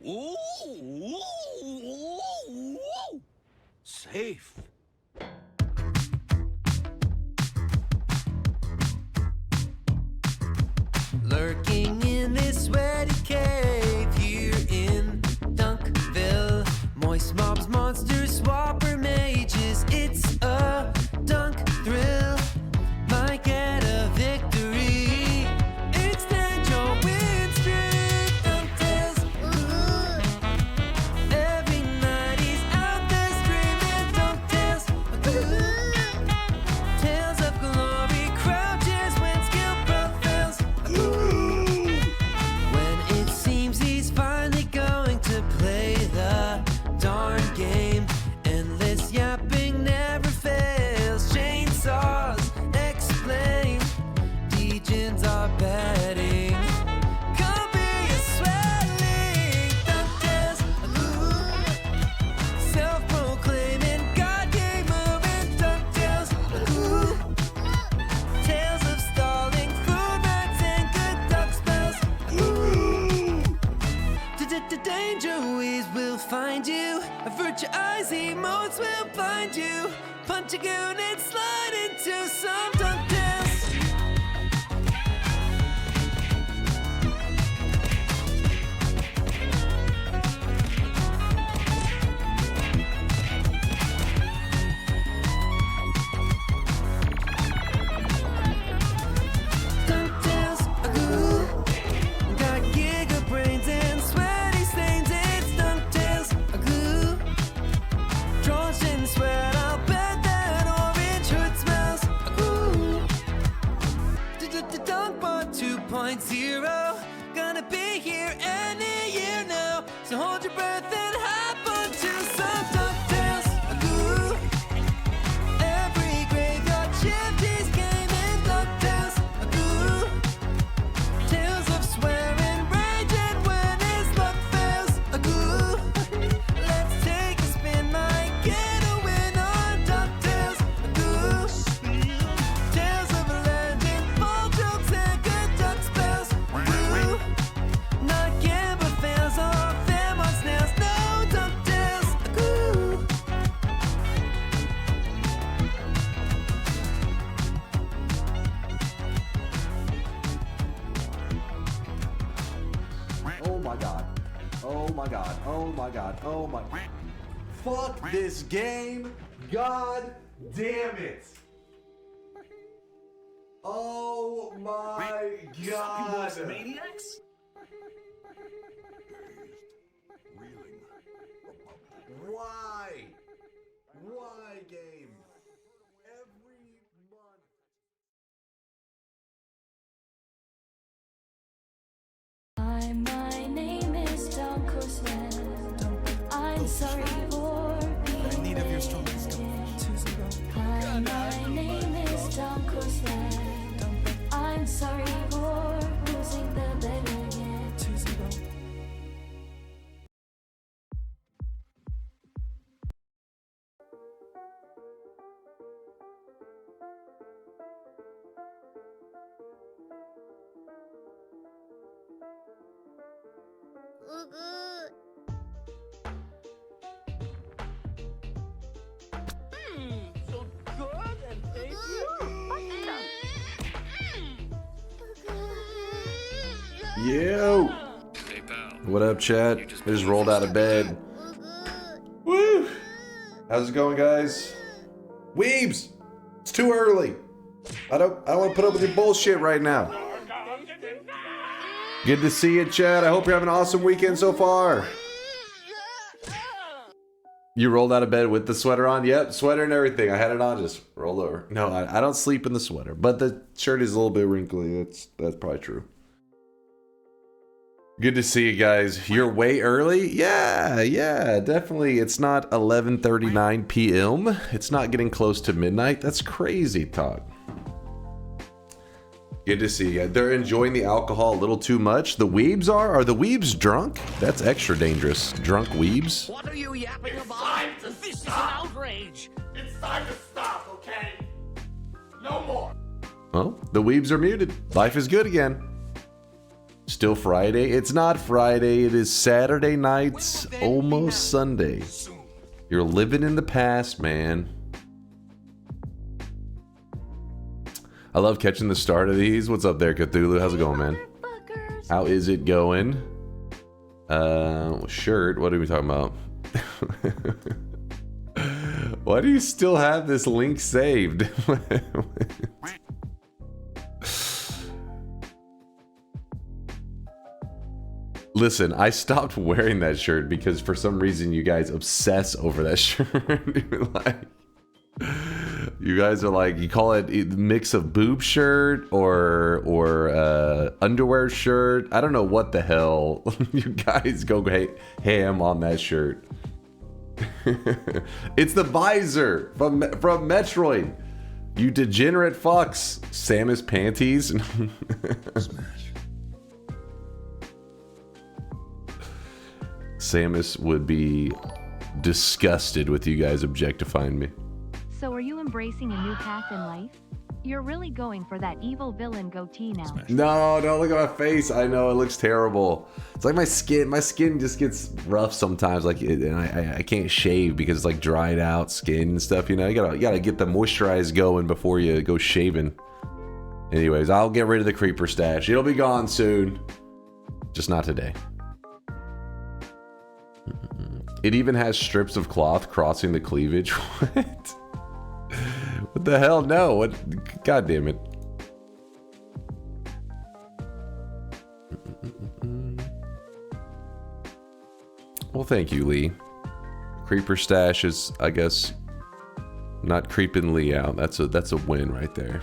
Ooh, ooh, ooh, ooh. Safe. Lurking in this sweaty cave here in Dunkville. Moist mobs, monsters, swapper mages. It's a dunk thrill. Might get a victory. Extend your win streak. Dunktails. Every night he's out there screaming. Dunktails. Tales of glory crouches when skill prevails. When it seems he's finally going to play the darn game, endless yapping never fails. Chainsaws explain, degens are betting. Come be a swelling. Dunktails, self-proclaiming God game moving. Dunktails, tales of stalling, food rats and good duck spells. Danger ways will find you. Avert your eyes, emotes will blind you. Punch a goon and slide into some dunktails. Dunktails, got giga brains and sweaty stains. It's Dunktails, draws in sweat. I'll bet that orange hood smells. Dunkbot 2.0, gonna be here any year now. So hold your breath and hop onto some Dunktails. Every graveyard shift is gaming. Dunktails. Tales of swearing, raging when his luck fails. Let's take a spin, might get a win on Dunktails. Tales of a legend, ball jokes and good duck spells. Not Gamba fails off them on snails. No Dunktails. Oh my god. Oh my god. Oh my god. Oh my. Fuck this game. God damn it. Oh my god. Maniacs? Why? Why game? Every month. Hi, my name is DunkOrSlam. I'm sorry for being In need of your strong late. skill. 2-0. Hi, my name is DunkOrSlam. I'm sorry for losing the bet again. 2-0. So good and thank you. Yo! What up, chat? I just rolled out of bed. Woo! How's it going, guys? Weebs! It's too early. I don't want to put up with your bullshit right now. Good to see you, chat. I hope you're having an awesome weekend so far. You rolled out of bed with the sweater on? Yep, sweater and everything. I had it on, just rolled over. No, I don't sleep in the sweater, but the shirt is a little bit wrinkly. That's probably true. Good to see you guys. You're way early? Yeah, definitely. It's not 11:39 p.m. It's not getting close to midnight. That's crazy talk. Good to see you. They're enjoying the alcohol a little too much. The weebs are? Are the weebs drunk? That's extra dangerous. Drunk weebs? What are you yapping about? This is an outrage. It's time to stop, okay? No more. Well, the weebs are muted. Life is good again. Still Friday? It's not Friday. It is Saturday nights, almost Sunday. You're living in the past, man. I love catching the start of these. What's up there, Cthulhu? How's it going, man? How is it going? Shirt. What are we talking about? Why do you still have this link saved? Listen, I stopped wearing that shirt because for some reason you guys obsess over that shirt. Like, you guys are like, you call it a mix of boob shirt or underwear shirt. I don't know what the hell. You guys go ham on that shirt. It's the visor from Metroid. You degenerate fucks. Samus panties. Smash. Samus would be disgusted with you guys objectifying me. So are you embracing a new path in life? You're really going for that evil villain goatee now. Smash. No, don't look at my face. I know it looks terrible. It's like my skin just gets rough sometimes. Like, and I can't shave because it's like dried out skin and stuff. You know, you gotta get the moisturize going before you go shaving. Anyways, I'll get rid of the creeper stash. It'll be gone soon. Just not today. It even has strips of cloth crossing the cleavage. What? What the hell? No. What? God damn it. Well, thank you, Lee. Creeper stash is, I guess, not creeping Lee out. That's a win right there.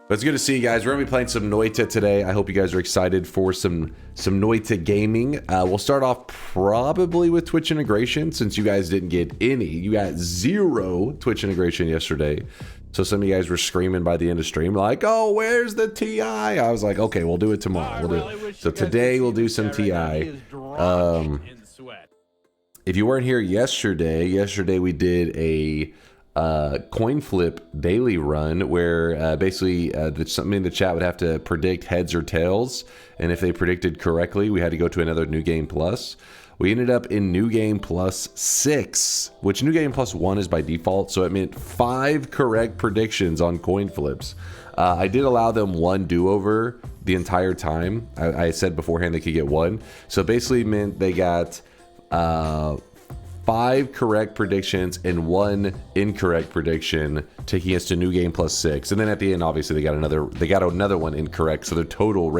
But it's good to see you guys. We're gonna be playing some Noita today. I hope you guys are excited for some Noita gaming. We'll start off probably with Twitch integration since you guys didn't get any. You got 0 Twitch integration yesterday. So some of you guys were screaming by the end of stream like, "Oh, where's the TI?" I was like, "Okay, we'll do it tomorrow." So today we'll do some TI. If you weren't here yesterday we did a coin flip daily run where basically something in the chat would have to predict heads or tails, and if they predicted correctly we had to go to another New Game Plus. We ended up in New Game Plus 6, which New Game Plus 1 is by default, so it meant 5 correct predictions on coin flips. I did allow them 1 do-over the entire time. I said beforehand they could get 1, so basically meant they got 5 correct predictions and 1 incorrect prediction, taking us to New Game Plus 6. And then at the end, obviously, they got another one incorrect. So the total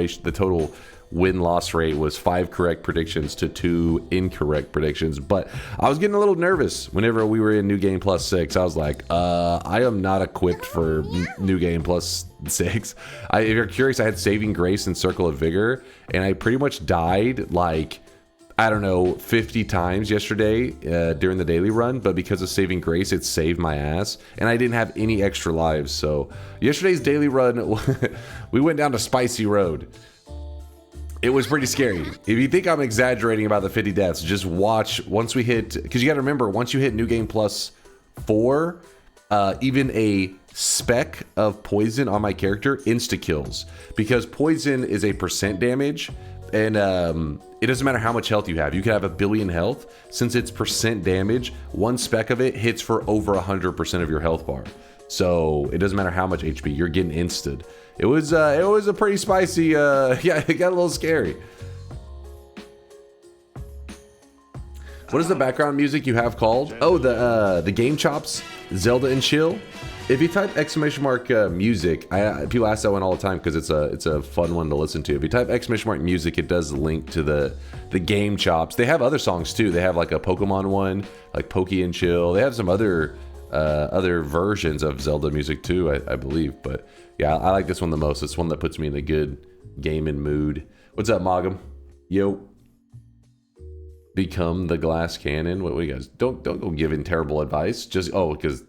win-loss rate was 5 correct predictions to 2 incorrect predictions. But I was getting a little nervous whenever we were in New Game Plus 6. I was like, I am not equipped for New Game Plus 6. If you're curious, I had Saving Grace and Circle of Vigor, and I pretty much died like, I don't know, 50 times yesterday during the daily run, but because of Saving Grace, it saved my ass, and I didn't have any extra lives. So yesterday's daily run, we went down to Spicy Road. It was pretty scary. If you think I'm exaggerating about the 50 deaths, just watch once we hit, because you got to remember, once you hit New Game Plus 4, even a speck of poison on my character insta-kills, because poison is a % damage, and it doesn't matter how much health you have. You could have 1 billion health. Since it's % damage, 1 speck of it hits for over 100% of your health bar. So it doesn't matter how much HP, you're getting insted. It was a pretty spicy, yeah, it got a little scary. What is the background music you have called? Oh, the Game Chops, Zelda and Chill. If you type !music, people ask that one all the time because it's a fun one to listen to. If you type !music, it does link to the Game Chops. They have other songs too. They have like a Pokemon one, like Pokey and Chill. They have some other versions of Zelda music too, I believe. But yeah, I like this one the most. It's one that puts me in a good gaming mood. What's up, Mogum? Yo. Become the glass cannon. What you guys don't go giving terrible advice. Just because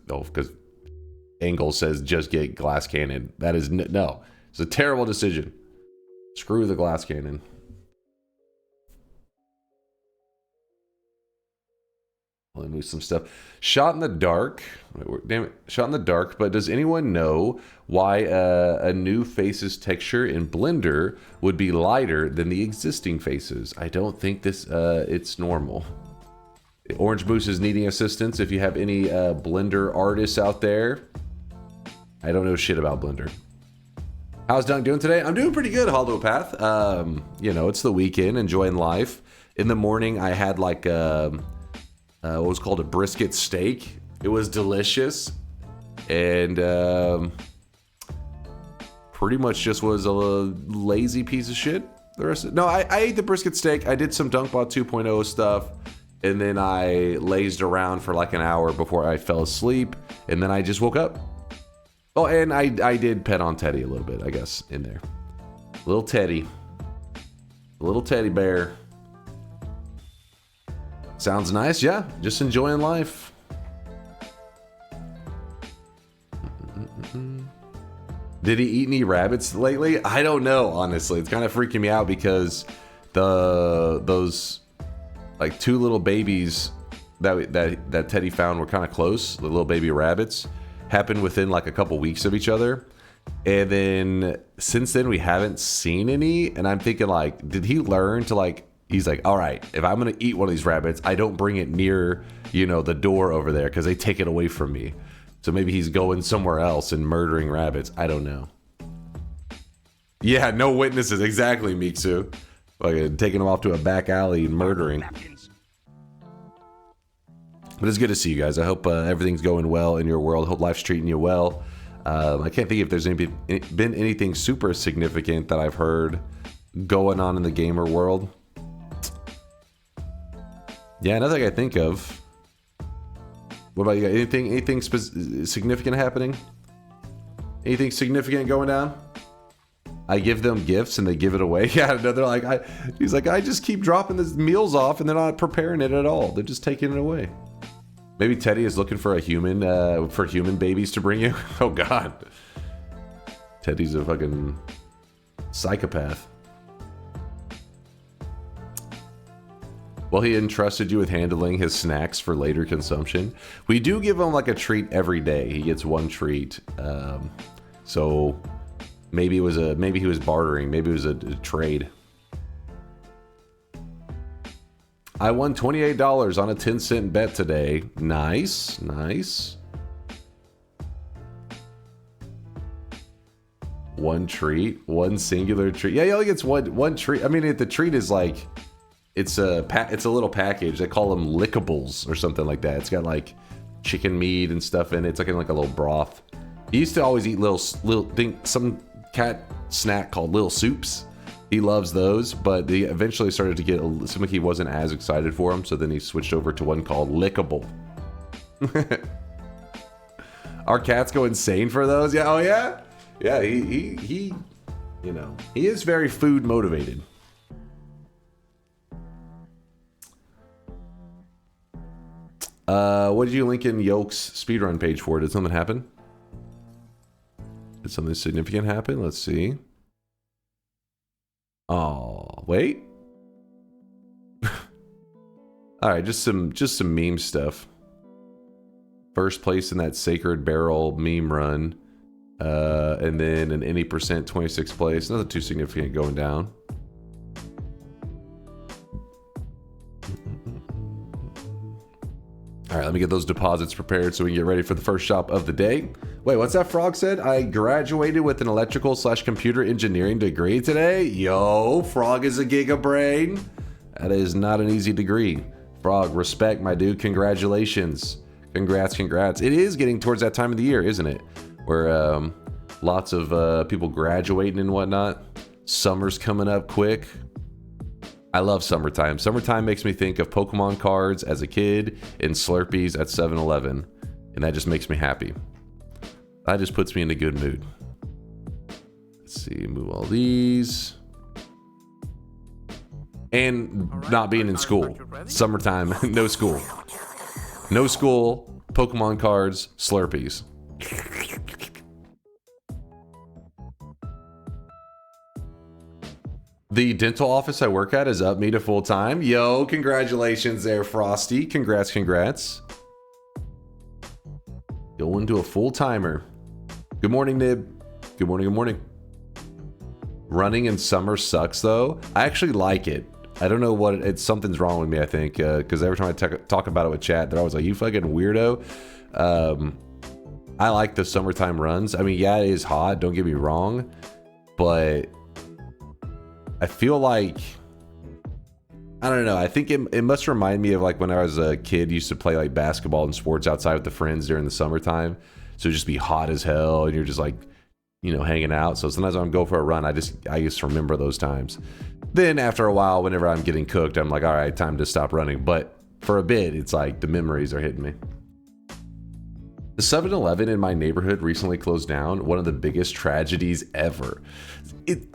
Angle says just get glass cannon. That is no. It's a terrible decision. Screw the glass cannon. And move some stuff. Shot in the dark. Damn it. Shot in the dark. But does anyone know why a new faces texture in Blender would be lighter than the existing faces? I don't think this. It's normal. Orange Moose is needing assistance. If you have any Blender artists out there, I don't know shit about Blender. How's Dunk doing today? I'm doing pretty good, Hollowpath. You know, it's the weekend, enjoying life. In the morning, I had like what was called a brisket steak. It was delicious, and pretty much just was a lazy piece of shit. The rest of, no, I ate the brisket steak. I did some DunkBot 2.0 stuff, and then I lazed around for like an hour before I fell asleep, and then I just woke up. Oh, and I did pet on Teddy a little bit, I guess, in there. Little teddy bear. Sounds nice, yeah. Just enjoying life. Did he eat any rabbits lately? I don't know, honestly. It's kind of freaking me out because those like two little babies that Teddy found were kind of close. The little baby rabbits happened within like a couple weeks of each other, and then since then we haven't seen any. And I'm thinking, like, did he learn to, like, he's like, all right, if I'm gonna eat one of these rabbits, I don't bring it near, you know, the door over there because they take it away from me. So maybe he's going somewhere else and murdering rabbits. I don't know. Yeah, no witnesses. Exactly, Miksu. Like taking them off to a back alley and murdering. But it's good to see you guys. I hope everything's going well in your world. Hope life's treating you well. I can't think if there's been anything super significant that I've heard going on in the gamer world. Yeah, nothing I think of. What about you guys? Anything significant happening? Anything significant going down? I give them gifts and they give it away. Yeah, no, they're like, he's like, I just keep dropping the meals off and they're not preparing it at all. They're just taking it away. Maybe Teddy is looking for a human, for human babies to bring you. Oh God, Teddy's a fucking psychopath. Well, he entrusted you with handling his snacks for later consumption. We do give him like a treat every day. He gets one treat. So maybe it was maybe he was bartering. Maybe it was a trade. I won $28 on a 10-cent bet today. Nice, nice. One treat, one singular treat. Yeah, he only gets one treat. I mean, the treat is like, it's a little package. They call them lickables or something like that. It's got like chicken meat and stuff in it. It's like in like a little broth. He used to always eat some cat snack called little soups. He loves those, but they eventually started to get something he wasn't as excited for him. So then he switched over to one called lickable. Our cats go insane for those. Yeah. Oh yeah. Yeah. He you know, he is very food motivated. What did you link in Yoke's speedrun page for? Did something happen? Did something significant happen? Let's see. Oh, wait. All right, just some meme stuff. First place in that Sacred Barrel meme run, and then an any percent 26th place. Nothing too significant going down. All right, let me get those deposits prepared so we can get ready for the first shop of the day. Wait, what's that Frog said? I graduated with an electrical/computer engineering degree today. Yo, Frog is a gigabrain. That is not an easy degree. Frog, respect, my dude. Congratulations. Congrats. It is getting towards that time of the year, isn't it? Where lots of people graduating and whatnot. Summer's coming up quick. I love summertime. Summertime makes me think of Pokemon cards as a kid and Slurpees at 7-Eleven. And that just makes me happy. That just puts me in a good mood. Let's see, move all these. And not being in school. Summertime, no school. No school, Pokemon cards, Slurpees. The dental office I work at is up me to full time. Yo, congratulations there, Frosty. Congrats, congrats. Going to a full timer. Good morning, Nib. Good morning, good morning. Running in summer sucks though. I actually like it. I don't know what it's. Something's wrong with me, I think, because every time I talk about it with chat, they're always like, "You fucking weirdo." I like the summertime runs. I mean, yeah, it is hot. Don't get me wrong, but I feel like, I don't know. I think it must remind me of like when I was a kid, used to play like basketball and sports outside with the friends during the summertime. So it'd just be hot as hell, and you're just like, you know, hanging out. So sometimes when I'm going for a run, I just remember those times. Then after a while, whenever I'm getting cooked, I'm like, all right, time to stop running. But for a bit, it's like the memories are hitting me. The 7-Eleven in my neighborhood recently closed down. One of the biggest tragedies ever.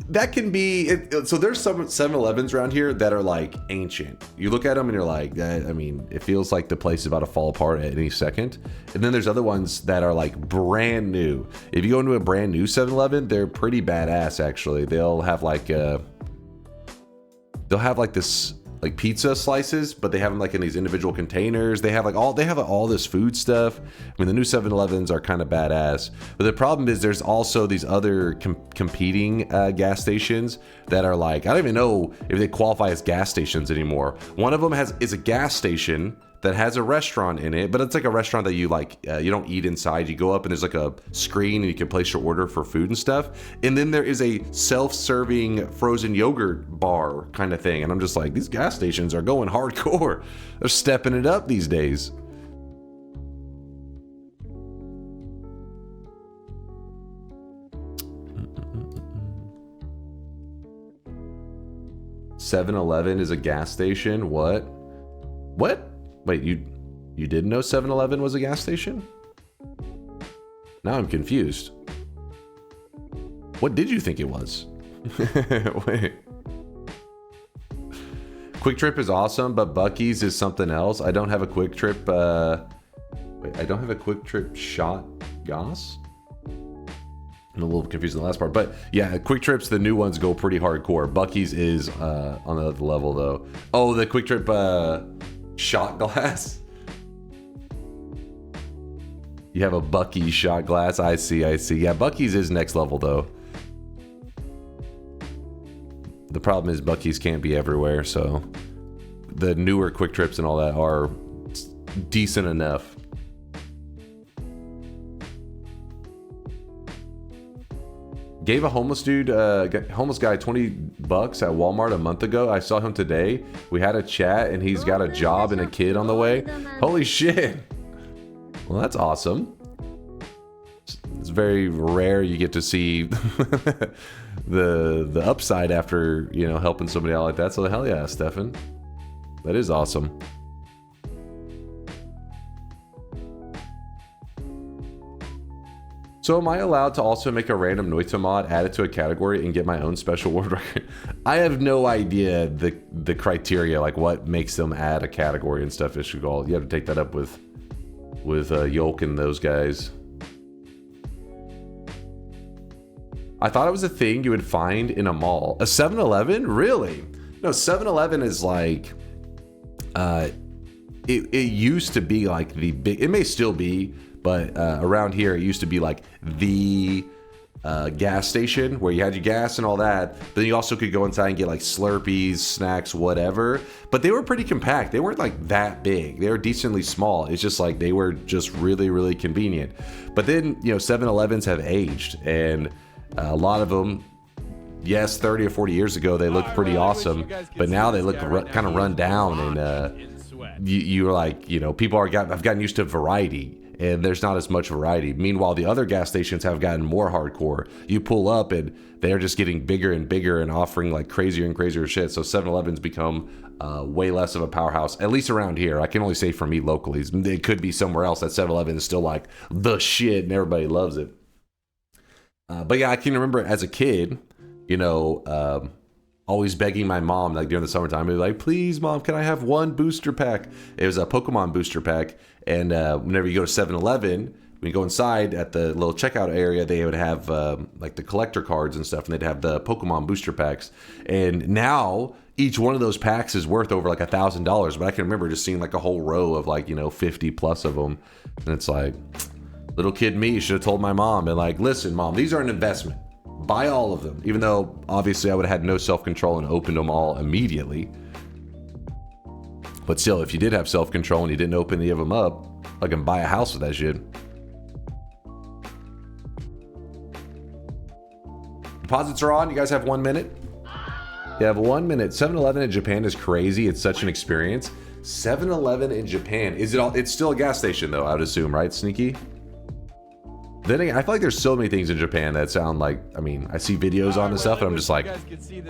That can be, so there's some 7-Elevens around here that are like ancient. You look at them and you're like, I mean, it feels like the place is about to fall apart at any second. And then there's other ones that are like brand new. If you go into a brand new 7-Eleven, they're pretty badass actually. They'll have like this like pizza slices, but they have them like in these individual containers. They have all this food stuff. I mean, the new 7-Elevens are kind of badass, but the problem is there's also these other competing gas stations that are like, I don't even know if they qualify as gas stations anymore. One of them is a gas station that has a restaurant in it, but it's like a restaurant that you like, you don't eat inside. You go up and there's like a screen and you can place your order for food and stuff. And then there is a self-serving frozen yogurt bar kind of thing. And I'm just like, these gas stations are going hardcore. They're stepping it up these days. "7-Eleven is a gas station." What? Wait, you didn't know 7-Eleven was a gas station? Now I'm confused. What did you think it was? Wait. Quick Trip is awesome, but Buc-ee's is something else. I don't have a Quick Trip. I don't have a Quick Trip shot gas. I'm a little confused on the last part, but yeah, Quick Trips, the new ones go pretty hardcore. Buc-ee's is on the other level though. Oh, the Quick Trip shot glass. You have a Buc-ee's shot glass. I see. Yeah, Buc-ee's is next level though. The problem is Buc-ee's can't be everywhere, so the newer Quick Trips and all that are decent enough. Gave a homeless guy $20 at Walmart a month ago. I saw him today. We had a chat and he's got a job and a kid on the way. Holy shit. Well, that's awesome. It's very rare you get to see the upside after, you know, helping somebody out like that. So hell yeah, Stefan. That is awesome. So am I allowed to also make a random Noita mod, add it to a category, and get my own special world record? I have no idea the criteria, like what makes them add a category and stuff. You have to take that up with Yolk and those guys. I thought it was a thing you would find in a mall. A 7-Eleven? Really? No, 7-Eleven is like, it used to be like the big, it may still be, but around here, it used to be like the gas station where you had your gas and all that. But then you also could go inside and get like Slurpees, snacks, whatever. But they were pretty compact. They weren't like that big. They were decently small. It's just like they were just really, really convenient. But then, you know, 7-Elevens have aged. And a lot of them, yes, 30 or 40 years ago, they looked pretty awesome. But now they look kind of run down. And you're like, you know, people have gotten used to variety. And there's not as much variety. Meanwhile, the other gas stations have gotten more hardcore. You pull up and they're just getting bigger and bigger and offering like crazier and crazier shit. So 7-Eleven's become way less of a powerhouse, at least around here. I can only say for me locally. It could be somewhere else that 7-Eleven is still like the shit and everybody loves it. But yeah, I can remember as a kid, you know, always begging my mom, like during the summertime, I'd be like, please, Mom, can I have one booster pack? It was a Pokemon booster pack. And whenever you go to 7-Eleven, when you go inside at the little checkout area, they would have like the collector cards and stuff, and they'd have the Pokemon booster packs. And now each one of those packs is worth over like $1,000. But I can remember just seeing like a whole row of like, 50 plus of them. And it's like, little kid me should have told my mom and like, listen, mom, these are an investment. Buy all of them. Even though obviously I would have had no self-control and opened them all immediately. But still, if you did have self-control and you didn't open any of them up, I can buy a house with that shit. Deposits are on. You guys have 1 minute? You have 1 minute. 7-Eleven in Japan is crazy. It's such an experience. 7-Eleven in Japan. Is it all? It's still a gas station though, I would assume, right, Sneaky? Then again, I feel like there's so many things in Japan that sound like, I mean, I see videos on and stuff and I'm just like,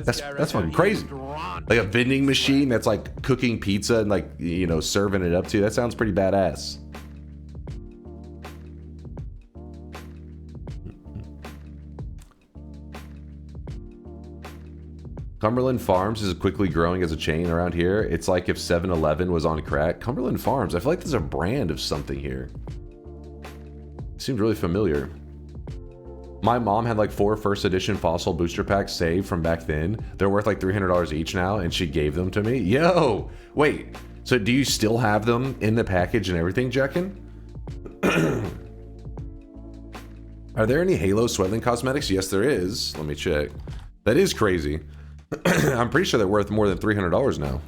that's fucking crazy. Like a vending machine that's like cooking pizza and like, serving it up to you. That sounds pretty badass. Cumberland Farms is quickly growing as a chain around here. It's like if 7-Eleven was on crack. Cumberland Farms, I feel like there's a brand of something here. It seemed really familiar. My mom had like 4 first edition Fossil booster packs saved from back then. They're worth like $300 each now, and she gave them to me. Yo, wait. So do you still have them in the package and everything, Jackin? Are there any Halo Sweatling cosmetics? Yes, there is. Let me check. That is crazy. I'm pretty sure they're worth more than $300 now.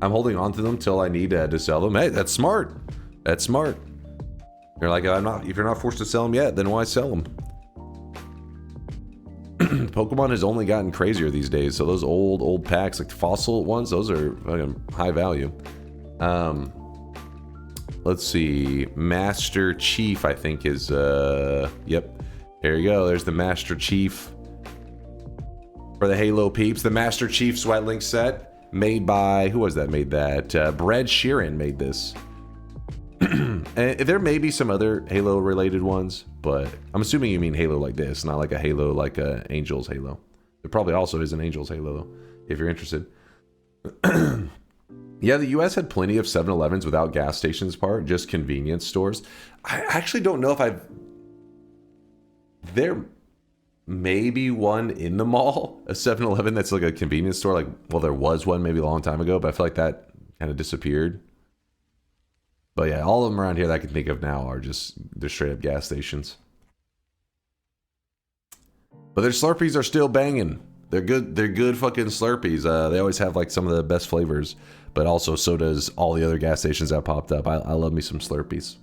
I'm holding on to them till I need to sell them. Hey, that's smart. That's smart. You're like, if you're not forced to sell them yet, then why sell them? Pokemon has only gotten crazier these days, so those old packs, like the fossil ones, those are high value. Let's see, Master Chief, I think is yep. There you go. There's the Master Chief for the Halo peeps. The Master Chief Sweatlink set made by, who was that? Made that? Brad Sheeran made this. And there may be some other Halo related ones, but I'm assuming you mean Halo like this, not like a Halo like a Angels Halo. There probably also is an Angels Halo though, if you're interested. Yeah, the US had plenty of 7-Elevens without gas stations part, just convenience stores. I actually don't know if there may be one in the mall, a 7-Eleven that's like a convenience store. Like, well, there was one maybe a long time ago, but I feel like that kind of disappeared. But yeah, all of them around here that I can think of now are just, they're straight up gas stations. But their Slurpees are still banging. They're good fucking Slurpees. They always have like some of the best flavors, but also so does all the other gas stations that popped up. I love me some Slurpees.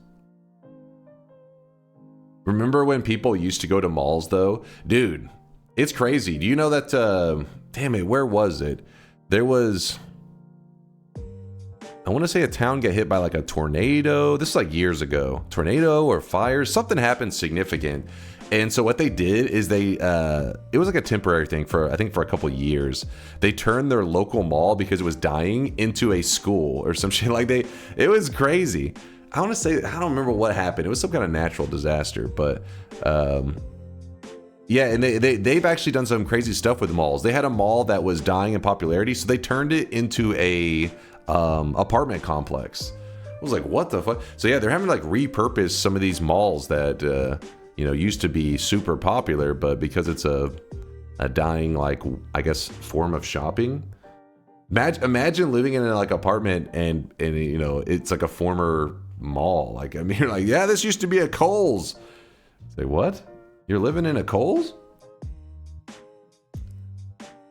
Remember when people used to go to malls though? Dude, it's crazy. Do you know that, damn it, where was it? There was, I want to say a town got hit by like a tornado. This is like years ago. Tornado or fire, something happened significant. And so what they did is they, it was like a temporary thing for, I think for a couple years. They turned their local mall, because it was dying, into a school or some shit. Like it was crazy. I want to say, I don't remember what happened. It was some kind of natural disaster, but yeah, and they've actually done some crazy stuff with malls. They had a mall that was dying in popularity, so they turned it into a apartment complex. I was like, what the fuck? So yeah, they're having to like repurpose some of these malls that used to be super popular, but because it's a dying, like, I guess, form of shopping. Imagine living in an like apartment and it's like a former mall. Like, I mean, you're like, yeah, this used to be a Kohl's. Say, what? You're living in a Kohl's?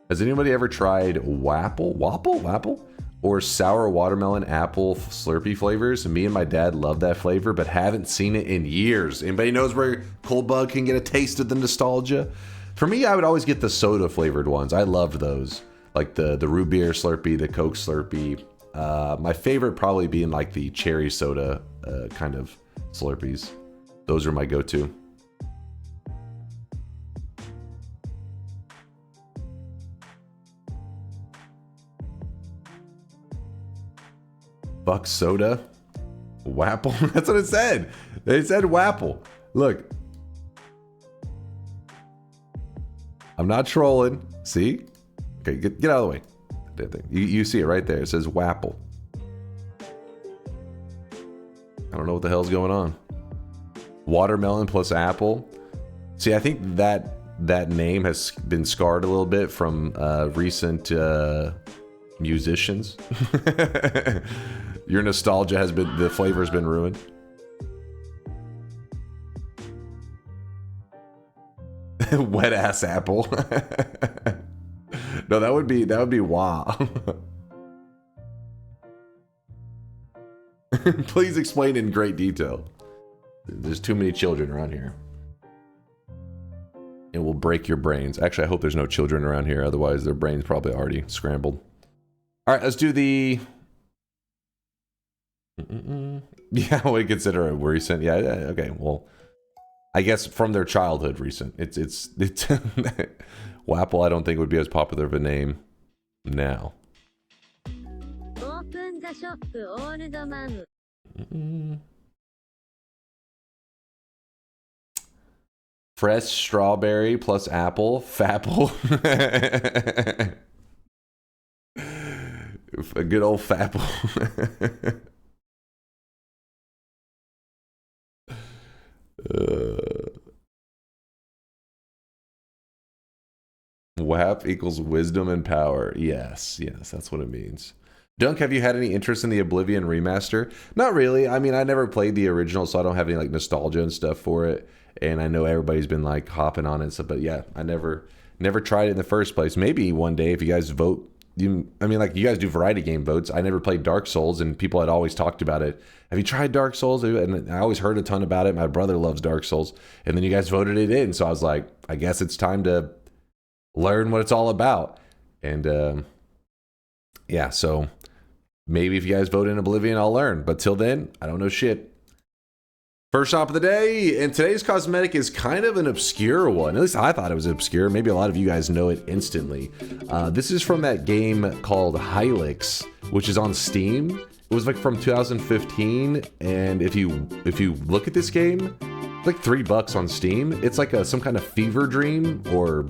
Has anybody ever tried Wapple? Or sour watermelon apple Slurpee flavors? Me and my dad love that flavor, but haven't seen it in years. Anybody knows where Cold Bug can get a taste of the nostalgia? For me, I would always get the soda flavored ones. I loved those. Like the root beer Slurpee, the Coke Slurpee. My favorite probably being like the cherry soda kind of Slurpees. Those are my go-to. Buck soda? Wapple? That's what it said. They said Wapple. Look. I'm not trolling. See? Okay, get out of the way. You see it right there. It says Wapple. I don't know what the hell's going on. Watermelon plus apple. See, I think that name has been scarred a little bit from recent musicians. Your nostalgia has been, the flavor's been ruined. Wet ass apple. No, that would be wow. Please explain in great detail. There's too many children around here. It will break your brains. Actually, I hope there's no children around here. Otherwise, their brains probably already scrambled. All right, let's do the... Yeah, we consider it recent. Yeah, okay, well... I guess from their childhood recent. It's Wapple, I don't think would be as popular of a name now. Open the shop, old man. Fresh strawberry plus apple. Fapple. A good old Fapple. WAP equals wisdom and power. Yes, that's what it means. Dunk, have you had any interest in the Oblivion remaster? Not really. I mean, I never played the original, so I don't have any like nostalgia and stuff for it. And I know everybody's been like hopping on it, so but yeah, I never tried it in the first place. Maybe one day if you guys vote. I mean, like you guys do variety game votes. I never played Dark Souls, and people had always talked about it. Have you tried Dark Souls? And I always heard a ton about it. My brother loves Dark Souls, and then you guys voted it in. So I was like, I guess it's time to learn what it's all about. And yeah, so maybe if you guys vote in Oblivion, I'll learn. But till then, I don't know shit. First shop of the day, and today's cosmetic is kind of an obscure one. At least I thought it was obscure. Maybe a lot of you guys know it instantly. This is from that game called Hylix, which is on Steam. It was like from 2015, and if you look at this game, it's like $3 on Steam. It's like some kind of fever dream or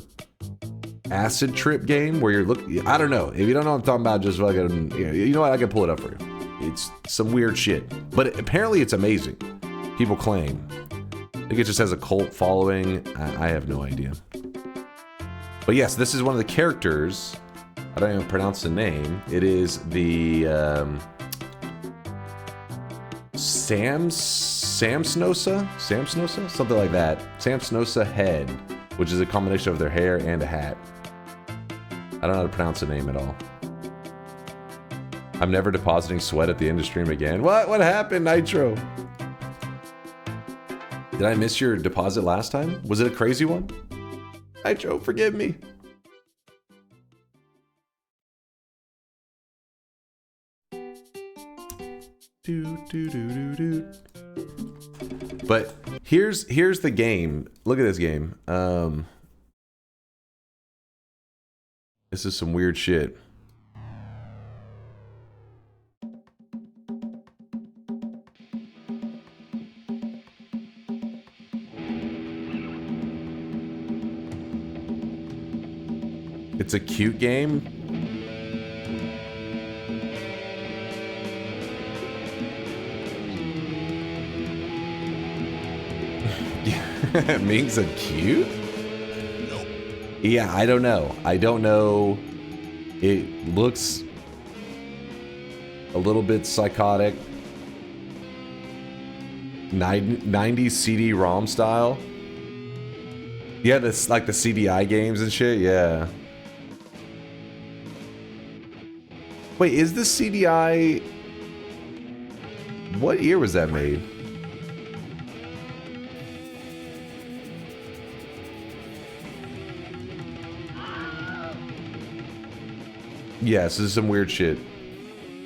acid trip game where you're looking. I don't know. If you don't know what I'm talking about, just fucking, you know what? I can pull it up for you. It's some weird shit, but apparently it's amazing. People claim. I think it just has a cult following. I have no idea. But yes, this is one of the characters. I don't even pronounce the name. It is the Samsnosa? Something like that. Samsnosa head, which is a combination of their hair and a hat. I don't know how to pronounce the name at all. I'm never depositing sweat at the end of stream again. What happened, Nitro? Did I miss your deposit last time? Was it a crazy one? Nitro, forgive me. But here's the game. Look at this game. This is some weird shit. It's a cute game. Ming's a cute? Nope. Yeah, I don't know. It looks a little bit psychotic. 90s CD-ROM style. Yeah, this like the CDI games and shit, yeah. Wait, is this CDI... What year was that made? Yes, this is some weird shit.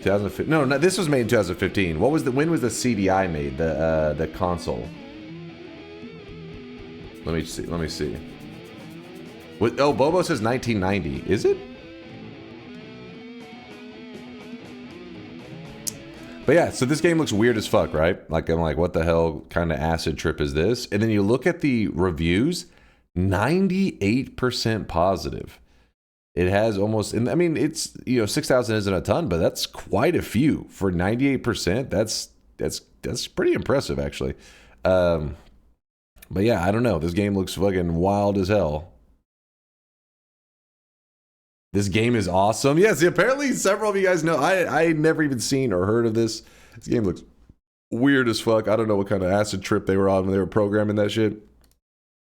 2015. No, this was made in 2015. When was the CDI made? The console. Let me see. Oh, Bobo says 1990. Is it? But yeah, so this game looks weird as fuck, right? Like, I'm like, what the hell kind of acid trip is this? And then you look at the reviews, 98% positive. It has almost, and I mean, it's, 6,000 isn't a ton, but that's quite a few. For 98%, that's that's pretty impressive, actually. But yeah, I don't know. This game looks fucking wild as hell. This game is awesome. Yes, apparently several of you guys know. I never even seen or heard of this. This game looks weird as fuck. I don't know what kind of acid trip they were on when they were programming that shit.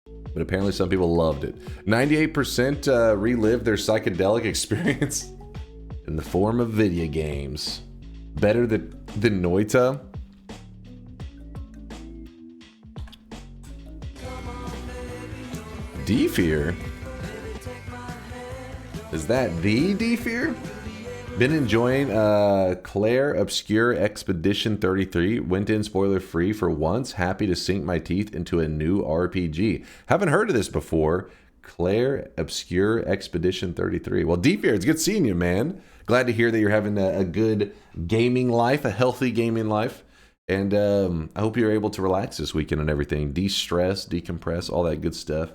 But apparently some people loved it. 98% relived their psychedelic experience in the form of video games. Better than Noita. D-Fear? Is that the D-Fear? Been enjoying Claire Obscure Expedition 33. Went in spoiler free for once. Happy to sink my teeth into a new RPG. Haven't heard of this before. Claire Obscure Expedition 33. Well, D-Fear, it's good seeing you, man. Glad to hear that you're having a good gaming life, a healthy gaming life. And I hope you're able to relax this weekend and everything. De-stress, decompress, all that good stuff.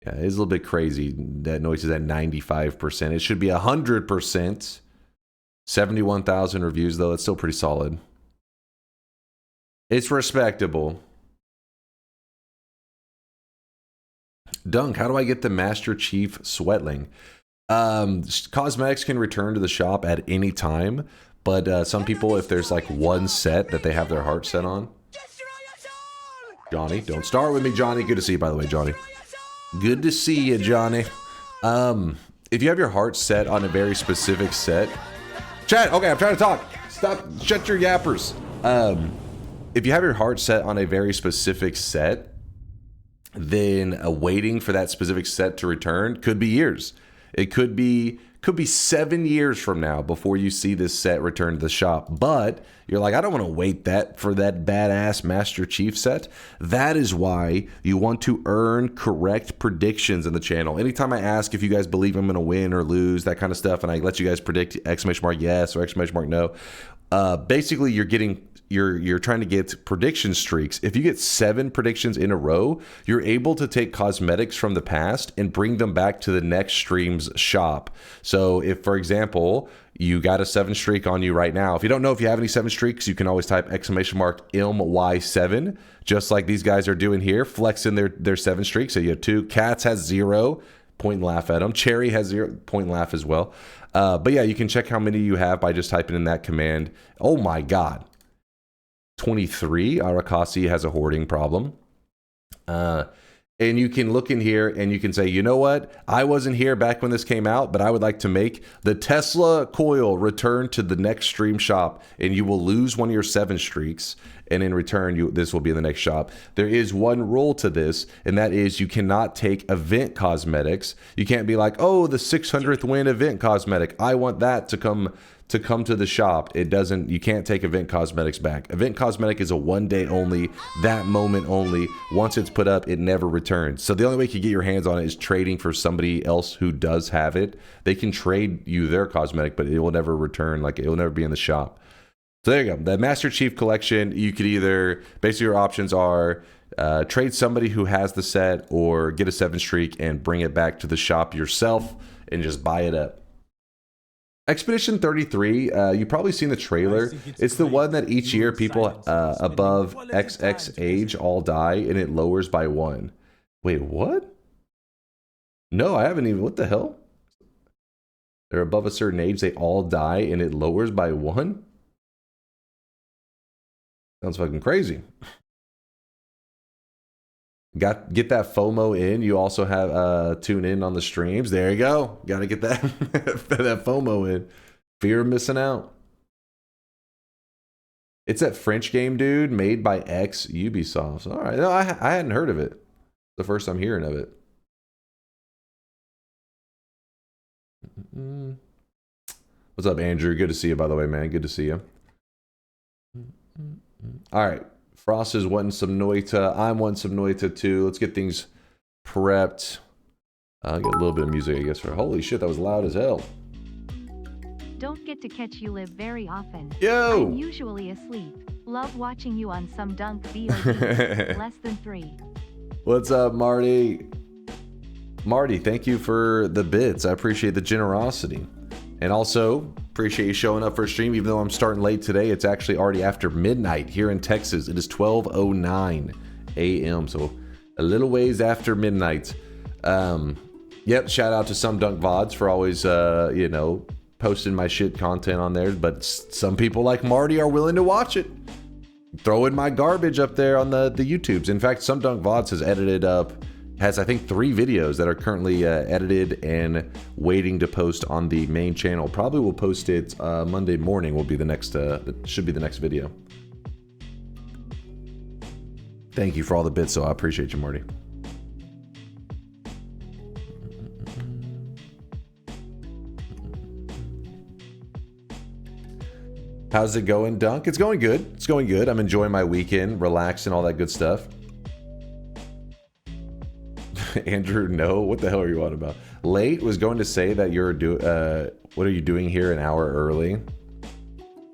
Yeah, it's a little bit crazy that Noita is at 95%. It should be 100%. 71,000 reviews, though. That's still pretty solid. It's respectable. Dunk, how do I get the Master Chief Sweatling? Cosmetics can return to the shop at any time, but some people, if there's like one set that they have their heart set on. Johnny, don't start with me, Johnny. Good to see you, by the way, Johnny. Good to see you, Johnny. If you have your heart set on a very specific set... Chat, okay, I'm trying to talk. Stop, shut your yappers. If you have your heart set on a very specific set, then waiting for that specific set to return could be years. It could be 7 years from now before you see this set return to the shop. But you're like, I don't want to wait for that badass Master Chief set. That is why you want to earn correct predictions in the channel. Anytime I ask if you guys believe I'm going to win or lose, that kind of stuff, and I let you guys predict exclamation mark yes or exclamation mark no, basically you're trying to get prediction streaks. If you get 7 predictions in a row, you're able to take cosmetics from the past and bring them back to the next stream's shop. So if, for example, you got a 7 streak on you right now, if you don't know if you have any 7 streaks, you can always type exclamation mark MY7, just like these guys are doing here, flexing their 7 streaks. So you have 2. Cats has 0, point and laugh at them. Cherry has 0, point and laugh as well. But yeah, you can check how many you have by just typing in that command. Oh my God. 23, Arakasi has a hoarding problem. And you can look in here and you can say, you know what? I wasn't here back when this came out, but I would like to make the Tesla coil return to the next stream shop, and you will lose one of your 7 streaks. And in return, this will be in the next shop. There is one rule to this, and that is you cannot take event cosmetics. You can't be like, oh, the 600th win event cosmetic. I want that to come to the shop. It doesn't, you can't take event cosmetics back. Event cosmetic is a one day only, that moment only. Once it's put up, it never returns. So the only way you can get your hands on it is trading for somebody else who does have it. They can trade you their cosmetic, but it will never return. Like, it will never be in the shop. So there you go. The Master Chief Collection, you could either, basically your options are trade somebody who has the set, or get a 7 streak and bring it back to the shop yourself and just buy it up. Expedition 33, you've probably seen the trailer. It's the one that each year people above XX age all die, and it lowers by 1. Wait, what? No, I haven't even. What the hell? They're above a certain age, they all die, and it lowers by 1? Sounds fucking crazy. Get that FOMO in. You also have tune in on the streams. There you go. Got to get that that FOMO in. Fear of missing out. It's that French game, dude, made by ex Ubisoft. All right, no, I hadn't heard of it. The first I'm hearing of it. What's up, Andrew? Good to see you, by the way, man. Good to see you. All right. Frost is wanting some Noita. I'm wanting some Noita too. Let's get things prepped. I'll get a little bit of music, I guess. For holy shit, that was loud as hell. Don't get to catch you live very often. Yo! I'm usually asleep. Love watching you on some Dunk VODs. Less than 3. What's up, Marty? Marty, thank you for the bits. I appreciate the generosity. And also, appreciate you showing up for a stream, even though I'm starting late today. It's actually already after midnight here in Texas. It is 12:09 a.m., so a little ways after midnight. Yep, shout out to SomeDunkVods for always, you know, posting my shit content on there. But some people like Marty are willing to watch it. Throwing my garbage up there on the YouTubes. In fact, SomeDunkVods has edited up, has I think 3 videos that are currently edited and waiting to post on the main channel. Probably will post it Monday morning. Will be the next, should be the next video. Thank you for all the bits, so I appreciate you, Marty. How's it going, Dunk? It's going good. It's going good. I'm enjoying my weekend, relaxing, all that good stuff. Andrew, no. What the hell are you on about? Late was going to say that you're what are you doing here an hour early?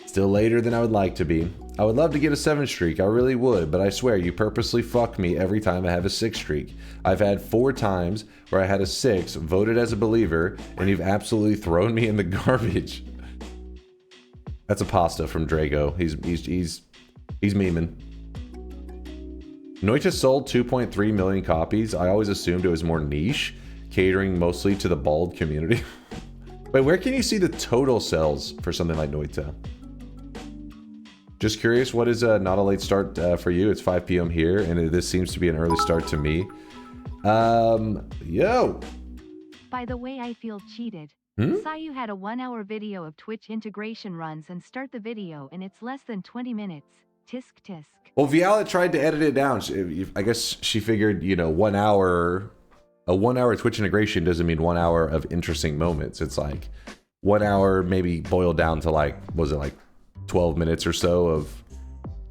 Still later than I would like to be. I would love to get a 7 streak. I really would, but I swear you purposely fuck me every time I have a 6 streak. I've had 4 times where I had a 6, voted as a believer, and you've absolutely thrown me in the garbage. That's a pasta from Drago. He's memeing. Noita sold 2.3 million copies. I always assumed it was more niche, catering mostly to the bald community. Wait, where can you see the total sales for something like Noita? Just curious, what is not a late start for you? It's 5 p.m. here, and this seems to be an early start to me. Yo! By the way, I feel cheated. Saw you had a 1-hour video of Twitch integration runs and start the video and it's less than 20 minutes. Tisk tisk. Well, Viala tried to edit it down. I guess she figured, you know, 1 hour, a 1-hour Twitch integration doesn't mean 1 hour of interesting moments. It's like 1 hour maybe boiled down to like, was it like 12 minutes or so of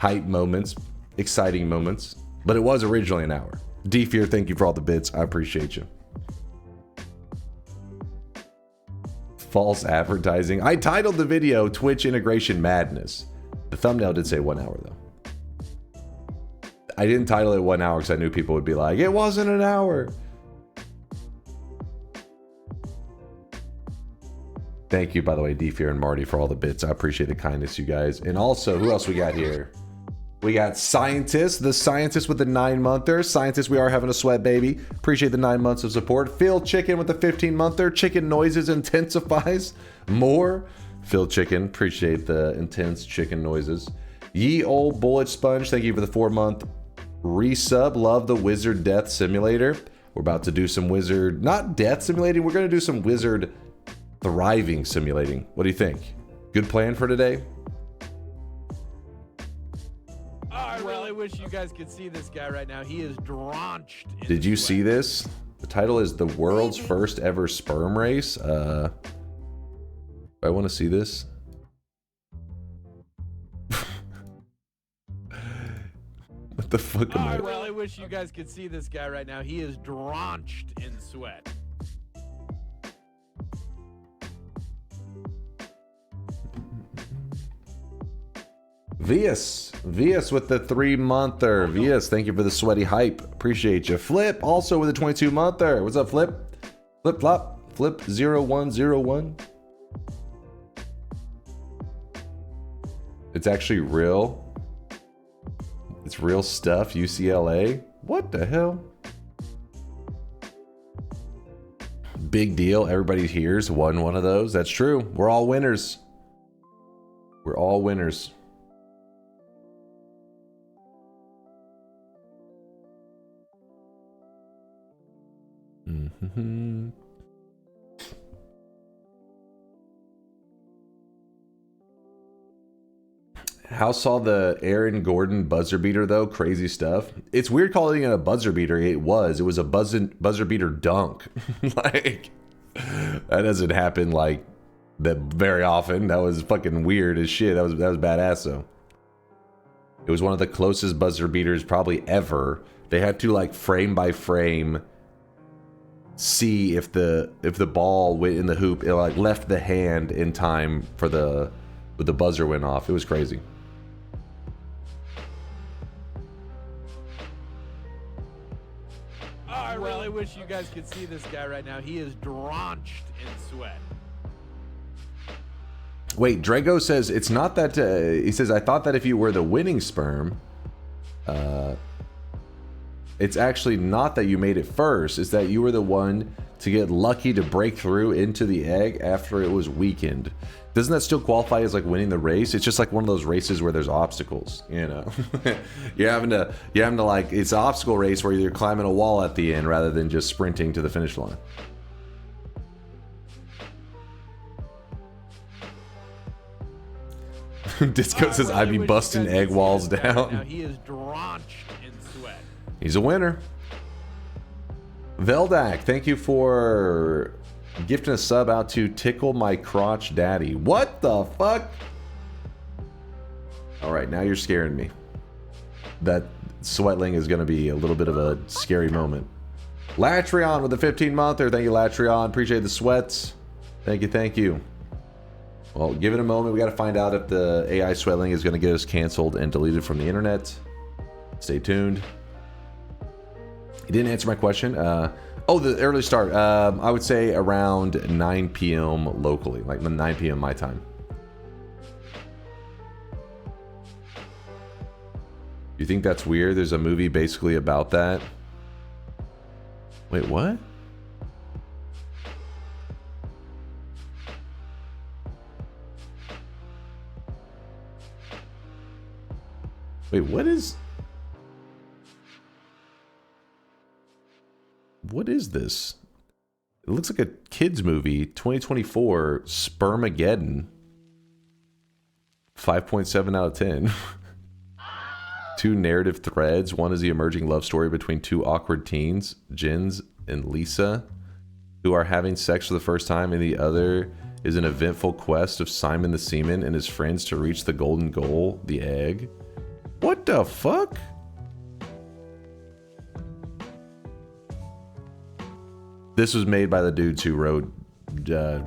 hype moments, exciting moments. But it was originally an hour. D-Fear, thank you for all the bits. I appreciate you. False advertising. I titled the video Twitch Integration Madness. The thumbnail did say 1 hour though. I didn't title it 1 hour because I knew people would be like, it wasn't an hour. Thank you, by the way, D-Fear and Marty, for all the bits. I appreciate the kindness, you guys. And also, who else we got here? We got Scientist, the Scientist with the 9-monther. Scientist, we are having a sweat, baby. Appreciate the 9 months of support. Phil Chicken with the 15-monther. Chicken noises intensifies more. Phil Chicken, appreciate the intense chicken noises. Ye Old Bullet Sponge, thank you for the 4-month resub. Love the Wizard Death Simulator. We're about to do some Wizard, not death simulating. We're going to do some Wizard thriving simulating. What do you think? Good plan for today? I really wish you guys could see this guy right now. He is drenched. Did you see this? The title is The World's First Ever Sperm Race. I want to see this. What the fuck am I? I really wish you guys could see this guy right now. He is drenched in sweat. Vias with the 3-monther. Vias, thank you for the sweaty hype. Appreciate you. Flip, also with a 22-monther. What's up, Flip? Flip flop. Flip 0101. It's actually real. It's real stuff. UCLA. What the hell? Big deal. Everybody here's won one of those. That's true. We're all winners. We're all winners. Mm-hmm. How saw the Aaron Gordon buzzer beater though? Crazy stuff. It's weird calling it a buzzer beater. It was a buzzer beater dunk. Like that doesn't happen like that very often. That was fucking weird as shit. That was badass though. It was one of the closest buzzer beaters probably ever. They had to like frame by frame see if the ball went in the hoop, it like left the hand in time for the buzzer went off. It was crazy. I really wish you guys could see this guy right now. He is drenched in sweat. Wait, Drago says it's not that. He says, I thought that if you were the winning sperm, it's actually not that you made it first. It's that you were the one to get lucky to break through into the egg after it was weakened. Doesn't that still qualify as like winning the race? It's just like one of those races where there's obstacles, you know. you're having to like, it's an obstacle race where you're climbing a wall at the end rather than just sprinting to the finish line. Disco says, I be busting egg walls down. Now he is drenched in sweat. He's a winner. Veldak, thank you for gifting a sub out to Tickle My Crotch Daddy. What the fuck? Alright, now you're scaring me. That sweatling is going to be a little bit of a scary moment. Latrion with the 15-monther. Thank you, Latrion. Appreciate the sweats. Thank you, thank you. Well, give it a moment. We got to find out if the AI sweatling is going to get us canceled and deleted from the internet. Stay tuned. He didn't answer my question. Oh, the early start. I would say around 9 p.m. locally, like 9 p.m. my time. You think that's weird? There's a movie basically about that. Wait, what? Wait, what is this? It looks like a kids movie. 2024 Spermageddon. 5.7 out of 10. Two narrative threads. One is the emerging love story between two awkward teens, Jins and Lisa, who are having sex for the first time, and the other is an eventful quest of Simon the Seaman and his friends to reach the golden goal, the egg. What the fuck? This was made by the dudes who wrote,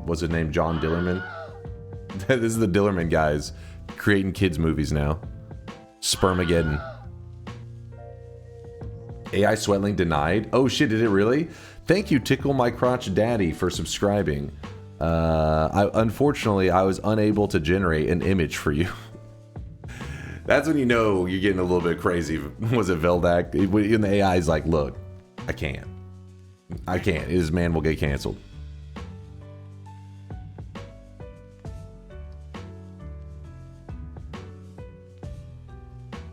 what's his name, John Dillerman? This is the Dillerman guys creating kids movies now. Spermageddon. AI Sweatling denied. Oh shit, did it really? Thank you, Tickle My Crotch Daddy, for subscribing. Unfortunately, I was unable to generate an image for you. That's when you know you're getting a little bit crazy. Was it Veldak? And the AI's like, look, I can't. His man will get canceled.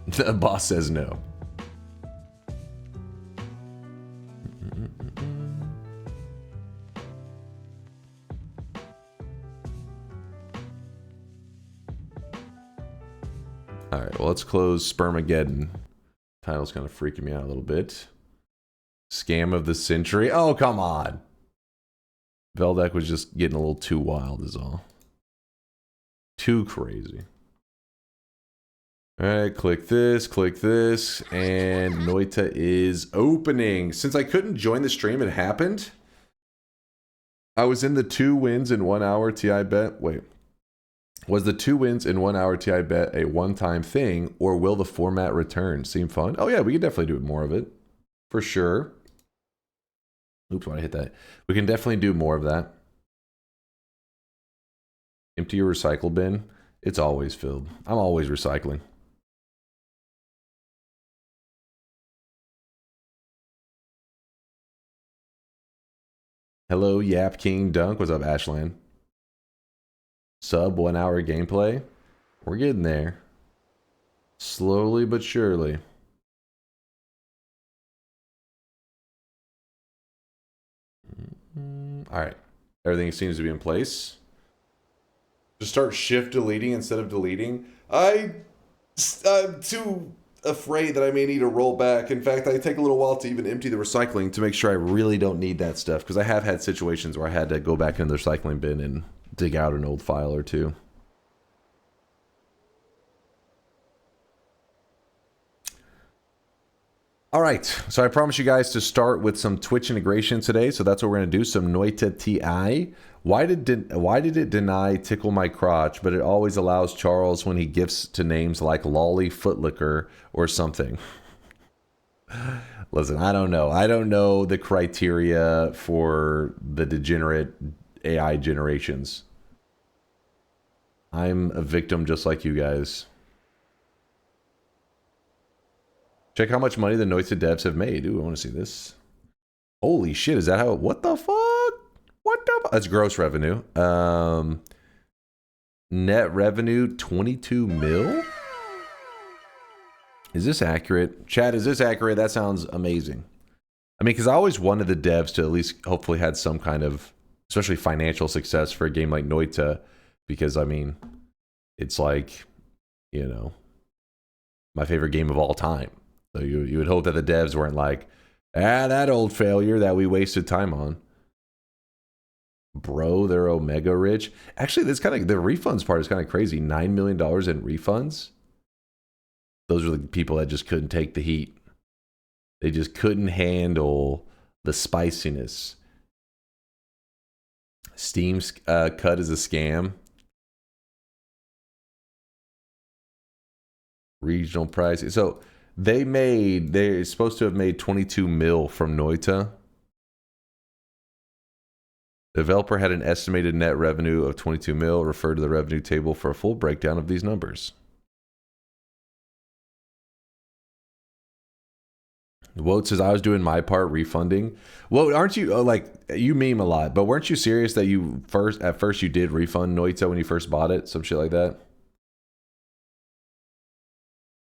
The boss says no. Alright, well, let's close Spermageddon. Title's kind of freaking me out a little bit. Scam of the century. Oh, come on. Veldak was just getting a little too wild is all. Too crazy. Alright, click this, and Noita is opening. Since I couldn't join the stream, it happened. I was in the 2 wins in 1 hour TI bet. Wait. Was the 2 wins in 1 hour TI bet a one-time thing, or will the format return? Seem fun? Oh yeah, we can definitely do more of it. For sure. Oops, why did I hit that? We can definitely do more of that. Empty your recycle bin. It's always filled. I'm always recycling. Hello, Yap King Dunk. What's up, Ashland? Sub 1 hour gameplay. We're getting there. Slowly but surely. Alright. Everything seems to be in place. Just start shift deleting instead of deleting. I'm too afraid that I may need to roll back. In fact, I take a little while to even empty the recycling to make sure I really don't need that stuff. Because I have had situations where I had to go back into the recycling bin and dig out an old file or two. All right, so I promised you guys to start with some Twitch integration today, so that's what we're going to do, some Noita TI. Why did it deny Tickle My Crotch, but it always allows Charles when he gifts to names like Lolly Footlicker or something? Listen, I don't know. I don't know the criteria for the degenerate AI generations. I'm a victim just like you guys. Check how much money the Noita devs have made. Ooh, I want to see this. Holy shit, is that how... What the fuck? What the... That's gross revenue. Net revenue, 22 mil? Is this accurate? Chat, is this accurate? That sounds amazing. I mean, because I always wanted the devs to at least hopefully had some kind of, especially financial success for a game like Noita. Because, I mean, it's like, you know, my favorite game of all time. So you would hope that the devs weren't like, that old failure that we wasted time on. Bro, they're omega rich. Actually, that's kind of, the refunds part is kind of crazy. $9 million in refunds. Those are the people that just couldn't take the heat. They just couldn't handle the spiciness. Steam's cut is a scam. Regional price. So they're supposed to have made 22 mil from Noita. Developer had an estimated net revenue of 22 mil. Refer to the revenue table for a full breakdown of these numbers. Woat says, I was doing my part refunding. Well, aren't you, like, you meme a lot, but weren't you serious that you at first you did refund Noita when you first bought it? Some shit like that?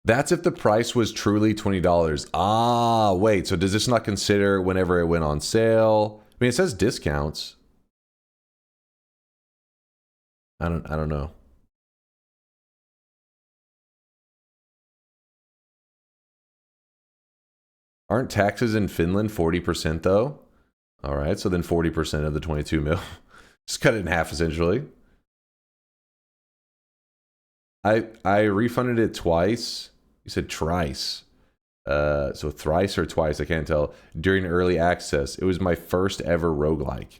That's if the price was truly $20. Ah, wait, so does this not consider whenever it went on sale? I mean, it says discounts. I don't know. Aren't taxes in Finland 40% though? All right, so then 40% of the 22 mil. Just cut it in half essentially. I refunded it twice. You said trice. So thrice or twice, I can't tell. During early access. It was my first ever roguelike.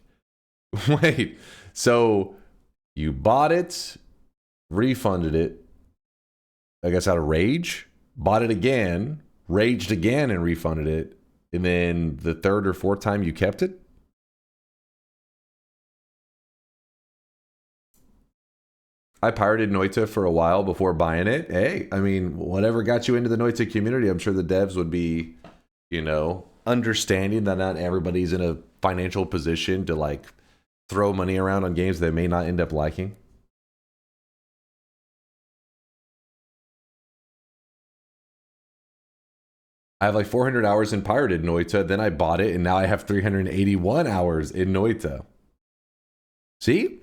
Wait, so you bought it, refunded it, I guess out of rage, bought it again, raged again and refunded it, and then the third or fourth time you kept it? I pirated Noita for a while before buying it. Hey, I mean, whatever got you into the Noita community, I'm sure the devs would be, you know, understanding that not everybody's in a financial position to like throw money around on games they may not end up liking. I have like 400 hours in pirated Noita, then I bought it, and now I have 381 hours in Noita. See?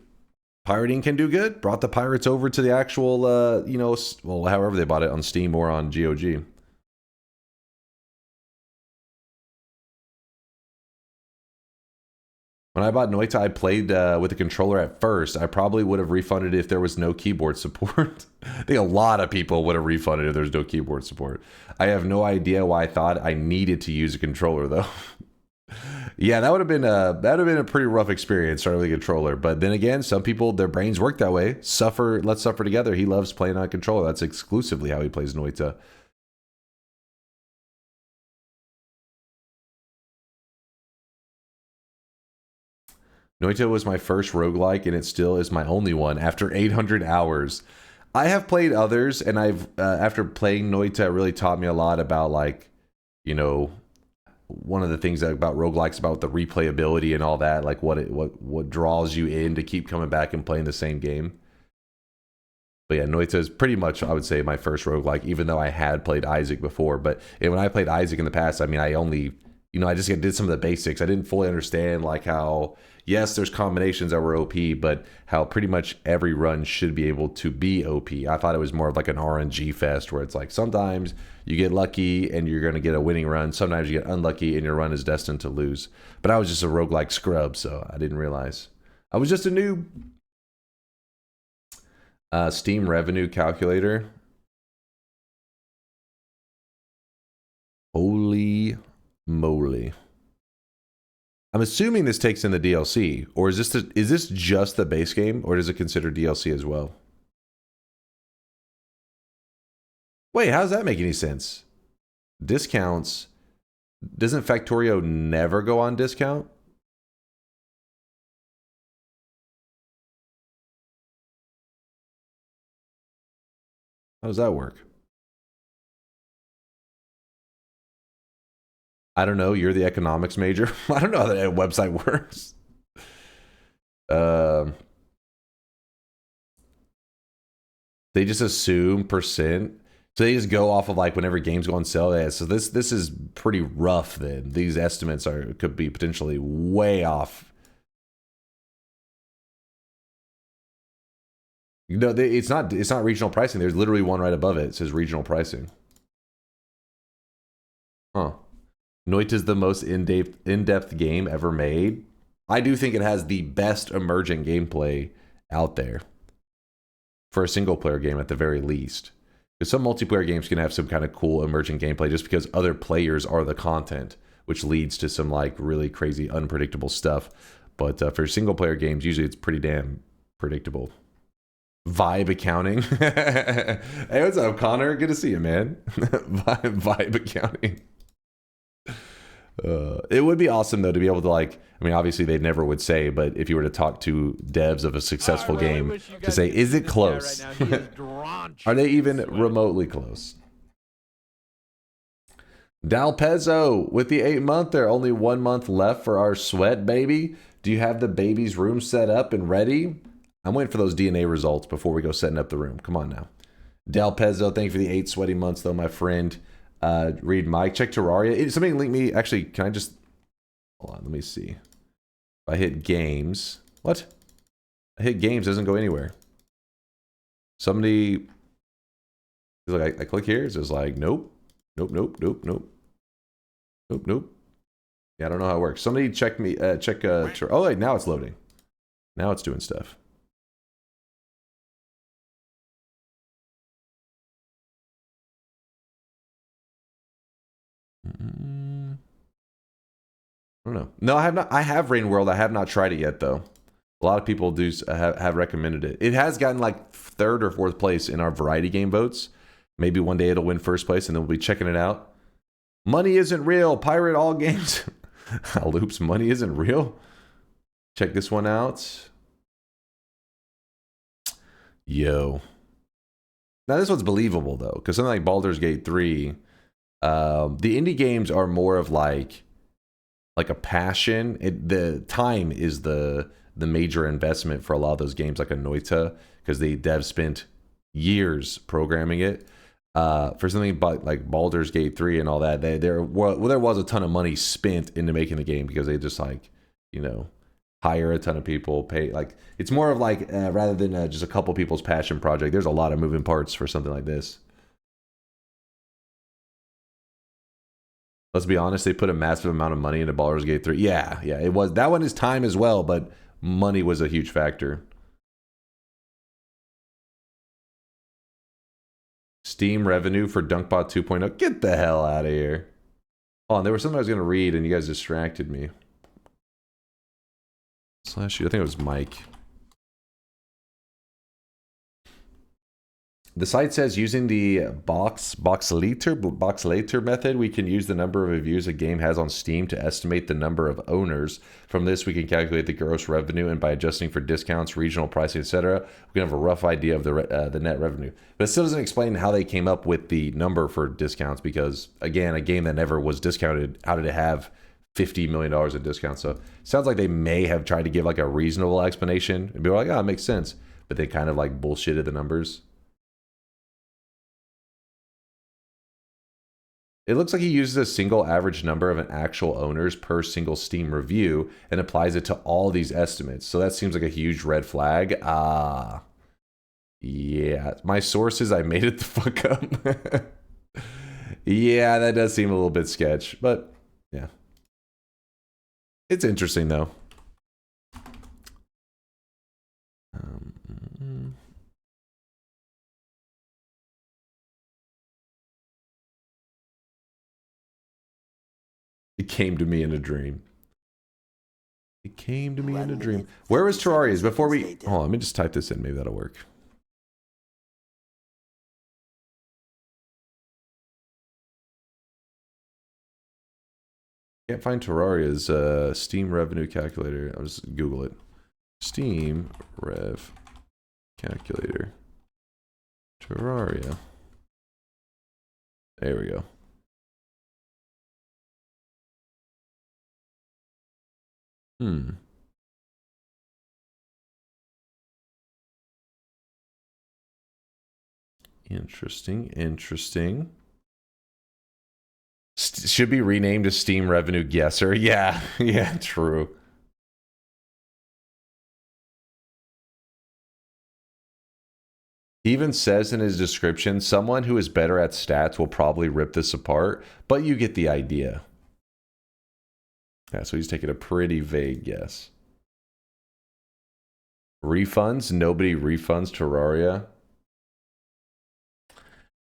Pirating can do good. Brought the pirates over to the actual, you know, well, however they bought it on Steam or on GOG. When I bought Noita, I played with a controller at first. I probably would have refunded it if there was no keyboard support. I think a lot of people would have refunded if there's no keyboard support. I have no idea why I thought I needed to use a controller though. Yeah, that would have been a pretty rough experience starting with a controller. But then again, some people, their brains work that way. Suffer, let's suffer together. He loves playing on a controller. That's exclusively how he plays Noita. Noita was my first roguelike, and it still is my only one after 800 hours. I have played others, and I've after playing Noita, it really taught me a lot about, like, you know, one of the things about roguelikes about the replayability and all that, like what draws you in to keep coming back and playing the same game. But yeah, Noita is pretty much, I would say, my first roguelike, even though I had played Isaac before. But when I played Isaac in the past, I mean, I only, you know, I just did some of the basics. I didn't fully understand, like, how, yes, there's combinations that were OP, but how pretty much every run should be able to be OP. I thought it was more of like an RNG fest, where it's like sometimes you get lucky and you're going to get a winning run. Sometimes you get unlucky and your run is destined to lose. But I was just a roguelike scrub, so I didn't realize. I was just a noob. Steam revenue calculator. Holy moly. I'm assuming this takes in the DLC, or is this just the base game, or does it consider DLC as well? Wait, how does that make any sense? Discounts. Doesn't Factorio never go on discount? How does that work? I don't know. You're the economics major. I don't know how that website works. They just assume percent. So they just go off of like whenever games go on sale. Yeah, so this is pretty rough then. These estimates could be potentially way off. No, it's not regional pricing. There's literally one right above it. It says regional pricing. Huh. Noita is the most in-depth game ever made. I do think it has the best emergent gameplay out there. For a single player game at the very least. Because some multiplayer games can have some kind of cool emergent gameplay just because other players are the content, which leads to some like really crazy unpredictable stuff. But for single player games, usually it's pretty damn predictable. Vibe accounting. Hey, what's up, Connor? Good to see you, man. Vibe accounting. It would be awesome though to be able to like, I mean obviously they never would say, but if you were to talk to devs of a successful game to say, is it close? Are they even remotely close? Dalpezzo with the 8-month, there only 1 month left for our sweat baby. Do you have the baby's room set up and ready? I'm waiting for those DNA results before we go setting up the room. Come on now. Dalpezzo, thank you for the 8 sweaty months though, my friend. Read Mike, check Terraria. Somebody link me. Actually, can I just hold on? Let me see. If I hit games, what? I hit games, doesn't go anywhere. Somebody is like, I click here. It's just like, nope, nope, nope, nope, nope, nope, nope. Yeah, I don't know how it works. Somebody check me. Oh wait, now it's loading. Now it's doing stuff. I don't know. No, I have not. I have Rain World. I have not tried it yet, though. A lot of people do have recommended it. It has gotten like 3rd or 4th place in our variety game votes. Maybe one day it'll win 1st place, and then we'll be checking it out. Money isn't real. Pirate all games. Loops. Money isn't real. Check this one out. Yo. Now this one's believable though, because something like Baldur's Gate 3. The indie games are more of like a passion. The time is the major investment for a lot of those games, like a Noita, because the devs spent years programming it. For something like Baldur's Gate 3 and all that, there was a ton of money spent into making the game because they just like, you know, hire a ton of people, pay, like it's more of like rather than just a couple people's passion project. There's a lot of moving parts for something like this. Let's be honest, they put a massive amount of money into Baldur's Gate 3. Yeah, it was. That one is time as well, but money was a huge factor. Steam revenue for DunkBot 2.0. Get the hell out of here. Oh, and there was something I was going to read, and you guys distracted me. I think it was Mike. The site says using the boxlater method, we can use the number of reviews a game has on Steam to estimate the number of owners. From this, we can calculate the gross revenue, and by adjusting for discounts, regional pricing, etc., we can have a rough idea of the net revenue. But it still doesn't explain how they came up with the number for discounts, because again, a game that never was discounted, how did it have $50 million in discounts? So it sounds like they may have tried to give like a reasonable explanation and be like, oh, it makes sense, but they kind of like bullshitted the numbers. It looks like he uses a single average number of an actual owners per single Steam review and applies it to all these estimates. So that seems like a huge red flag. Yeah. My sources, I made it the fuck up. Yeah, that does seem a little bit sketch, but yeah. It's interesting though. It came to me in a dream. It came to me in a dream. Where was Terraria's before we... Hold on, let me just type this in. Maybe that'll work. Can't find Terraria's Steam revenue calculator. I'll just Google it. Steam rev calculator. Terraria. There we go. Interesting. Interesting. Should be renamed to Steam Revenue Guesser. Yeah. Yeah, true. He even says in his description, someone who is better at stats will probably rip this apart, but you get the idea. Yeah, so he's taking a pretty vague guess. Refunds? Nobody refunds Terraria.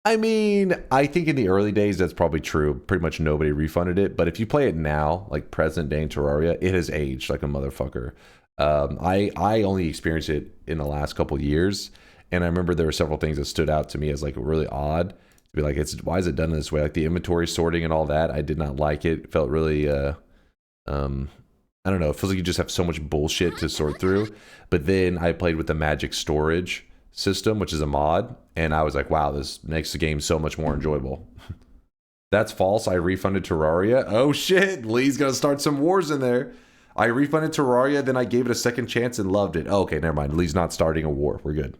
I mean, I think in the early days that's probably true. Pretty much nobody refunded it. But if you play it now, like present day in Terraria, it has aged like a motherfucker. I only experienced it in the last couple years, and I remember there were several things that stood out to me as like really odd. To be like, why is it done this way? Like the inventory sorting and all that, I did not like it. It felt really I don't know. It feels like you just have so much bullshit to sort through. But then I played with the Magic Storage system, which is a mod, and I was like, wow, this makes the game so much more enjoyable. That's false. I refunded Terraria. Oh shit, Lee's gonna start some wars in there. I refunded Terraria, then I gave it a second chance and loved it. Oh, okay, never mind. Lee's not starting a war. We're good.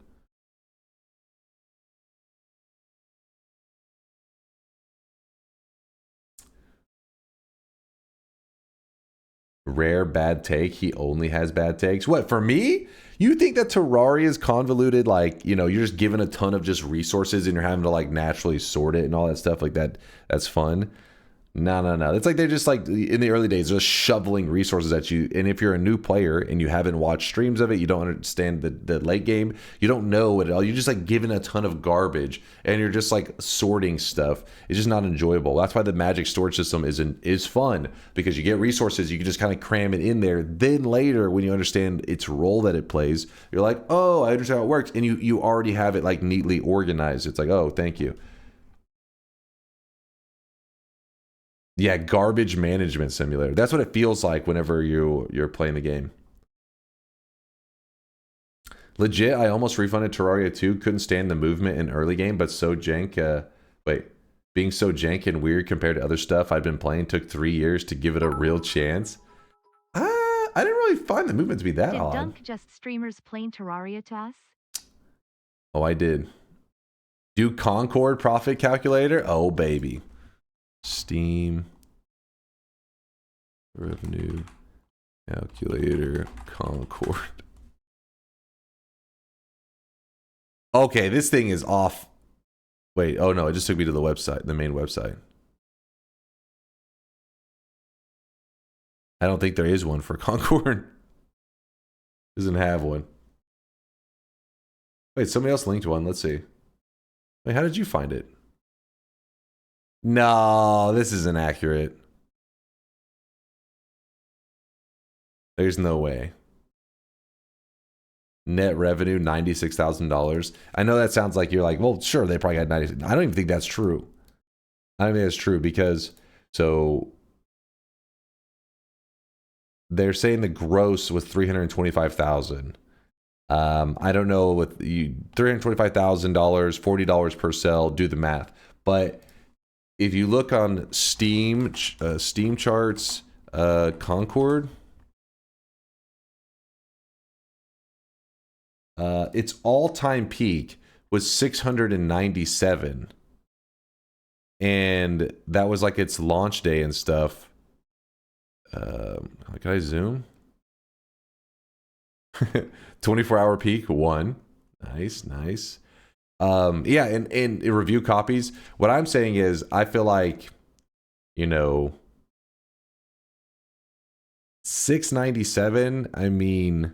Rare bad take. He only has bad takes. What, for me? You think that Terraria is convoluted? Like, you know, you're just given a ton of just resources and you're having to like naturally sort it and all that stuff like that. That's fun. No. It's like they're just like in the early days, just shoveling resources at you. And if you're a new player and you haven't watched streams of it, you don't understand the late game. You don't know it at all. You're just like given a ton of garbage and you're just like sorting stuff. It's just not enjoyable. That's why the Magic Storage system is fun, because you get resources. You can just kind of cram it in there. Then later, when you understand its role that it plays, you're like, oh, I understand how it works. And you already have it like neatly organized. It's like, oh, thank you. Yeah, garbage management simulator. That's what it feels like whenever you're playing the game. Legit, I almost refunded Terraria 2. Couldn't stand the movement in early game, but so jank. Being so jank and weird compared to other stuff I've been playing took 3 years to give it a real chance. I didn't really find the movement to be that odd. Did Dunk just streamers playing Terraria to us? Oh, I did. Do Concord profit calculator? Oh, baby. Steam revenue calculator Concord. Okay, this thing is off. Wait, oh no, it just took me to the website, the main website. I don't think there is one for Concord. Doesn't have one. Wait, somebody else linked one. Let's see. Wait, how did you find it? No, this isn't accurate. There's no way. Net revenue, $96,000. I know that sounds like you're like, well, sure, they probably got 90. I don't even think that's true. I don't think that's true because, so they're saying the gross was $325,000. I don't know, with you $325,000, $40 per sell, do the math. But if you look on Steam charts, Concord, its all-time peak was 697, and that was like its launch day and stuff. Can I zoom? 24-hour peak, 1. Nice. Yeah, and in review copies, what I'm saying is, I feel like, you know, 697, I mean,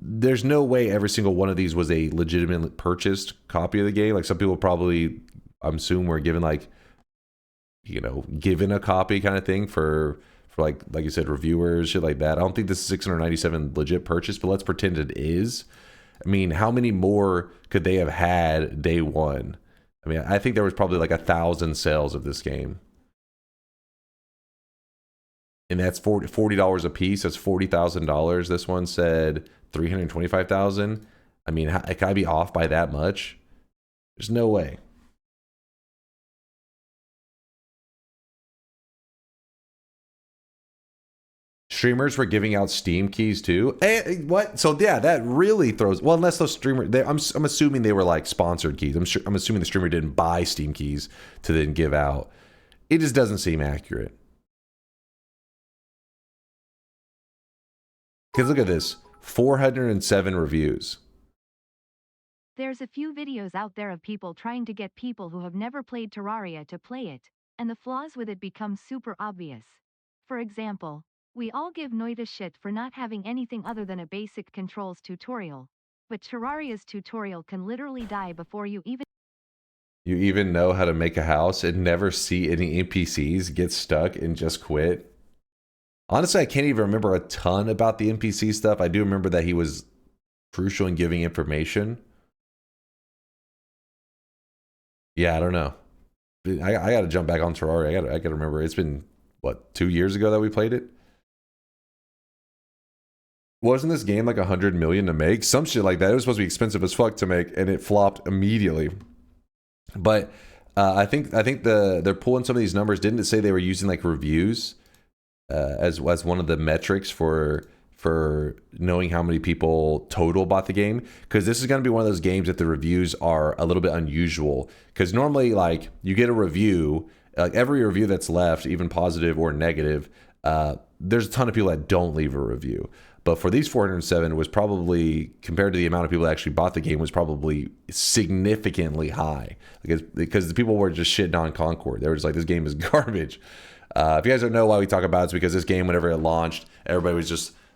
there's no way every single one of these was a legitimate purchased copy of the game. Like, some people probably, I'm assuming, were given, like, you know, given a copy kind of thing for like you said, reviewers, shit like that. I don't think this is 697 legit purchase, but let's pretend it is. I mean, how many more could they have had day one? I mean, I think there was probably like 1,000 sales of this game. And that's $40 a piece. That's $40,000. This one said $325,000. I mean, can I be off by that much? There's no way. streamers were giving out Steam keys too. What? So yeah, that really throws. Well, unless those streamers, I'm assuming they were like sponsored keys. I'm assuming the streamer didn't buy Steam keys to then give out. It just doesn't seem accurate. Because look at this, 407 reviews. There's a few videos out there of people trying to get people who have never played Terraria to play it, and the flaws with it become super obvious. For example, we all give Noita shit for not having anything other than a basic controls tutorial, but Terraria's tutorial can literally die before you even know how to make a house and never see any NPCs, get stuck and just quit. Honestly, I can't even remember a ton about the NPC stuff. I do remember that he was crucial in giving information. Yeah, I don't know. I got to jump back on Terraria. I got to remember. It's been, what, 2 years ago that we played it? Wasn't this game like 100 million to make? Some shit like that. It was supposed to be expensive as fuck to make, and it flopped immediately. But I think they're pulling some of these numbers. Didn't it say they were using like reviews as one of the metrics for knowing how many people total bought the game? Because this is going to be one of those games that the reviews are a little bit unusual. Because normally, like, you get a review, like every review that's left, even positive or negative, there's a ton of people that don't leave a review. But for these 407 was probably, compared to the amount of people that actually bought the game, was probably significantly high. Because the people were just shitting on Concord. They were just like, this game is garbage. If you guys don't know why we talk about it, it's because this game, whenever it launched, everybody was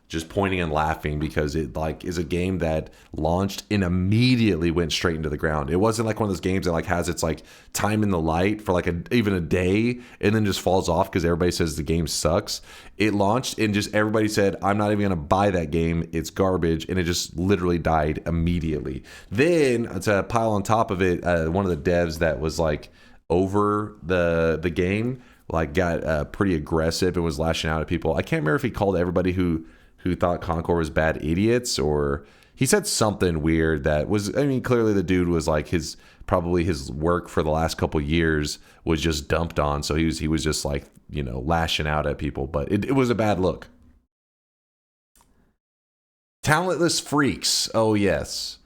just pointing and laughing because it like is a game that launched and immediately went straight into the ground. It wasn't like one of those games that like has its like time in the light for like even a day and then just falls off because everybody says the game sucks. It launched and just everybody said, I'm not even going to buy that game. It's garbage. And it just literally died immediately. Then to pile on top of it, one of the devs that was like over the game like got pretty aggressive and was lashing out at people. I can't remember if he called everybody who thought Concord was bad idiots, or he said something weird that was, I mean, clearly the dude was like probably his work for the last couple years was just dumped on. So he was just like, you know, lashing out at people, but it was a bad look. Talentless freaks. Oh yes.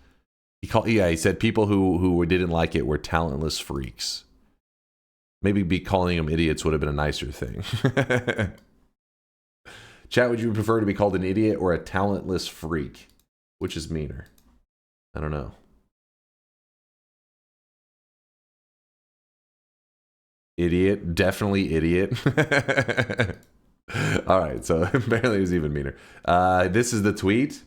He said people who didn't like it were talentless freaks. Maybe calling them idiots would have been a nicer thing. Chat, would you prefer to be called an idiot or a talentless freak? Which is meaner? I don't know. Idiot. Definitely idiot. All right, so apparently it was even meaner. This is the tweet.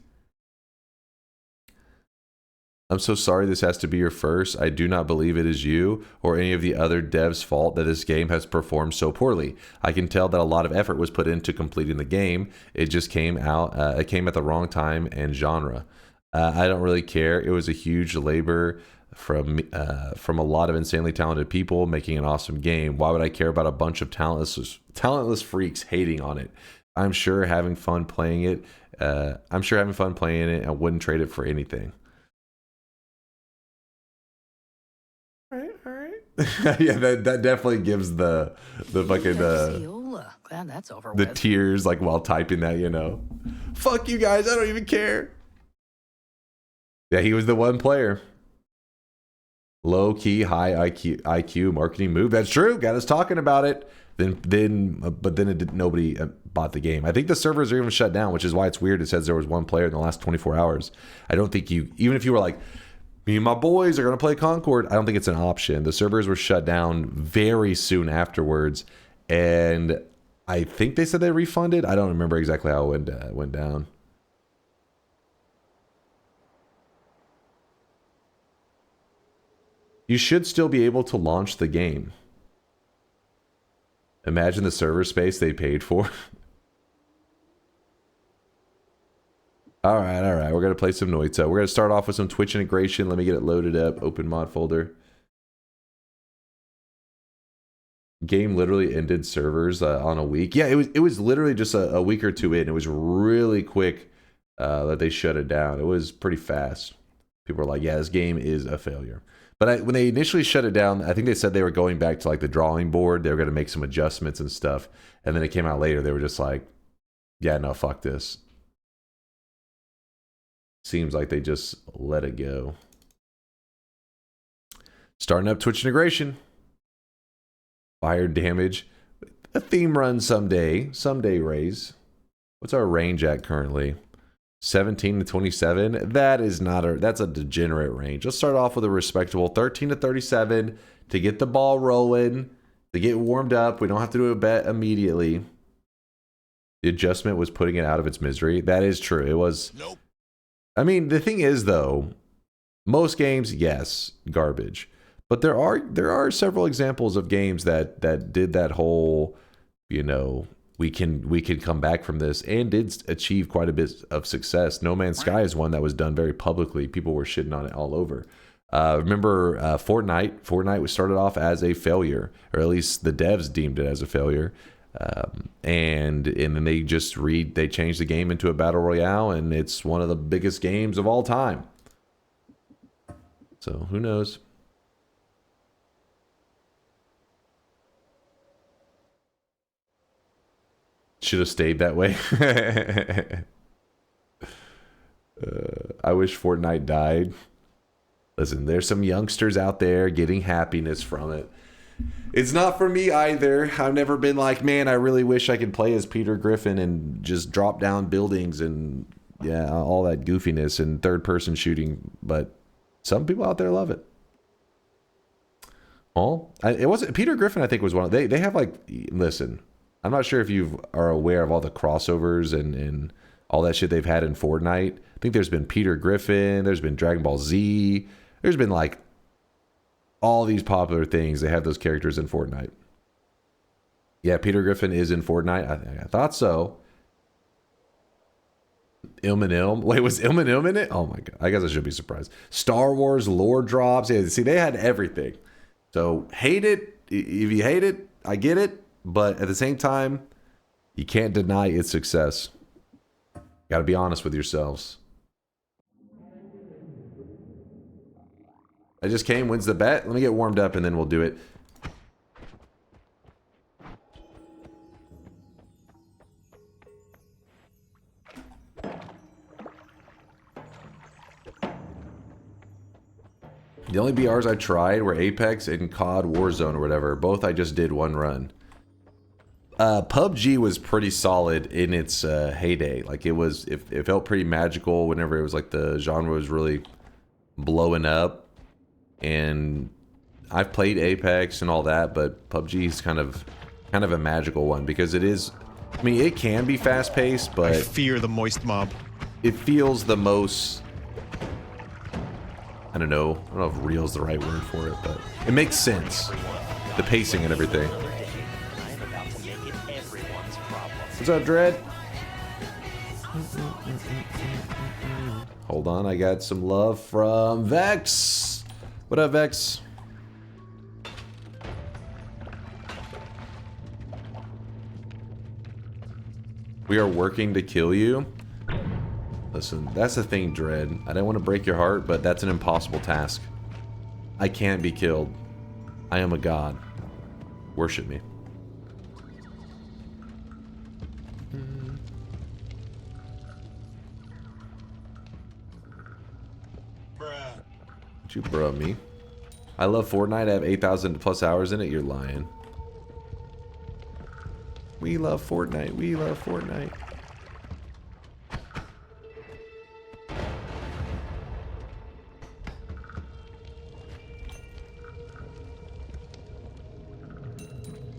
I'm so sorry this has to be your first. I do not believe it is you or any of the other devs' fault that this game has performed so poorly. I can tell that a lot of effort was put into completing the game. It just came out. It came at the wrong time and genre. I don't really care. It was a huge labor from a lot of insanely talented people making an awesome game. Why would I care about a bunch of talentless freaks hating on it? I'm sure having fun playing it. I wouldn't trade it for anything. All right. Yeah, that definitely gives the fucking glad that's over the with. tears like while typing that, you know. Fuck you guys, I don't even care. Yeah, he was the one player. Low key, high IQ marketing move. That's true. Got us talking about it. But then nobody bought the game. I think the servers are even shut down, which is why it's weird. It says there was one player in the last 24 hours. I don't think even if you were like, me and my boys are going to play Concord, I don't think it's an option. The servers were shut down very soon afterwards. And I think they said they refunded. I don't remember exactly how it went down. You should still be able to launch the game. Imagine the server space they paid for. All right. We're going to play some Noita. We're going to start off with some Twitch integration. Let me get it loaded up. Open mod folder. Game literally ended servers on a week. Yeah, it was literally just a week or two in. It was really quick that they shut it down. It was pretty fast. People were like, yeah, this game is a failure. But when they initially shut it down, I think they said they were going back to like the drawing board. They were going to make some adjustments and stuff. And then it came out later. They were just like, Yeah, no, fuck this. Seems like they just let it go. Starting up Twitch integration. Fire damage. A theme run someday. Someday, Raise. What's our range at currently? 17 to 27. That is not a... That's a degenerate range. Let's start off with a respectable 13 to 37 to get the ball rolling, to get warmed up. We don't have to do a bet immediately. The adjustment was putting it out of its misery. That is true. It was... Nope. I mean, the thing is, though, most games, yes, garbage. But there are several examples of games that did that whole, you know, we can come back from this and did achieve quite a bit of success. No Man's Sky is one that was done very publicly. People were shitting on it all over. Remember Fortnite? Fortnite was started off as a failure, or at least the devs deemed it as a failure. And then they changed the game into a battle royale, and it's one of the biggest games of all time. So who knows? Should have stayed that way. I wish Fortnite died. Listen, there's some youngsters out there getting happiness from it. It's not for me either. I've never been like, man, I really wish I could play as Peter Griffin and just drop down buildings and, yeah, all that goofiness and third-person shooting. But some people out there love it. Well, it wasn't Peter Griffin. I think was one of they have like. Listen, I'm not sure if you are aware of all the crossovers and all that shit they've had in Fortnite. I think there's been Peter Griffin. There's been Dragon Ball Z. There's been like all these popular things. They have those characters in Fortnite. Yeah, Peter Griffin is in Fortnite. I thought so. Ilm. Wait, was Ilm in it? Oh my god. I guess I should be surprised. Star Wars lore drops. Yeah, see, they had everything. So hate it. If you hate it, I get it. But at the same time, you can't deny its success. Got to be honest with yourselves. I just came, wins the bet. Let me get warmed up and then we'll do it. The only BRs I tried were Apex and COD Warzone or whatever. Both I just did one run. PUBG was pretty solid in its heyday. Like it felt pretty magical whenever it was like the genre was really blowing up. And I've played Apex and all that, but PUBG is kind of a magical one because it is. I mean, it can be fast paced, but I fear the moist mob. It feels the most. I don't know if real is the right word for it, but it makes sense. The pacing and everything. What's up, Dread? Hold on, I got some love from Vex. What up, Vex? We are working to kill you. Listen, that's the thing, Dread. I don't want to break your heart, but that's an impossible task. I can't be killed. I am a god. Worship me. Don't you bruh me. I love Fortnite. I have 8,000 plus hours in it. You're lying. We love Fortnite. We love Fortnite.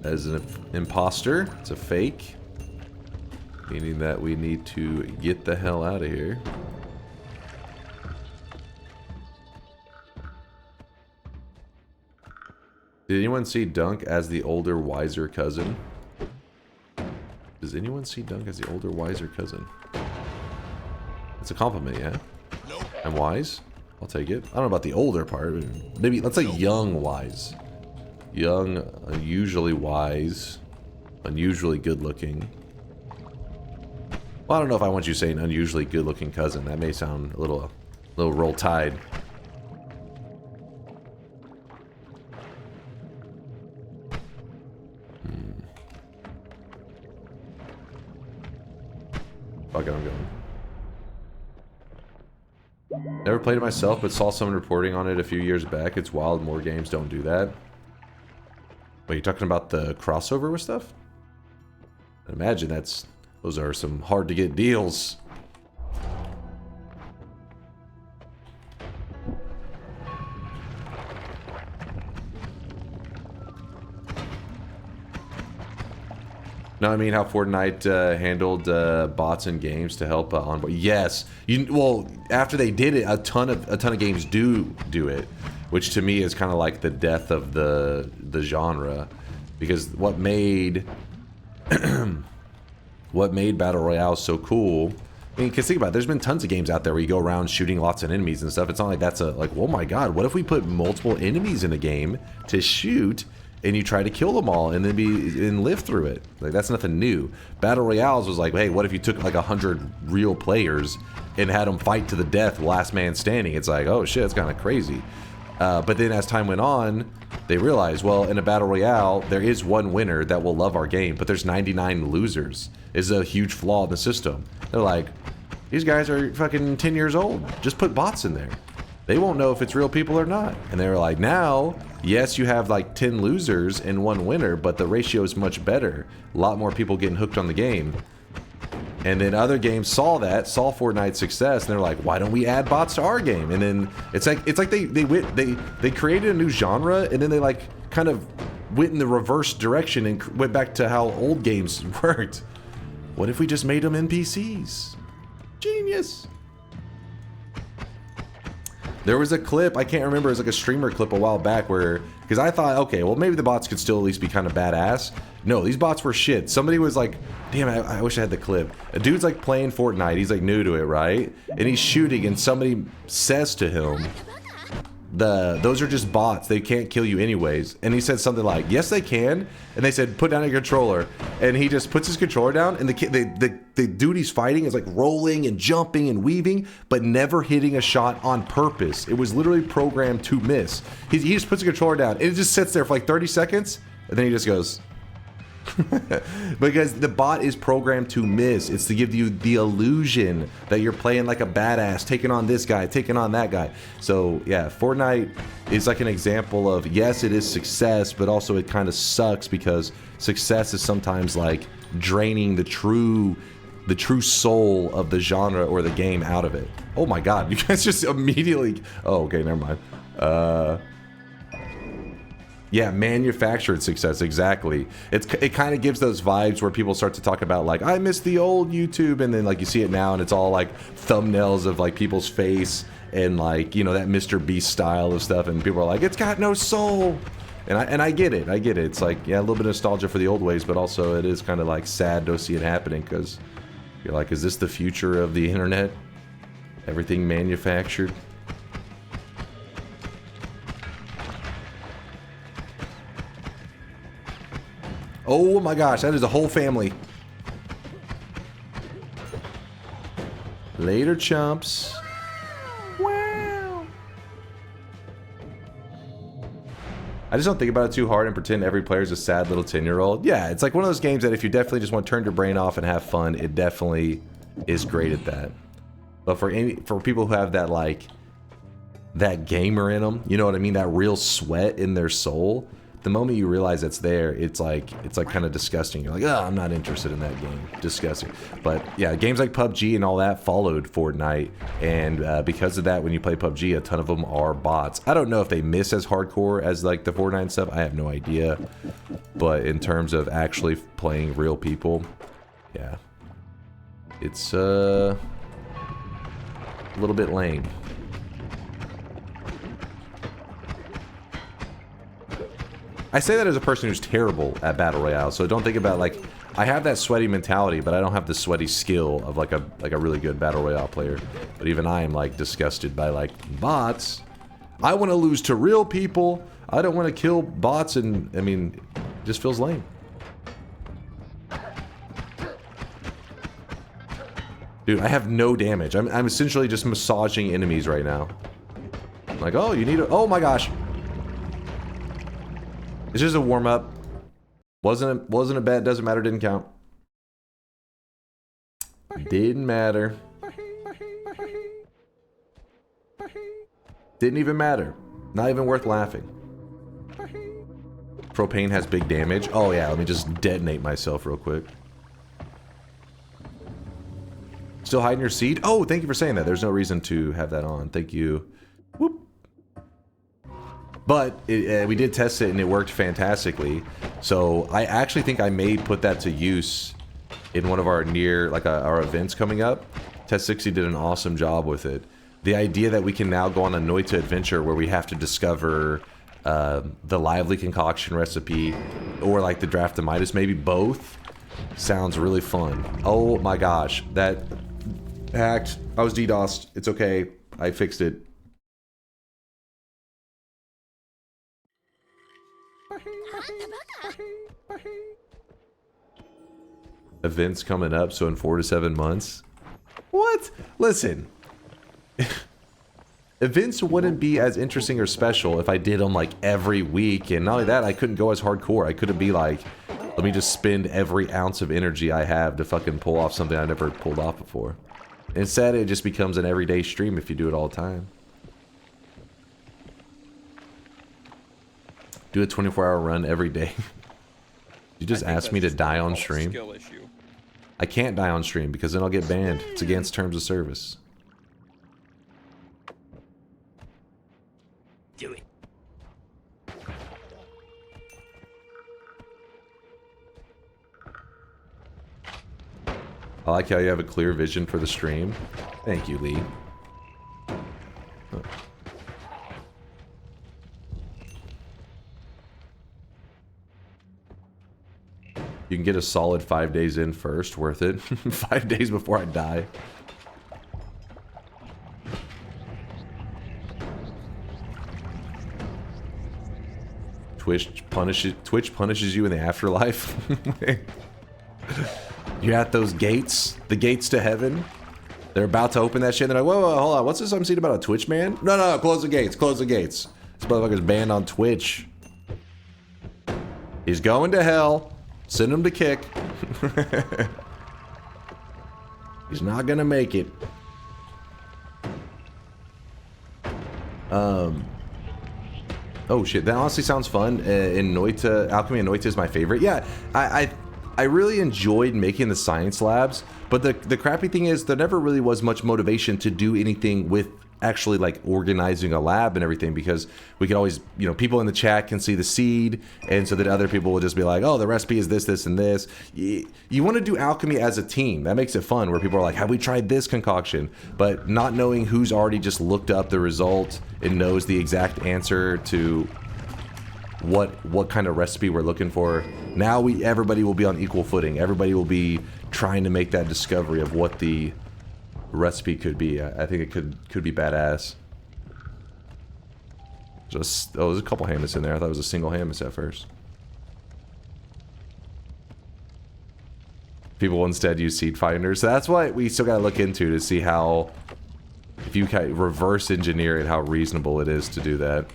As an imposter, it's a fake. Meaning that we need to get the hell out of here. Did anyone see Dunk as the older, wiser cousin? Does anyone see Dunk as the older, wiser cousin? It's a compliment, yeah? Nope. I'm wise? I'll take it. I don't know about the older part. Maybe, let's say young wise. Young, unusually wise, unusually good looking. Well, I don't know if I want you saying unusually good looking cousin. That may sound a little roll tide. Fuck it, I'm going. Never played it myself, but saw someone reporting on it a few years back. It's wild, more games don't do that. Wait, you talking about the crossover with stuff? I imagine those are some hard to get deals. No, I mean how Fortnite handled bots in games to help onboard. Yes, well, after they did it, a ton of games do it, which to me is kind of like the death of the genre, because what made Battle Royale so cool. I mean, because think about it, there's been tons of games out there where you go around shooting lots of enemies and stuff. It's not like that's oh my god, what if we put multiple enemies in a game to shoot? And you try to kill them all and then live through it. Like, that's nothing new. Battle Royales was like, hey, what if you took like 100 real players and had them fight to the death, last man standing? It's like, oh shit, it's kind of crazy. But then as time went on, they realized, well, in a Battle Royale, there is one winner that will love our game, but there's 99 losers. Is a huge flaw in the system. They're like, these guys are fucking 10 years old. Just put bots in there. They won't know if it's real people or not. And they were like, now, yes, you have like 10 losers and one winner, but the ratio is much better. A lot more people getting hooked on the game. And then other games saw Fortnite's success, and they're like, why don't we add bots to our game? And then it's like they created a new genre, and then they like kind of went in the reverse direction and went back to how old games worked. What if we just made them NPCs? Genius. There was a clip, I can't remember, it was like a streamer clip a while back where, because I thought, okay, well maybe the bots could still at least be kind of badass. No, these bots were shit. Somebody was like, damn, I wish I had the clip. A dude's like playing Fortnite, he's like new to it, right? And he's shooting and somebody says to him, those are just bots, they can't kill you anyways. And he said something like, yes they can. And they said, put down your controller. And he just puts his controller down, and the dude he's fighting is like rolling and jumping and weaving, but never hitting a shot on purpose. It was literally programmed to miss. He just puts the controller down, and it just sits there for like 30 seconds, and then he just goes. Because the bot is programmed to miss. It's to give you the illusion that you're playing like a badass, taking on this guy, taking on that guy. So yeah, Fortnite is like an example of, yes, it is success, but also it kind of sucks because success is sometimes like draining the true soul of the genre or the game out of it. Oh my god, you guys just immediately, oh okay, never mind. Yeah, manufactured success, exactly. It kind of gives those vibes where people start to talk about like, I miss the old YouTube, and then like you see it now and it's all like thumbnails of like people's face and like, you know, that Mr. Beast style of stuff, and people are like, it's got no soul. And I get it, It's like, yeah, a little bit of nostalgia for the old ways, but also it is kind of like sad to see it happening because you're like, is this the future of the internet? Everything manufactured? Oh my gosh, that is a whole family. Later, chumps. Wow. I just don't think about it too hard and pretend every player is a sad little 10-year-old. Yeah, it's like one of those games that if you definitely just want to turn your brain off and have fun, it definitely is great at that. But for people who have that like that gamer in them, you know what I mean, that real sweat in their soul, the moment you realize it's there, it's like kind of disgusting. You're like, oh, I'm not interested in that game. Disgusting. But yeah, games like PUBG and all that followed Fortnite, and because of that, when you play PUBG, a ton of them are bots. I don't know if they miss as hardcore as like the Fortnite stuff. I have no idea. But in terms of actually playing real people, yeah, it's a little bit lame. I say that as a person who's terrible at Battle Royale, so don't think about like, I have that sweaty mentality, but I don't have the sweaty skill of like a really good Battle Royale player. But even I am like disgusted by like bots. I want to lose to real people. I don't want to kill bots, and I mean, it just feels lame. Dude, I have no damage. I'm essentially just massaging enemies right now. I'm like, oh, you need a, oh my gosh. It's just a warm-up. Wasn't a bet, doesn't matter, didn't count. Didn't matter. Didn't even matter. Not even worth laughing. Propane has big damage. Oh yeah, let me just detonate myself real quick. Still hiding your seed? Oh, thank you for saying that. There's no reason to have that on. Thank you. Whoop. But we did test it and it worked fantastically. So I actually think I may put that to use in one of our our events coming up. Test 60 did an awesome job with it. The idea that we can now go on a Noita adventure where we have to discover the lively concoction recipe or like the draftamitis, maybe both, sounds really fun. Oh my gosh, that hacked. I was DDoSed. It's okay. I fixed it. Events coming up, so in 4 to 7 months. What? Listen. Events wouldn't be as interesting or special if I did them like every week, and not only that, I couldn't go as hardcore. I couldn't be like, let me just spend every ounce of energy I have to fucking pull off something I never pulled off before. Instead, it just becomes an everyday stream if you do it all the time. Do a 24-hour run every day. You just asked me to die on stream? Skill issue. I can't die on stream because then I'll get banned. It's against terms of service. Do it. I like how you have a clear vision for the stream. Thank you, Lee. Oh. You can get a solid 5 days in first. Worth it. 5 days before I die. Twitch punishes you in the afterlife. You're at those gates, the gates to heaven. They're about to open that shit. And they're like, whoa, hold on. What's this I'm seeing about a Twitch man? No, close the gates. Close the gates. This motherfucker's banned on Twitch. He's going to hell. Send him to kick. He's not gonna make it. Oh shit, that honestly sounds fun. In Noita, Alchemy and Noita is my favorite. Yeah, I really enjoyed making the science labs, but the crappy thing is there never really was much motivation to do anything with actually like organizing a lab and everything, because we could always, you know, people in the chat can see the seed, and so that other people will just be like, oh, the recipe is this, this, and this. You want to do alchemy as a team. That makes it fun, where people are like, have we tried this concoction? But not knowing who's already just looked up the result and knows the exact answer to what kind of recipe we're looking for. Now everybody will be on equal footing. Everybody will be trying to make that discovery of what the recipe could be. I think it could be badass. Just there's a couple Hammets in there. I thought it was a single Hammet at first. People instead use seed finders. So that's what we still gotta look into to see how, if you kind of reverse engineer it, how reasonable it is to do that.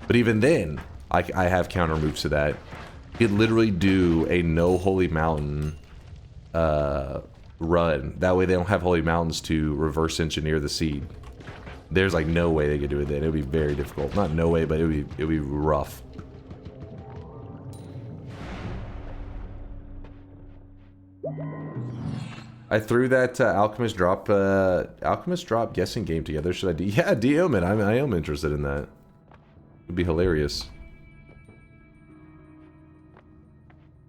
But even then, I have counter moves to that. You could literally do a no Holy Mountain run. That way they don't have Holy Mountains to reverse engineer the seed. There's like no way they could do it then. It would be very difficult. Not no way, but it would be rough. I threw that Alchemist drop guessing game together. Should I do? Yeah, DM it. I am interested in that. It'd be hilarious.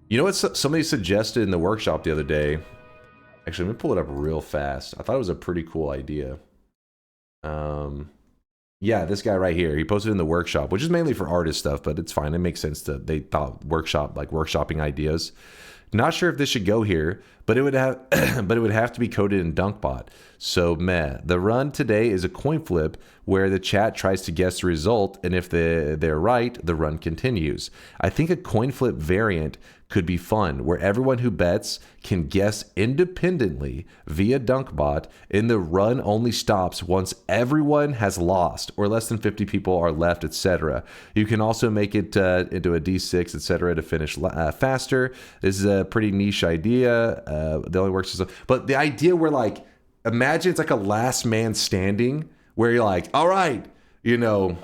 You know what somebody suggested in the workshop the other day? Actually, let me pull it up real fast. I thought it was a pretty cool idea. Yeah, this guy right here. He posted in the workshop, which is mainly for artist stuff, but it's fine. It makes sense to, they thought workshopping ideas. Not sure if this should go here, but it would have to be coded in DunkBot. So meh. The run today is a coin flip where the chat tries to guess the result, and if they're right, the run continues. I think a coin flip variant could be fun, where everyone who bets can guess independently via DunkBot, and the run only stops once everyone has lost or less than 50 people are left, etc. You can also make it into a D6, etc. to finish faster. This is a pretty niche idea. It only works, but the idea where like, imagine it's like a last man standing where you're like, all right, you know,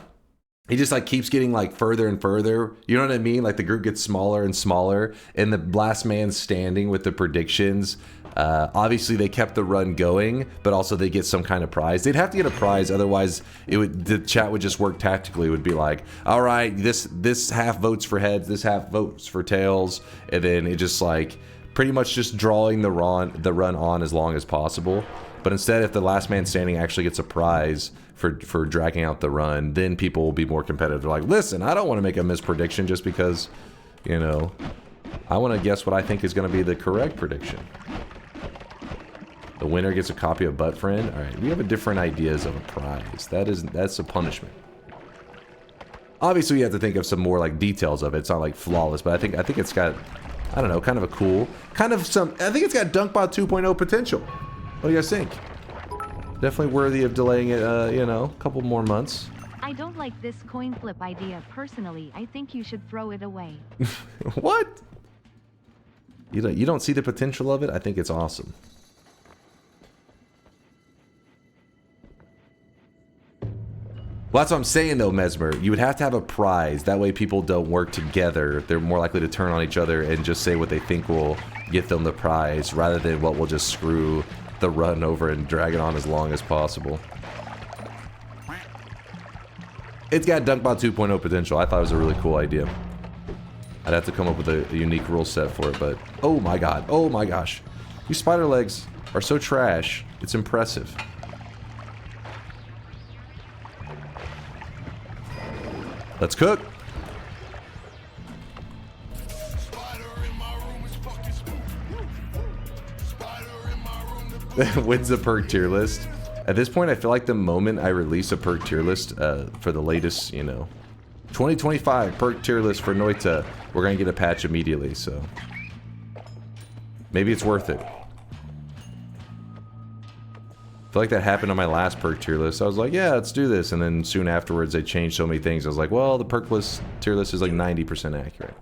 he just like keeps getting like further and further. You know what I mean? Like the group gets smaller and smaller, and the last man standing with the predictions. Obviously, they kept the run going, but also they get some kind of prize. They'd have to get a prize, otherwise, the chat would just work tactically. It would be like, all right, this half votes for heads, this half votes for tails, and then it just like pretty much just drawing the run on as long as possible. But instead, if the last man standing actually gets a prize for dragging out the run, then people will be more competitive. They're like, listen, I don't want to make a misprediction just because, you know, I want to guess what I think is going to be the correct prediction. The winner gets a copy of Butt Friend. All right, we have different ideas of a prize. That's a punishment. Obviously, you have to think of some more like details of it. It's not like flawless, but I think it's got, I don't know, kind of a cool, kind of some. I think it's got DunkBot 2.0 potential. What do you guys think? Definitely worthy of delaying it, you know, a couple more months. I don't like this coin flip idea personally. I think you should throw it away. What? You don't see the potential of it? I think it's awesome. Well, that's what I'm saying though, Mesmer. You would have to have a prize. That way people don't work together. They're more likely to turn on each other and just say what they think will get them the prize, rather than what will just screw the run over and drag it on as long as possible. It's got DunkBot 2.0 potential. I thought it was a really cool idea. I'd have to come up with a unique rule set for it, but oh my god, oh my gosh. These spider legs are so trash. It's impressive. Let's cook. Wins the perk tier list. At this point, I feel like the moment I release a perk tier list for the latest, you know, 2025 perk tier list for Noita, we're gonna get a patch immediately, so maybe it's worth it. I feel like that happened on my last perk tier list. I was like, yeah, let's do this, and then soon afterwards they changed so many things. I was like, well, the perk list tier list is like 90% accurate.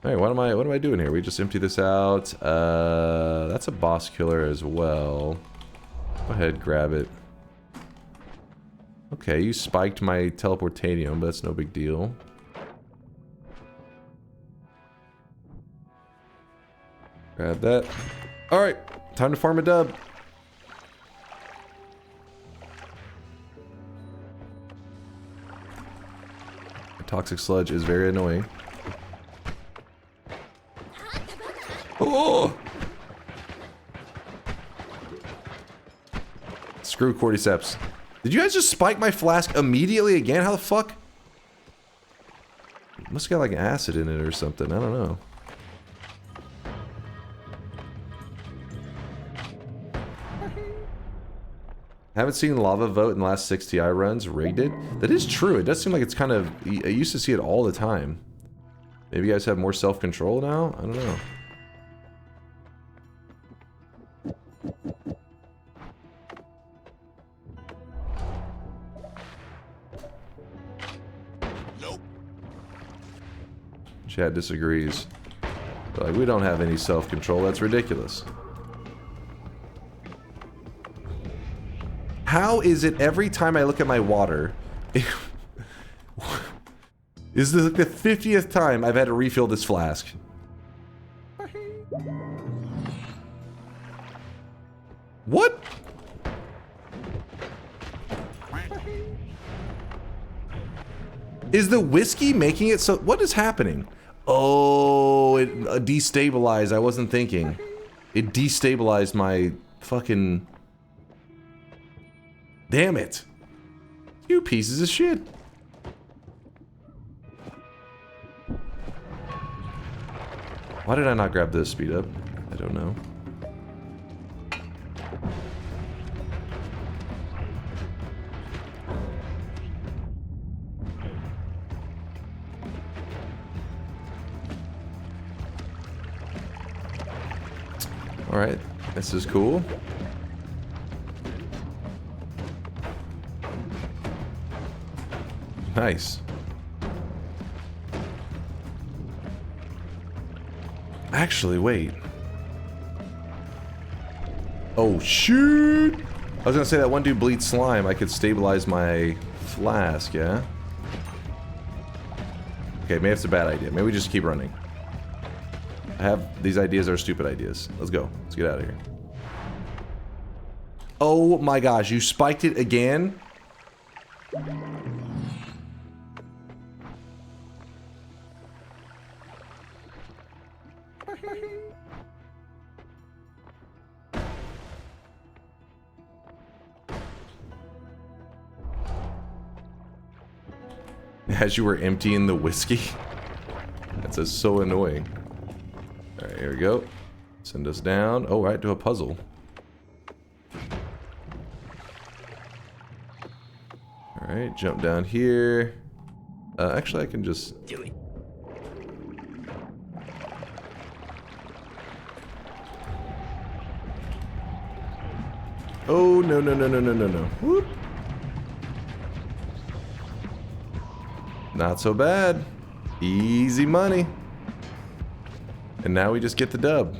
Alright, what am I doing here? We just empty this out. That's a boss killer as well. Go ahead, grab it. Okay, you spiked my teleportanium, but that's no big deal. Grab that. Alright, time to farm a dub. Toxic sludge is very annoying. Oh! Screw Cordyceps. Did you guys just spike my flask immediately again? How the fuck? Must have got like acid in it or something. I don't know. Haven't seen lava vote in the last 6 TI runs. Rigged it? That is true. It does seem like it's kind of... I used to see it all the time. Maybe you guys have more self-control now? I don't know. Nope. Chad disagrees. They're like, we don't have any self-control. That's ridiculous. How is it every time I look at my water... This is like the 50th time I've had to refill this flask. What? Is the whiskey making it so... What is happening? Oh, it destabilized. I wasn't thinking. It destabilized my fucking... Damn it. You pieces of shit. Why did I not grab this speed up? I don't know. Alright, this is cool. Nice. Actually, wait. Oh, shoot! I was gonna say that one dude bleeds slime. I could stabilize my flask, yeah? Okay, maybe it's a bad idea. Maybe we just keep running. I have... These ideas are stupid ideas. Let's go. Let's get out of here. Oh my gosh, you spiked it again? As you were emptying the whiskey. That's so annoying. Alright, here we go. Send us down. Oh, right, to a puzzle. Alright, jump down here. Actually, I can just... Do it. Oh, no, no, no, no, no, no, no. Whoop. Not so bad. Easy money. And now we just get the dub.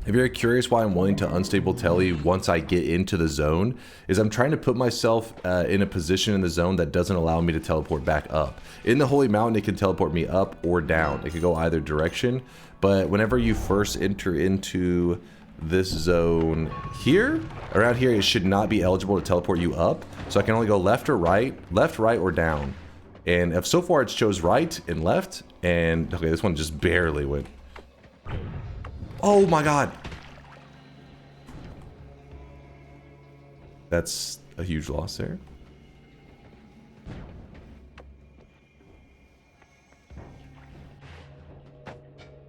If you're curious why I'm willing to unstable telly once I get into the zone, is I'm trying to put myself in a position in the zone that doesn't allow me to teleport back up. In the Holy Mountain, it can teleport me up or down. It can go either direction. But whenever you first enter into this zone here, around here, it should not be eligible to teleport you up. So I can only go left or right, or down. And if so far it's chose right and left, and okay, this one just barely went. Oh my god! That's a huge loss there.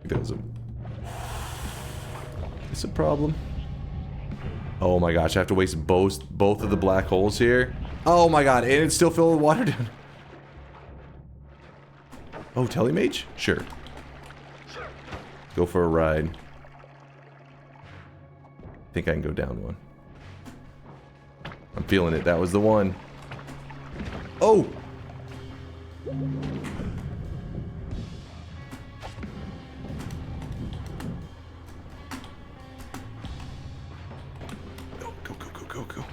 That was it's a problem. Oh my gosh, I have to waste both of the black holes here. Oh my god, and it's still filled with water down. Oh, telemage? Sure. Go for a ride. I think I can go down one. I'm feeling it. That was the one. Oh! Go.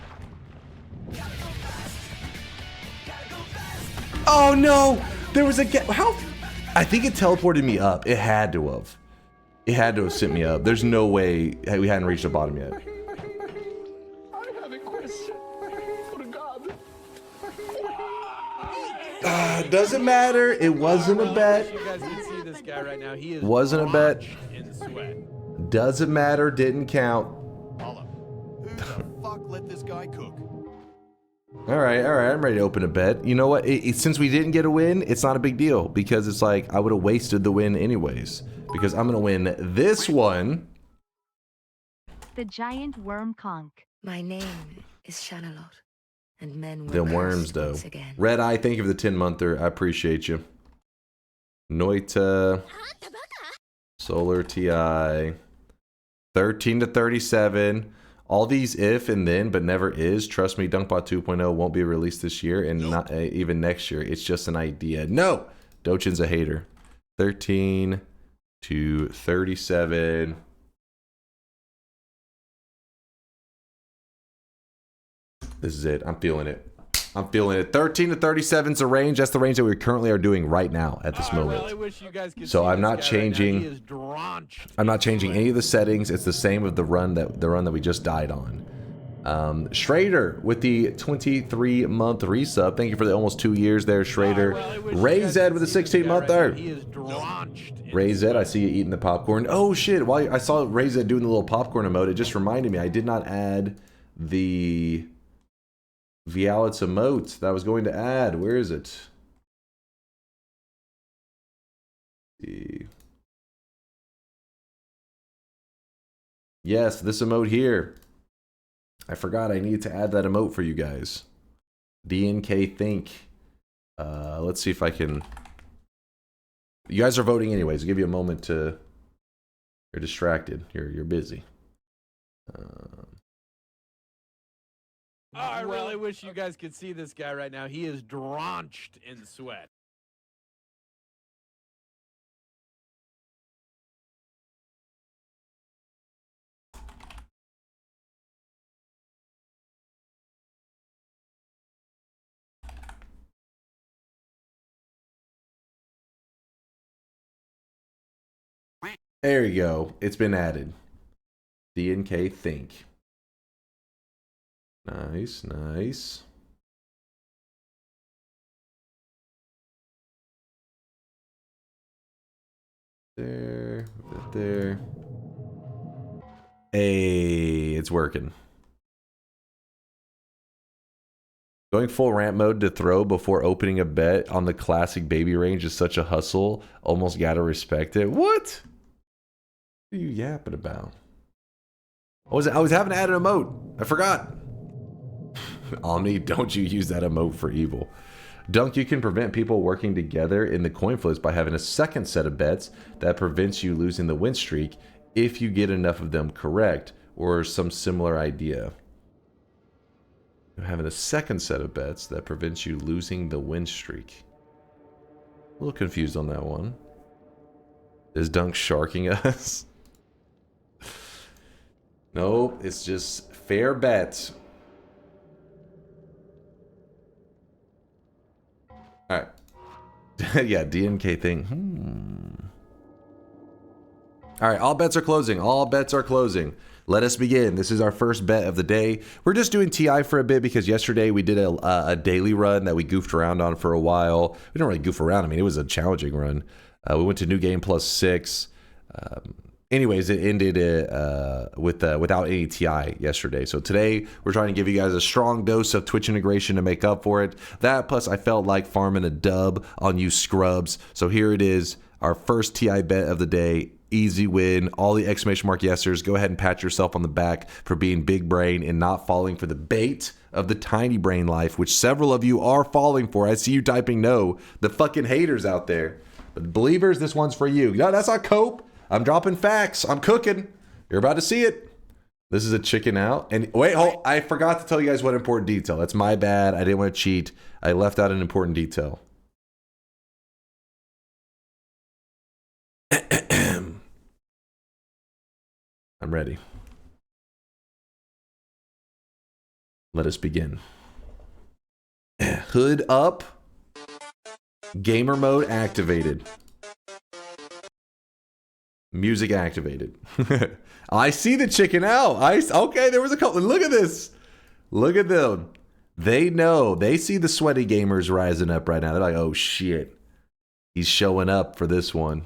Oh no! There was a how? I think it teleported me up. It had to have. It had to have sent me up. There's no way we hadn't reached the bottom yet. I have a question for God. Doesn't matter. It wasn't a bet. You guys can see this guy right now. He is Wasn't a bet. in sweat. Doesn't matter. Didn't count. Who the fuck let this guy cook? All right. I'm ready to open a bet. You know what? Since we didn't get a win, it's not a big deal because it's like I would have wasted the win anyways. Because I'm gonna win this one. The giant worm conch. My name is Shanalot, and men will Them worms, though. Red Eye, thank you for the 10-monther. I appreciate you. Noita. Solar TI. 13 to 37. All these if and then, but never is. Trust me, DunkBot 2.0 won't be released this year and not even next year. It's just an idea. No! Dochin's a hater. 13 to 37. This is it. I'm feeling it. I'm feeling it. 13 to 37 is the range. That's the range that we currently are doing right now at this moment. Really wish you guys could So see I'm this not guy changing. Right now. He is drenched I'm not changing any of the settings. It's the same with the run that we just died on. Schrader with the 23-month resub. Thank you for the almost 2 years there, Schrader. Ray Zed with the 16-monther. He is drenched. Ray Zed, I see you eating the popcorn. Oh shit! While I saw Ray Zed doing the little popcorn emote, it just reminded me I did not add the Vialit's emote that I was going to add. Where is it? Yes, this emote here. I forgot I needed to add that emote for you guys. DNK Think. Let's see if I can... You guys are voting anyways. I'll give you a moment to You're distracted. You're busy. I really wish you guys could see this guy right now. He is drenched in sweat. There you go. It's been added. DNK Think. Nice, nice. There, there. Hey, it's working. Going full ramp mode to throw before opening a bet on the classic baby range is such a hustle. Almost gotta respect it. What? What are you yapping about? I was having to add an emote. I forgot. Omni, don't you use that emote for evil. Dunk, you can prevent people working together in the coin flips by having a second set of bets that prevents you losing the win streak if you get enough of them correct, or some similar idea. Having a second set of bets that prevents you losing the win streak. A little confused on that one. Is Dunk sharking us? Nope, it's just fair bets. Alright. Yeah, DNK thing. Alright, all bets are closing. All bets are closing. Let us begin. This is our first bet of the day. We're just doing TI for a bit because yesterday we did a daily run that we goofed around on for a while. We didn't really goof around. I mean, it was a challenging run. We went to new game +6. Anyways, it ended without any TI yesterday. So today, we're trying to give you guys a strong dose of Twitch integration to make up for it. That, plus I felt like farming a dub on you scrubs. So here it is, our first TI bet of the day. Easy win. All the exclamation mark yesers, go ahead and pat yourself on the back for being big brain and not falling for the bait of the tiny brain life, which several of you are falling for. I see you typing no. The fucking haters out there. But believers, this one's for you. No, that's not cope. I'm dropping facts. I'm cooking. You're about to see it. This is a chicken out. And wait, hold, I forgot to tell you guys one important detail. That's my bad. I didn't want to cheat. I left out an important detail. I'm ready. Let us begin. Hood up. Gamer mode activated. Music activated. I see the chicken out. Okay, there was a couple. Look at this. Look at them. They know. They see the sweaty gamers rising up right now. They're like, oh shit. He's showing up for this one.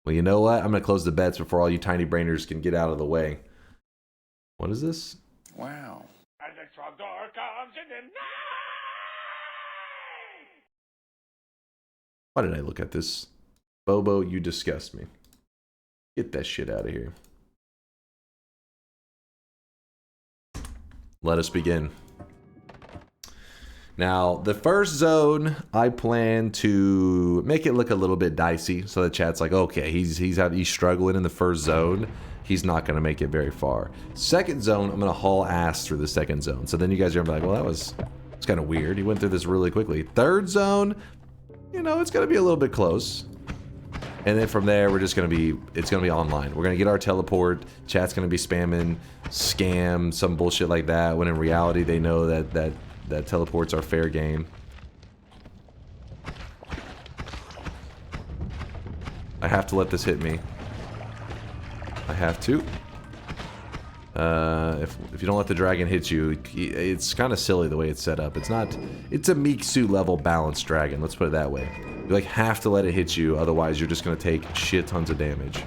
Well, you know what? I'm going to close the bets before all you tiny brainers can get out of the way. What is this? Wow. And the trapdoor comes in the night. Why did I look at this? Bobo, you disgust me. Get that shit out of here. Let us begin. Now, the first zone, I plan to make it look a little bit dicey, so the chat's like, okay, he's struggling in the first zone. He's not going to make it very far. Second zone, I'm going to haul ass through the second zone. So then you guys are going to be like, well, it's kind of weird. He went through this really quickly. Third zone, you know, it's going to be a little bit close. And then from there, it's going to be online. We're going to get our teleport. Chat's going to be spamming scam, some bullshit like that, when in reality, they know that teleports are fair game. I have to let this hit me. I have to. If you don't let the dragon hit you, it's kind of silly the way it's set up. It's a Miksu level balanced dragon, let's put it that way. You like have to let it hit you, otherwise you're just gonna take shit tons of damage.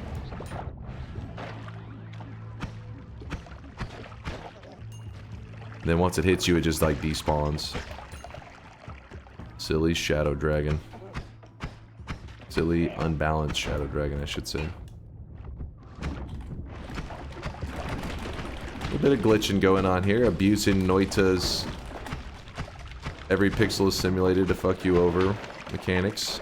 And then once it hits you, it just like despawns. Silly shadow dragon. Silly unbalanced shadow dragon, I should say. A bit of glitching going on here, abusing Noita's every pixel is simulated to fuck you over mechanics.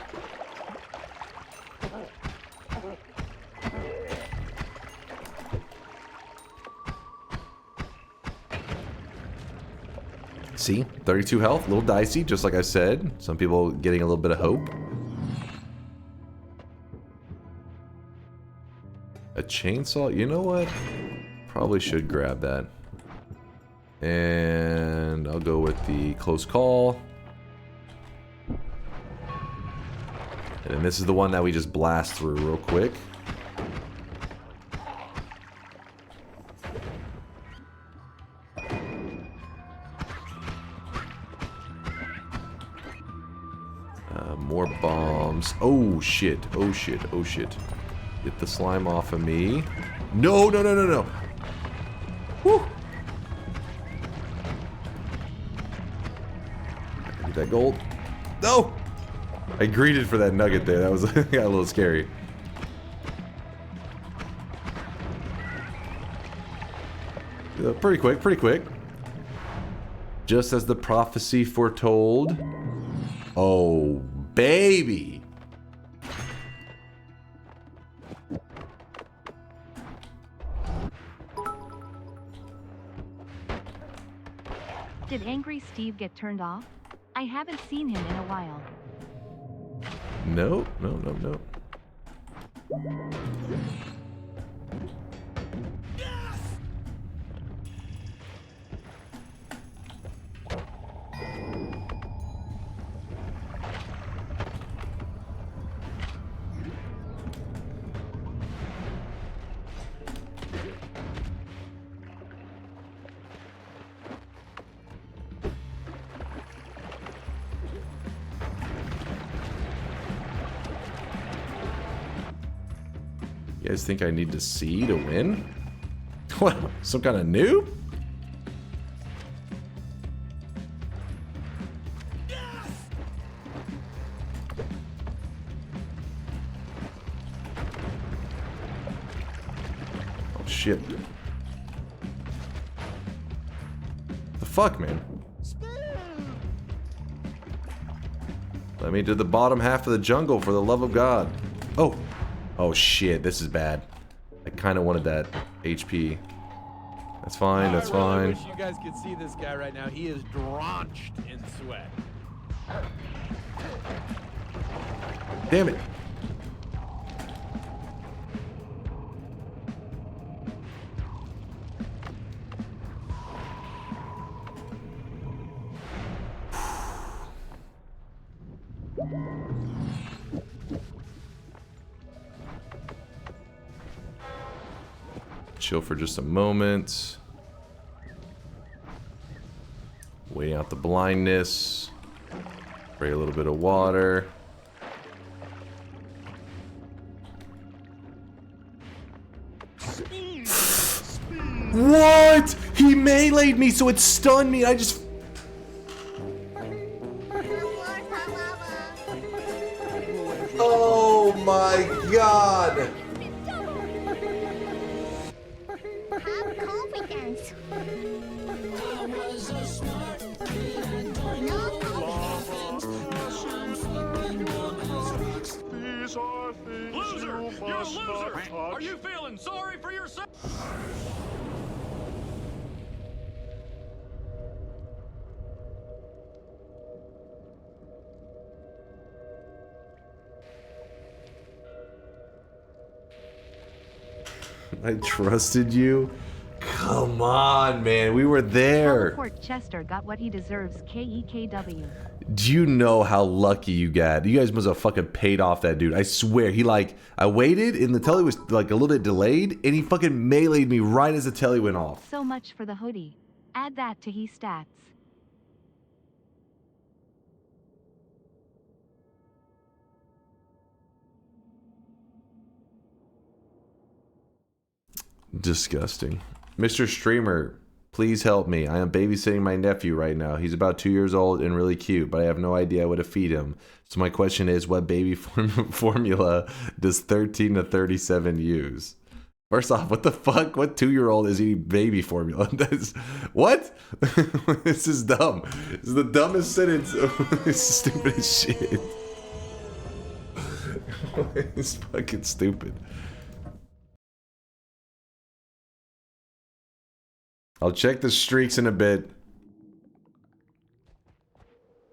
See, 32 health, a little dicey, just like I said. Some people getting a little bit of hope. A chainsaw, you know what? Probably should grab that. And I'll go with the close call. And then this is the one that we just blast through real quick. More bombs. Oh shit, oh shit, oh shit. Get the slime off of me. No, no, no, no, no. Woo! Get that gold. No! I greeted for that nugget there. That was got a little scary. Pretty quick, pretty quick. Just as the prophecy foretold. Oh, baby. Did Angry Steve get turned off? I haven't seen him in a while. No, no, no, no. You guys think I need to see to win? What? Some kind of noob? Oh shit. The fuck, man? Let me to the bottom half of the jungle for the love of God. Oh. Oh shit, this is bad. I kind of wanted that HP. That's fine, that's fine. I wish you guys could see this guy right now. He is drenched in sweat. Damn it. Chill for just a moment. Waiting out the blindness. Spray a little bit of water. What? He meleeed me, so it stunned me. I just... Oh my god. Loser! You're a loser! Are you feeling sorry for yourself? I trusted you? Come on, man. We were there. Teleport Chester got what he deserves, KEKW. Do you know how lucky you got? You guys must have fucking paid off that dude. I swear. He like, I waited and the telly was like a little bit delayed and he fucking meleeed me right as the telly went off. So much for the hoodie. Add that to his stats. Disgusting. Mr. Streamer, please help me. I am babysitting my nephew right now. He's about 2 years old and really cute, but I have no idea what to feed him. So my question is, what baby formula does 13 to 37 use? First off, what the fuck? What 2-year-old is eating baby formula? What? This is dumb. This is the dumbest sentence. It's stupid as shit. It's fucking stupid. I'll check the streaks in a bit.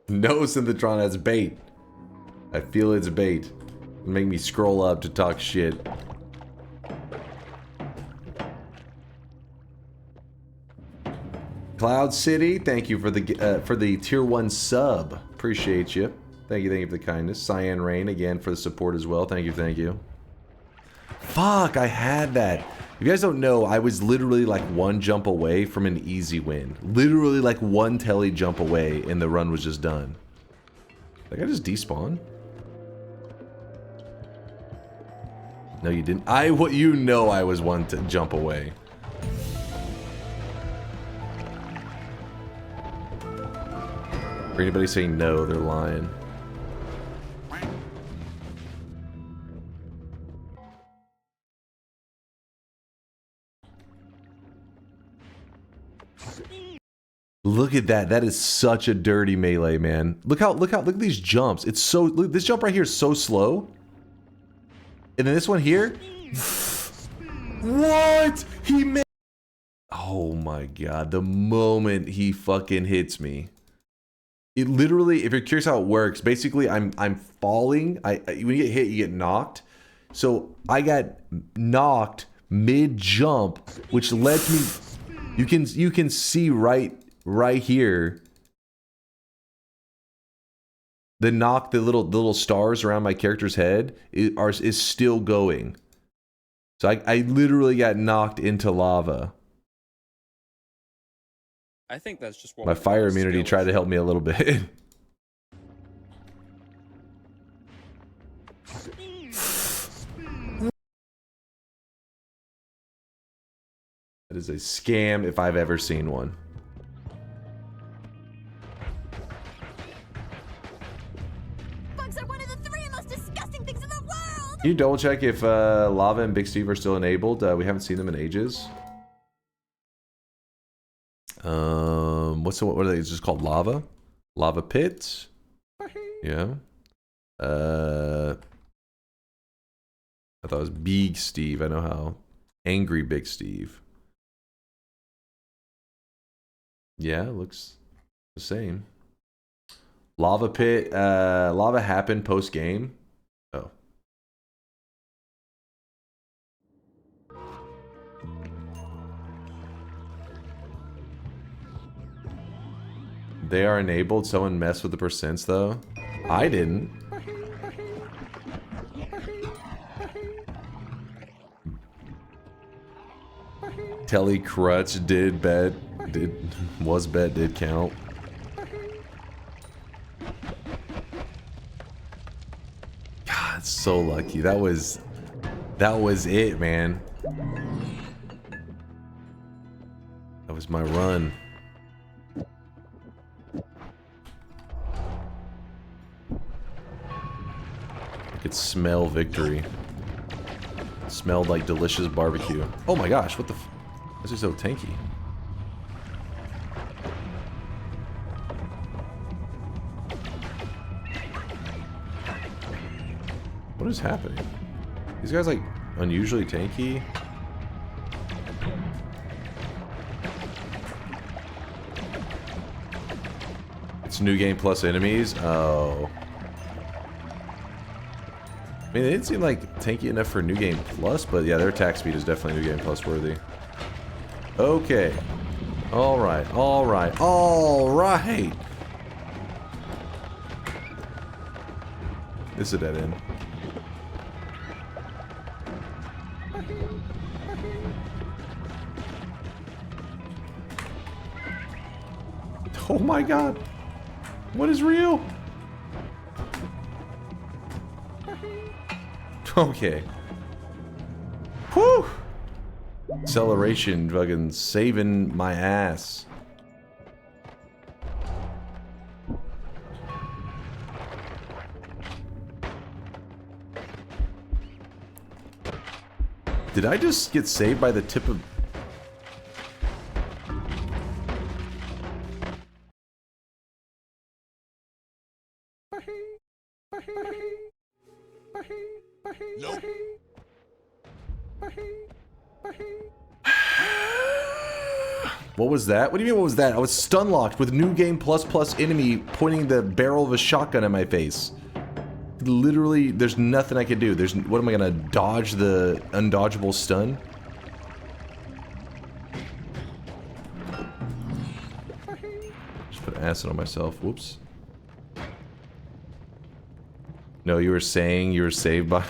No, Synthetron, that's bait. I feel it's bait. Make me scroll up to talk shit. Cloud City, thank you for the tier 1 sub. Appreciate you. Thank you for the kindness. Cyan Rain again for the support as well. Thank you. Fuck, I had that. If you guys don't know, I was literally like one jump away from an easy win. Literally like one telly jump away and the run was just done. Like I just despawn? No, you didn't. You know I was one to jump away. For anybody saying no, they're lying. Look at that. That is such a dirty melee, man. Look at these jumps. It's so, look, this jump right here is so slow. And then this one here. What? He made. Oh my god. The moment he fucking hits me. It literally, if you're curious how it works, basically I'm falling. When you get hit, you get knocked. So I got knocked mid-jump, which lets me. You can see right here. The knock, the little stars around my character's head is still going. So I literally got knocked into lava. I think that's just what my fire immunity tried to help me a little bit. That is a scam if I've ever seen one. Bugs are one of the 3 most disgusting things in the world! Can you double check if Lava and Big Steve are still enabled? We haven't seen them in ages. What are they? It's just called Lava? Lava Pits? Yeah. I thought it was Big Steve. I know how. Angry Big Steve. Yeah, it looks the same. Lava Pit, Lava happened post-game. Oh. They are enabled. Someone messed with the percents though. I didn't. Telly Crutch did bet. Did count. God, so lucky. That was it, man. That was my run. I could smell victory. It smelled like delicious barbecue. Oh my gosh, what the f— this is so tanky. What is happening? These guys like unusually tanky. It's new game plus enemies. Oh. I mean, they didn't seem like tanky enough for new game plus, but yeah, their attack speed is definitely new game plus worthy. Okay. Alright, alright, alright! This is a dead end. Oh my god! What is real? Okay. Whew! Acceleration fucking saving my ass. Did I just get saved by the tip of... Nope. What was that? What do you mean, what was that? I was stun locked with New Game Plus enemy pointing the barrel of a shotgun at my face. Literally, there's nothing I can do. What am I gonna dodge the undodgeable stun? Just put acid on myself. Whoops. No, you were saying you were saved by...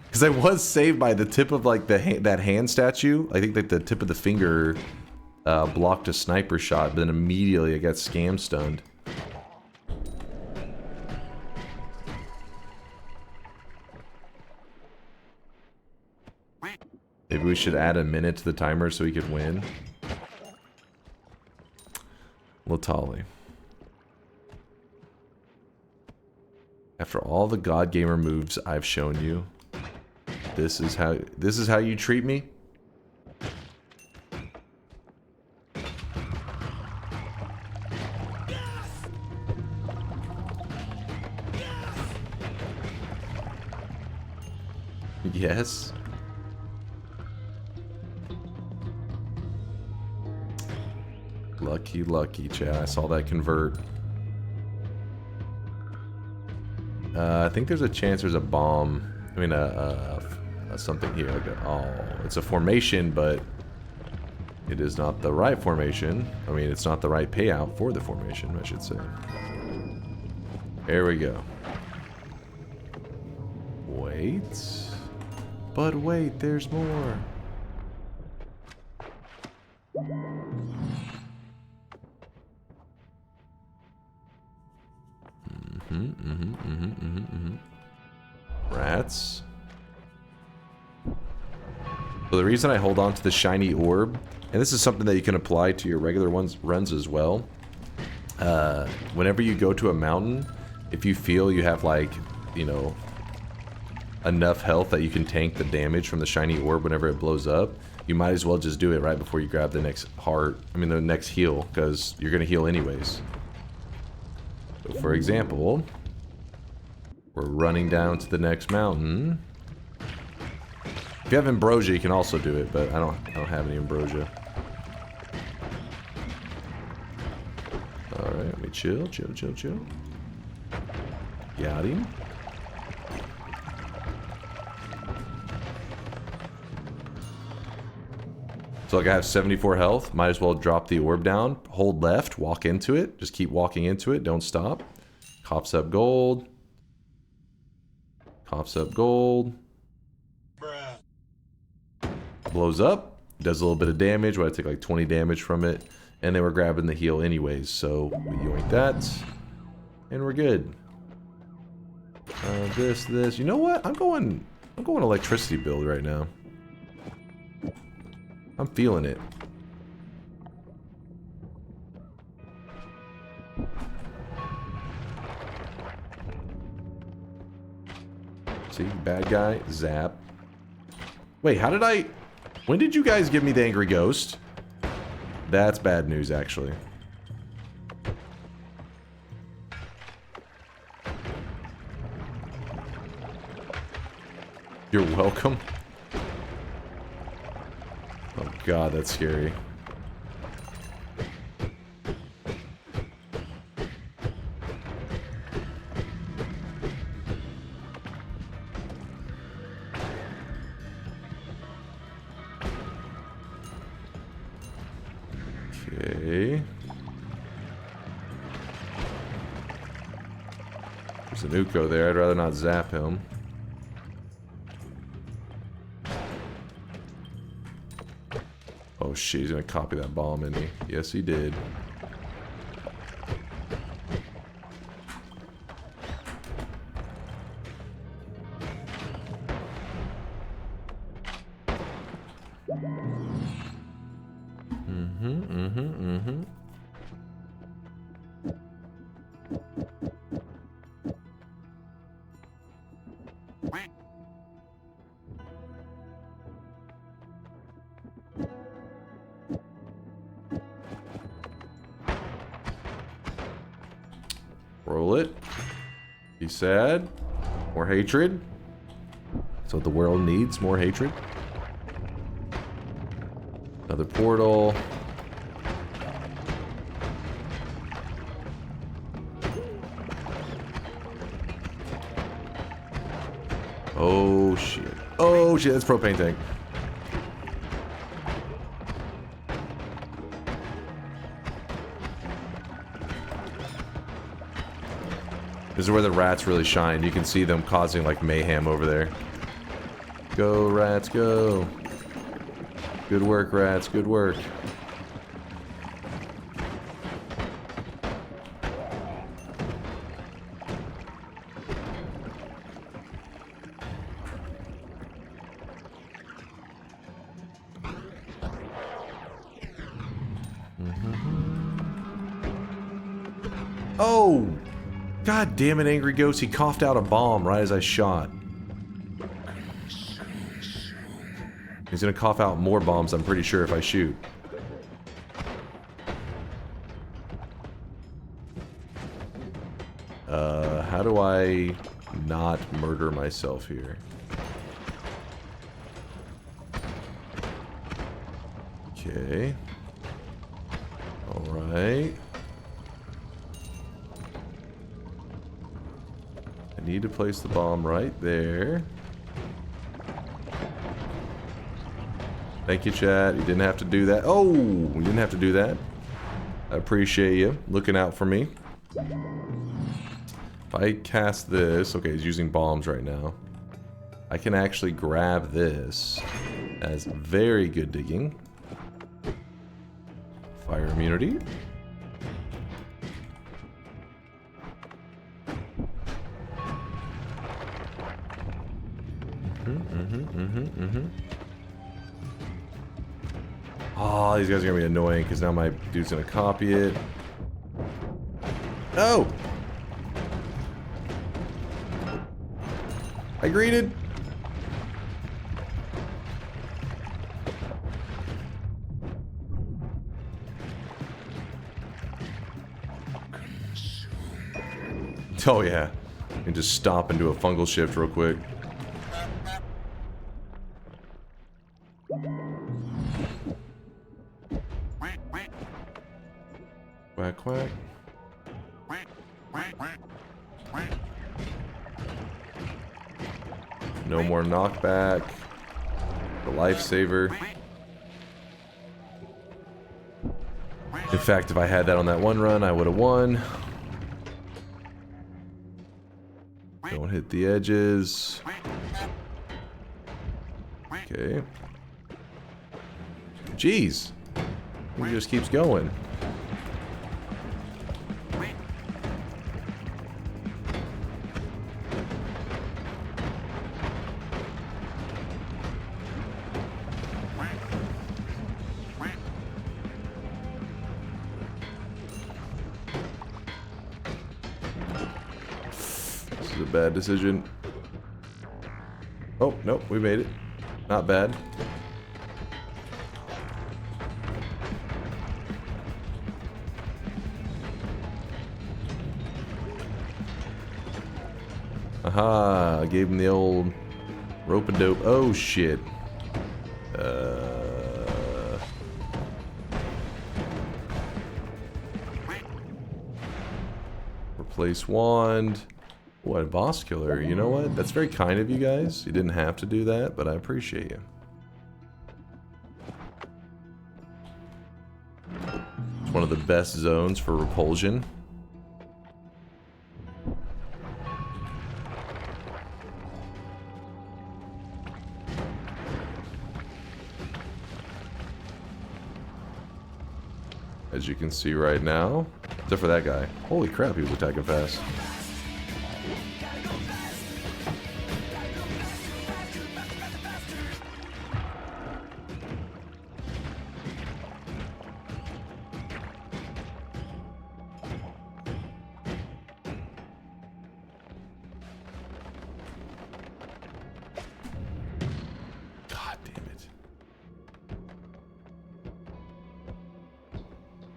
Because I was saved by the tip of, like, that hand statue. I think that the tip of the finger blocked a sniper shot, but then immediately I got scam stunned. Maybe we should add a minute to the timer so we could win. Latali. After all the God Gamer moves I've shown you, this is how you treat me? Yes. Lucky, chat. I saw that convert. I think there's a chance there's a bomb. I mean, something here. Like it's a formation, but it is not the right formation. I mean, it's not the right payout for the formation, I should say. There we go. Wait. But wait, there's more. Rats. So the reason I hold on to the shiny orb, and this is something that you can apply to your regular runs as well. Whenever you go to a mountain, if you feel you have, like, you know, enough health that you can tank the damage from the shiny orb whenever it blows up, you might as well just do it right before you grab the next the next heal, because you're gonna heal anyways. So for example, we're running down to the next mountain. If you have ambrosia, you can also do it, but I don't have any ambrosia. Alright, let me chill. Got him. So like I have 74 health, might as well drop the orb down, hold left, walk into it, just keep walking into it, don't stop. Coughs up gold. Coughs up gold. Blows up, does a little bit of damage, but I take like 20 damage from it, and then we're grabbing the heal anyways, so we yoink that, and we're good. This, you know what? I'm going electricity build right now. I'm feeling it. See, bad guy, zap. Wait, when did you guys give me the angry ghost? That's bad news, actually. You're welcome. Oh god, that's scary. Okay. There's an Uko there. I'd rather not zap him. Oh shit, he's gonna copy that bomb, isn't he? Yes, he did. Roll it. Be sad. More hatred. That's what the world needs, more hatred. Another portal. Oh shit. Oh shit, that's propane tank. This is where the rats really shine. You can see them causing like mayhem over there. Go rats, go. Good work, rats, good work. Oh! God damn it, Angry Ghost. He coughed out a bomb right as I shot. He's gonna cough out more bombs, I'm pretty sure, if I shoot. How do I not murder myself here? Okay. Alright. I need to place the bomb right there. Thank you, chat. You didn't have to do that. Oh, you didn't have to do that. I appreciate you looking out for me. If I cast this, okay, he's using bombs right now. I can actually grab this as very good digging. Fire immunity. Oh, these guys are gonna be annoying because now my dude's gonna copy it. No! I greeted. Oh yeah, and just stop and do a fungal shift real quick. Quack quack. No more knockback. The lifesaver. In fact, if I had that on that one run, I would have won. Don't hit the edges. Okay. Jeez. He just keeps going. This is a bad decision. Oh, nope, we made it. Not bad. Aha, I gave him the old rope-a-dope. Oh, shit. Replace wand. What, boss killer? You know what? That's very kind of you guys. You didn't have to do that, but I appreciate you. It's one of the best zones for repulsion. As you can see right now. Except for that guy. Holy crap, he was attacking fast. God damn it.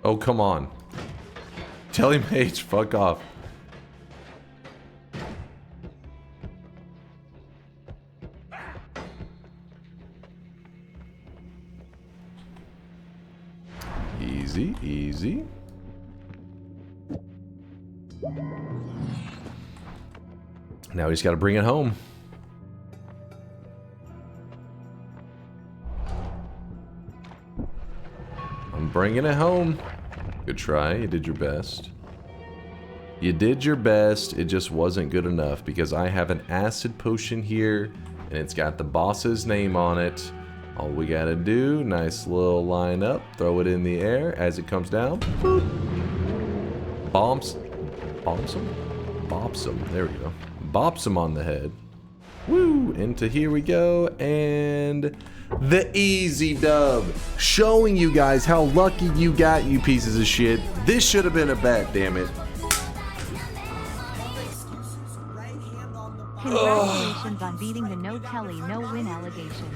Oh, come on. Telemage, fuck off. Easy, easy. Now we just gotta bring it home. Bringing it home. Good try. You did your best. You did your best. It just wasn't good enough because I have an acid potion here and it's got the boss's name on it. All we gotta do, nice little line up, throw it in the air as it comes down. Boop. Bops him. There we go. Bops him on the head. Woo! Into here we go, and the easy dub. Showing you guys how lucky you got, you pieces of shit. This should have been a bet, damn it. Congratulations on beating the no telly, no win allegation.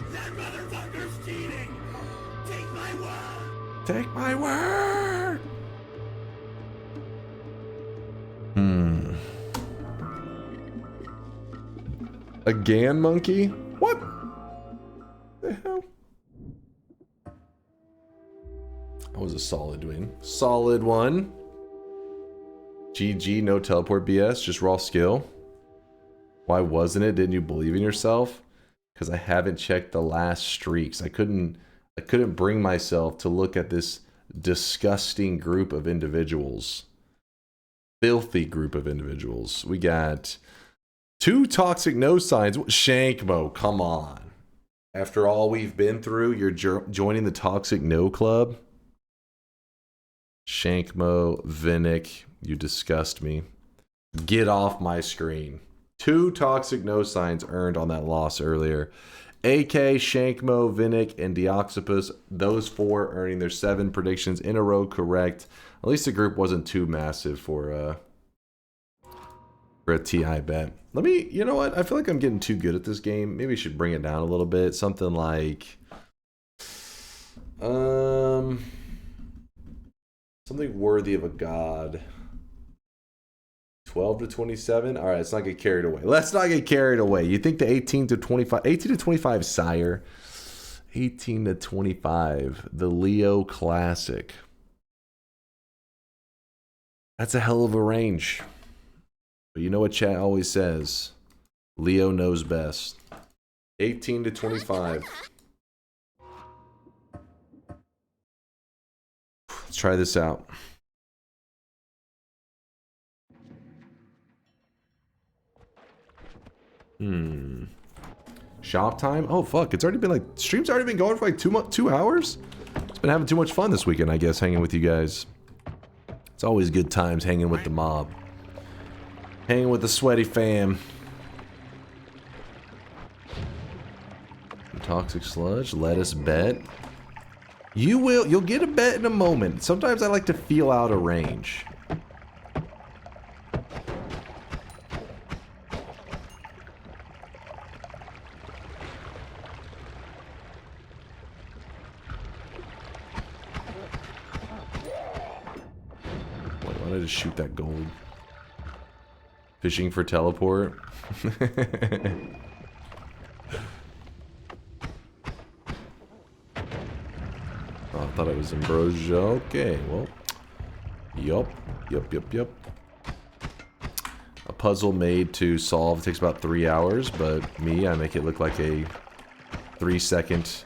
Take my word. Again, monkey? What the hell? That was a solid win. Solid one. GG, no teleport BS, just raw skill. Why wasn't it? Didn't you believe in yourself? Because I haven't checked the last streaks. I couldn't bring myself to look at this disgusting group of individuals. Filthy group of individuals. We got 2 toxic no signs. Shankmo, come on. After all we've been through, you're joining the toxic no club? Shankmo, Vinnick, you disgust me. Get off my screen. 2 toxic no signs earned on that loss earlier. AK, Shankmo, Vinnick, and Deoxypus, those 4 earning their 7 predictions in a row correct. At least the group wasn't too massive for a TI bet. Let me, you know what? I feel like I'm getting too good at this game. Maybe I should bring it down a little bit. Something like, something worthy of a god. 12 to 27. All right, let's not get carried away. Let's not get carried away. You think the 18 to 25, sire. 18 to 25, the Leo Classic. That's a hell of a range. But you know what chat always says? Leo knows best. 18 to 25. Let's try this out. Shop time? Oh fuck, it's already been like, stream's already been going for like 2 hours? It's been having too much fun this weekend, I guess, hanging with you guys. It's always good times hanging with the mob. Hanging with the sweaty fam. Toxic sludge, let us bet. You'll get a bet in a moment. Sometimes I like to feel out a range. Why don't I just shoot that gold? Fishing for teleport. Oh, I thought I was Ambrosia. Okay, well. Yup. A puzzle made to solve takes about 3 hours, but me, I make it look like a 3-second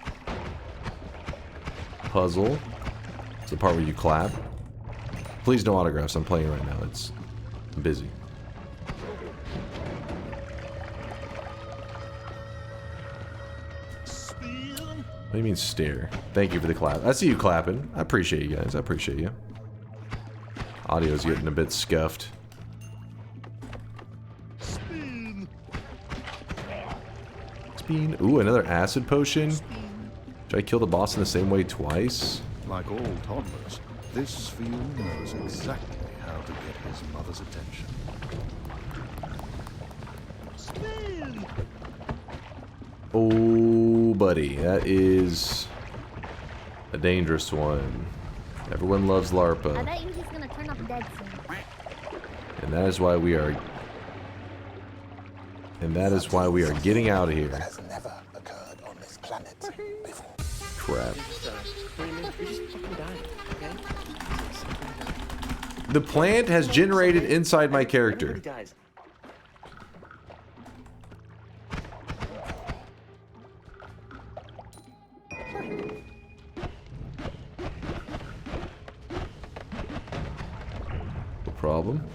puzzle. It's the part where you clap. Please no autographs. I'm playing right now. I'm busy. What do you mean stare? Thank you for the clap. I see you clapping. I appreciate you guys. I appreciate you. Audio's getting a bit scuffed. Spin. Ooh, another acid potion. Should I kill the boss in the same way twice? Like all toddlers, this field knows exactly how to get his mother's attention. Spin! Oh, buddy, that is a dangerous one. Everyone loves LARPA. I bet you he's gonna turn up dead soon. And that is why we are... And that is why we are getting out of here. That has never occurred on this planet before. Crap. You're just fucking dying, okay? The plant has generated inside my character. Everybody dies. problem.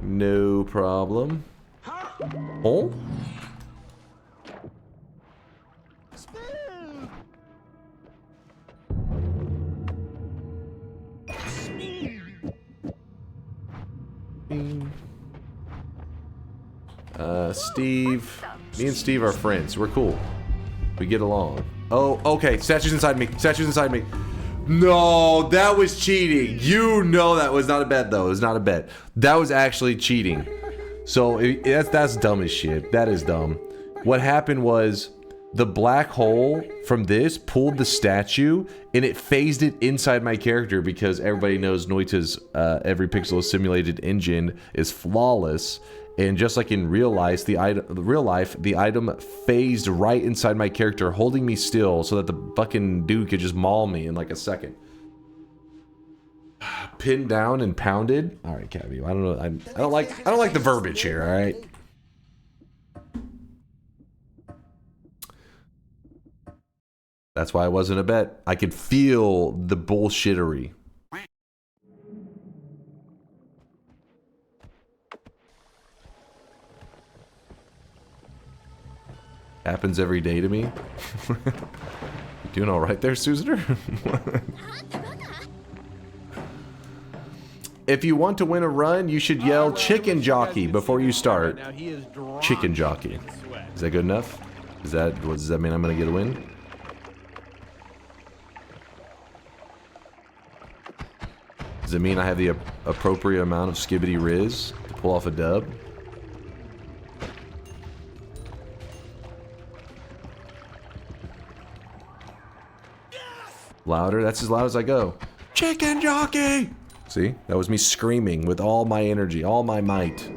No problem. Oh? Steve. Me and Steve are friends. We're cool. We get along. Oh, okay. Statue's inside me. Statue's inside me. No, that was cheating. You know that was not a bet, though. It was not a bet. That was actually cheating. So that's dumb as shit. That is dumb. What happened was the black hole from this pulled the statue and it phased it inside my character because everybody knows Noita's every pixel simulated engine is flawless. And just like in real life, the item phased right inside my character, holding me still so that the fucking dude could just maul me in like a second. Pinned down and pounded. All right, Cabby. I don't know. I don't like the verbiage here. All right. That's why it wasn't a bet. I could feel the bullshittery. Happens every day to me. Doing all right there, Susaner? If you want to win a run, you should yell chicken jockey before you start. Chicken jockey. Is that good enough? Does that mean I'm gonna get a win? Does it mean I have the appropriate amount of skibbity riz to pull off a dub? Louder? That's as loud as I go. Chicken jockey! See? That was me screaming with all my energy, all my might.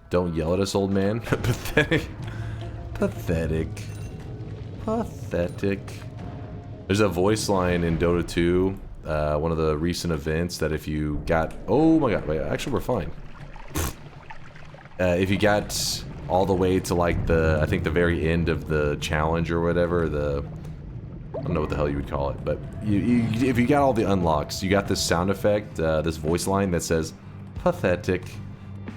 Don't yell at us, old man. Pathetic. Pathetic. Pathetic. There's a voice line in Dota 2, one of the recent events, that if you got... Oh my god, wait, actually we're fine. If you got all the way to like I think the very end of the challenge or whatever, I don't know what the hell you would call it, but if you got all the unlocks, you got this sound effect, this voice line that says, pathetic.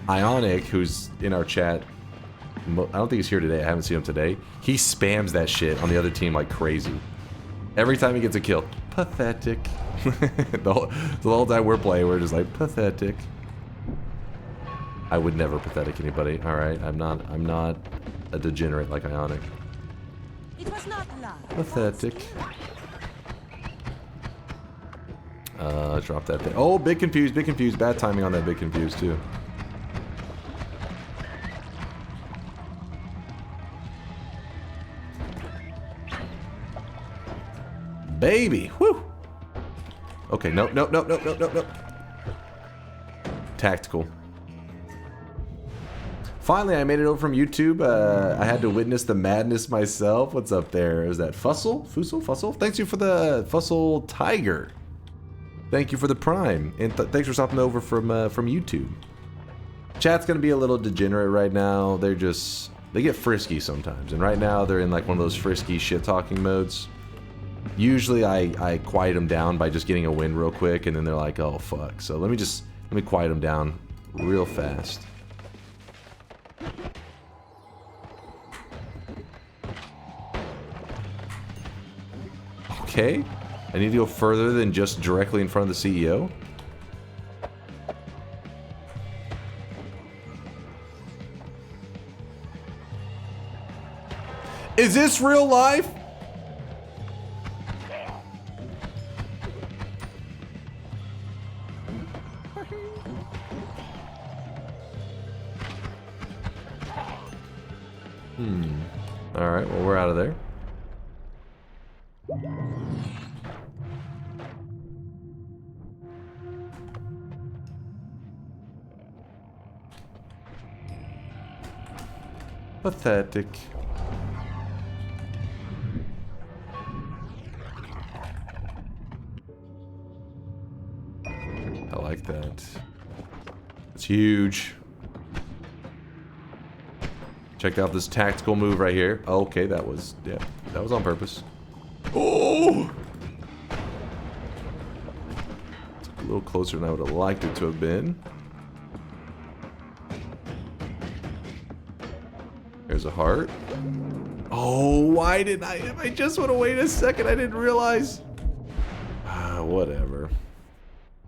Ionic, who's in our chat, I don't think he's here today, I haven't seen him today, he spams that shit on the other team like crazy. Every time he gets a kill, pathetic. the whole time we're playing, we're just like, pathetic. I would never pathetic anybody, alright? I'm not a degenerate like Ionic. It was not love. Pathetic. Drop that thing. Oh, big confused, big confused. Bad timing on that big confused too. Baby, whoo. Okay, nope. Tactical. Finally, I made it over from YouTube. I had to witness the madness myself. What's up there? Is that Fussel? Fussel? Thanks you for the Fussel Tiger. Thank you for the Prime. And thanks for stopping over from YouTube. Chat's gonna be a little degenerate right now. They get frisky sometimes. And right now, they're in like one of those frisky shit-talking modes. Usually I quiet them down by just getting a win real quick, and then they're like, oh fuck. So let me quiet them down real fast. Okay, I need to go further than just directly in front of the CEO. Is this real life? Alright, well, we're out of there. Pathetic. I like that. It's huge. Check out this tactical move right here. Okay, that was, yeah, that was on purpose. Oh! It's a little closer than I would have liked it to have been. There's a heart. Oh, why didn't I? If I just would have waited a second, I didn't realize. Ah, whatever.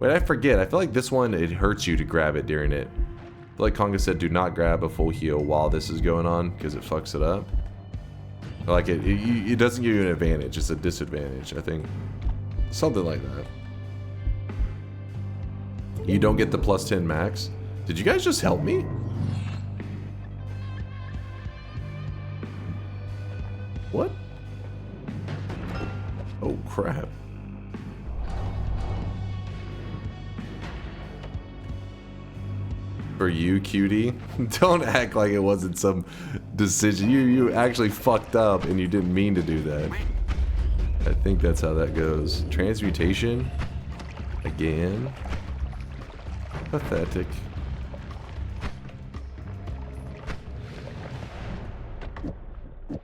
Wait, I forget. I feel like this one, it hurts you to grab it during it. I feel like Conga said, do not grab a full heal while this is going on, because it fucks it up. Like, it doesn't give you an advantage, it's a disadvantage, I think. Something like that. You don't get the plus 10 max. Did you guys just help me? What? Oh, crap. For you, cutie. Don't act like it wasn't some decision. You actually fucked up and you didn't mean to do that. I think that's how that goes. Transmutation? Again? Pathetic. What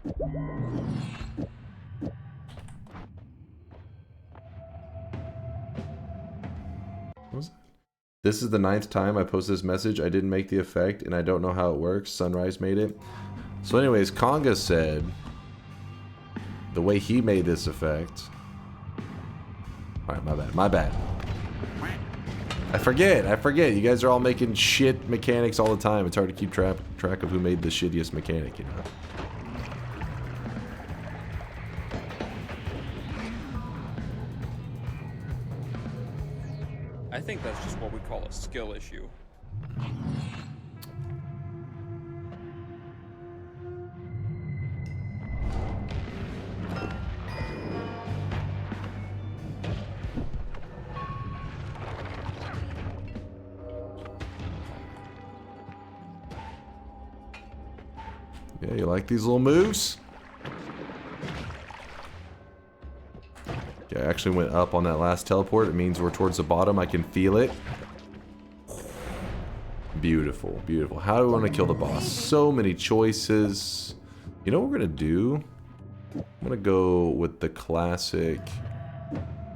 was that? This is the 9th time I posted this message. I didn't make the effect, and I don't know how it works. Sunrise made it. So anyways, Conga said the way he made this effect... Alright, my bad. My bad. I forget. You guys are all making shit mechanics all the time. It's hard to keep track of who made the shittiest mechanic, you know? I think that's just what we call a skill issue. Yeah, you like these little moves? Okay, I actually went up on that last teleport. It means we're towards the bottom. I can feel it. Beautiful, beautiful. How do we want to kill the boss? So many choices. You know what we're going to do? I'm going to go with the classic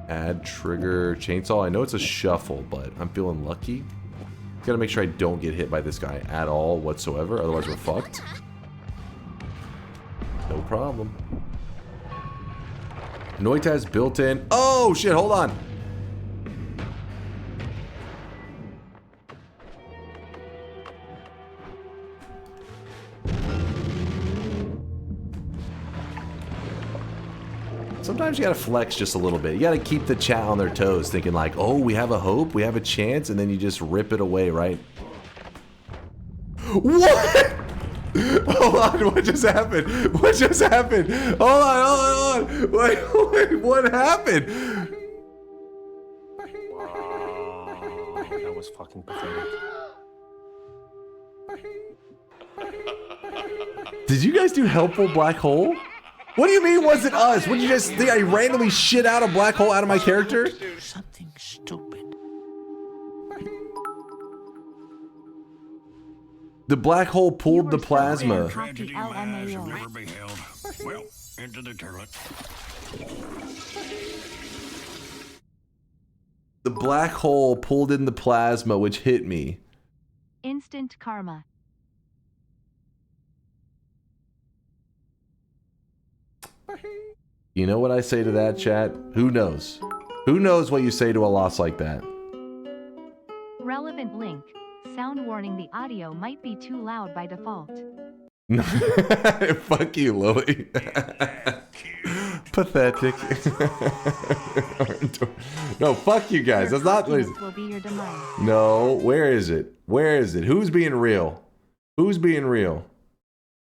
add trigger chainsaw. I know it's a shuffle, but I'm feeling lucky. Gotta make sure I don't get hit by this guy at all whatsoever. Otherwise, we're fucked. No problem. Noita has built in. Oh shit, hold on. Sometimes you gotta flex just a little bit. You gotta keep the chat on their toes, thinking like, oh, we have a hope, we have a chance, and then you just rip it away, right? What? Hold on, what just happened? What just happened? Hold on. Wait, what happened? Wow, that was fucking pathetic. Did you guys do helpful black hole? What do you mean wasn't us? What did you just think I randomly shit out a black hole out of my character? Something stupid. The black hole pulled the plasma. Well, into the turret. The black hole pulled in the plasma, which hit me. Instant karma. You know what I say to that, chat? Who knows? Who knows what you say to a loss like that? Relevant link. Sound warning, the audio might be too loud by default. Fuck you, Lily. Pathetic. No, fuck you guys. That's not. Will be your demise. No, where is it? Where is it? Who's being real? Who's being real?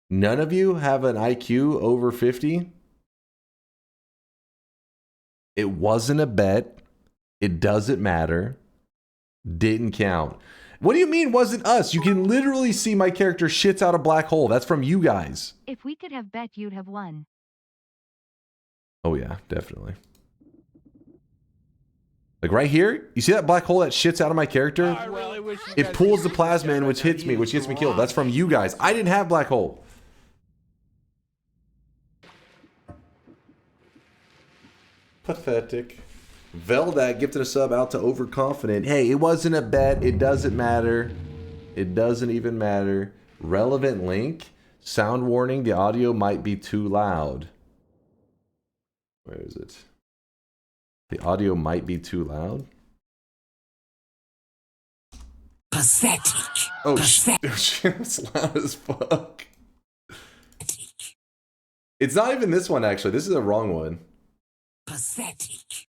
None of you have an IQ over 50? It wasn't a bet. It doesn't matter. Didn't count. What do you mean wasn't us? You can literally see my character shits out a black hole. That's from you guys. If we could have bet, you'd have won. Oh yeah, definitely. Like right here, you see that black hole that shits out of my character? It pulls the plasma in, which hits me, which gets me killed. That's from you guys. I didn't have black hole. Pathetic. Veldak gifted a sub out to Overconfident. Hey, it wasn't a bet. It doesn't matter. It doesn't even matter. Relevant link. Sound warning. The audio might be too loud. Where is it? The audio might be too loud. Pathetic. Oh, shit. It's loud as fuck. It's not even this one, actually. This is a wrong one. Pathetic.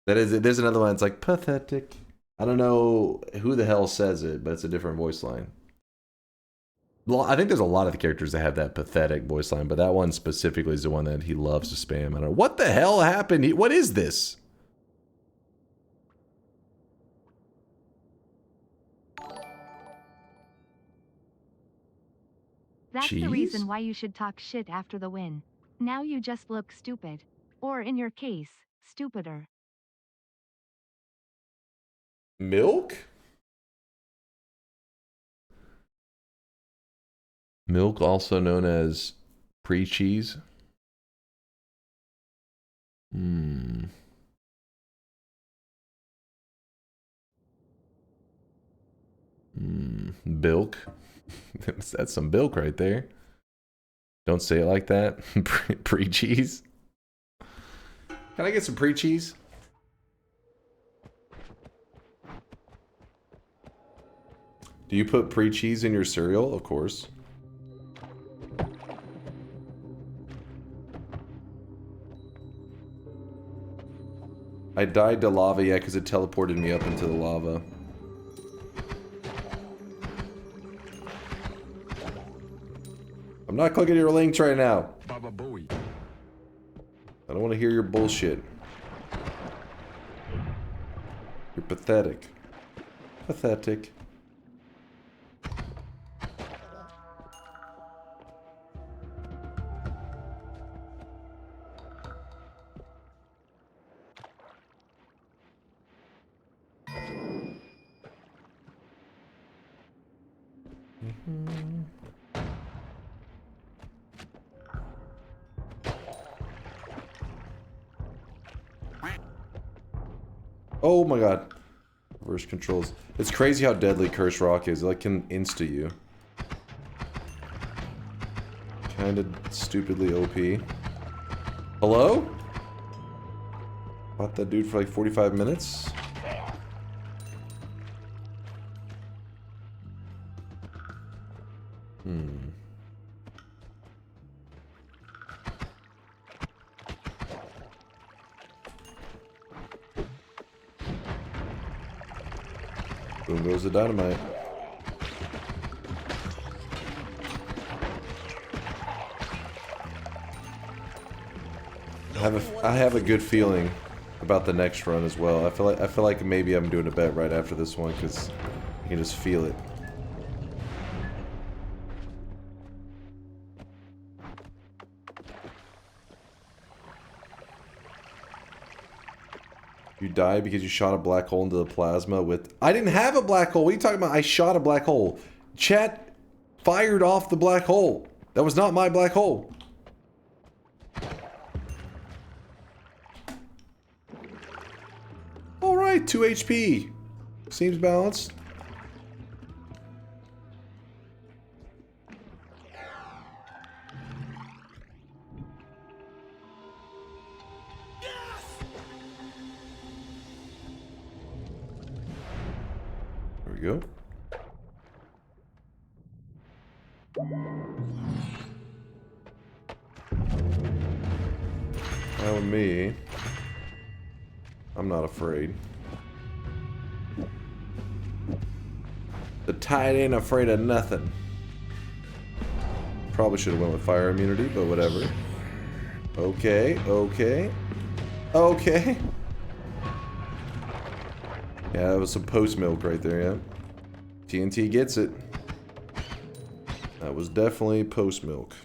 That is it. There's another one. It's like pathetic. I don't know who the hell says it, but it's a different voice line. Well, I think there's a lot of the characters that have that pathetic voice line, but that one specifically is the one that he loves to spam. I don't know. What the hell happened? What is this? That's Cheese? the reason why you should talk shit after the win. Now you just look stupid. Or in your case, stupider. Milk? Milk, also known as pre-cheese. Bilk. That's some bilk right there. Don't say it like that. Pre-cheese. Can I get some pre-cheese? Do you put pre-cheese in your cereal? Of course. I died to lava, yeah, because it teleported me up into the lava. I'm not clicking your links right now. I don't want to hear your bullshit. You're pathetic. Pathetic. Oh my god. Reverse controls. It's crazy how deadly Curse Rock is. It like can insta you. Kinda stupidly OP. Hello? Fought that dude for like 45 minutes? Boom goes the dynamite. I have a good feeling about the next run as well. I feel like maybe I'm doing a bet right after this one because I can just feel it. You died because you shot a black hole into the plasma with... I didn't have a black hole. What are you talking about? I shot a black hole. Chat fired off the black hole. That was not my black hole. Alright, 2 HP. Seems balanced. There we go. Now me, I'm not afraid. The tide ain't afraid of nothing. Probably should have went with fire immunity, but whatever. Okay, okay. Okay. Yeah, that was some post milk right there, yeah. TNT gets it. That was definitely post milk.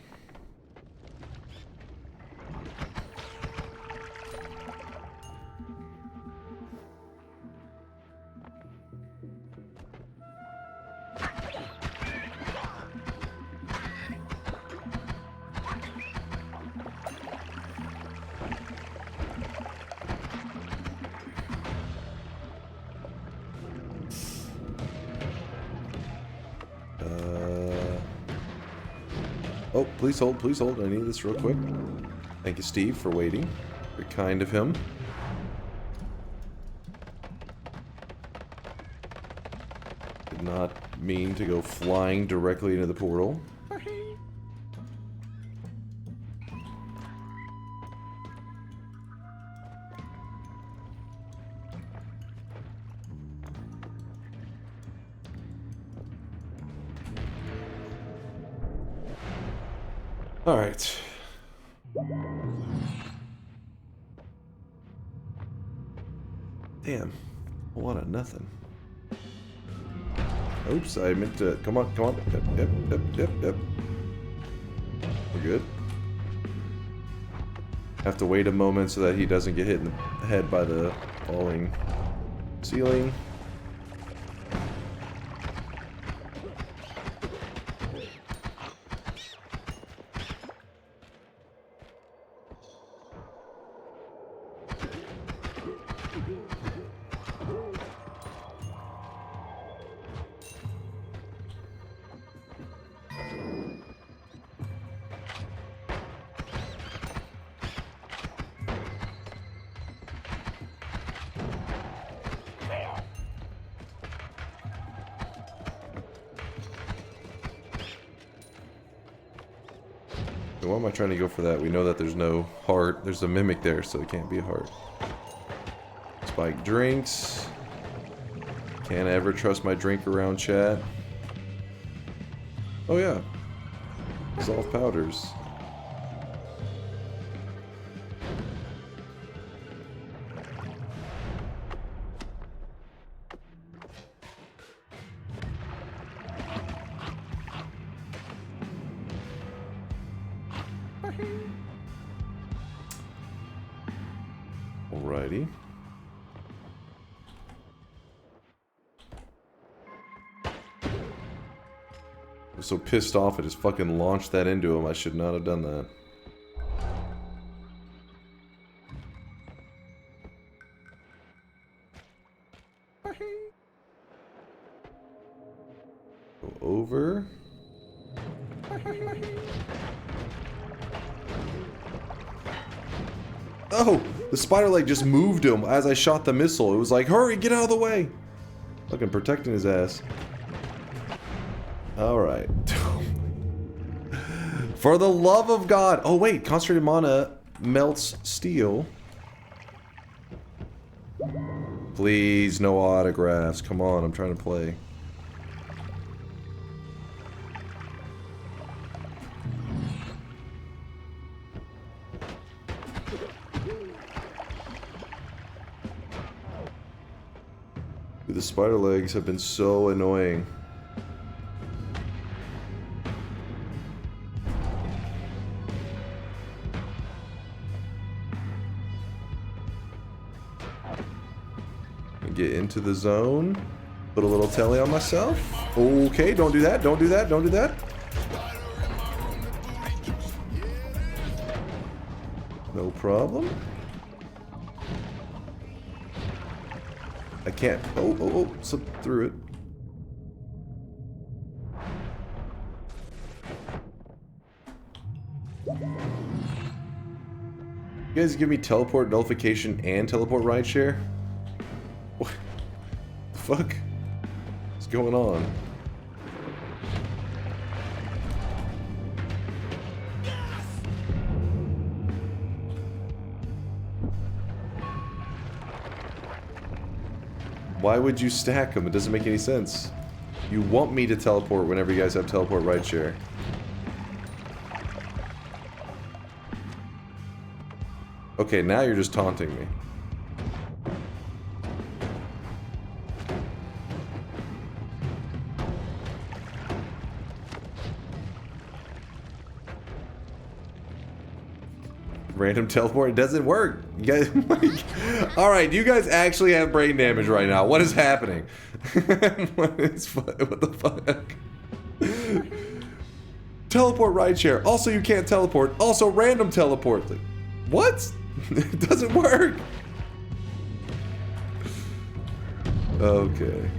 Oh, please hold, please hold. I need this real quick. Thank you, Steve, for waiting. Very kind of him. Did not mean to go flying directly into the portal. All right. Damn. A lot of nothing. Oops, I meant to... Come on, come on. Yep. We're good. Have to wait a moment so that he doesn't get hit in the head by the falling ceiling. Why am I trying to go for that? We know that there's no heart. There's a mimic there, so it can't be a heart. Spike drinks. Can't ever trust my drink around chat. Oh yeah. Dissolve powders. Alrighty. I'm so pissed off I just fucking launched that into him. I should not have done that. Go over. Oh! The spider leg just moved him as I shot the missile. It was like, hurry, get out of the way! Fucking protecting his ass. Alright. For the love of God! Oh wait, concentrated mana melts steel. Please, no autographs. Come on, I'm trying to play. The spider legs have been so annoying. Get into the zone. Put a little telly on myself. Okay, don't do that. Don't do that. Don't do that. No problem. I can't. Oh, slip through it. You guys give me teleport nullification and teleport rideshare? What the fuck? What's going on? Why would you stack them? It doesn't make any sense. You want me to teleport whenever you guys have teleport rideshare. Okay, now you're just taunting me. Random teleport, it doesn't work. You guys, alright, you guys actually have brain damage right now. What is happening? What the fuck? Teleport rideshare. Also, you can't teleport. Also, random teleport. Like, what? It doesn't work. Okay.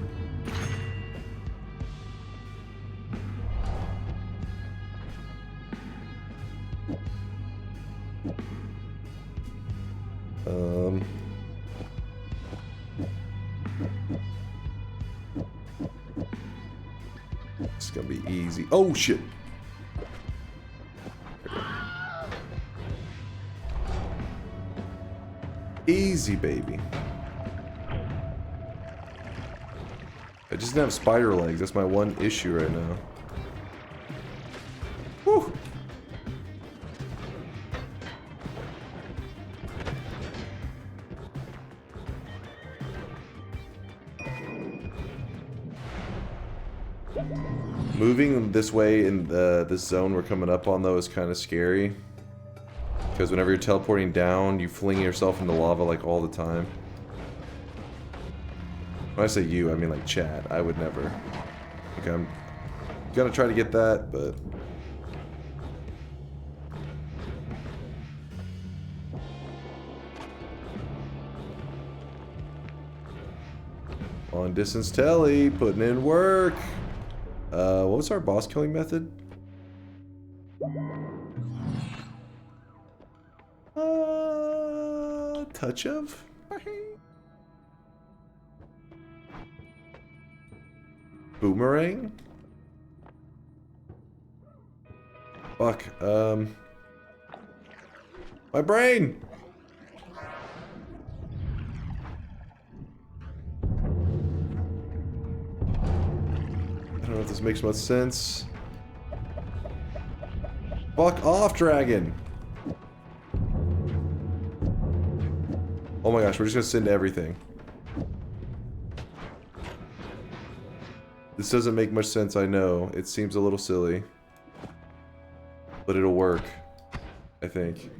gonna be easy. Oh shit. Easy, baby. I just didn't have spider legs. That's my one issue right now. Whew. Moving this way in this zone we're coming up on, though, is kind of scary. Because whenever you're teleporting down, you fling yourself into lava, like, all the time. When I say you, I mean, like, chat. I would never. Okay, I'm gonna try to get that, but... Long distance telly, putting in work. What was our boss killing method? Touch of? Boomerang? Fuck, my brain! I don't know if this makes much sense. Fuck off, dragon! Oh my gosh, we're just gonna send everything. This doesn't make much sense, I know. It seems a little silly. But it'll work, I think.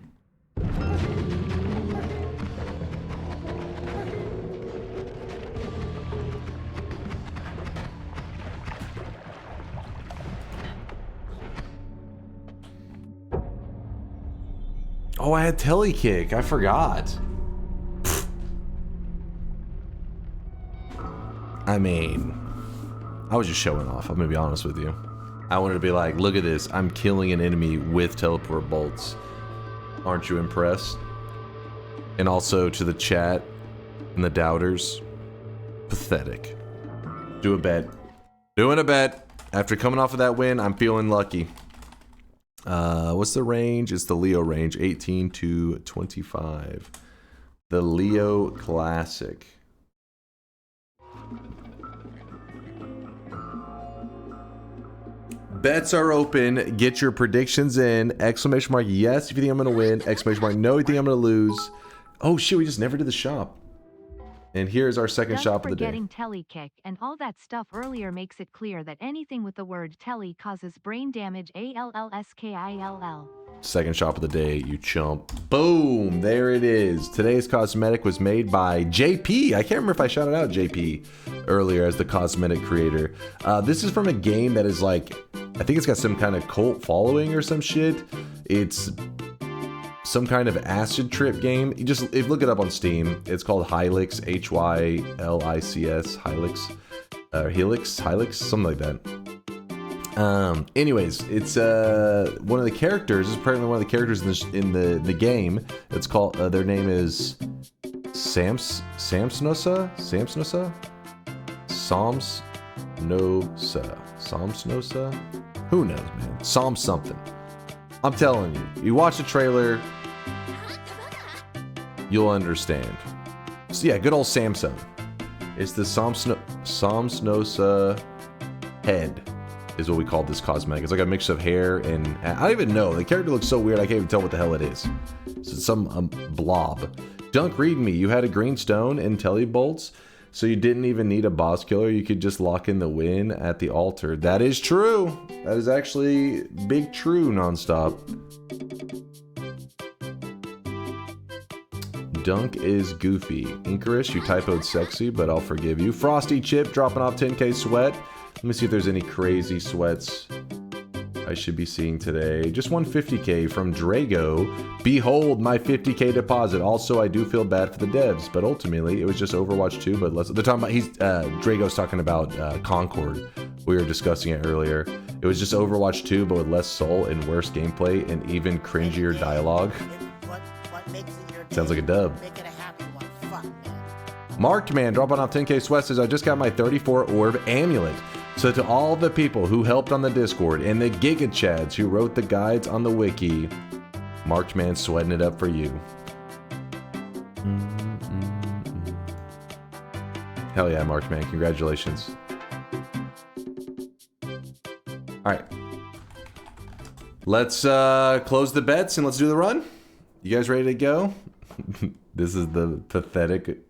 Oh, I had telekick. I forgot. I mean, I was just showing off. I'm gonna be honest with you. I wanted to be like, look at this. I'm killing an enemy with teleport bolts. Aren't you impressed? And also to the chat and the doubters, pathetic. Do a bet. Doing a bet. After coming off of that win, I'm feeling lucky. What's the range? It's the Leo range, 18 to 25. The Leo Classic. Bets are open. Get your predictions in. Exclamation mark yes if you think I'm gonna win. Exclamation mark no if you think I'm gonna lose. Oh shit, we just never did the shop. And here's our second shop of the day. Forgetting telekick and all that stuff earlier makes it clear that anything with the word telly causes brain damage. ALLSKILL. Second shop of the day, you chump. Boom! There it is. Today's cosmetic was made by JP. I can't remember if I shouted out JP earlier as the cosmetic creator. This is from a game that is like, I think it's got some kind of cult following or some shit. It's some kind of acid trip game. You just look it up on Steam. It's called Hylix, Hylics, Hylix, Hylix, something like that. Anyways, it's one of the characters. Is apparently one of the characters in the game. It's called. Their name is Samsnosa. Who knows, man? Something. I'm telling you. You watch the trailer, you'll understand. So yeah, good old Samsung. It's the Samsnosa head is what we call this cosmetic. It's like a mix of hair and I don't even know. The character looks so weird I can't even tell what the hell it is. So it's some blob. Dunk, read me. You had a green stone and telly bolts, so you didn't even need a boss killer. You could just lock in the win at the altar. That is true. That is actually big true nonstop. Dunk is goofy. Icarus, you typoed sexy, but I'll forgive you. Frosty Chip dropping off 10k sweat. Let me see if there's any crazy sweats I should be seeing today. Just 150k from Drago. Behold my 50k deposit. Also, I do feel bad for the devs, but ultimately it was just Overwatch 2, but less. They're talking about Drago's talking about Concord. We were discussing it earlier. It was just Overwatch 2, but with less soul and worse gameplay and even cringier dialogue. Sounds like a dub. Marked Man dropping off 10k sweat says I just got my 34 orb amulet. So to all the people who helped on the Discord and the Giga Chads who wrote the guides on the wiki, Markman sweating it up for you. Hell yeah, Markman. Congratulations. Alright. Let's close the bets and let's do the run. You guys ready to go? This is the pathetic...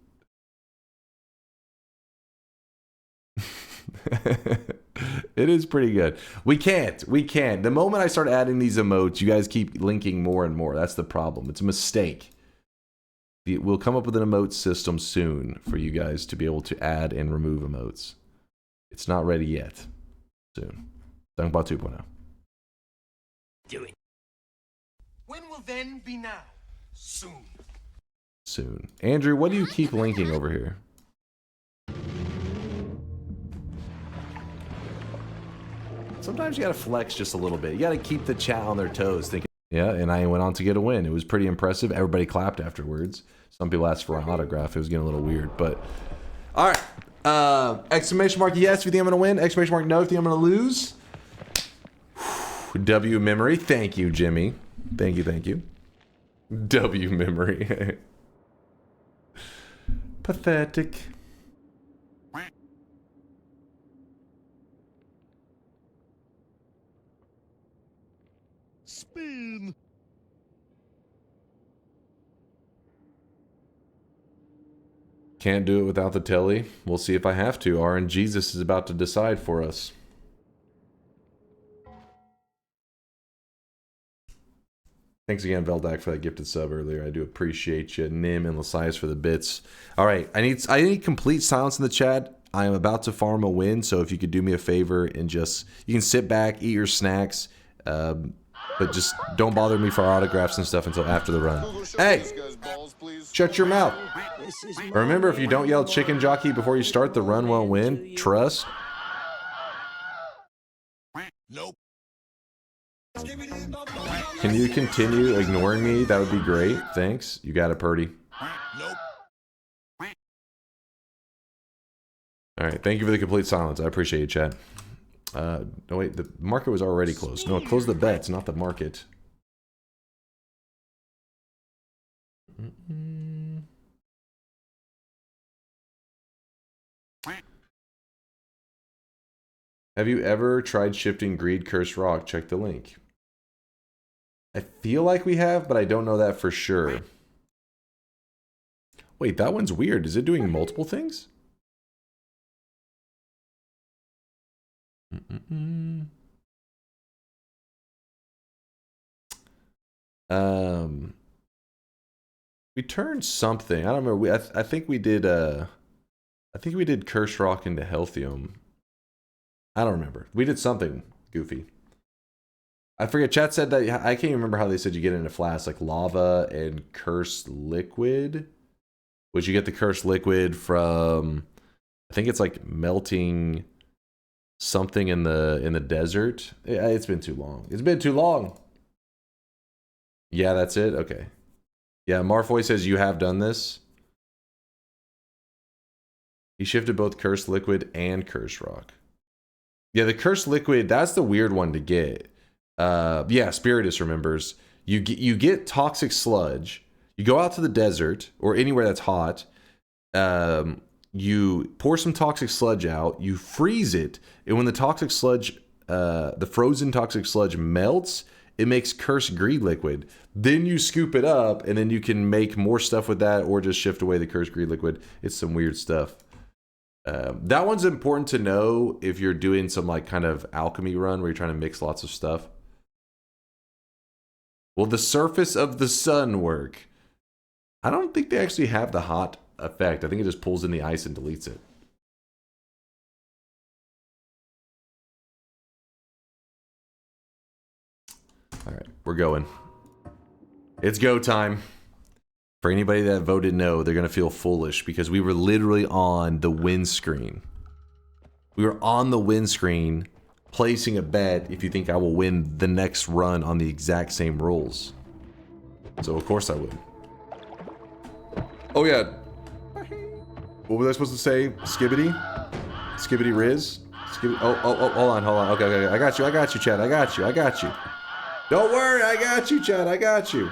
It is pretty good. We can't. The moment I start adding these emotes, you guys keep linking more and more. That's the problem. It's a mistake. We'll come up with an emote system soon for you guys to be able to add and remove emotes. It's not ready yet. Soon. DunkBot 2.0. Do it. When will then be now? Soon. Soon. Andrew, what do you keep linking over here? Sometimes you gotta flex just a little bit. You gotta keep the chat on their toes thinking, yeah, and I went on to get a win. It was pretty impressive. Everybody clapped afterwards. Some people asked for an autograph. It was getting a little weird, but... Alright. Exclamation mark yes if you think I'm gonna win. Exclamation mark no if you think I'm gonna lose. W memory. Thank you, Jimmy. Thank you. W memory. Pathetic. Spin. Can't do it without the telly. We'll see if I have to. RNGesus is about to decide for us. Thanks again, Veldak, for that gifted sub earlier. I do appreciate you. Nim and Lasias for the bits. All right, I need complete silence in the chat. I am about to farm a win, so if you could do me a favor and just... You can sit back, eat your snacks, but just don't bother me for autographs and stuff until after the run. Hey! Shut your mouth. Remember, if you don't yell chicken jockey before you start, the run won't win. Trust. Nope. Can you continue ignoring me? That would be great. Thanks. You got it, Purdy. Nope. Alright, thank you for the complete silence. I appreciate you, chat. No, wait, the market was already closed. No, close the bets, not the market. Have you ever tried shifting Greed Curse Rock? Check the link. I feel like we have, but I don't know that for sure. Wait, that one's weird. Is it doing multiple things? We turned something. I don't remember. I think we did. I think we did Curse Rock into Healthium. I don't remember. We did something goofy. I forget. Chat said that. I can't even remember how they said you get it in a flask, like lava and Curse Liquid. Which you get the Curse Liquid from? I think it's like melting something in the desert. It's been too long. It's been too long. Yeah, that's it. Okay. Yeah, Marfoy says you have done this. He shifted both Curse Liquid and Curse Rock. Yeah, the Curse Liquid, that's the weird one to get. Yeah, Spiritus remembers. You get Toxic Sludge. You go out to the desert or anywhere that's hot. You pour some Toxic Sludge out. You freeze it, and when the Toxic Sludge, the frozen Toxic Sludge melts, it makes Curse Greed Liquid. Then you scoop it up, and then you can make more stuff with that, or just shift away the Curse Greed Liquid. It's some weird stuff. That one's important to know if you're doing some like kind of alchemy run where you're trying to mix lots of stuff. Will the surface of the sun work? I don't think they actually have the hot effect. I think it just pulls in the ice and deletes it. All right, we're going. It's go time. For anybody that voted no, they're going to feel foolish because we were literally on the win screen. We were on the win screen placing a bet if you think I will win the next run on the exact same rules. So of course I would. Oh yeah. What was I supposed to say? Skibbity? Skibbity Riz? Oh, hold on. Okay. I got you, Chad. I got you. Don't worry, I got you, Chad. I got you.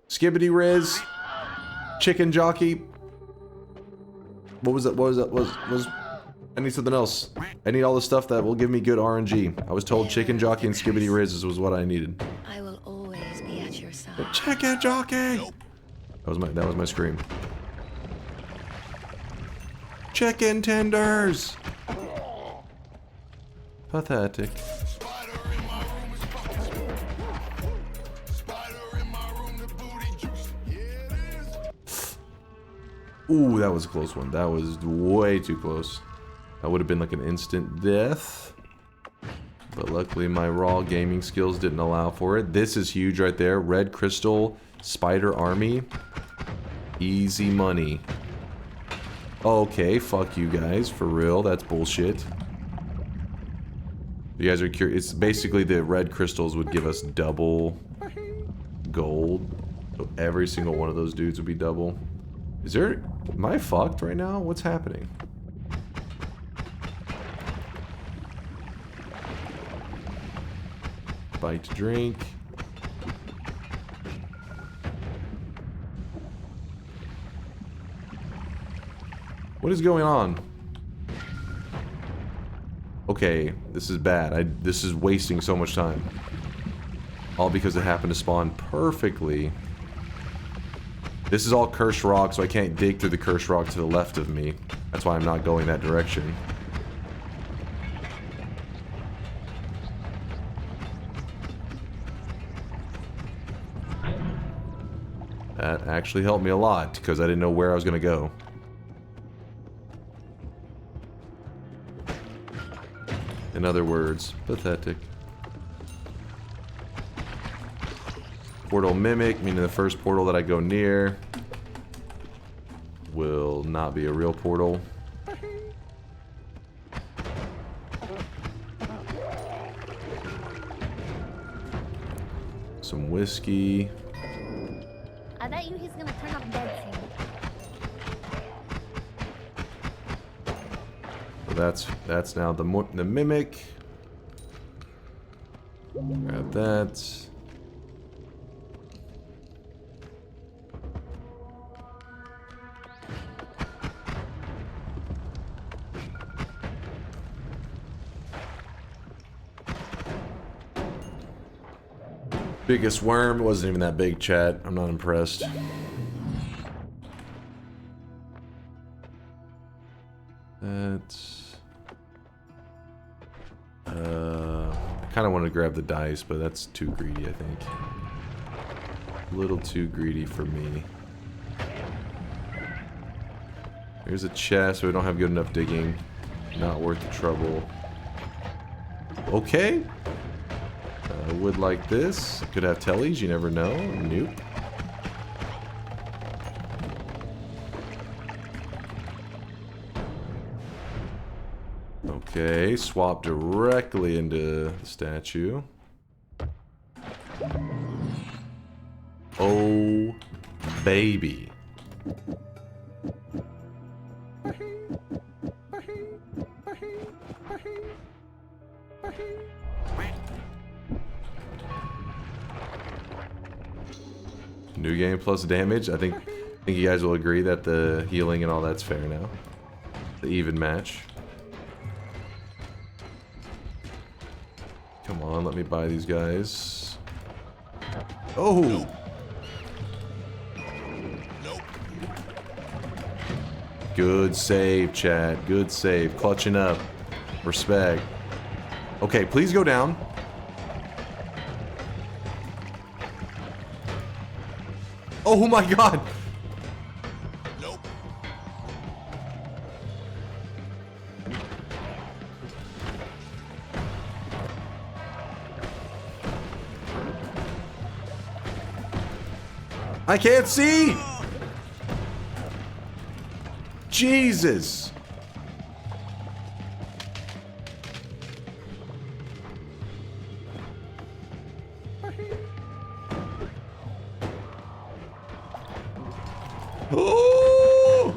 Skibbity Riz. Chicken Jockey. What was that? I need something else. I need all the stuff that will give me good RNG. I was told Chicken Jockey and Skibbity Riz was what I needed. I will always be at your side. The Chicken Jockey! That was my scream. Chicken tenders! Pathetic. Ooh, that was a close one. That was way too close. That would have been like an instant death. But luckily my raw gaming skills didn't allow for it. This is huge right there. Red Crystal, Spider Army. Easy money. Okay, fuck you guys. For real, that's bullshit. You guys are curious. It's basically the red crystals would give us double gold. So every single one of those dudes would be double. Is there... Am I fucked right now? What's happening? Bite to drink. What is going on? Okay, this is bad. This is wasting so much time. All because it happened to spawn perfectly. This is all cursed rock, so I can't dig through the cursed rock to the left of me. That's why I'm not going that direction. That actually helped me a lot, because I didn't know where I was going to go. In other words, pathetic. Portal Mimic, meaning the first portal that I go near will not be a real portal. Some whiskey. I bet you he's gonna turn up dead soon. So that's now the Mimic. Grab that. Biggest worm. It wasn't even that big, chat. I'm not impressed. That's... I kind of want to grab the dice, but that's too greedy, I think. A little too greedy for me. Here's a chest, so we don't have good enough digging. Not worth the trouble. Okay. I would like this. Could have tellies, you never know. Nope. Okay, swap directly into the statue. Oh, baby. New game plus damage. I think you guys will agree that the healing and all that's fair now. The even match. Come on, let me buy these guys. Oh! Good save, Chad. Good save. Clutching up. Respect. Okay, please go down. Oh my god! Nope. I can't see! Jesus! Oh!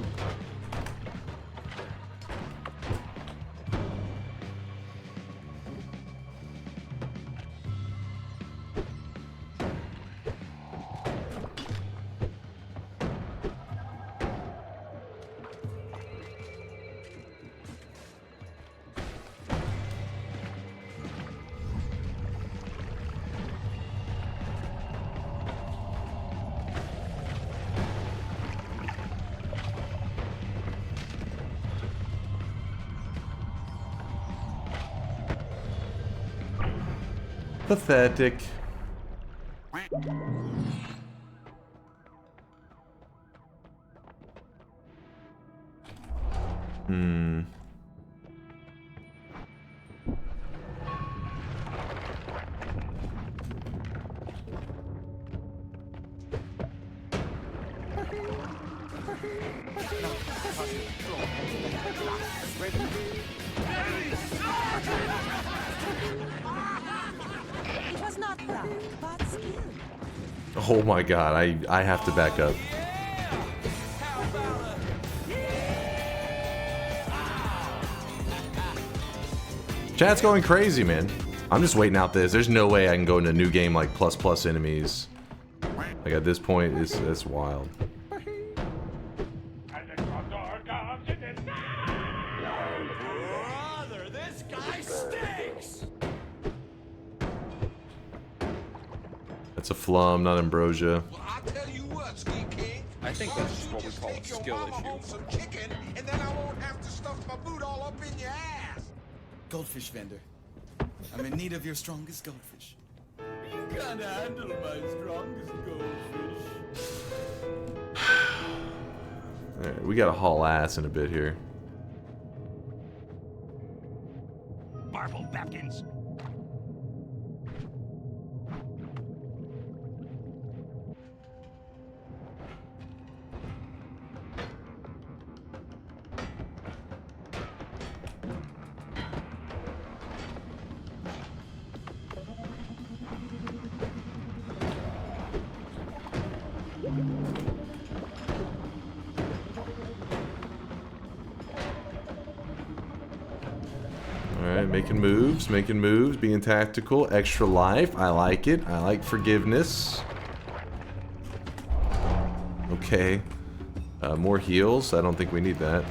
Pathetic. It was not proud, but skilled. Oh my god, I have to back up. Chat's going crazy, man. I'm just waiting out this. There's no way I can go into a new game like plus enemies. Like at this point, it's wild. Brother, this guy stinks! That's a flum, not ambrosia. I think that's just what we call a skill issue. Goldfish vendor. I'm in need of your strongest goldfish. You can't handle my strongest goldfish. Alright, we gotta haul ass in a bit here. Marble beckons. Alright, making moves, being tactical, extra life. I like it. I like forgiveness. Okay. More heals. I don't think we need that.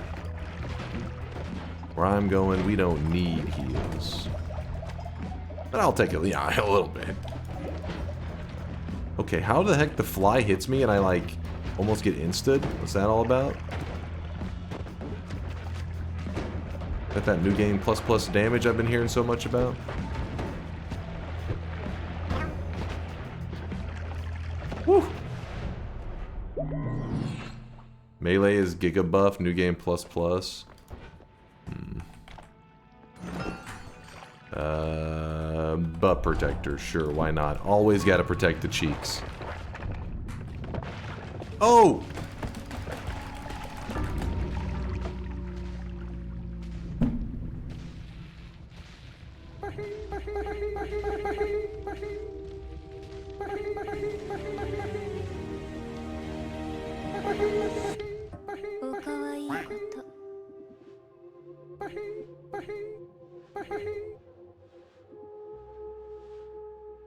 Where I'm going, we don't need heals. But I'll take it, yeah, a little bit. Okay, how the heck the fly hits me and I, like, almost get insta'd? What's that all about? Got that new game plus damage I've been hearing so much about? Woo! Melee is Giga buff, new game plus. Butt protector, sure, why not? Always gotta protect the cheeks. Oh!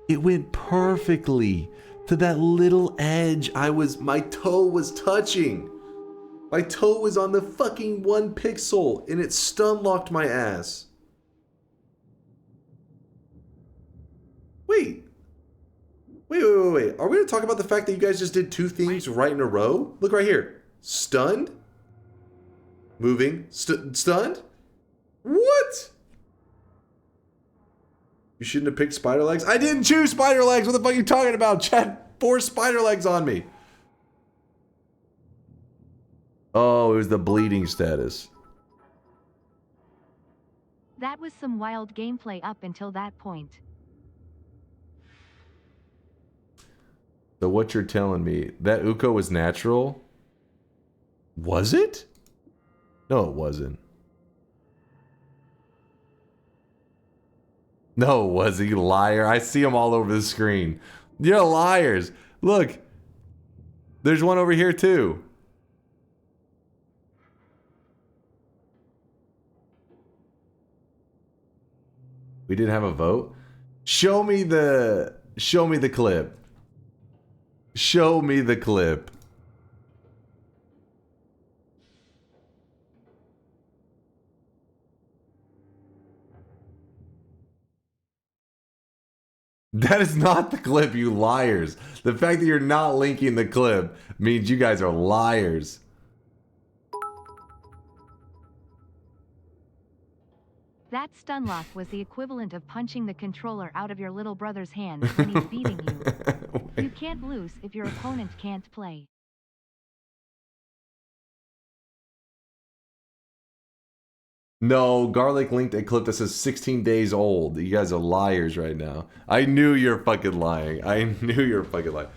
It went perfectly to that little edge my toe was touching. My toe was on the fucking 1 pixel and it stun locked my ass. Wait. Are we gonna talk about the fact that you guys just did 2 things right in a row? Look right here. Stunned. Moving. Stunned? What? You shouldn't have picked spider legs. I didn't choose spider legs. What the fuck are you talking about? Chad forced spider legs on me. Oh, it was the bleeding status. That was some wild gameplay up until that point. So what you're telling me, that Uko was natural? Was it? No, it wasn't. No, was he? Liar. I see them all over the screen. You're liars. Look. There's one over here too. We didn't have a vote. Show me the clip. Show me the clip. That is not the clip, you liars. The fact that you're not linking the clip means you guys are liars. That stun lock was the equivalent of punching the controller out of your little brother's hand when he's beating you. You can't lose if your opponent can't play. No, Garlic linked a clip that says 16 days old. You guys are liars right now. I knew you're fucking lying. I knew you were fucking lying.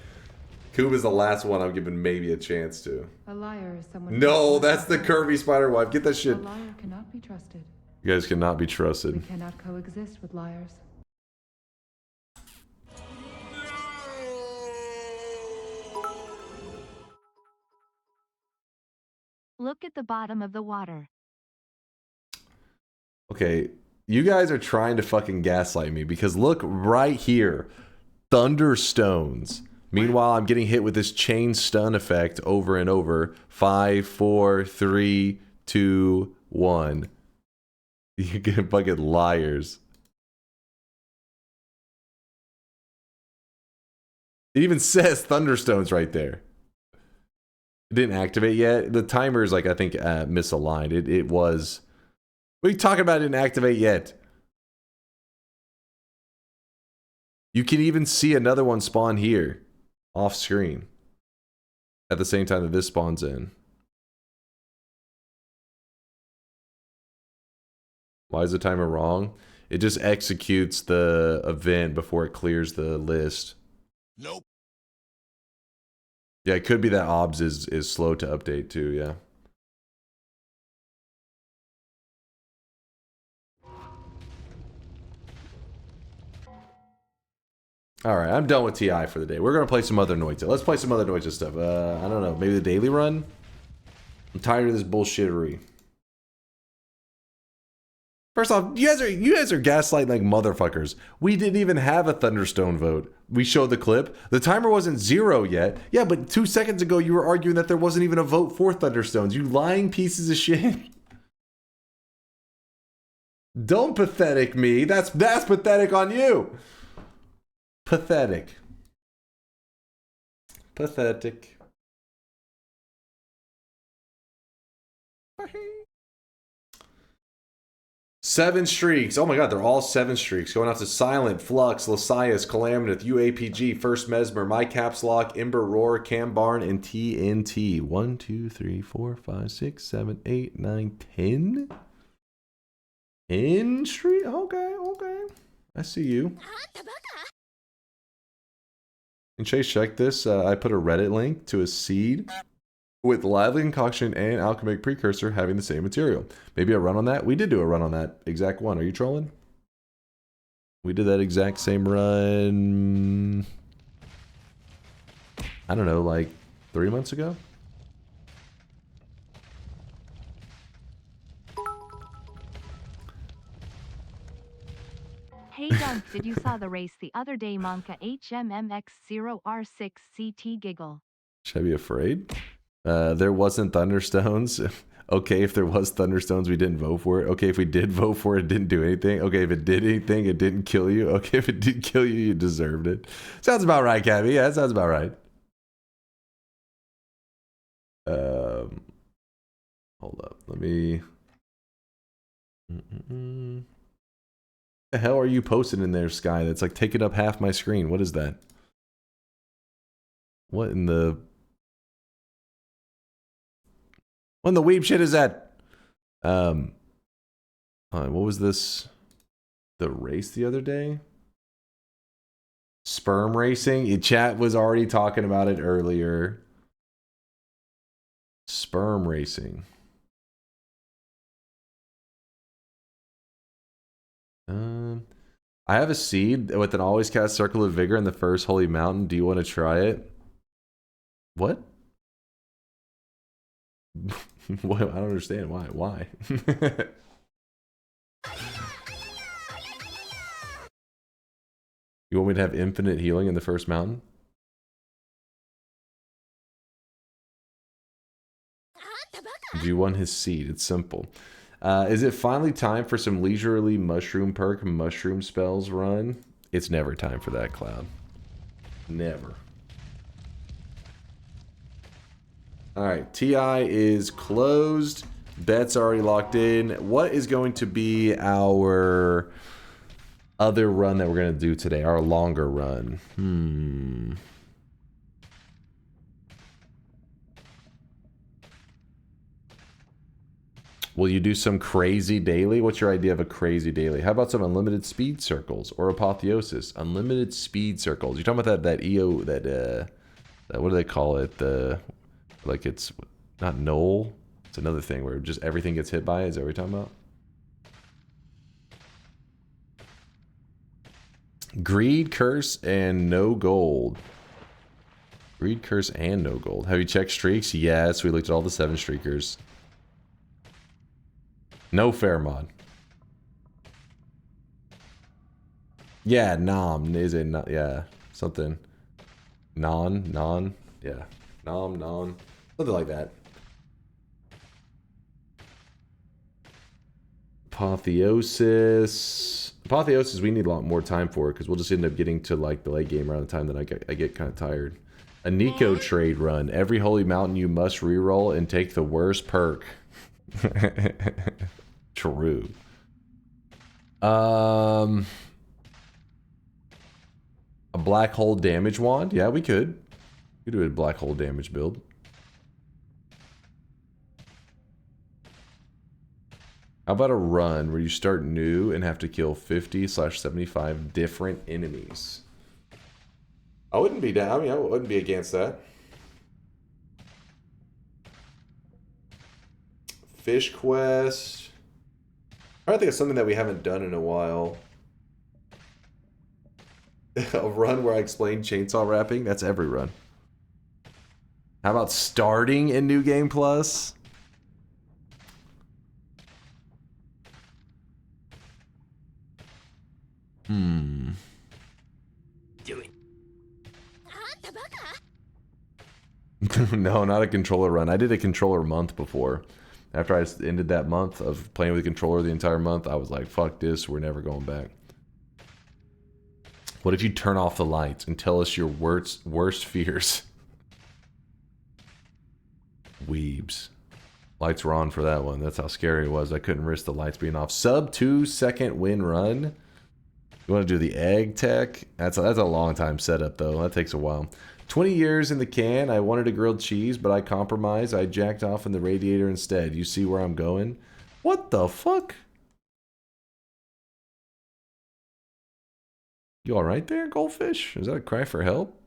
Coob is the last one I'm giving maybe a chance to. A liar is someone. No, that's the curvy spider wife. Get that shit. A liar cannot be trusted. You guys cannot be trusted. We cannot coexist with liars. Look at the bottom of the water. Okay, you guys are trying to fucking gaslight me because look right here. Thunderstones. Meanwhile, I'm getting hit with this chain stun effect over and over. 5, 4, 3, 2, 1. You get fucking liars. It even says Thunderstones right there. It didn't activate yet. The timer is like, I think, misaligned. It was... What are you talking about? It didn't activate yet. You can even see another one spawn here. Off screen. At the same time that this spawns in. Why is the timer wrong? It just executes the event before it clears the list. Nope. Yeah, it could be that OBS is slow to update too, yeah. Alright, I'm done with TI for the day. We're gonna play some other Noita. Let's play some other Noita stuff. I don't know, maybe the daily run? I'm tired of this bullshittery. First off, you guys are gaslighting like motherfuckers. We didn't even have a Thunderstone vote. We showed the clip. The timer wasn't 0 yet. Yeah, but 2 seconds ago you were arguing that there wasn't even a vote for Thunderstones. You lying pieces of shit. Don't pathetic me. That's pathetic on you. Pathetic. Pathetic. 7 streaks. Oh my god, they're all 7 streaks. Going out to Silent, Flux, Lasias, Calamnith, UAPG, First Mesmer, My Caps Lock, Ember Roar, Cam Barn, and TNT. 1, 2, 3, 4, 5, 6, 7, 8, 9, 10. 10 streak? Okay, okay. I see you. And Chase, check this. I put a Reddit link to a seed with Lively Concoction and Alchemic Precursor having the same material. Maybe a run on that? We did do a run on that exact one. Are you trolling? We did that exact same run... I don't know, like 3 months ago? Hey Dunk, did you saw the race the other day? Monka HMMX0R6CT giggle. Should I be afraid? There wasn't Thunderstones. Okay, if there was Thunderstones, we didn't vote for it. Okay, if we did vote for it, it didn't do anything. Okay, if it did anything, it didn't kill you. Okay, if it did kill you, you deserved it. Sounds about right, Cabby. Yeah, that sounds about right. Hold up. Let me... The hell are you posting in there, Sky? That's like taking up half my screen. What is that? What in the... What in the weeb shit is that? What was this? The race the other day? Sperm racing? Chat was already talking about it earlier. Sperm racing. I have a seed with an always cast Circle of Vigor in the first Holy Mountain. Do you want to try it? What? What? I don't understand. Why? Why? You want me to have infinite healing in the first mountain? Do you want his seed? It's simple. Is it finally time for some leisurely mushroom perk mushroom spells run? It's never time for that, Cloud. Never. Alright, TI is closed. Bet's already locked in. What is going to be our other run that we're going to do today? Our longer run. Will you do some crazy daily? What's your idea of a crazy daily? How about some unlimited speed circles or apotheosis? Unlimited speed circles. You're talking about that EO, that what do they call it? Like it's not null. It's another thing where just everything gets hit by it. Is that what you're talking about? Greed, curse, and no gold. Greed, curse, and no gold. Have you checked streaks? Yes, we looked at all the 7 streakers. No fair mod. Yeah, nom. Is it not? Yeah, something. Non. Yeah. Non. Something like that. Apotheosis. Apotheosis, we need a lot more time for it because we'll just end up getting to like the late game around the time that I get kind of tired. A Nico trade run. Every holy mountain you must reroll and take the worst perk. True. A black hole damage wand? Yeah, we could. We could do a black hole damage build. How about a run where you start new and have to kill 50/75 different enemies? I wouldn't be down. I mean, I wouldn't be against that. Fish quest. I think it's something that we haven't done in a while. A run where I explain chainsaw wrapping? That's every run. How about starting in New Game Plus? Do it. No, not a controller run. I did a controller month before. After I ended that month of playing with the controller the entire month, I was like, fuck this, we're never going back. What if you turn off the lights and tell us your worst fears? Weebs. Lights were on for that one. That's how scary it was. I couldn't risk the lights being off. Sub 2-second win run. You want to do the egg tech? That's a long time setup though. That takes a while. 20 years in the can. I wanted a grilled cheese, but I compromised. I jacked off in the radiator instead. You see where I'm going? What the fuck? You alright there, goldfish? Is that a cry for help?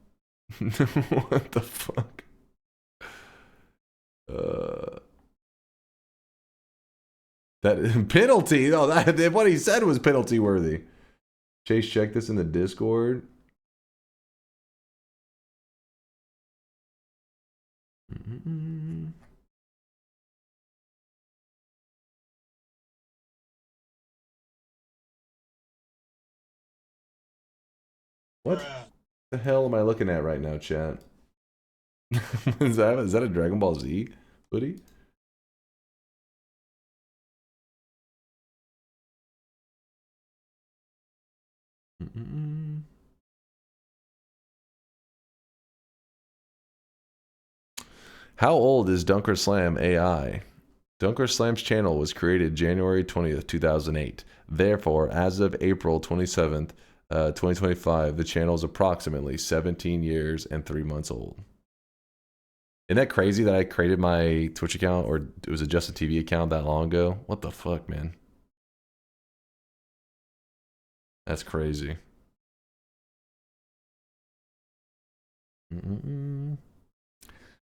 What the fuck? That penalty? No, that what he said was penalty worthy. Chase, check this in the Discord. What the hell am I looking at right now, chat? Is that a Dragon Ball Z hoodie? How old is DunkOrSlam AI? DunkOrSlam's channel was created January 20th, 2008. Therefore, as of April 27th, 2025, the channel is approximately 17 years and 3 months old. Isn't that crazy that I created my Twitch account, or it was just a TV account that long ago? What the fuck, man? That's crazy.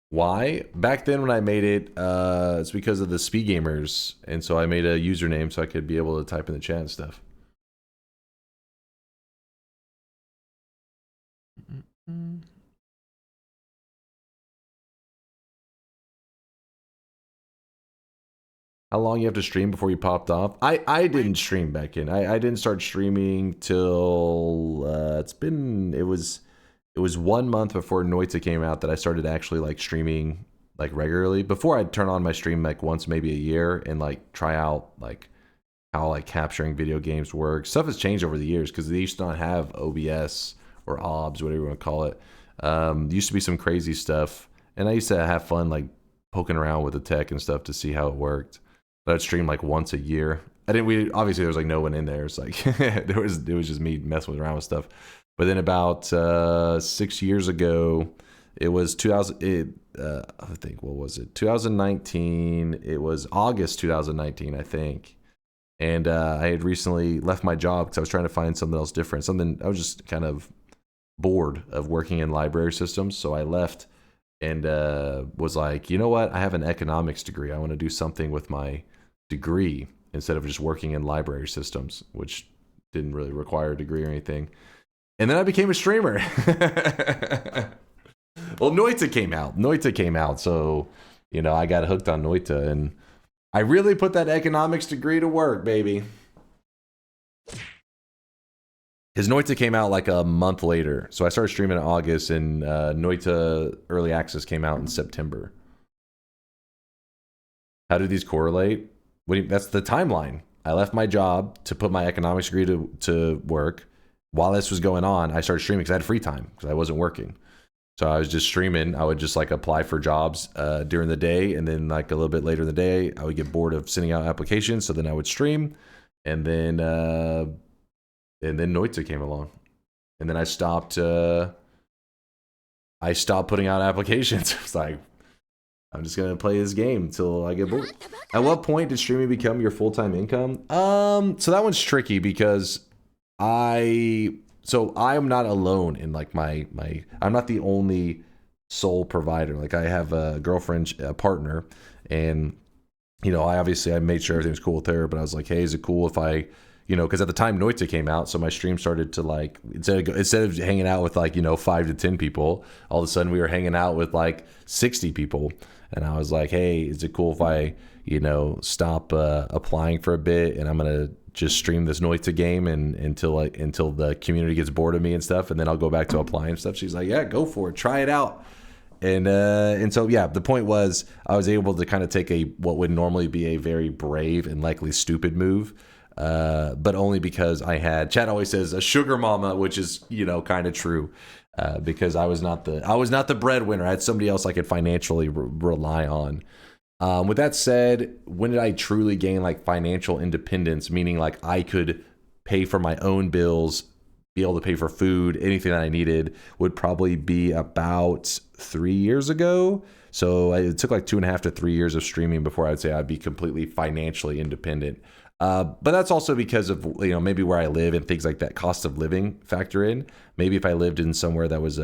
Why? Back then when I made it, it's because of the Speed Gamers, and so I made a username so I could be able to type in the chat and stuff. how long you have to stream before you popped off. I didn't stream back in. I didn't start streaming till it was 1 month before Noita came out that I started actually like streaming like regularly. Before I'd turn on my stream like once maybe a year and like try out like how like capturing video games works. Stuff has changed over the years because they used to not have OBS or OBS, whatever you want to call it. Used to be some crazy stuff, and I used to have fun like poking around with the tech and stuff to see how it worked. But I'd stream like once a year. Obviously there was like no one in there. It's like it was just me messing around with stuff. But then about 6 years ago, it was 2019. It was August 2019, I think. And I had recently left my job because I was trying to find something else different. I was just kind of bored of working in library systems. So I left and was like, you know what? I have an economics degree. I want to do something with my degree instead of just working in library systems, which didn't really require a degree or anything. And then I became a streamer. Well, Noita came out. So, you know, I got hooked on Noita, and I really put that economics degree to work, baby. His Noita came out like a month later. So I started streaming in August, and Noita Early Access came out in September. How do these correlate? That's the timeline. I left my job to put my economics degree to work. While this was going on, I started streaming because I had free time because I wasn't working. So I was just streaming. I would just like apply for jobs during the day, and then like a little bit later in the day, I would get bored of sending out applications. So then I would stream, and then Noita came along, and then I stopped putting out applications. It's like, I'm just gonna play this game until I get bored. At what point did streaming become your full-time income? So that one's tricky because I am not alone in like my I'm not the only sole provider. Like I have a girlfriend, a partner, and you know, I made sure everything was cool with her, but I was like, hey, is it cool if I, you know, because at the time Noita came out, so my stream started to like, instead of hanging out with like, you know, 5 to 10 people, all of a sudden we were hanging out with like 60 people. And I was like, hey, is it cool if I, you know, stop applying for a bit, and I'm going to just stream this Noita game until the community gets bored of me and stuff, and then I'll go back to applying and stuff. She's like, yeah, go for it. Try it out. And so, yeah, the point was I was able to kind of take what would normally be a very brave and likely stupid move, but only because I had, Chad always says, a sugar mama, which is, you know, kind of true. Because I was not the breadwinner. I had somebody else I could financially rely on. With that said, when did I truly gain like financial independence? Meaning like I could pay for my own bills, be able to pay for food, anything that I needed, would probably be about 3 years ago. So it took like 2.5 to 3 years of streaming before I'd say I'd be completely financially independent. But that's also because of, you know, maybe where I live and things like that, cost of living factor in. Maybe if I lived in somewhere that was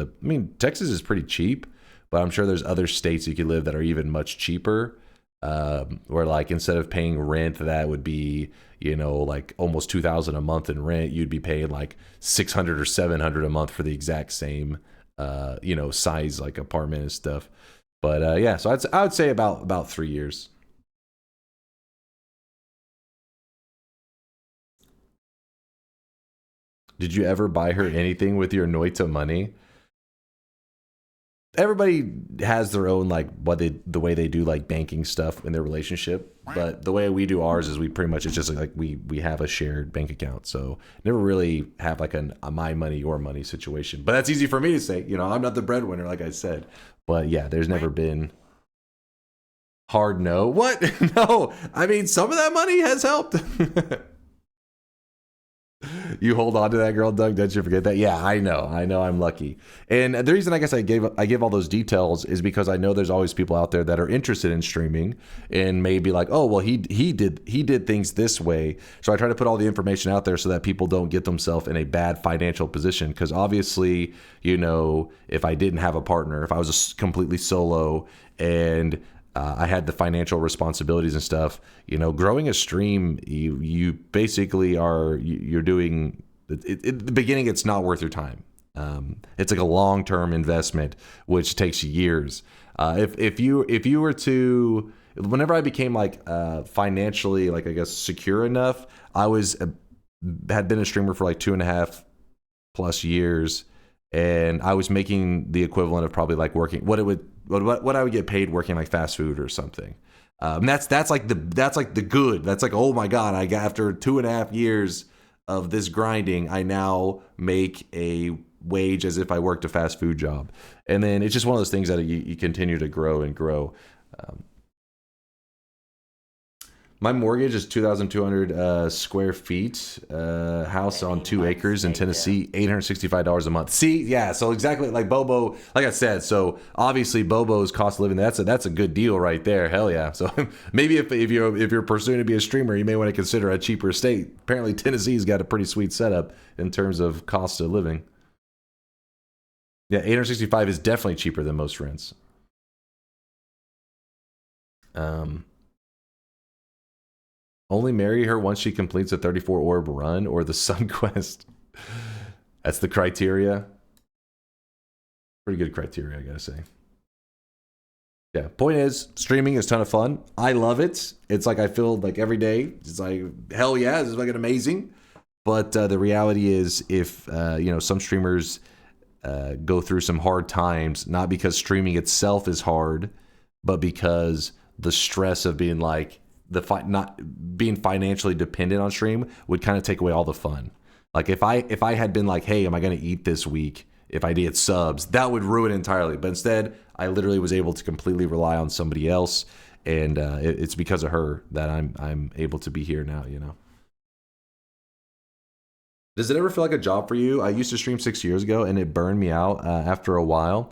Texas is pretty cheap, but I'm sure there's other states you could live that are even much cheaper. Where like instead of paying rent that would be, you know, like almost $2,000 a month in rent, you'd be paying like $600 or $700 a month for the exact same, you know, size like apartment and stuff. But yeah, so I would say about 3 years. Did you ever buy her anything with your Noita money? Everybody has their own like the way they do like banking stuff in their relationship, but the way we do ours is we pretty much, it's just like we have a shared bank account, so never really have like a my money your money situation. But that's easy for me to say, you know, I'm not the breadwinner like I said. But yeah, there's never been hard no. What? No, I mean some of that money has helped. You hold on to that, girl, Doug. Don't you forget that? Yeah, I know. I'm lucky. And the reason I guess I give all those details is because I know there's always people out there that are interested in streaming and maybe like, oh, well, he did things this way. So I try to put all the information out there so that people don't get themselves in a bad financial position. Because obviously, you know, if I didn't have a partner, if I was completely solo and I had the financial responsibilities and stuff, you know, growing a stream, you basically you're doing it, at the beginning, it's not worth your time. It's like a long-term investment, which takes years. If you were to, whenever I became like financially, like I guess secure enough, I had been a streamer for like 2.5+ years, and I was making the equivalent of probably like working what I would get paid working like fast food or something. That's like the good. That's like, oh my god, I got, after 2.5 years of this grinding, I now make a wage as if I worked a fast food job. And then it's just one of those things that you continue to grow and grow. My mortgage is 2,200 square feet, house on 2 acres in Tennessee, $865 a month. See, yeah, so exactly like Bobo, like I said, so obviously Bobo's cost of living, that's a good deal right there. Hell yeah. So maybe if you're pursuing to be a streamer, you may want to consider a cheaper state. Apparently Tennessee's got a pretty sweet setup in terms of cost of living. Yeah, 865 is definitely cheaper than most rents. Only marry her once she completes a 34 orb run or the Sun Quest. That's the criteria. Pretty good criteria, I gotta say. Yeah, point is, streaming is a ton of fun. I love it. It's like I feel like every day, it's like, hell yeah, this is fucking amazing. But the reality is, if some streamers go through some hard times, not because streaming itself is hard, but because the stress of being like, not being financially dependent on stream would kind of take away all the fun. Like if I had been like, hey, am I going to eat this week? If I did subs, that would ruin it entirely. But instead, I literally was able to completely rely on somebody else, and it's because of her that I'm able to be here now. Does it ever feel like a job for you? I used to stream 6 years ago, and it burned me out after a while.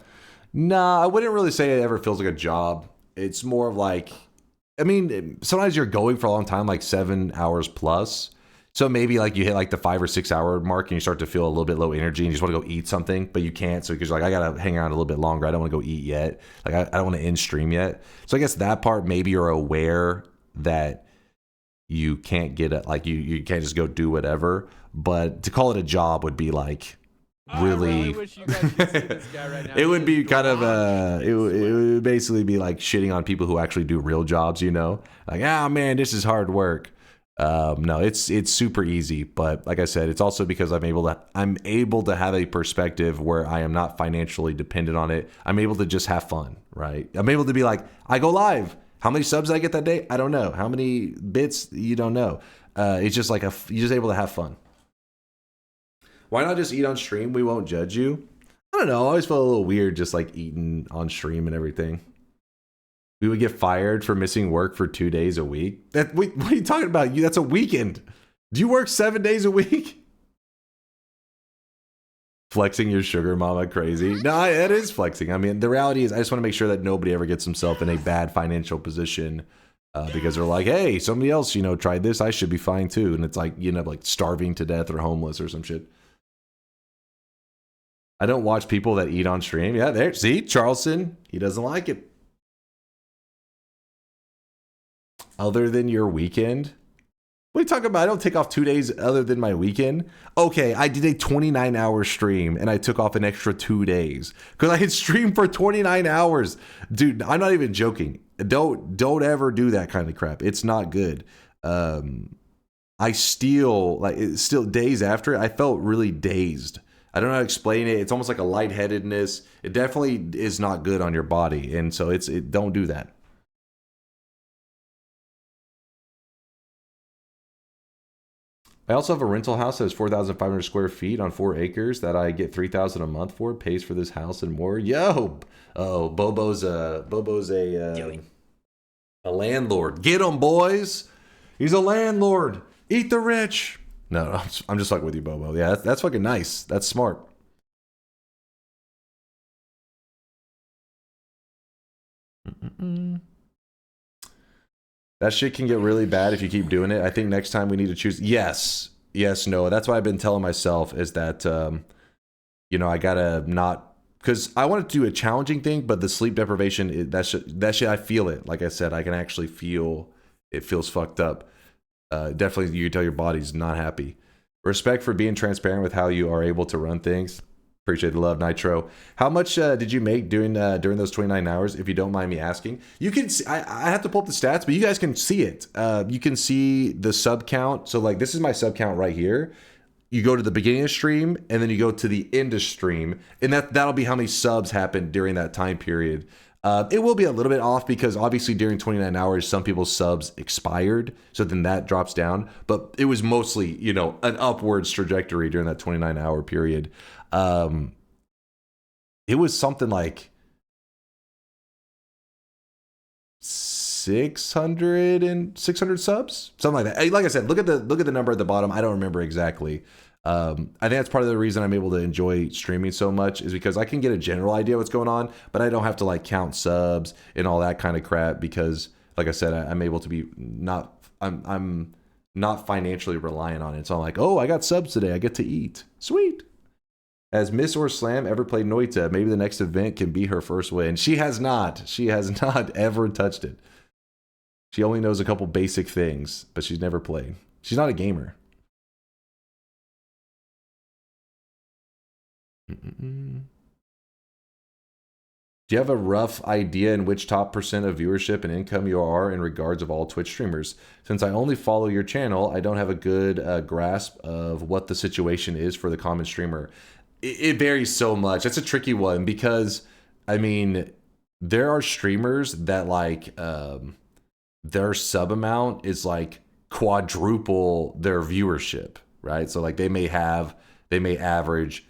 Nah, I wouldn't really say it ever feels like a job. It's more of like, I mean, sometimes you're going for a long time, like 7 hours plus. So maybe like you hit like the 5 or 6 hour mark and you start to feel a little bit low energy and you just want to go eat something, but you can't. So because you're like, I got to hang out a little bit longer. I don't want to go eat yet. Like I don't want to end stream yet. So I guess that part, maybe you're aware that you can't get it. Like you can't just go do whatever. But to call it a job would be like, really wish you guys could see this guy right now. it would be kind of it would basically be like shitting on people who actually do real jobs, like, man, this is hard work. No, it's super easy, but like I said, it's also because I'm able to have a perspective where I am not financially dependent on it. I'm able to just have fun, right? I'm able to be like, I go live, how many subs did I get that day? I don't know. How many bits? You don't know. It's just like you're just able to have fun. Why not just eat on stream? We won't judge you. I don't know. I always felt a little weird just like eating on stream and everything. We would get fired for missing work for 2 days a week. What are you talking about? That's a weekend. Do you work 7 days a week? Flexing your sugar mama crazy. No, it is flexing. I mean, the reality is I just want to make sure that nobody ever gets himself in a bad financial position because they're like, hey, somebody else, tried this. I should be fine too. And it's like, like starving to death or homeless or some shit. I don't watch people that eat on stream. Yeah, there. See, Charleston, he doesn't like it. Other than your weekend? What are you talking about? I don't take off 2 days other than my weekend. Okay, I did a 29-hour stream and I took off an extra 2 days because I had streamed for 29 hours. Dude, I'm not even joking. Don't ever do that kind of crap. It's not good. I still days after, I felt really dazed. I don't know how to explain it. It's almost like a lightheadedness. It definitely is not good on your body. And so don't do that. I also have a rental house that is 4,500 square feet on 4 acres that I get $3,000 a month for. Pays for this house and more. Yo, Bobo's a landlord. Get him, boys. He's a landlord. Eat the rich. No, I'm just fucking with you, Bobo. Yeah, that's fucking nice. That's smart. That shit can get really bad if you keep doing it. I think next time we need to choose. Yes, Noah. That's what I've been telling myself is that, I gotta not, because I want to do a challenging thing, but the sleep deprivation, that shit, I feel it. Like I said, I can actually feel it feels fucked up. Definitely, you can tell your body's not happy. Respect for being transparent with how you are able to run things. Appreciate the love, Nitro. How much did you make during those 29 hours, if you don't mind me asking? You can see, I have to pull up the stats, but you guys can see it. You can see the sub count. So like this is my sub count right here. You go to the beginning of stream and then you go to the end of stream, and that'll be how many subs happened during that time period. It will be a little bit off because obviously during 29 hours, some people's subs expired. So then that drops down, but it was mostly, you know, an upwards trajectory during that 29 hour period. It was something like 600 subs, something like that. Like I said, look at the number at the bottom. I don't remember exactly. I think that's part of the reason I'm able to enjoy streaming so much is because I can get a general idea what's going on, but I don't have to like count subs and all that kind of crap because, like I said, I'm able to be I'm not financially reliant on it. So I'm like, oh, I got subs today. I get to eat. Sweet. Has Miss or Slam ever played Noita? Maybe the next event can be her first win. She has not. She has not ever touched it. She only knows a couple basic things, but she's never played. She's not a gamer. Do you have a rough idea in which top % of viewership and income you are in regards of all Twitch streamers? Since I only follow your channel, I don't have a good grasp of what the situation is for the common streamer. It varies so much. It's a tricky one because, I mean, there are streamers that like their sub amount is like quadruple their viewership, right? So like they may average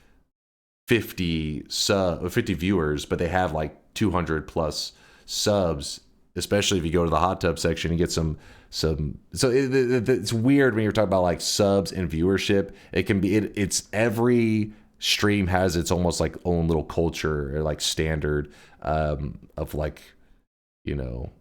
50 viewers, but they have like 200 plus subs, especially if you go to the hot tub section and get some so it's weird when you're talking about like subs and viewership. It can be it's every stream has its almost like own little culture or like standard of like, you know,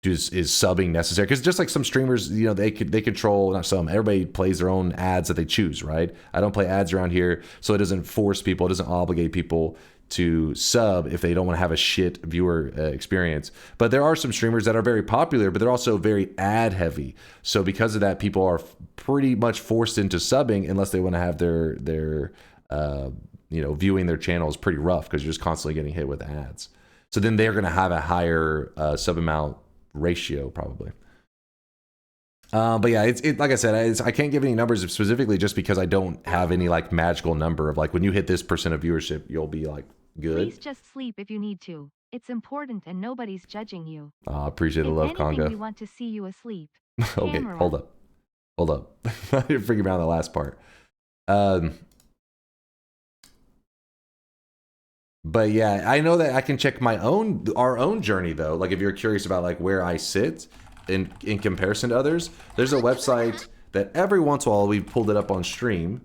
is subbing necessary? Because just like some streamers, you know, they control, not some, everybody plays their own ads that they choose, right? I don't play ads around here, so it doesn't force people, it doesn't obligate people to sub if they don't want to have a shit viewer experience. But there are some streamers that are very popular, but they're also very ad heavy. So because of that, people are pretty much forced into subbing unless they want to have their you know, viewing their channel is pretty rough because you're just constantly getting hit with ads. So then they're going to have a higher sub amount ratio probably. But yeah, it's like I said, I can't give any numbers specifically just because I don't have any like magical number of like when you hit this % of viewership, you'll be like good. Please just sleep if you need to. It's important and nobody's judging you. I appreciate the love, If anything, Conga. we want to see you asleep. Okay, Camera. hold up. You're freaking me out on the last part. But yeah, I know that I can check our own journey though. Like if you're curious about like where I sit in comparison to others, there's a website that every once in a while we pulled it up on stream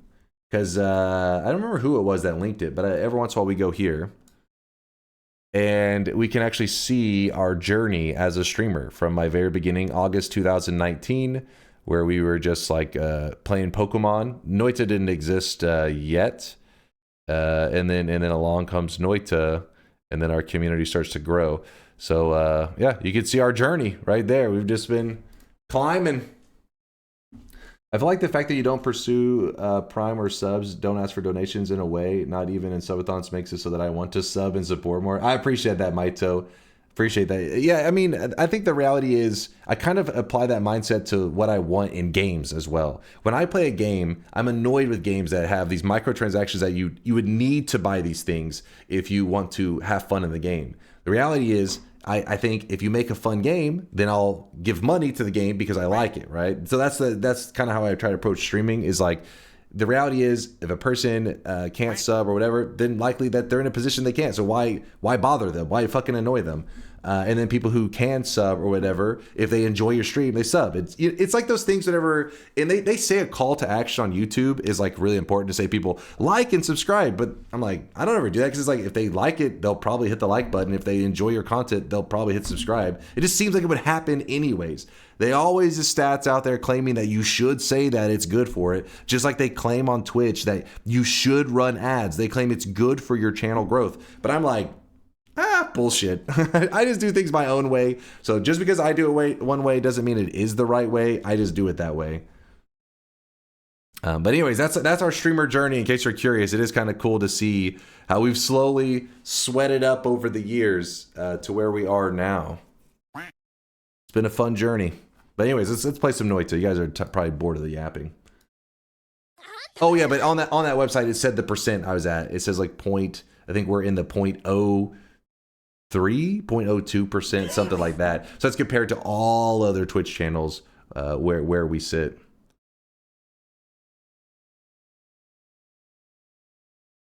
because I don't remember who it was that linked it, but every once in a while we go here and we can actually see our journey as a streamer from my very beginning, August 2019, where we were just like playing Pokemon. Noita didn't exist yet. And then along comes Noita, and then our community starts to grow. So yeah, you can see our journey right there. We've just been climbing. I feel like the fact that you don't pursue Prime or subs, don't ask for donations in a way, not even in subathons, makes it so that I want to sub and support more. I appreciate that, Maito. Appreciate that. Yeah, I mean, I think the reality is I kind of apply that mindset to what I want in games as well. When I play a game, I'm annoyed with games that have these microtransactions that you would need to buy these things if you want to have fun in the game. The reality is, I think if you make a fun game, then I'll give money to the game because I like it, right? So that's kind of how I try to approach streaming is like, the reality is if a person can't sub or whatever, then likely that they're in a position they can't. So why bother them? Why fucking annoy them? And then people who can sub or whatever, if they enjoy your stream, they sub. It's like those things whenever, and they say a call to action on YouTube is like really important to say people like and subscribe. But I'm like, I don't ever do that because it's like if they like it, they'll probably hit the like button. If they enjoy your content, they'll probably hit subscribe. It just seems like it would happen anyways. They always have stats out there claiming that you should say that it's good for it. Just like they claim on Twitch that you should run ads. They claim it's good for your channel growth. But I'm like, bullshit. I just do things my own way. So just because I do it one way doesn't mean it is the right way. I just do it that way. But anyways, that's our streamer journey. In case you're curious, it is kind of cool to see how we've slowly sweated up over the years to where we are now. It's been a fun journey. But anyways, let's play some Noita. You guys are probably bored of the yapping. Oh yeah, but on that website, it said the percent I was at. It says like point. I think we're in the 0.03, 0.02%, something like that. So that's compared to all other Twitch channels where we sit.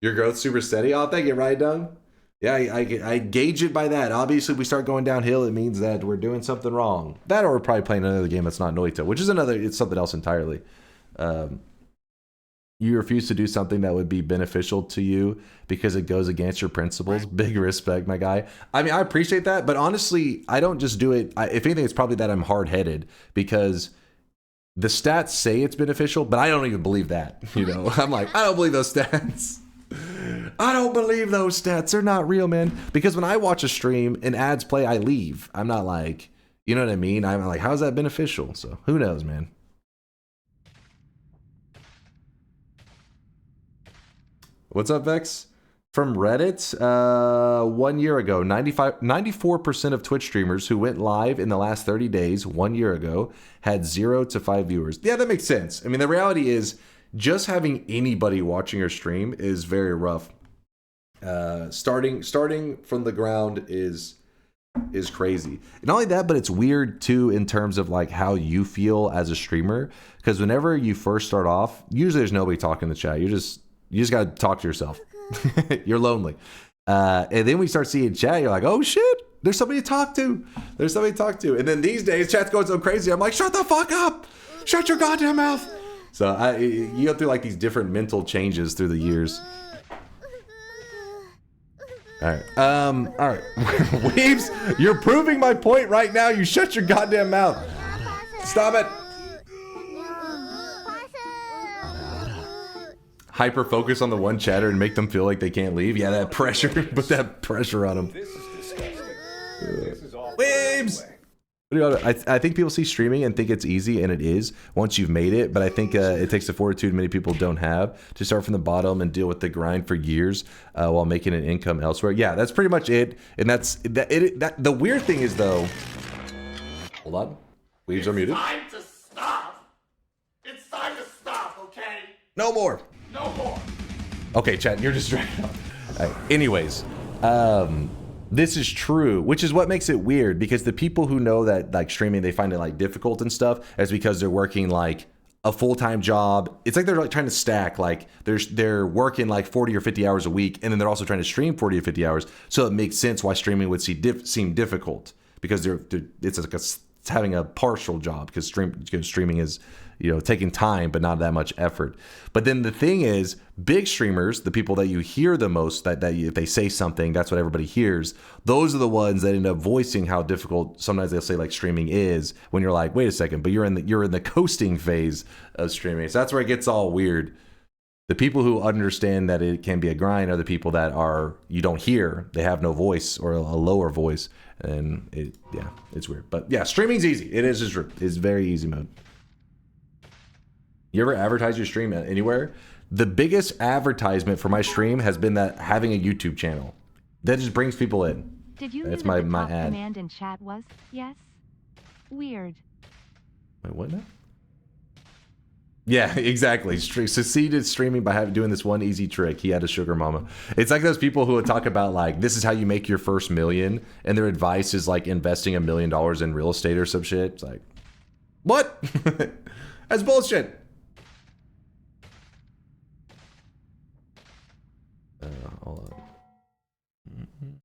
Your growth super steady. Oh, thank you, right, Dung? Yeah, I gauge it by that. Obviously, if we start going downhill, it means that we're doing something wrong. That, or we're probably playing another game that's not Noita, which is it's something else entirely. You refuse to do something that would be beneficial to you because it goes against your principles. Big respect, my guy. I mean, I appreciate that, but honestly, I don't just do it. If anything, it's probably that I'm hard-headed because the stats say it's beneficial, but I don't even believe that. You know, I'm like, I don't believe those stats. I don't believe those stats. They're not real, man. Because when I watch a stream and ads play, I leave. I'm not like, you know what I mean? I'm like, how's that beneficial? So who knows, man? What's up, Vex? From Reddit, 1 year ago, 94% of Twitch streamers who went live in the last 30 days, 1 year ago, had 0 to 5 viewers. Yeah, that makes sense. I mean, the reality is, just having anybody watching your stream is very rough. Starting from the ground is crazy. And not only that, but it's weird too in terms of like how you feel as a streamer. Because whenever you first start off, usually there's nobody talking in the chat. You just gotta talk to yourself. You're lonely. And then we start seeing chat. You're like, oh shit, there's somebody to talk to. There's somebody to talk to. And then these days, chat's going so crazy. I'm like, shut the fuck up. Shut your goddamn mouth. So you go through like these different mental changes through the years. All right. Weebs, you're proving my point right now. You shut your goddamn mouth. Stop it. Hyper focus on the one chatter and make them feel like they can't leave. Yeah, that pressure. Put that pressure on them. This is disgusting. This is all Weebs. I think people see streaming and think it's easy, and it is once you've made it. But I think it takes the fortitude many people don't have to start from the bottom and deal with the grind for years while making an income elsewhere. Yeah, that's pretty much it. And that's that. The weird thing is though. Hold on, Weaves are muted. It's time to stop. It's time to stop. Okay. No more. No more. Okay, chat, you're distracted. Right, anyways, this is true, which is what makes it weird because the people who know that like streaming, they find it like difficult and stuff is because they're working like a full-time job. It's like they're like trying to stack, like they're working like 40 or 50 hours a week, and then they're also trying to stream 40 or 50 hours. So it makes sense why streaming would seem difficult because it's like it's having a partial job because streaming is, you know, taking time but not that much effort. But then the thing is, big streamers, the people that you hear the most, that if they say something, that's what everybody hears. Those are the ones that end up voicing how difficult sometimes they'll say like streaming is when you're like, wait a second, but you're in the coasting phase of streaming. So that's where it gets all weird. The people who understand that it can be a grind are the people that you don't hear. They have no voice or a lower voice, and it's weird. But yeah, streaming's easy. It is just it's very easy mode. You ever advertise your stream anywhere? The biggest advertisement for my stream has been that having a YouTube channel. That just brings people in. Did you That's know that my the top ad. command in chat was yes? Weird. Wait, what now? Yeah, exactly. Succeeded streaming by doing this one easy trick. He had a sugar mama. It's like those people who would talk about like, this is how you make your first million, and their advice is like investing $1 million in real estate or some shit. It's like, what? That's bullshit. Hold on.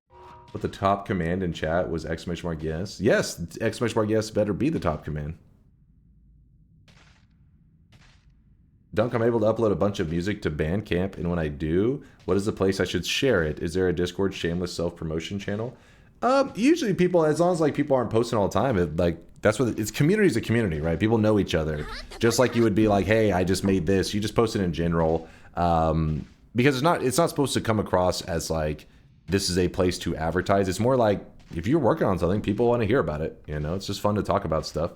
But the top command in chat was exclamation mark yes. Yes, exclamation mark yes better be the top command. Dunk, I'm able to upload a bunch of music to Bandcamp, and when I do, what is the place I should share it? Is there a Discord shameless self-promotion channel? Usually people, as long as like people aren't posting all the time, that's what it's. Community is a community, right? People know each other. Just like you would be like, hey, I just made this. You just post it in general. Because it's not supposed to come across as like this is a place to advertise. It's more like if you're working on something, people want to hear about it. You know, it's just fun to talk about stuff.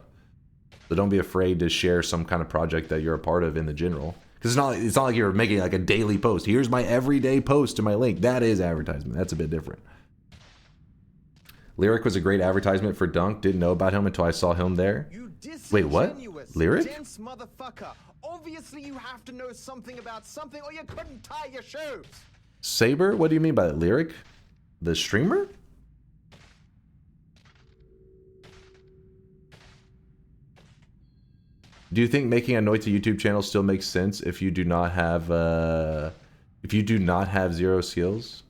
So don't be afraid to share some kind of project that you're a part of in the general. It's not like you're making like a daily post. Here's my everyday post to my link. That is advertisement. That's a bit different. Lyric was a great advertisement for Dunk. Didn't know about him until I saw him there. Wait, what? Lyric? Dense motherfucker. Obviously you have to know something about something or you couldn't tie your shoes. Saber? What do you mean by that? Lyric? The streamer? Do you think making a Noita YouTube channel still makes sense if you do not have zero skills?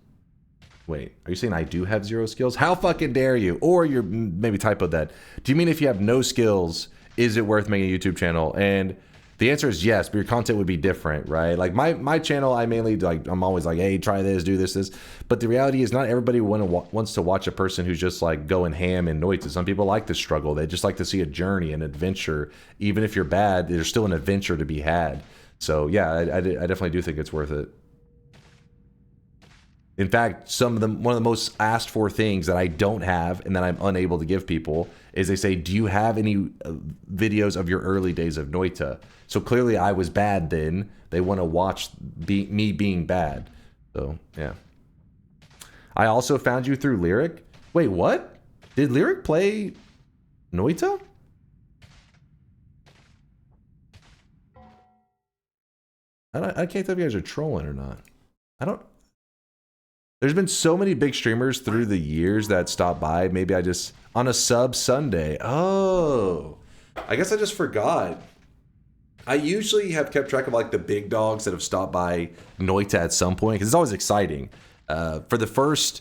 Wait, are you saying I do have zero skills? How fucking dare you? Or you're maybe typoed that. Do you mean if you have no skills, is it worth making a YouTube channel? And the answer is yes, but your content would be different, right? Like my channel, I mainly like, I'm always like, hey, try this, do this. But the reality is not everybody wants to watch a person who's just like going ham in Noita. Some people like to struggle. They just like to see a journey, an adventure. Even if you're bad, there's still an adventure to be had. So yeah, I definitely do think it's worth it. In fact, one of the most asked for things that I don't have and that I'm unable to give people is they say, do you have any videos of your early days of Noita? So clearly I was bad then. They want to watch me being bad. So, yeah. I also found you through Lyric. Wait, what? Did Lyric play Noita? I can't tell if you guys are trolling or not. There's been so many big streamers through the years that stopped by. Maybe I just, on a sub Sunday. Oh, I guess I just forgot. I usually have kept track of like the big dogs that have stopped by Noita at some point, because it's always exciting. For the first,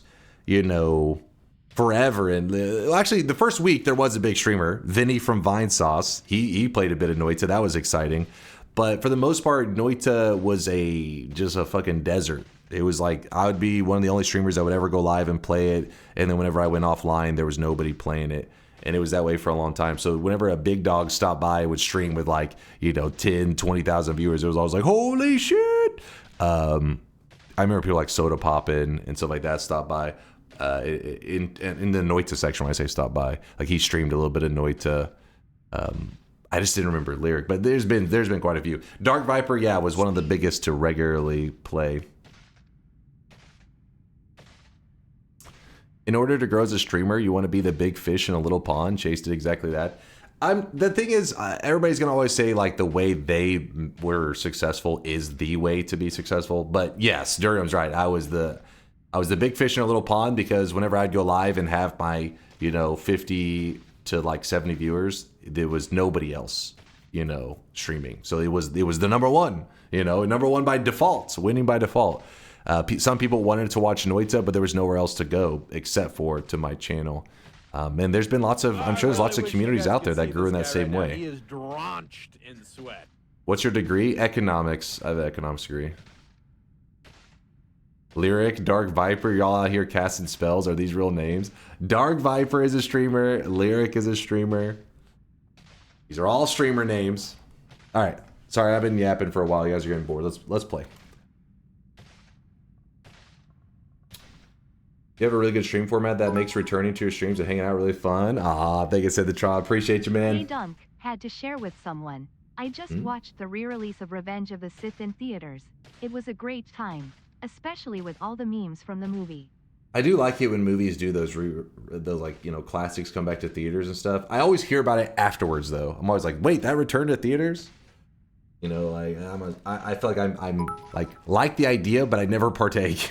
forever. And actually the first week there was a big streamer, Vinny from Vine Sauce. He played a bit of Noita. That was exciting. But for the most part, Noita was just a fucking desert. It was like I would be one of the only streamers that would ever go live and play it. And then whenever I went offline, there was nobody playing it. And it was that way for a long time. So whenever a big dog stopped by, it would stream with like, 10, 20,000 viewers. It was always like, holy shit. I remember people like Soda Poppin' and stuff like that stopped by. In the Noita section, when I say stop by, like he streamed a little bit of Noita. I just didn't remember Lyric, but there's been quite a few. Dark Viper, yeah, was one of the biggest to regularly play. In order to grow as a streamer, you want to be the big fish in a little pond. Chase did exactly that. The thing is, everybody's gonna always say like the way they were successful is the way to be successful. But yes, Durham's right. I was the big fish in a little pond because whenever I'd go live and have my 50 to like 70 viewers, there was nobody else streaming. So it was the number one, number one by default, winning by default. Some people wanted to watch Noita, but there was nowhere else to go except for to my channel. And there's been I'm sure there's lots of communities out there that grew in that same way. He is drenched in sweat. What's your degree? Economics. I have an economics degree. Lyric, Dark Viper, y'all out here casting spells. Are these real names? Dark Viper is a streamer. Lyric is a streamer. These are all streamer names. All right. Sorry, I've been yapping for a while. You guys are getting bored. Let's play. You have a really good stream format that makes returning to your streams and hanging out really fun. Ah, thank you, said the trial. Appreciate you, man. Hey, Dunk, had to share with someone. I just watched the re-release of Revenge of the Sith in theaters. It was a great time, especially with all the memes from the movie. I do like it when movies do those classics come back to theaters and stuff. I always hear about it afterwards though. I'm always like, wait, that returned to theaters? I feel like I'm like the idea, but I never partake.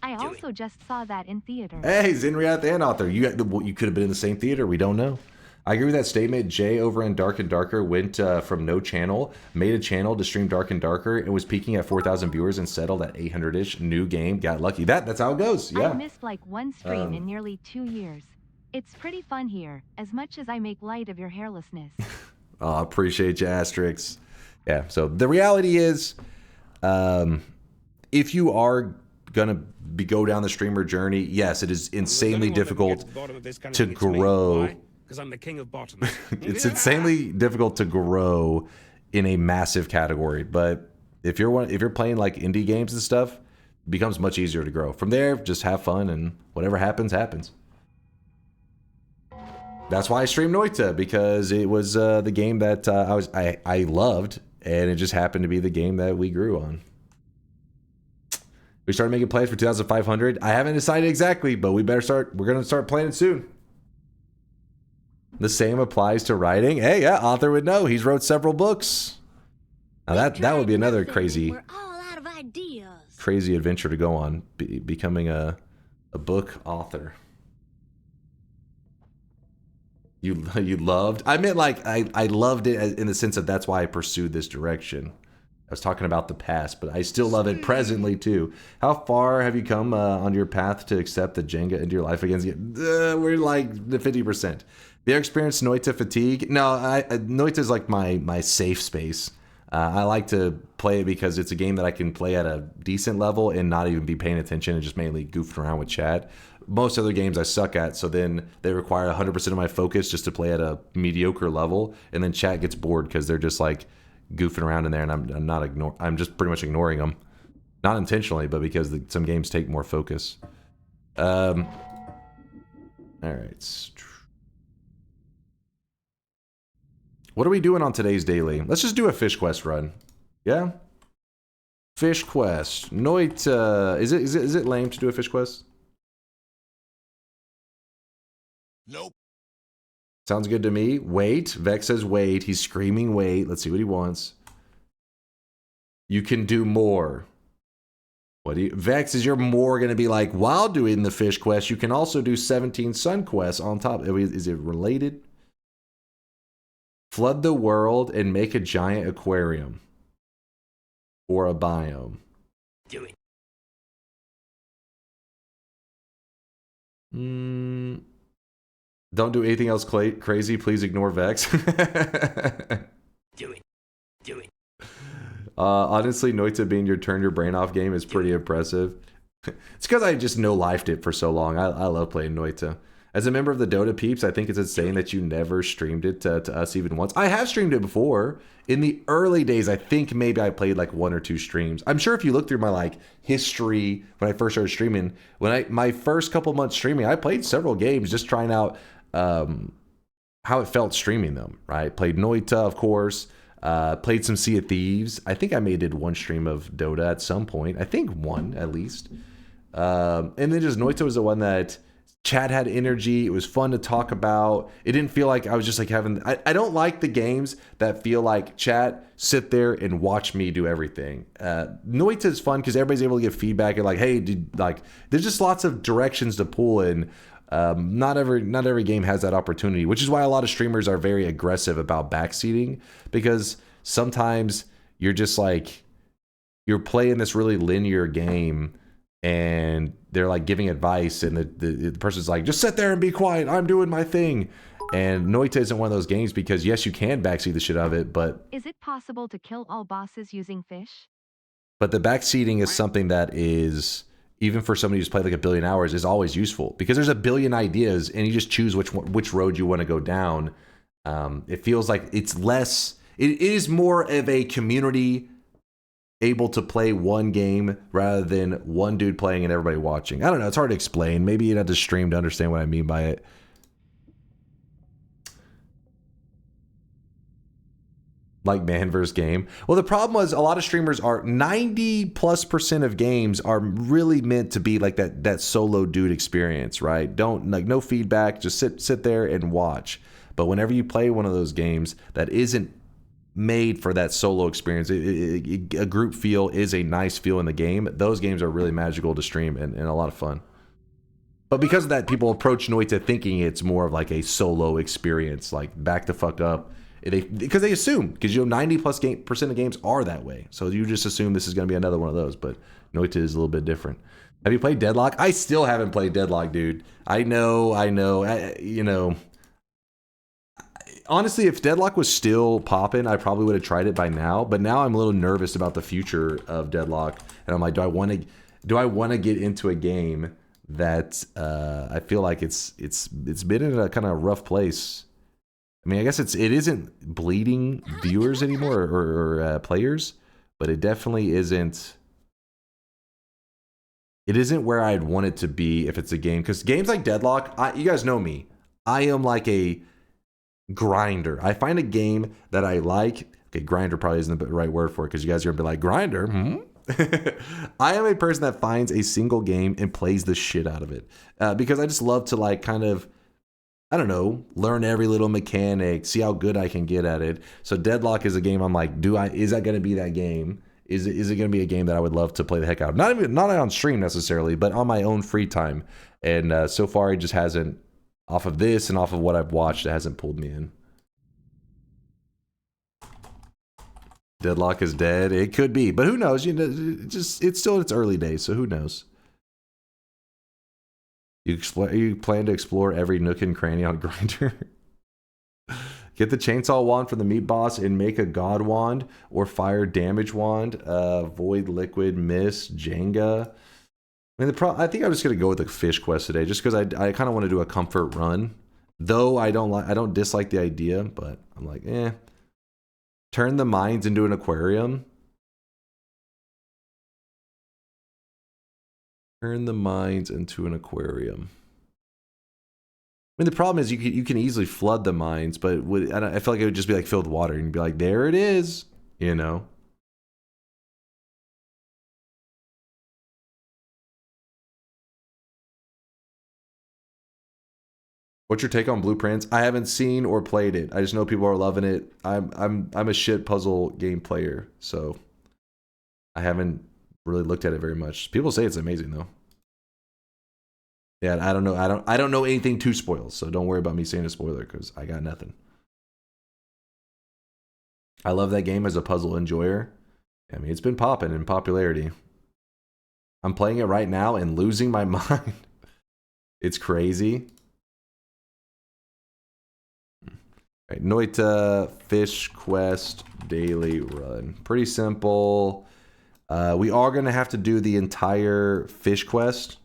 I also just saw that in theater. Hey, Zenriath and Author, you could have been in the same theater. We don't know. I agree with that statement. Jay over in Dark and Darker went from no channel, made a channel to stream Dark and Darker, and was peaking at 4,000 viewers and settled at 800-ish. New game, got lucky. That's how it goes. Yeah. I missed like one stream in nearly 2 years. It's pretty fun here, as much as I make light of your hairlessness. Oh, appreciate you, Asterix. Yeah. So the reality is, if you are gonna go down the streamer journey, yes, it is insanely difficult to grow. Because I'm the king of bottom. It's insanely difficult to grow in a massive category, but if you're playing like indie games and stuff, it becomes much easier to grow. From there, just have fun and whatever happens, happens. That's why I stream Noita, because it was the game that I loved, and it just happened to be the game that we grew on. We started making plans for 2,500. I haven't decided exactly, but we better start. We're gonna start planning soon. The same applies to writing. Hey, yeah, author would know. He's wrote several books. Now that would be another crazy adventure to go on, becoming a book author. You loved? I meant like I loved it in the sense that that's why I pursued this direction. I was talking about the past, but I still love it presently too. How far have you come on your path to accept the Jenga into your life again? We're like the 50%. Have you ever experienced Noita fatigue? No, Noita is like my safe space. I like to play it because it's a game that I can play at a decent level and not even be paying attention and just mainly goofing around with chat. Most other games I suck at, so then they require 100% of my focus just to play at a mediocre level, and then chat gets bored because they're just like goofing around in there, and I'm just pretty much ignoring them, not intentionally, but because some games take more focus. All right. What are we doing on today's daily? Let's just do a fish quest run. Yeah? Fish quest. Noita. Is it lame to do a fish quest? Nope. Sounds good to me. Wait. Vex says wait. He's screaming wait. Let's see what he wants. You can do more. What do you... Vex, is your more going to be like, while doing the fish quest, you can also do 17 sun quests on top. Is it related? Flood the world and make a giant aquarium. Or a biome. Do it. Don't do anything else crazy. Please ignore Vex. Do it. Do it. Honestly, Noita being your turn your brain off game is pretty impressive. It's because I just no-lifed it for so long. I love playing Noita. As a member of the Dota peeps, I think it's insane that you never streamed it to us even once. I have streamed it before. In the early days, I think maybe I played like 1 or 2 streams. I'm sure if you look through my like history when I first started streaming, my first couple months streaming, I played several games just trying out how it felt streaming them, right? Played Noita, of course. Played some Sea of Thieves. I think I did 1 stream of Dota at some point. I think 1 at least. And then just Noita was the one that chat had energy. It was fun to talk about. It didn't feel like I was just like having... I don't like the games that feel like chat, sit there and watch me do everything. Noita is fun because everybody's able to give feedback and like, hey, there's just lots of directions to pull in. Not every game has that opportunity, which is why a lot of streamers are very aggressive about backseating, because sometimes you're just like, you're playing this really linear game and they're like giving advice and the person's like, just sit there and be quiet, I'm doing my thing. And Noita isn't one of those games because yes, you can backseat the shit out of it, but... Is it possible to kill all bosses using fish? But the backseating is something that is... even for somebody who's played like 1 billion hours, is always useful because there's 1 billion ideas and you just choose which road you want to go down. It feels like it is more of a community able to play one game rather than one dude playing and everybody watching. I don't know. It's hard to explain. Maybe you'd have to stream to understand what I mean by it. Like man versus game. Well, the problem was a lot of streamers are 90+% of games are really meant to be like that solo dude experience, right? Don't like no feedback, just sit there and watch. But whenever you play one of those games that isn't made for that solo experience, a group feel is a nice feel in the game. Those games are really magical to stream and a lot of fun. But because of that, people approach Noita thinking it's more of like a solo experience, like back the fuck up. Because they assume, because 90+% of games are that way, so you just assume this is going to be another one of those. But Noita is a little bit different. Have you played Deadlock? I still haven't played Deadlock, dude. I know. Honestly, if Deadlock was still popping, I probably would have tried it by now. But now I'm a little nervous about the future of Deadlock, and I'm like, do I want to get into a game that I feel like it's been in a kind of rough place. I mean, I guess it isn't bleeding viewers anymore or players, but it definitely isn't. It isn't where I'd want it to be if it's a game. Because games like Deadlock, you guys know me. I am like a grinder. I find a game that I like. Okay, grinder probably isn't the right word for it because you guys are gonna be like, grinder? I am a person that finds a single game and plays the shit out of it because I just love to like kind of, I don't know, learn every little mechanic, see how good I can get at it. So Deadlock is a game I'm like, is that gonna be that game? Is it gonna be a game that I would love to play the heck out of? Not on stream necessarily, but on my own free time. And so far it just hasn't, off of this and off of what I've watched, it hasn't pulled me in. Deadlock is dead. It could be, but who knows? You know, it's still its early days, so who knows? You plan to explore every nook and cranny on Grindr? Get the chainsaw wand from the meat boss and make a god wand or fire damage wand. Void, liquid, mist, Jenga. I mean, I think I'm just gonna go with the fish quest today, just because I kind of want to do a comfort run. Though I don't dislike the idea, but I'm like, eh. Turn the mines into an aquarium. Turn the mines into an aquarium. I mean, the problem is you can easily flood the mines, but I feel like it would just be like filled with water, and you'd be like, there it is, you know. What's your take on Blueprints? I haven't seen or played it. I just know people are loving it. I'm a shit puzzle game player, so I haven't really looked at it very much. People say it's amazing though. Yeah, I don't know. I don't know anything to spoil, so don't worry about me saying a spoiler because I got nothing. I love that game as a puzzle enjoyer. I mean, it's been popping in popularity. I'm playing it right now and losing my mind. It's crazy. Right, Noita Fish Quest Daily Run. Pretty simple. We are going to have to do the entire fish quest.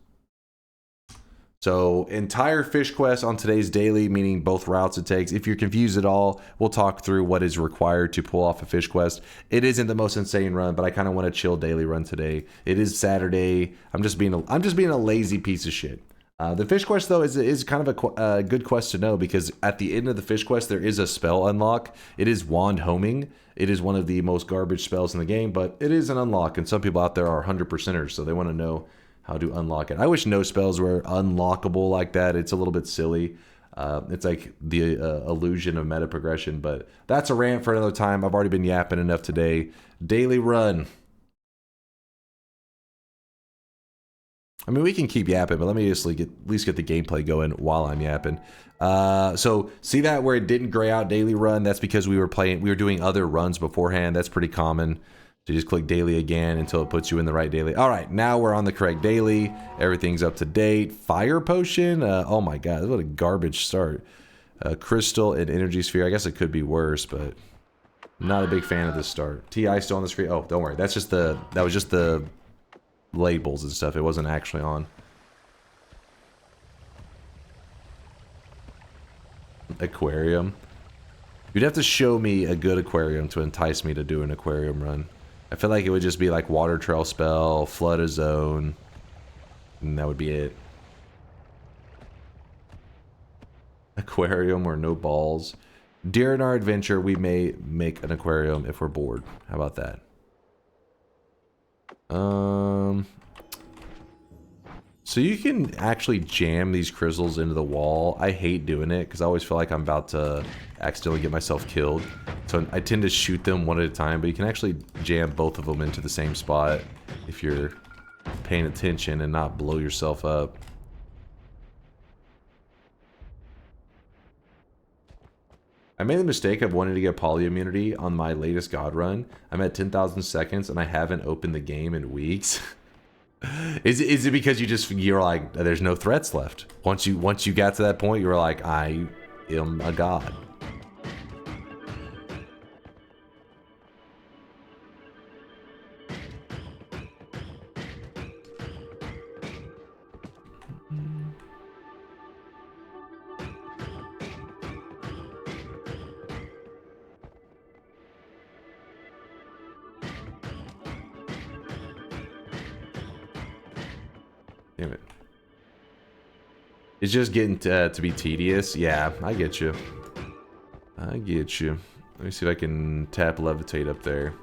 So, entire fish quest on today's daily, meaning both routes it takes. If you're confused at all, we'll talk through what is required to pull off a fish quest. It isn't the most insane run, but I kind of want a chill daily run today. It is Saturday. I'm just being a lazy piece of shit. The fish quest though is kind of a good quest to know because at the end of the fish quest there is a spell unlock. It is wand homing. It is one of the most garbage spells in the game, but it is an unlock, and some people out there are 100%ers, so they want to know how to unlock it. I wish no spells were unlockable like that. It's a little bit silly. It's like the illusion of meta progression, but that's a rant for another time. I've already been yapping enough today. Daily run. I mean, we can keep yapping, but let me just at least get the gameplay going while I'm yapping. So see that where it didn't gray out daily run? That's because we were doing other runs beforehand. That's pretty common. So you just click daily again until it puts you in the right daily. All right, now we're on the correct daily. Everything's up to date. Fire potion. Oh my god, what a garbage start. Crystal and energy sphere. I guess it could be worse, but not a big fan of this start. TI still on the screen. Oh, don't worry. That was just the labels and stuff. It wasn't actually on. Aquarium. You'd have to show me a good aquarium to entice me to do an aquarium run. I feel like it would just be like water trail spell, flood a zone, and that would be it. Aquarium or no balls. During our adventure, we may make an aquarium if we're bored. How about that? So you can actually jam these crystals into the wall. I hate doing it because I always feel like I'm about to accidentally get myself killed. So I tend to shoot them one at a time, but you can actually jam both of them into the same spot if you're paying attention and not blow yourself up. I made the mistake of wanting to get poly immunity on my latest god run. I'm at 10,000 seconds and I haven't opened the game in weeks. Is it because you're like, there's no threats left? Once you got to that point, you were like, I am a god. Damn it. It's just getting to be tedious. Yeah, I get you. I get you. Let me see if I can tap levitate up there.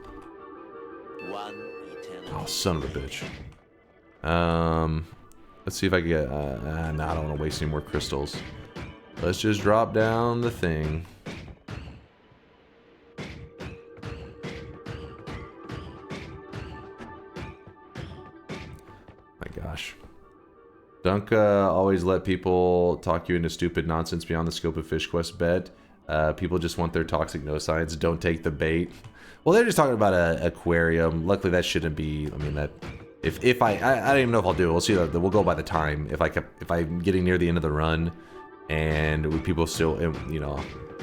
Oh, son of a bitch. Let's see if I can get... no, I don't want to waste any more crystals. Let's just drop down the thing. My gosh. Dunk always let people talk you into stupid nonsense beyond the scope of Fish Quest bet. People just want their toxic no signs. Don't take the bait. Well, they're just talking about an aquarium. Luckily, that shouldn't be. I mean, that if I don't even know if I'll do it. We'll see. We'll go by the time. If I'm getting near the end of the run, and people still, you know,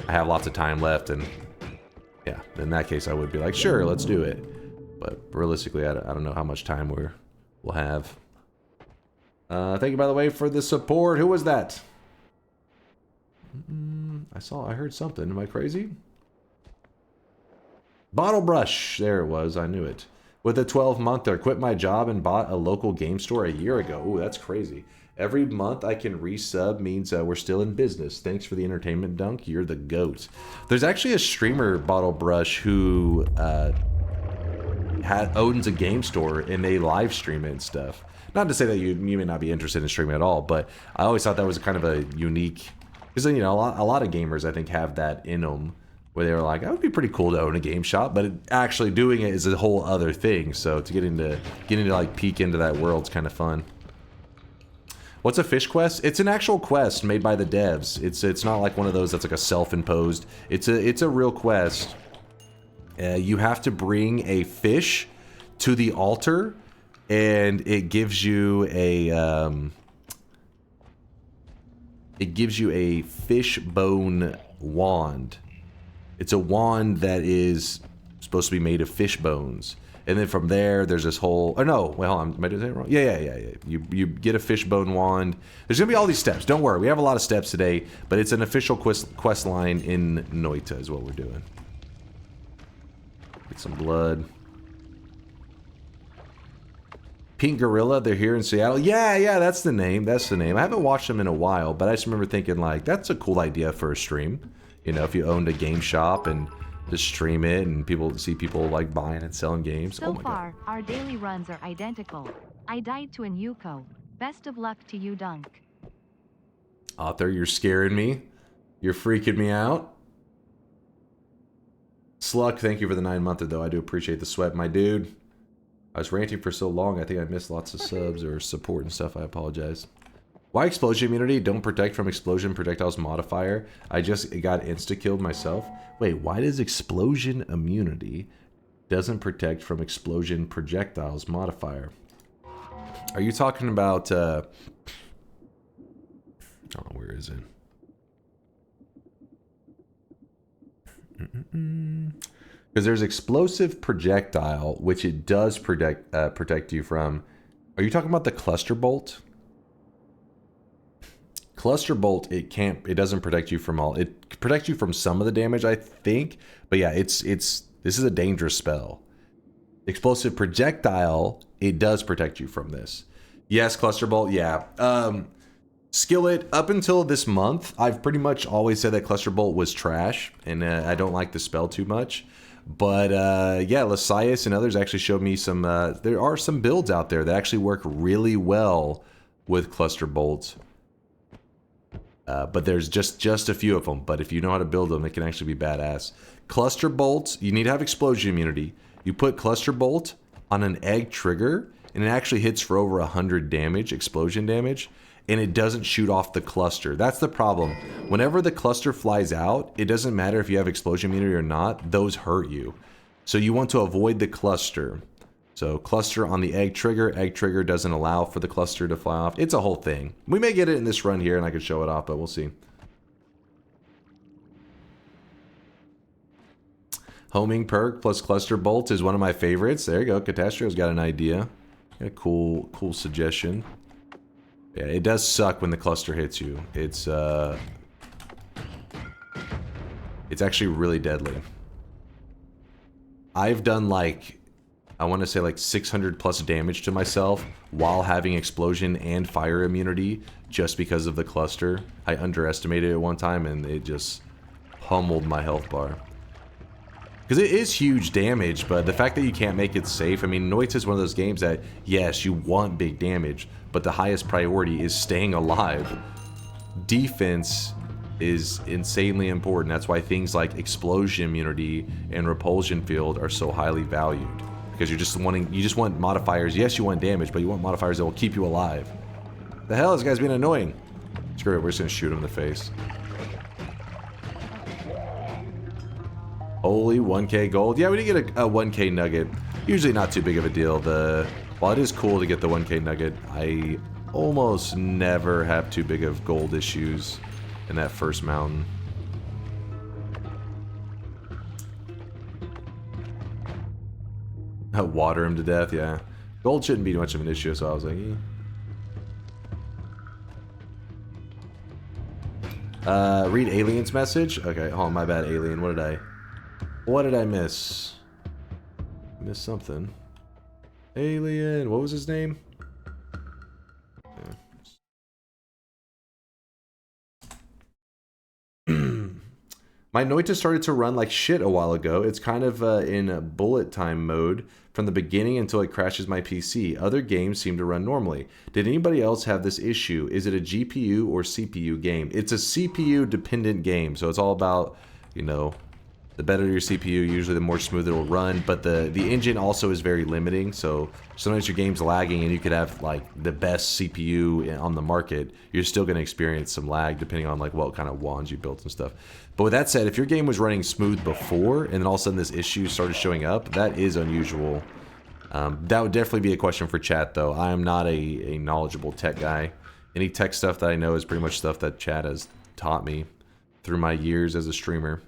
I have lots of time left, and yeah, in that case, I would be like, sure, let's do it. But realistically, I don't know how much time we'll have. Thank you, by the way, for the support. Who was that? I heard something. Am I crazy? Bottle Brush. There it was. I knew it. With a 12-monther, quit my job and bought a local game store a year ago. Ooh, that's crazy. Every month I can resub means we're still in business. Thanks for the entertainment, Dunk. You're the GOAT. There's actually a streamer, Bottle Brush, who owns a game store, and they live stream it and stuff. Not to say that you may not be interested in streaming at all, but I always thought that was kind of a unique... Because, you know, a lot of gamers, I think, have that in them, where they were like, that would be pretty cool to own a game shop, but actually doing it is a whole other thing. So to getting to like peek into that world's kind of fun. What's a fish quest? It's an actual quest made by the devs. It's not like one of those that's like a self-imposed. It's a real quest. You have to bring a fish to the altar, and it gives you a fish bone wand. It's a wand that is supposed to be made of fish bones. And then from there, there's this whole... Oh, no. Wait, hold on. Am I doing that wrong? Yeah. You get a fish bone wand. There's going to be all these steps. Don't worry. We have a lot of steps today, but it's an official quest line in Noita is what we're doing. Get some blood. Pink Gorilla, they're here in Seattle. Yeah, that's the name. That's the name. I haven't watched them in a while, but I just remember thinking, like, that's a cool idea for a stream. You know, if you owned a game shop and just stream it and see people like buying and selling games. So far, our daily runs are identical. I died to an Yuko. Best of luck to you, Dunk. Author, you're scaring me. You're freaking me out. Sluck, thank you for the 9-monther, though. I do appreciate the sweat, my dude. I was ranting for so long, I think I missed lots of subs or support and stuff. I apologize. Why explosion immunity? Don't protect from explosion projectiles modifier. I just got insta-killed myself. Wait, why does explosion immunity doesn't protect from explosion projectiles modifier? Are you talking about... I don't know, where is it? Because there's explosive projectile, which it does protect you from. Are you talking about the cluster bolt? Cluster bolt, it doesn't protect you from all. It protects you from some of the damage, I think. But yeah, this is a dangerous spell. Explosive projectile, it does protect you from this. Yes, cluster bolt, yeah. Skillet, up until this month, I've pretty much always said that cluster bolt was trash, and I don't like the spell too much. But yeah, Lasias and others actually showed me some. There are some builds out there that actually work really well with cluster bolts. But there's just a few of them. But if you know how to build them, it can actually be badass. Cluster bolts, you need to have explosion immunity. You put cluster bolt on an egg trigger, and it actually hits for over 100 damage, explosion damage, and it doesn't shoot off the cluster. That's the problem. Whenever the cluster flies out, it doesn't matter if you have explosion immunity or not, those hurt you. So you want to avoid the cluster. So cluster on the egg trigger doesn't allow for the cluster to fly off. It's a whole thing. We may get it in this run here and I could show it off, but we'll see. Homing perk plus cluster bolt is one of my favorites. There you go. Catastro's got an idea. A cool suggestion. Yeah, it does suck when the cluster hits you. It's actually really deadly. I've done like, I want to say like 600 plus damage to myself while having explosion and fire immunity just because of the cluster. I underestimated it one time and it just pummeled my health bar. Because it is huge damage, but the fact that you can't make it safe, I mean, Noita is one of those games that, yes, you want big damage, but the highest priority is staying alive. Defense is insanely important. That's why things like explosion immunity and repulsion field are so highly valued. Because you just want modifiers. Yes, you want damage, but you want modifiers that will keep you alive. The hell, this guy's being annoying. Screw it, we're just gonna shoot him in the face. Holy 1k gold. Yeah, we did get a 1k nugget. Usually not too big of a deal. While it is cool to get the 1k nugget, I almost never have too big of gold issues in that first mountain. Water him to death, yeah. Gold shouldn't be much of an issue, so I was like, read Alien's message? Okay, oh, my bad, Alien. What did I miss? I missed something. Alien, what was his name? My Noita started to run like shit a while ago. It's kind of in bullet time mode from the beginning until it crashes my PC. Other games seem to run normally. Did anybody else have this issue? Is it a GPU or CPU game? It's a CPU dependent game, so it's all about, you know, the better your CPU, usually the more smooth it'll run, but the engine also is very limiting, so sometimes your game's lagging and you could have like the best CPU on the market, you're still going to experience some lag depending on like what kind of wands you built and stuff. But with that said, if your game was running smooth before and then all of a sudden this issue started showing up, that is unusual. That would definitely be a question for chat though. I am not a knowledgeable tech guy. Any tech stuff that I know is pretty much stuff that chat has taught me through my years as a streamer.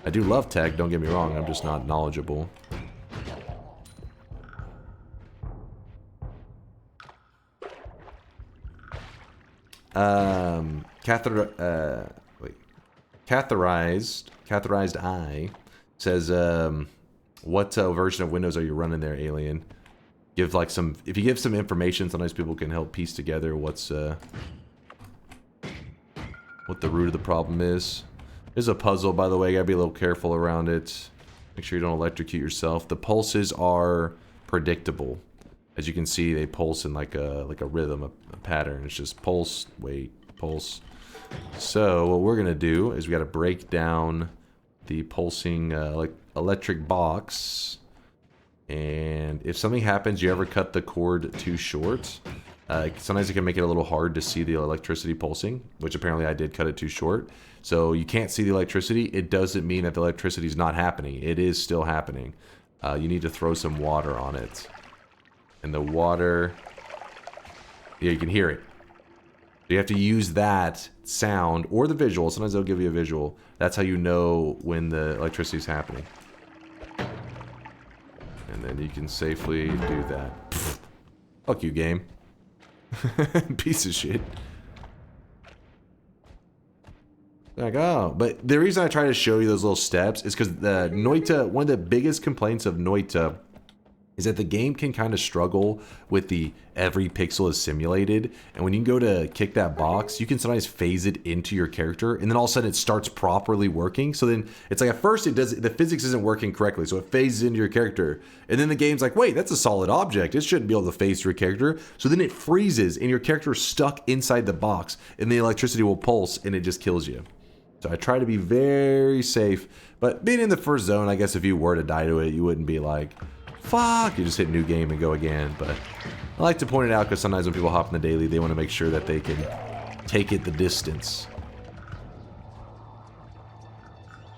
I do love tech, don't get me wrong, I'm just not knowledgeable. Catheterized Eye says, what version of Windows are you running there, Alien? Give like some, if you give some information, sometimes people can help piece together what's what the root of the problem is. There's a puzzle, by the way. Gotta be a little careful around it. Make sure you don't electrocute yourself. The pulses are predictable. As you can see, they pulse in like a rhythm, a pattern. It's just pulse, wait, pulse. So what we're gonna do is we gotta break down the pulsing like electric box. And if something happens, you ever cut the cord too short, sometimes it can make it a little hard to see the electricity pulsing, which apparently I did cut it too short. So you can't see the electricity. It doesn't mean that the electricity is not happening. It is still happening. You need to throw some water on it. And the water, yeah, you can hear it. You have to use that sound or the visual. Sometimes they'll give you a visual. That's how you know when the electricity is happening. And then you can safely do that. Pfft. Fuck you, game. Piece of shit. Like, oh, but the reason I try to show you those little steps is because the Noita, one of the biggest complaints of Noita is that the game can kind of struggle with the every pixel is simulated, and when you go to kick that box, you can sometimes phase it into your character, and then all of a sudden it starts properly working. So then it's like at first it does, the physics isn't working correctly, so it phases into your character, and then the game's like, wait, that's a solid object, it shouldn't be able to phase through your character. So then it freezes, and your character is stuck inside the box, and the electricity will pulse, and it just kills you. So I try to be very safe, but being in the first zone, I guess if you were to die to it, you wouldn't be like, fuck, you just hit new game and go again. But I like to point it out because sometimes when people hop in the daily, they want to make sure that they can take it the distance.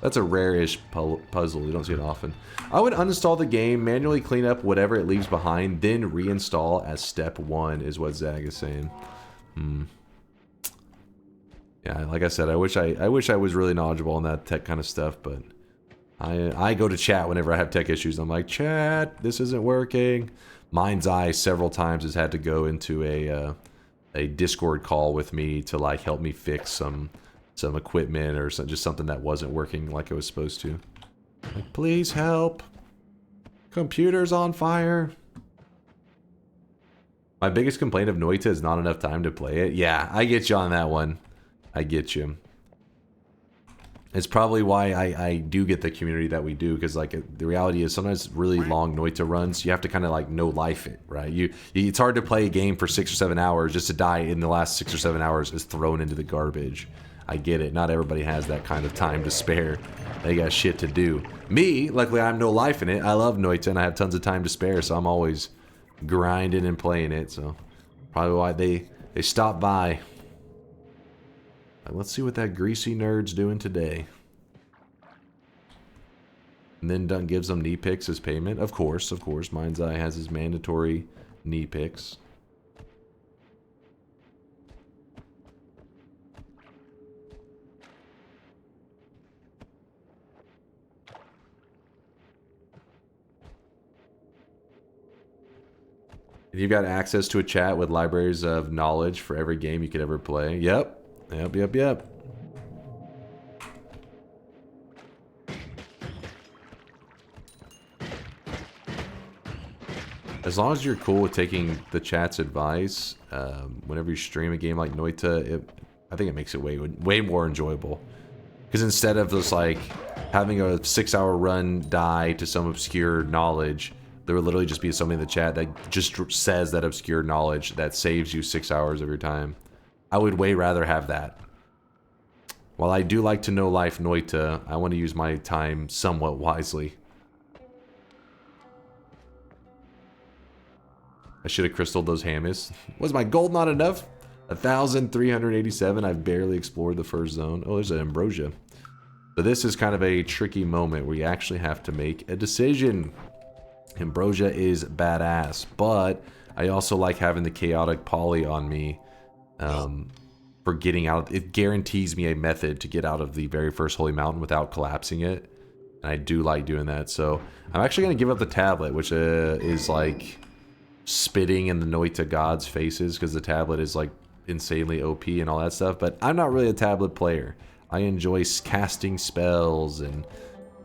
That's a rare-ish puzzle. You don't see it often. I would uninstall the game, manually clean up whatever it leaves behind, then reinstall as step 1 is what Zag is saying. Yeah, like I said, I wish I was really knowledgeable on that tech kind of stuff, but I go to chat whenever I have tech issues. I'm like, chat, this isn't working. Mind's Eye several times has had to go into a Discord call with me to like help me fix some equipment or just something that wasn't working like it was supposed to. Like, please help. Computer's on fire. My biggest complaint of Noita is not enough time to play it. Yeah, I get you on that one. I get you. It's probably why I do get the community that we do, because like the reality is sometimes really long Noita runs, you have to kind of like no life it, right? It's hard to play a game for 6 or 7 hours just to die in the last 6 or 7 hours is thrown into the garbage. I get it. Not everybody has that kind of time to spare. They got shit to do. Me, luckily I have no life in it. I love Noita and I have tons of time to spare, so I'm always grinding and playing it. So probably why they stopped by. Let's see what that greasy nerd's doing today. And then Dunk gives them knee picks as payment. Of course. Mind's Eye has his mandatory knee picks. You've got access to a chat with libraries of knowledge for every game you could ever play. Yep. As long as you're cool with taking the chat's advice, whenever you stream a game like Noita, I think it makes it way more enjoyable. Because instead of just like having a 6-hour run die to some obscure knowledge, there would literally just be somebody in the chat that just says that obscure knowledge that saves you 6 hours of your time. I would way rather have that. While I do like to know life Noita, I want to use my time somewhat wisely. I should have crystalled those hammies. Was my gold not enough? 1,387. I've barely explored the first zone. Oh, there's an ambrosia. So this is kind of a tricky moment where you actually have to make a decision. Ambrosia is badass, but I also like having the chaotic poly on me for getting out. It guarantees me a method to get out of the very first holy mountain without collapsing it. And I do like doing that. So I'm actually going to give up the tablet, which is like spitting in the Noita gods' faces, because the tablet is like insanely OP and all that stuff. But I'm not really a tablet player. I enjoy casting spells and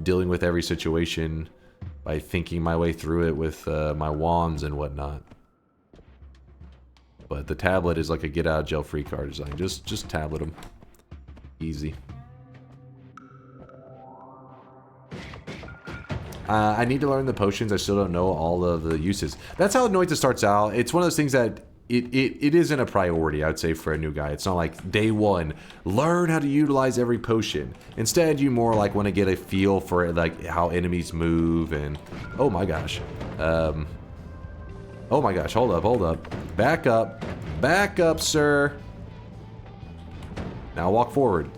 dealing with every situation by thinking my way through it with my wands and whatnot. But the tablet is like a get out of jail free card design. Just tablet them. Easy. I need to learn the potions. I still don't know all of the uses. That's how Noita starts out. It's one of those things that it isn't a priority, I would say, for a new guy. It's not like day one, learn how to utilize every potion. Instead, you more like want to get a feel for like how enemies move and oh my gosh. Oh my gosh, hold up. Back up, sir. Now walk forward.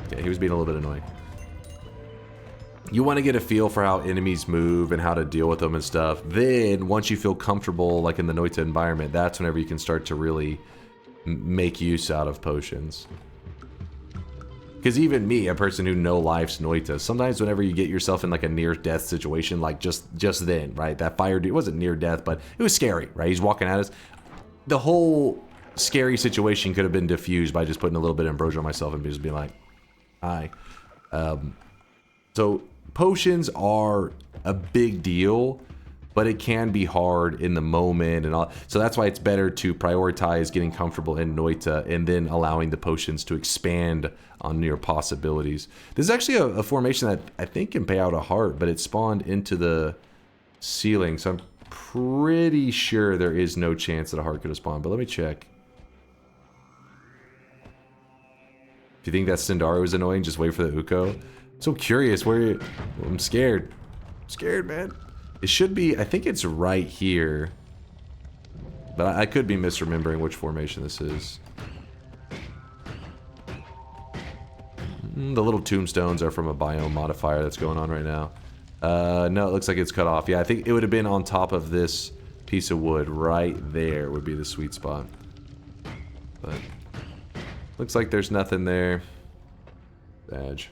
Okay, he was being a little bit annoying. You want to get a feel for how enemies move and how to deal with them and stuff. Then, once you feel comfortable, like in the Noita environment, that's whenever you can start to really make use out of potions. Because even me, a person who no-lifes Noita, sometimes whenever you get yourself in like a near-death situation, like just then, right? That fire dude, it wasn't near-death, but it was scary, right? He's walking at us. The whole scary situation could have been diffused by just putting a little bit of ambrosia on myself and just being like, hi. So potions are a big deal, but it can be hard in the moment and all. So that's why it's better to prioritize getting comfortable in Noita and then allowing the potions to expand on your possibilities. This is actually a formation that I think can pay out a heart, but it spawned into the ceiling, so I'm pretty sure there is no chance that a heart could have spawned, but let me check. If you think that Sindari was annoying, just wait for the Uko. So curious where you... I'm scared. I'm scared, man. It should be... I think it's right here. But I could be misremembering which formation this is. The little tombstones are from a biome modifier that's going on right now. No, it looks like it's cut off. Yeah, I think it would have been on top of this piece of wood. Right there would be the sweet spot. But... looks like there's nothing there. Badge.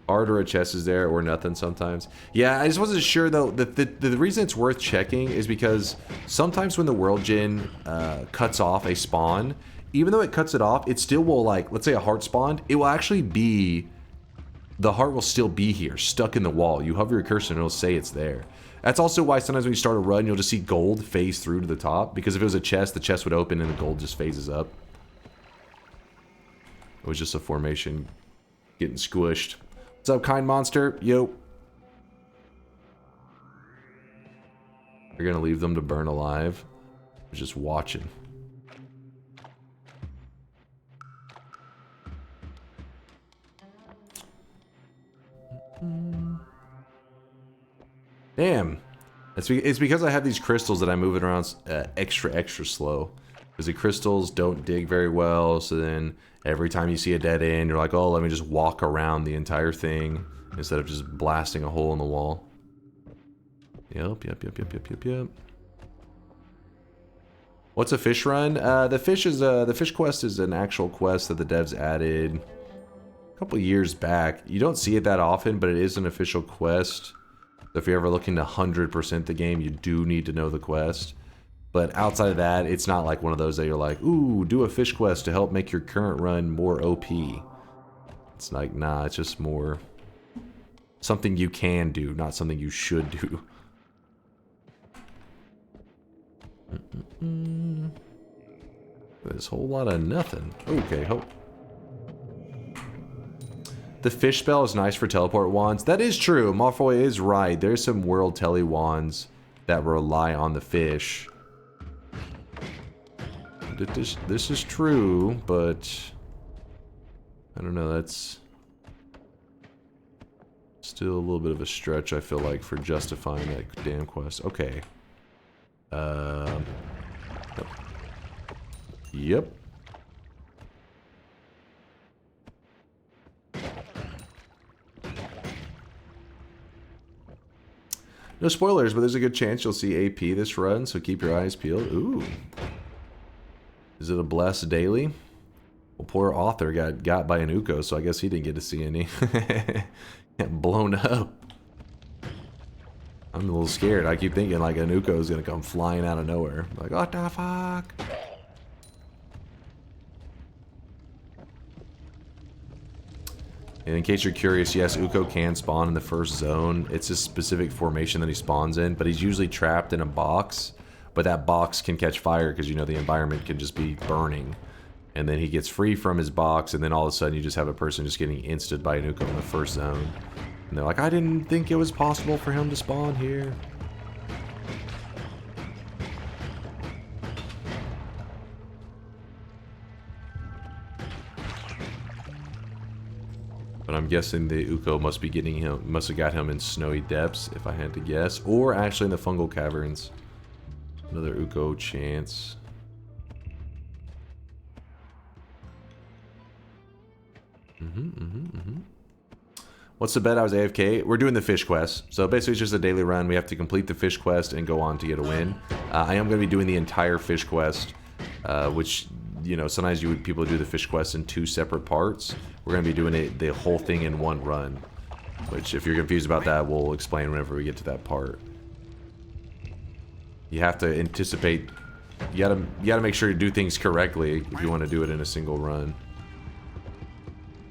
Art or a chest is there or nothing sometimes. Yeah, I just wasn't sure though. The reason it's worth checking is because sometimes when the world gen cuts off a spawn, even though it cuts it off, it still will, like, let's say a heart spawned, it will actually be, the heart will still be here, stuck in the wall. You hover your cursor and it'll say it's there. That's also why sometimes when you start a run, you'll just see gold phase through to the top, because if it was a chest, the chest would open and the gold just phases up. It was just a formation getting squished. What's up, Kind Monster? Yo. You're gonna leave them to burn alive. I'm just watching. Damn. It's because I have these crystals that I move it around extra slow. Because the crystals don't dig very well, so then every time you see a dead end, you're like, oh, let me just walk around the entire thing instead of just blasting a hole in the wall. Yep. What's a fish run? The fish quest is an actual quest that the devs added a couple years back. You don't see it that often, but it is an official quest. So if you're ever looking to 100% the game, you do need to know the quest. But outside of that, it's not like one of those that you're like, ooh, do a fish quest to help make your current run more OP. It's like, nah, it's just more something you can do, not something you should do. There's a whole lot of nothing. Okay, hope. The fish spell is nice for teleport wands. That is true. Malfoy is right. There's some world tele wands that rely on the fish. This is true, but I don't know. That's still a little bit of a stretch, I feel like, for justifying that damn quest. Okay. Yep. No spoilers, but there's a good chance you'll see AP this run, so keep your eyes peeled. Ooh. Is it a blessed daily? Well, poor author got by an Uko, so I guess he didn't get to see any. Blown up. I'm a little scared. I keep thinking like an Uko is gonna come flying out of nowhere. Like, what the fuck? And in case you're curious, yes, Uko can spawn in the first zone. It's a specific formation that he spawns in, but he's usually trapped in a box. But that box can catch fire because, you know, the environment can just be burning. And then he gets free from his box, and then all of a sudden you just have a person just getting insted by an Uko in the first zone. And they're like, I didn't think it was possible for him to spawn here. But I'm guessing the Uko must have got him in snowy depths, if I had to guess. Or actually in the fungal caverns. Another Uko chance. What's the bet? I was AFK. We're doing the fish quest. So basically it's just a daily run. We have to complete the fish quest and go on to get a win. I am going to be doing the entire fish quest, which, you know, sometimes people do the fish quest in 2 separate parts. We're going to be doing the whole thing in one run. Which, if you're confused about that, we'll explain whenever we get to that part. You have to anticipate. You gotta make sure you do things correctly if you want to do it in a single run.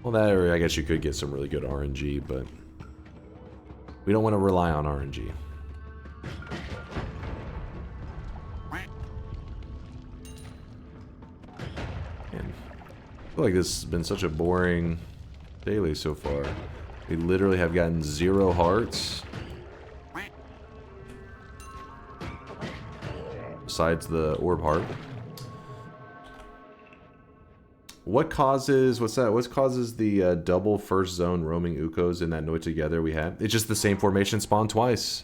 Well, that area, I guess you could get some really good RNG, but we don't want to rely on RNG. And I feel like this has been such a boring daily so far. We literally have gotten 0 hearts. Besides the orb heart. What causes the double first zone roaming Ukos in that Noita together we had? It's just the same formation spawned twice.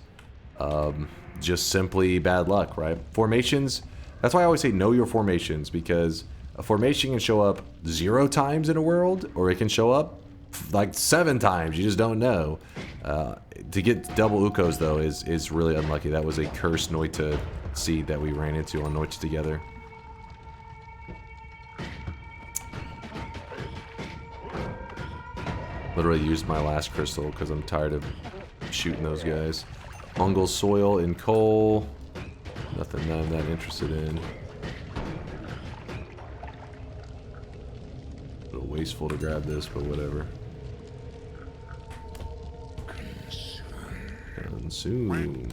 Just simply bad luck, right? Formations, that's why I always say know your formations, because a formation can show up 0 times in a world, or it can show up like 7 times, you just don't know. To get double Ukos though is really unlucky. That was a cursed Noita seed that we ran into on Noita together. Literally used my last crystal because I'm tired of shooting those guys. Fungal soil and coal. Nothing that I'm that interested in. A little wasteful to grab this, but whatever. Consume.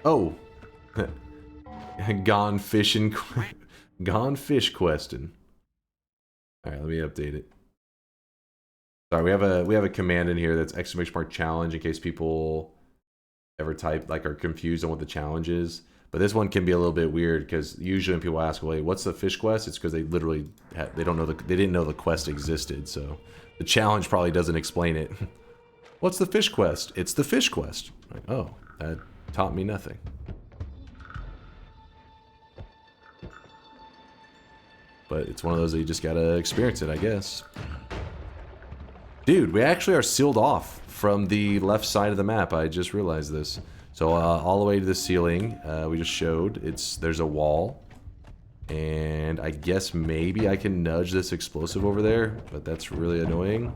Oh. Gone fishing. Gone fish questing. All right, let me update it. Sorry, we have a command in here that's !challenge in case people ever type like are confused on what the challenge is. But this one can be a little bit weird because usually when people ask, "Well, hey, what's the fish quest?" It's because they literally they didn't know the quest existed. So the challenge probably doesn't explain it. What's the fish quest? It's the fish quest. Like, oh, that taught me nothing. But it's one of those that you just gotta experience it, I guess. Dude, we actually are sealed off from the left side of the map. I just realized this. So all the way to the ceiling, we just showed, there's a wall. And I guess maybe I can nudge this explosive over there, but that's really annoying.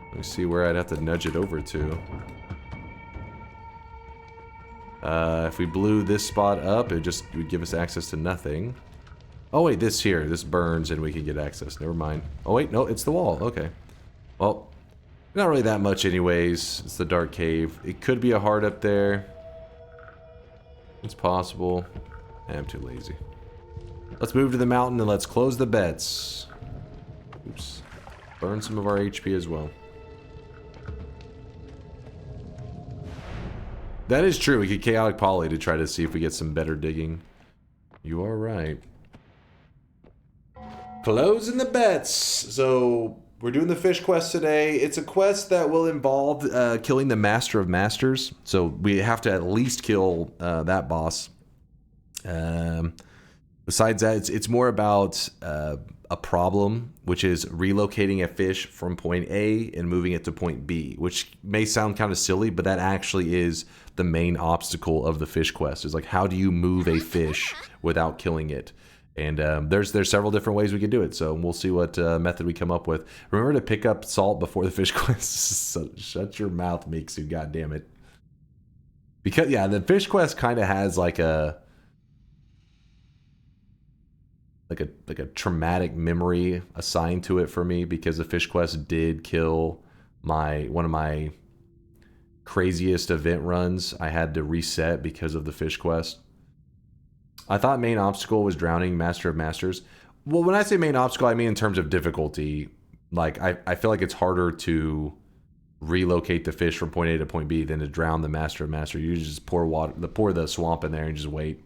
Let me see where I'd have to nudge it over to. If we blew this spot up, it would give us access to nothing. Oh wait, this burns and we can get access. Never mind. Oh wait, no, it's the wall. Okay. Well, not really that much anyways. It's the dark cave. It could be a heart up there. It's possible. I'm too lazy. Let's move to the mountain and let's close the bets. Oops. Burn some of our HP as well. That is true. We could chaotic poly to try to see if we get some better digging. You are right. Closing the bets. So we're doing the fish quest today. It's a quest that will involve killing the Master of Masters. So we have to at least kill that boss. Besides that, it's more about a problem, which is relocating a fish from point A and moving it to point B, which may sound kind of silly, but that actually is the main obstacle of the fish quest. Is like, how do you move a fish without killing it? And there's several different ways we can do it. So we'll see what method we come up with. Remember to pick up salt before the fish quest. So shut your mouth, Mixu, goddammit. Because yeah, the fish quest kind of has like a traumatic memory assigned to it for me, because the fish quest did kill one of my craziest event runs. I had to reset because of the fish quest. I thought main obstacle was drowning Master of Masters. Well, when I say main obstacle, I mean in terms of difficulty. Like, I feel like it's harder to relocate the fish from point A to point B than to drown the Master of Masters. You just pour the swamp in there and just wait.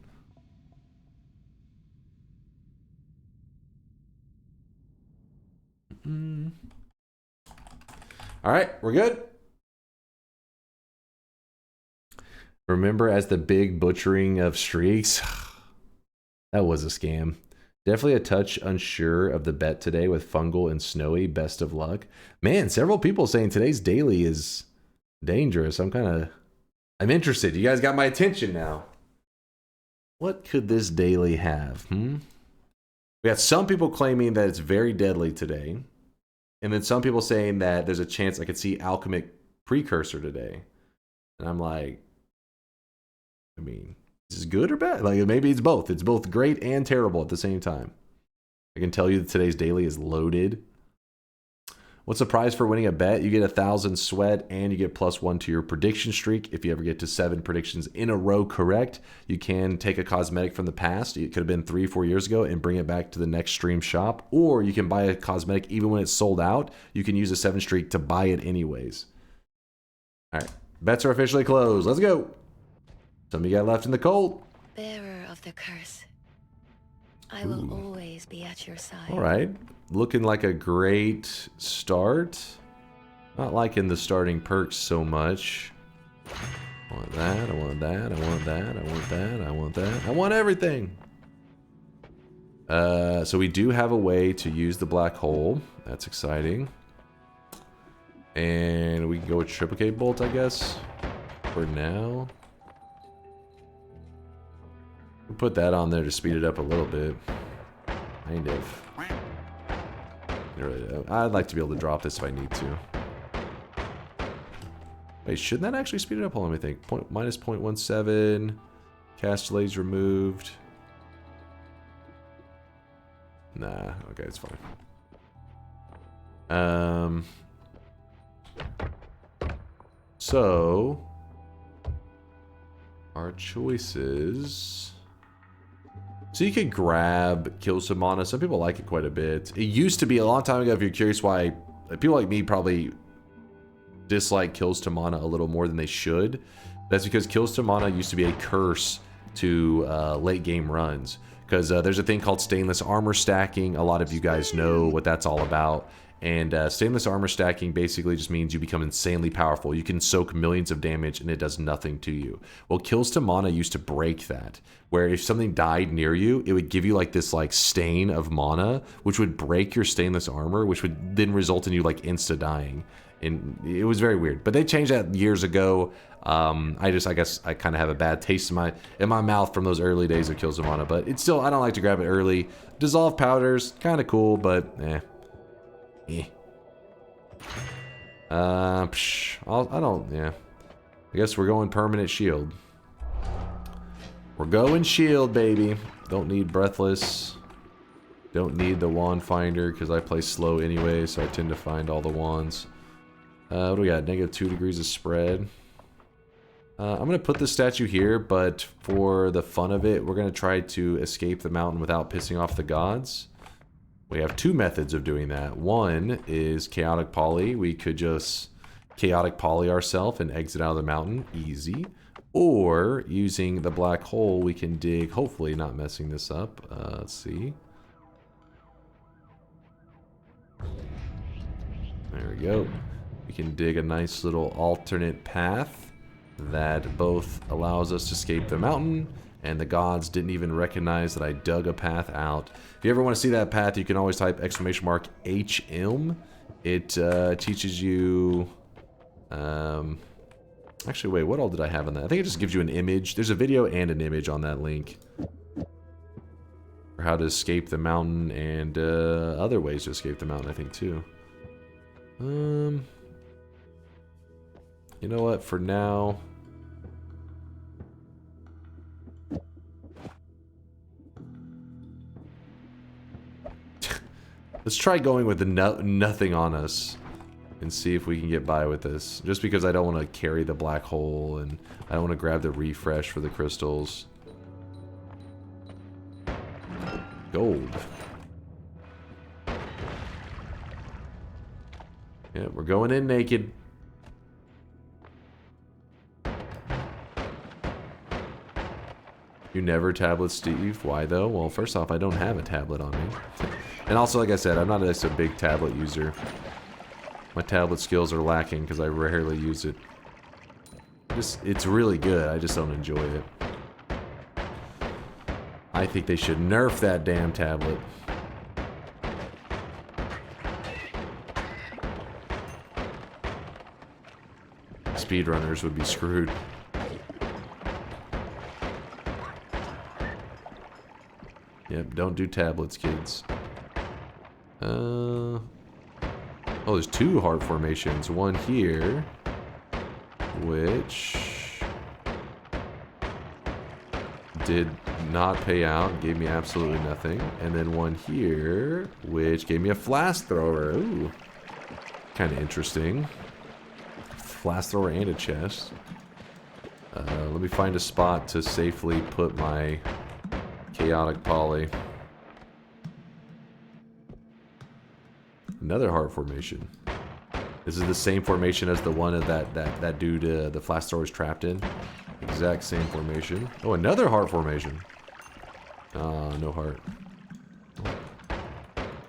All right, we're good. Remember as the big butchering of streaks? That was a scam. Definitely a touch unsure of the bet today with Fungal and Snowy. Best of luck. Man, several people saying today's daily is dangerous. I'm interested. You guys got my attention now. What could this daily have? We got some people claiming that it's very deadly today. And then some people saying that there's a chance I could see alchemic precursor today. And I'm like, I mean, is this good or bad? Like, maybe it's both. It's both great and terrible at the same time. I can tell you that today's daily is loaded. What's the prize for winning a bet? You get 1,000 sweat and you get +1 to your prediction streak. If you ever get to 7 predictions in a row correct, you can take a cosmetic from the past. It could have been 3-4 years ago and bring it back to the next stream shop. Or you can buy a cosmetic even when it's sold out. You can use a 7 streak to buy it anyways. All right, bets are officially closed. Let's go. Some of you got left in the cold. Bearer of the curse, I will always be at your side. All right. Looking like a great start. Not liking the starting perks so much. I want that, I want that, I want that, I want that, I want that. I want everything. So we do have a way to use the black hole. That's exciting. And we can go with triplicate bolt, I guess, for now. We'll put that on there to speed it up a little bit. Kind of. I'd like to be able to drop this if I need to. Wait, shouldn't that actually speed it up? Hold on, let me think. Minus 0.17. Cast delays removed. Nah, okay, it's fine. So our choices. So you could grab Kill Some Mana. Some people like it quite a bit. It used to be a long time ago, if you're curious why people like me probably dislike Kills to Mana a little more than they should. That's because Kills to Mana used to be a curse to late game runs. Because there's a thing called stainless armor stacking. A lot of you guys know what that's all about. And stainless armor stacking basically just means you become insanely powerful. You can soak millions of damage and it does nothing to you. Well, Kills to Mana used to break that. Where if something died near you, it would give you like this like stain of mana, which would break your stainless armor, which would then result in you like insta-dying. And it was very weird. But they changed that years ago. I guess I kind of have a bad taste in my mouth from those early days of Kills to Mana. But it's still, I don't like to grab it early. Dissolve powders, kind of cool, but eh. I guess we're going permanent shield. We're going shield, baby. Don't need breathless. Don't need the wand finder because I play slow anyway, so I tend to find all the wands. What do we got? -2 degrees of spread. I'm gonna put this statue here, but for the fun of it, we're gonna try to escape the mountain without pissing off the gods. We have two methods of doing that. One is chaotic poly. We could just chaotic poly ourselves and exit out of the mountain. Easy. Or using the black hole, we can dig, hopefully not messing this up. Let's see. There we go. We can dig a nice little alternate path that both allows us to escape the mountain, and the gods didn't even recognize that I dug a path out. If you ever want to see that path, you can always type !HM. It teaches you... actually, wait, what all did I have on that? I think it just gives you an image. There's a video and an image on that link. For how to escape the mountain and other ways to escape the mountain, I think, too. You know what? For now... Let's try going with the nothing on us and see if we can get by with this. Just because I don't want to carry the black hole and I don't want to grab the refresh for the crystals. Gold. Yeah, we're going in naked. You never tablet, Steve. Why though? Well, first off, I don't have a tablet on me. And also, like I said, I'm not just a big tablet user. My tablet skills are lacking because I rarely use it. It's really good, I just don't enjoy it. I think they should nerf that damn tablet. Speedrunners would be screwed. Yep, don't do tablets, kids. Oh, there's two heart formations. One here, which did not pay out, gave me absolutely nothing. And then one here, which gave me a flask thrower. Ooh, kind of interesting. Flask thrower and a chest. Let me find a spot to safely put my chaotic poly. Another heart formation. This is the same formation as the one of that dude the flask thrower is trapped in. Exact same formation. Oh, another heart formation. No heart.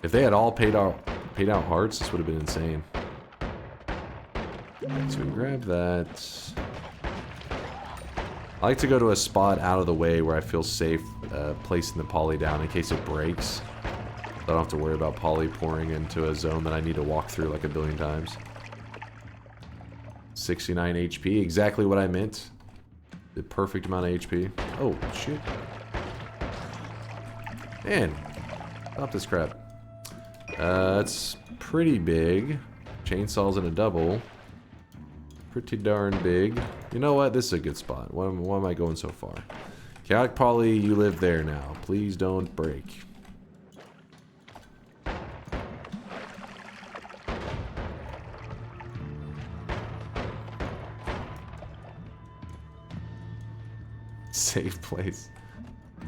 If they had all paid out hearts, this would have been insane. So we grab that. I like to go to a spot out of the way where I feel safe placing the poly down in case it breaks. I don't have to worry about poly pouring into a zone that I need to walk through like a billion times. 69 HP, exactly what I meant. The perfect amount of HP. Oh, shit. Man, stop this crap. That's pretty big. Chainsaws in a double. Pretty darn big. You know what? This is a good spot. Why am I going so far? Chaotic Poly, you live there now. Please don't break. Safe place.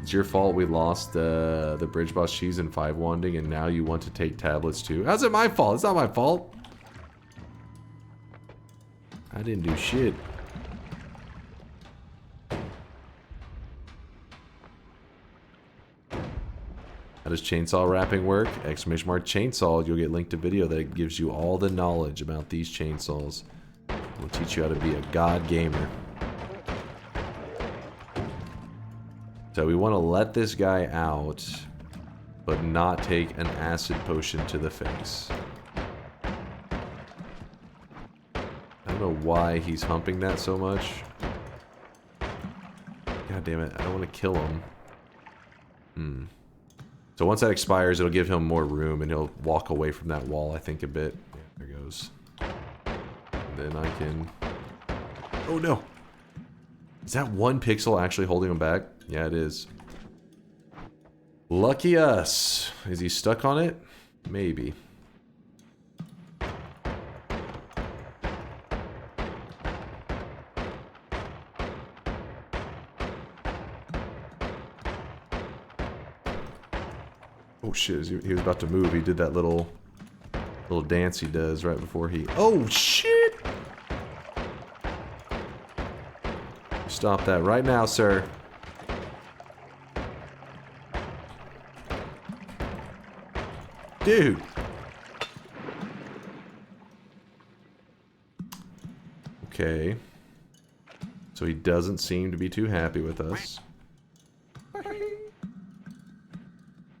It's your fault we lost the bridge boss cheese and 5 wanding, and now you want to take tablets too. How's it my fault? It's not my fault. I didn't do shit. How does chainsaw wrapping work? Exclamation mark chainsaw. You'll get linked to video that gives you all the knowledge about these chainsaws. We'll teach you how to be a god gamer. So we want to let this guy out, but not take an acid potion to the face. I don't know why he's humping that so much. God damn it, I don't want to kill him. So once that expires, it'll give him more room, and he'll walk away from that wall, I think, a bit. Yeah, there goes. And then I can... Oh no! Is that 1 pixel actually holding him back? Yeah, it is. Lucky us. Is he stuck on it? Maybe. Oh shit, he was about to move. He did that little dance he does right before he... Oh shit! Stop that right now, sir. Dude. Okay. So he doesn't seem to be too happy with us.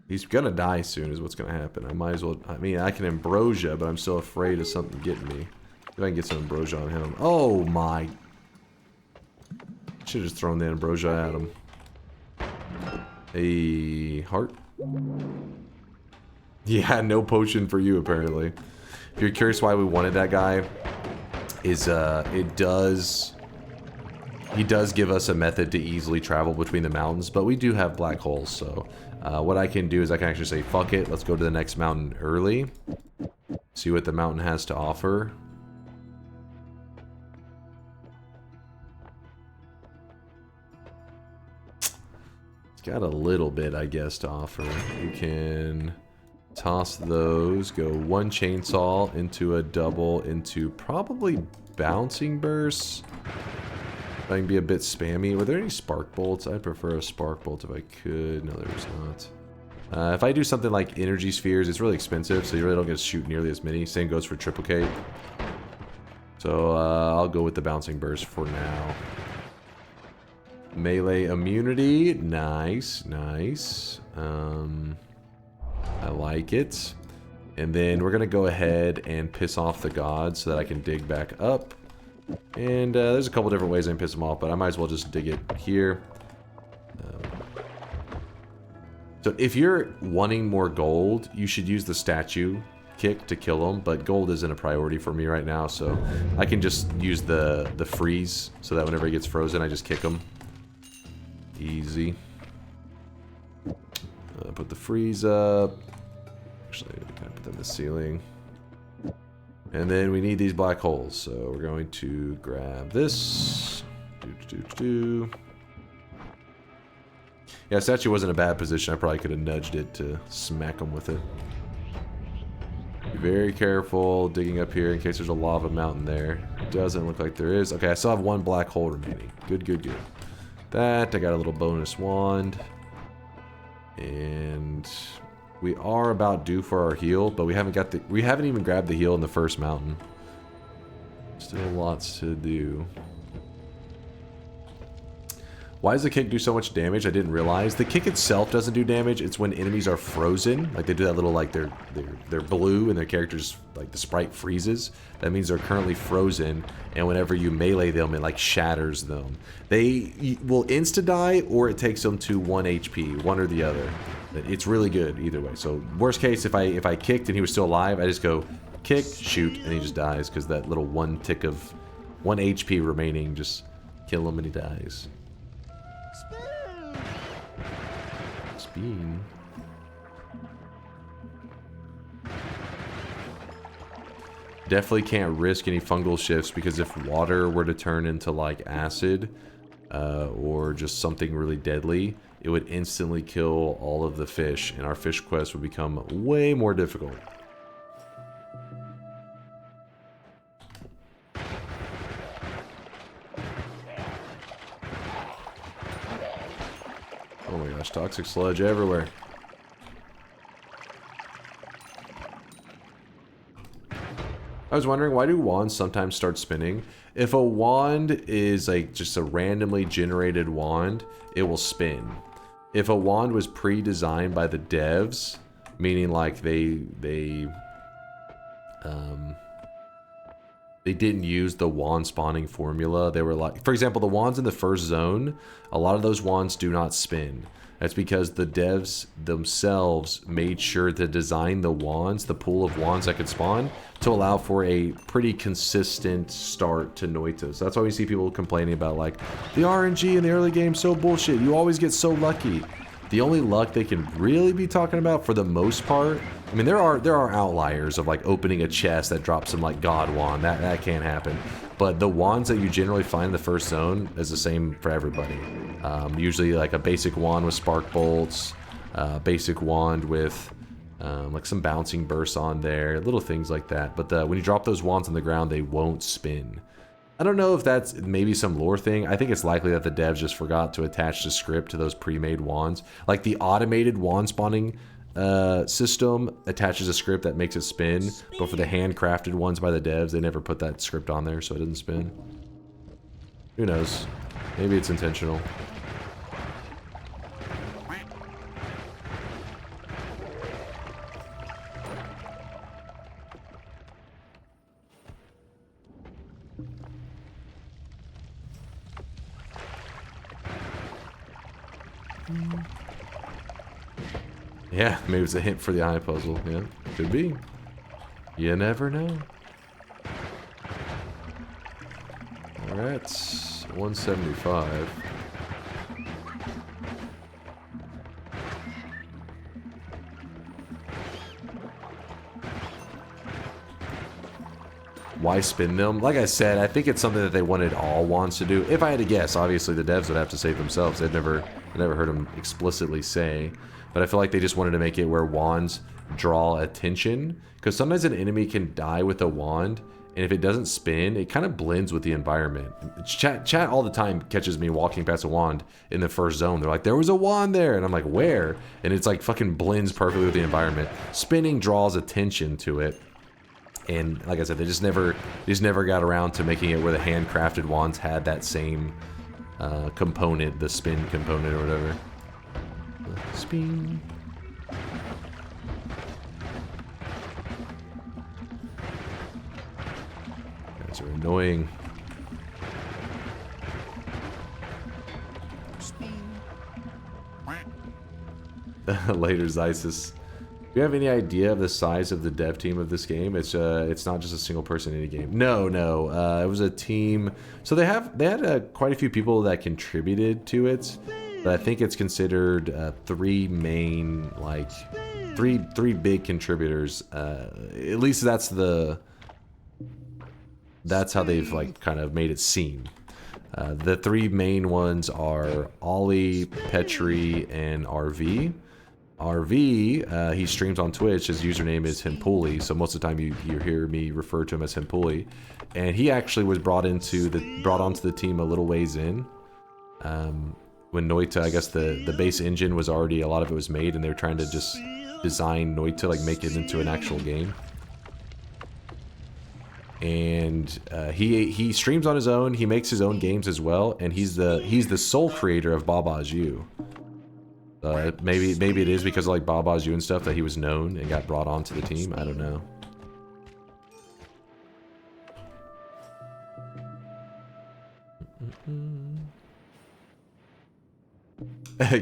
He's gonna die soon is what's gonna happen. I might as well... I mean, I can ambrosia, but I'm still afraid of something getting me. If I can get some ambrosia on him. Oh my... Should've just thrown the ambrosia at him. A heart? Yeah, no potion for you, apparently. If you're curious why we wanted that guy, is it does... He does give us a method to easily travel between the mountains, but we do have black holes, so... what I can do is I can actually say, fuck it, let's go to the next mountain early. See what the mountain has to offer. It's got a little bit, I guess, to offer. You can toss those, go 1 chainsaw into a double into probably bouncing bursts. I can be a bit spammy. Were there any spark bolts? I'd prefer a spark bolt if I could. No, there was not. If I do something like energy spheres, it's really expensive, so you really don't get to shoot nearly as many. Same goes for triplicate. So I'll go with the bouncing burst for now. Melee immunity. Nice, nice. I like it. And then we're going to go ahead and piss off the gods so that I can dig back up. And there's a couple different ways I can piss them off, but I might as well just dig it here. So if you're wanting more gold, you should use the statue kick to kill them, but gold isn't a priority for me right now, so I can just use the freeze so that whenever he gets frozen, I just kick him. Easy. Put the freeze up. Actually, I put that in the ceiling. And then we need these black holes, so we're going to grab this. Yeah, statue wasn't a bad position. I probably could have nudged it to smack him with it. Be very careful digging up here in case there's a lava mountain there. Doesn't look like there is. Okay, I still have 1 black hole remaining. Good, good, good. That, I got a little bonus wand. And... we are about due for our heal, but we haven't even grabbed the heal in the first mountain. Still lots to do. Why does the kick do so much damage? I didn't realize. The kick itself doesn't do damage. It's when enemies are frozen. Like they do that little, like they're blue and their characters, like the sprite freezes. That means they're currently frozen, and whenever you melee them, it like shatters them. They will insta-die, or it takes them to 1 HP, one or the other. It's really good either way. So worst case, if I kicked and he was still alive, I just go kick, shoot, and he just dies because that little 1 tick of 1 HP remaining, just kill him and he dies. Spoon. Definitely can't risk any fungal shifts because if water were to turn into like acid, or just something really deadly, it would instantly kill all of the fish, and our fish quest would become way more difficult. Oh my gosh, toxic sludge everywhere. I was wondering, why do wands sometimes start spinning? If a wand is like just a randomly generated wand, it will spin. If a wand was pre-designed by the devs, meaning like they didn't use the wand spawning formula. They were like, for example, the wands in the first zone, a lot of those wands do not spin. That's because the devs themselves made sure to design the wands, the pool of wands that could spawn, to allow for a pretty consistent start to Noita. So that's why we see people complaining about like, the RNG in the early game so bullshit, you always get so lucky. The only luck they can really be talking about for the most part, I mean, there are outliers of like opening a chest that drops some like god wand, that can't happen. But the wands that you generally find in the first zone is the same for everybody. Usually like a basic wand with spark bolts, basic wand with like some bouncing bursts on there, little things like that. But when you drop those wands on the ground, they won't spin. I don't know if that's maybe some lore thing. I think it's likely that the devs just forgot to attach the script to those pre-made wands. Like the automated wand spawning system attaches a script that makes it spin, but for the handcrafted ones by the devs, they never put that script on there, so it doesn't spin. Who knows? Maybe it's intentional. Yeah, maybe it's a hint for the eye puzzle. Yeah, could be. You never know. Alright, 175. Why spin them? Like I said, I think it's something that they wanted all wands to do. If I had to guess, obviously the devs would have to save themselves. I've never heard them explicitly say. But I feel like they just wanted to make it where wands draw attention. Because sometimes an enemy can die with a wand, and if it doesn't spin, it kind of blends with the environment. Chat all the time catches me walking past a wand in the first zone. They're like, there was a wand there. And I'm like, where? And it's like fucking blends perfectly with the environment. Spinning draws attention to it. And like I said, they just never got around to making it where the handcrafted wands had that same component, the spin component or whatever. Spin. Guys are annoying. Later, Isis. Do you have any idea of the size of the dev team of this game? It's not just a single person in a game. No. It was a team. So they had quite a few people that contributed to it. But I think it's considered three main, like three big contributors. At least that's how they've like kind of made it seem. The three main ones are Ollie, Petri, and RV. RV, he streams on Twitch. His username is Hempuli, so most of the time you hear me refer to him as Hempuli. And he actually was brought onto the team a little ways in. When Noita, I guess the base engine was already, a lot of it was made, and they were trying to just design Noita, like make it into an actual game. And he streams on his own. He makes his own games as well, and he's the sole creator of Baba's You. Maybe it is because of like Baba's You and stuff that he was known and got brought onto the team. I don't know.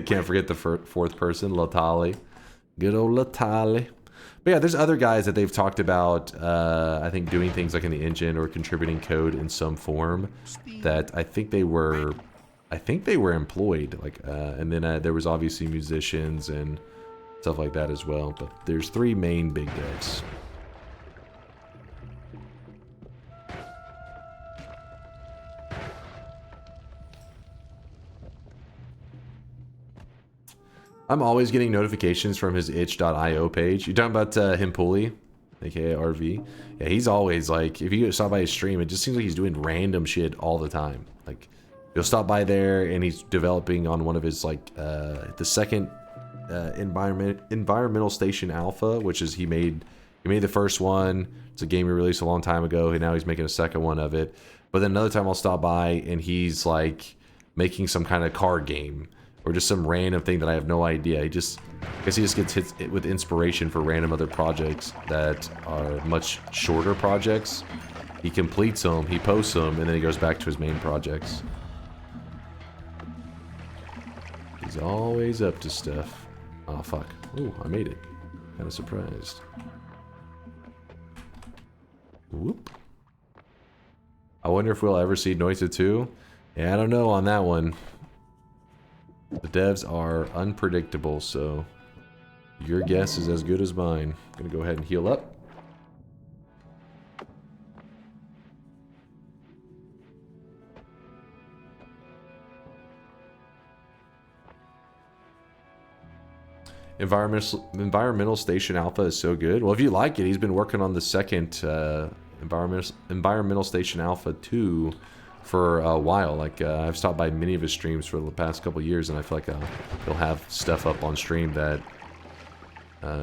Can't forget the fourth person, Latali. Good old Latali. But yeah, there's other guys that they've talked about, I think doing things like in the engine or contributing code in some form that I think they were employed. Like, and then there was obviously musicians and stuff like that as well. But there's three main big devs. I'm always getting notifications from his itch.io page. You talking about Himpuli, aka RV? Yeah, he's always like, if you stop by his stream, it just seems like he's doing random shit all the time. Like, you'll stop by there and he's developing on one of his like the second environmental station alpha, which is he made the first one. It's a game he released a long time ago, and now he's making a second one of it. But then another time I'll stop by and he's like making some kind of card game or just some random thing that I have no idea. I guess he just gets hit with inspiration for random other projects that are much shorter projects. He completes them, he posts them, and then he goes back to his main projects. He's always up to stuff. Oh fuck. Ooh, I made it. Kinda surprised. Whoop. I wonder if we'll ever see Noita 2. Yeah, I don't know on that one. The devs are unpredictable, so your guess is as good as mine. I'm gonna go ahead and heal up. Environmental Station Alpha is so good. Well, if you like it, he's been working on the second Environmental Station Alpha 2 for a while. Like, I've stopped by many of his streams for the past couple years, and I feel like he'll have stuff up on stream that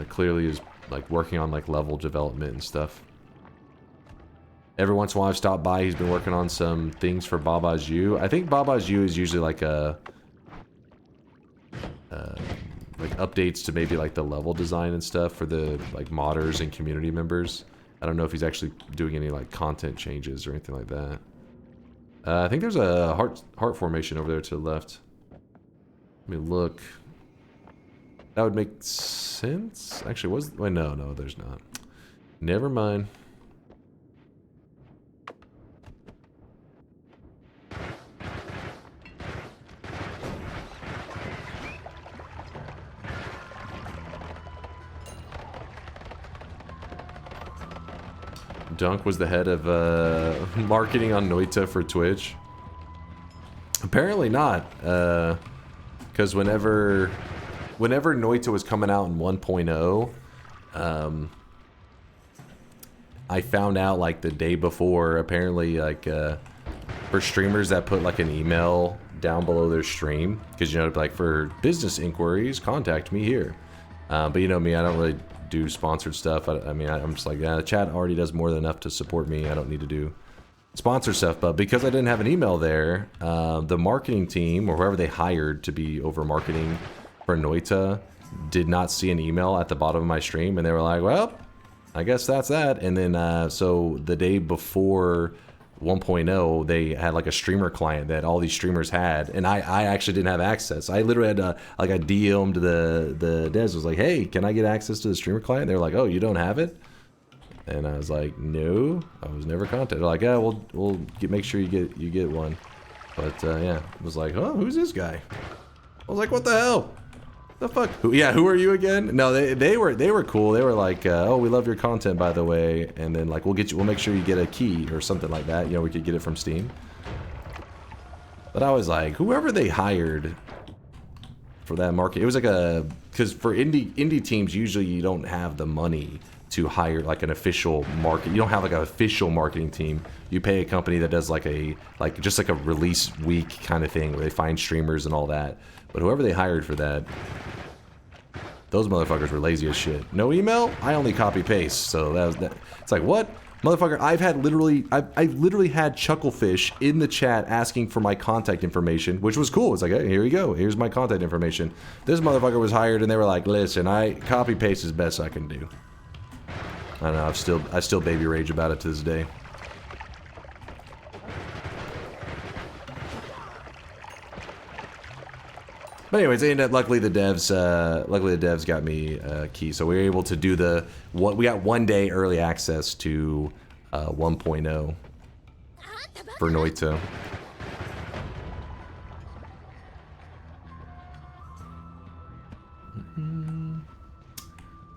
clearly is like working on like level development and stuff. Every once in a while I've stopped by, he's been working on some things for Baba's U. I think Baba's U is usually like a like updates to maybe like the level design and stuff for the like modders and community members. I don't know if he's actually doing any like content changes or anything like that. I think there's a heart formation over there to the left. Let me look. That would make sense. Actually, wait, no, there's not. Never mind. Dunk was the head of marketing on Noita for Twitch. Apparently not, because whenever Noita was coming out in 1.0, I found out like the day before. Apparently, like for streamers that put like an email down below their stream, because you know, like for business inquiries, contact me here. But you know me, I don't really do sponsored stuff. I mean, I'm just like, yeah, the chat already does more than enough to support me. I don't need to do sponsored stuff. But because I didn't have an email there, the marketing team or whoever they hired to be over marketing for Noita did not see an email at the bottom of my stream, and they were like, well, I guess that's that. And then so the day before 1.0, they had like a streamer client that all these streamers had, and I actually didn't have access. I literally had like I DM'd the devs, was like, hey, can I get access to the streamer client? They're like, oh, you don't have it? And I was like, no, I was never contacted. They're like, yeah, we'll make sure you get one. But yeah, it was like, oh, who's this guy? I was like, what the hell? The fuck? Who are you again? No, they were cool. They were like, oh, we love your content, by the way, and then like we'll make sure you get a key or something like that. You know, we could get it from Steam. But I was like, whoever they hired for that market, it was like because for indie teams, usually you don't have the money to hire like an official market. You don't have like an official marketing team. You pay a company that does like just like a release week kind of thing where they find streamers and all that. But whoever they hired for that, those motherfuckers were lazy as shit. No email? I only copy paste. So that was that. It's like, what? Motherfucker, I literally had Chucklefish in the chat asking for my contact information, which was cool. It's like, hey, here you go. Here's my contact information. This motherfucker was hired and they were like, listen, I copy paste as best I can do. I don't know, I still baby rage about it to this day. But anyways, they ended up, luckily the devs got me a key, so we were able to do we got 1 day early access to 1.0 for Noita.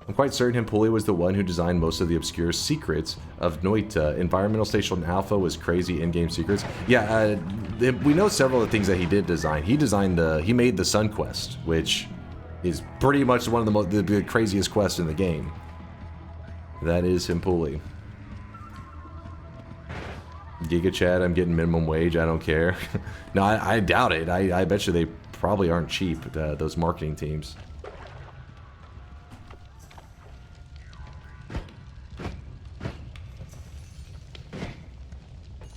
I'm quite certain Himpuli was the one who designed most of the obscure secrets of Noita. Environmental Station Alpha was crazy in-game secrets. Yeah, we know several of the things that he did design. He made the Sun Quest, which is pretty much one of the craziest quests in the game. That is Himpuli. Giga Chat, I'm getting minimum wage, I don't care. No, I doubt it. I bet you they probably aren't cheap, those marketing teams.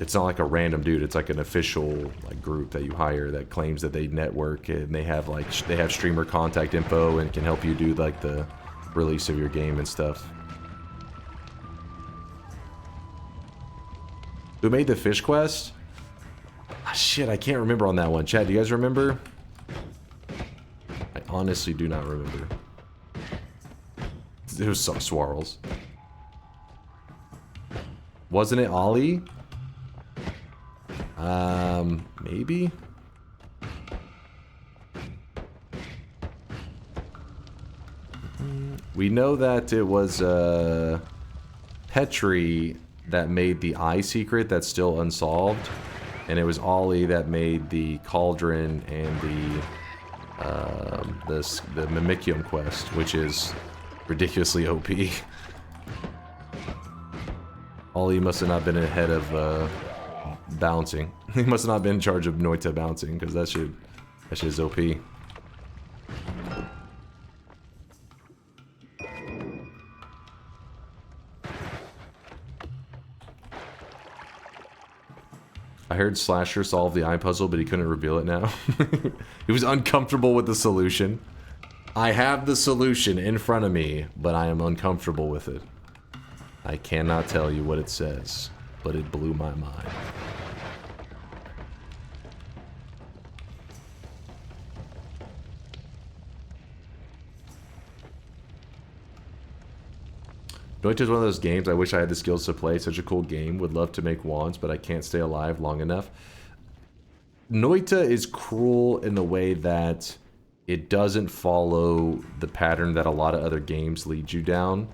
It's not like a random dude, it's like an official like group that you hire that claims that they network and they have streamer contact info and can help you do like the release of your game and stuff. Who made the fish quest? Ah, shit, I can't remember on that one. Chad, do you guys remember? I honestly do not remember. It was some Swarls. Wasn't it Ollie? Maybe? We know that it was, Petri that made the eye secret that's still unsolved. And it was Ollie that made the cauldron and the Mimicium quest, which is ridiculously OP. Ollie must have not been ahead of, bouncing. He must have not been in charge of Noita bouncing, because that shit is OP. I heard Slasher solved the eye puzzle, but he couldn't reveal it now. He was uncomfortable with the solution. I have the solution in front of me, but I am uncomfortable with it. I cannot tell you what it says, but it blew my mind. Noita is one of those games I wish I had the skills to play. Such a cool game. Would love to make wands, but I can't stay alive long enough. Noita is cruel in the way that it doesn't follow the pattern that a lot of other games lead you down.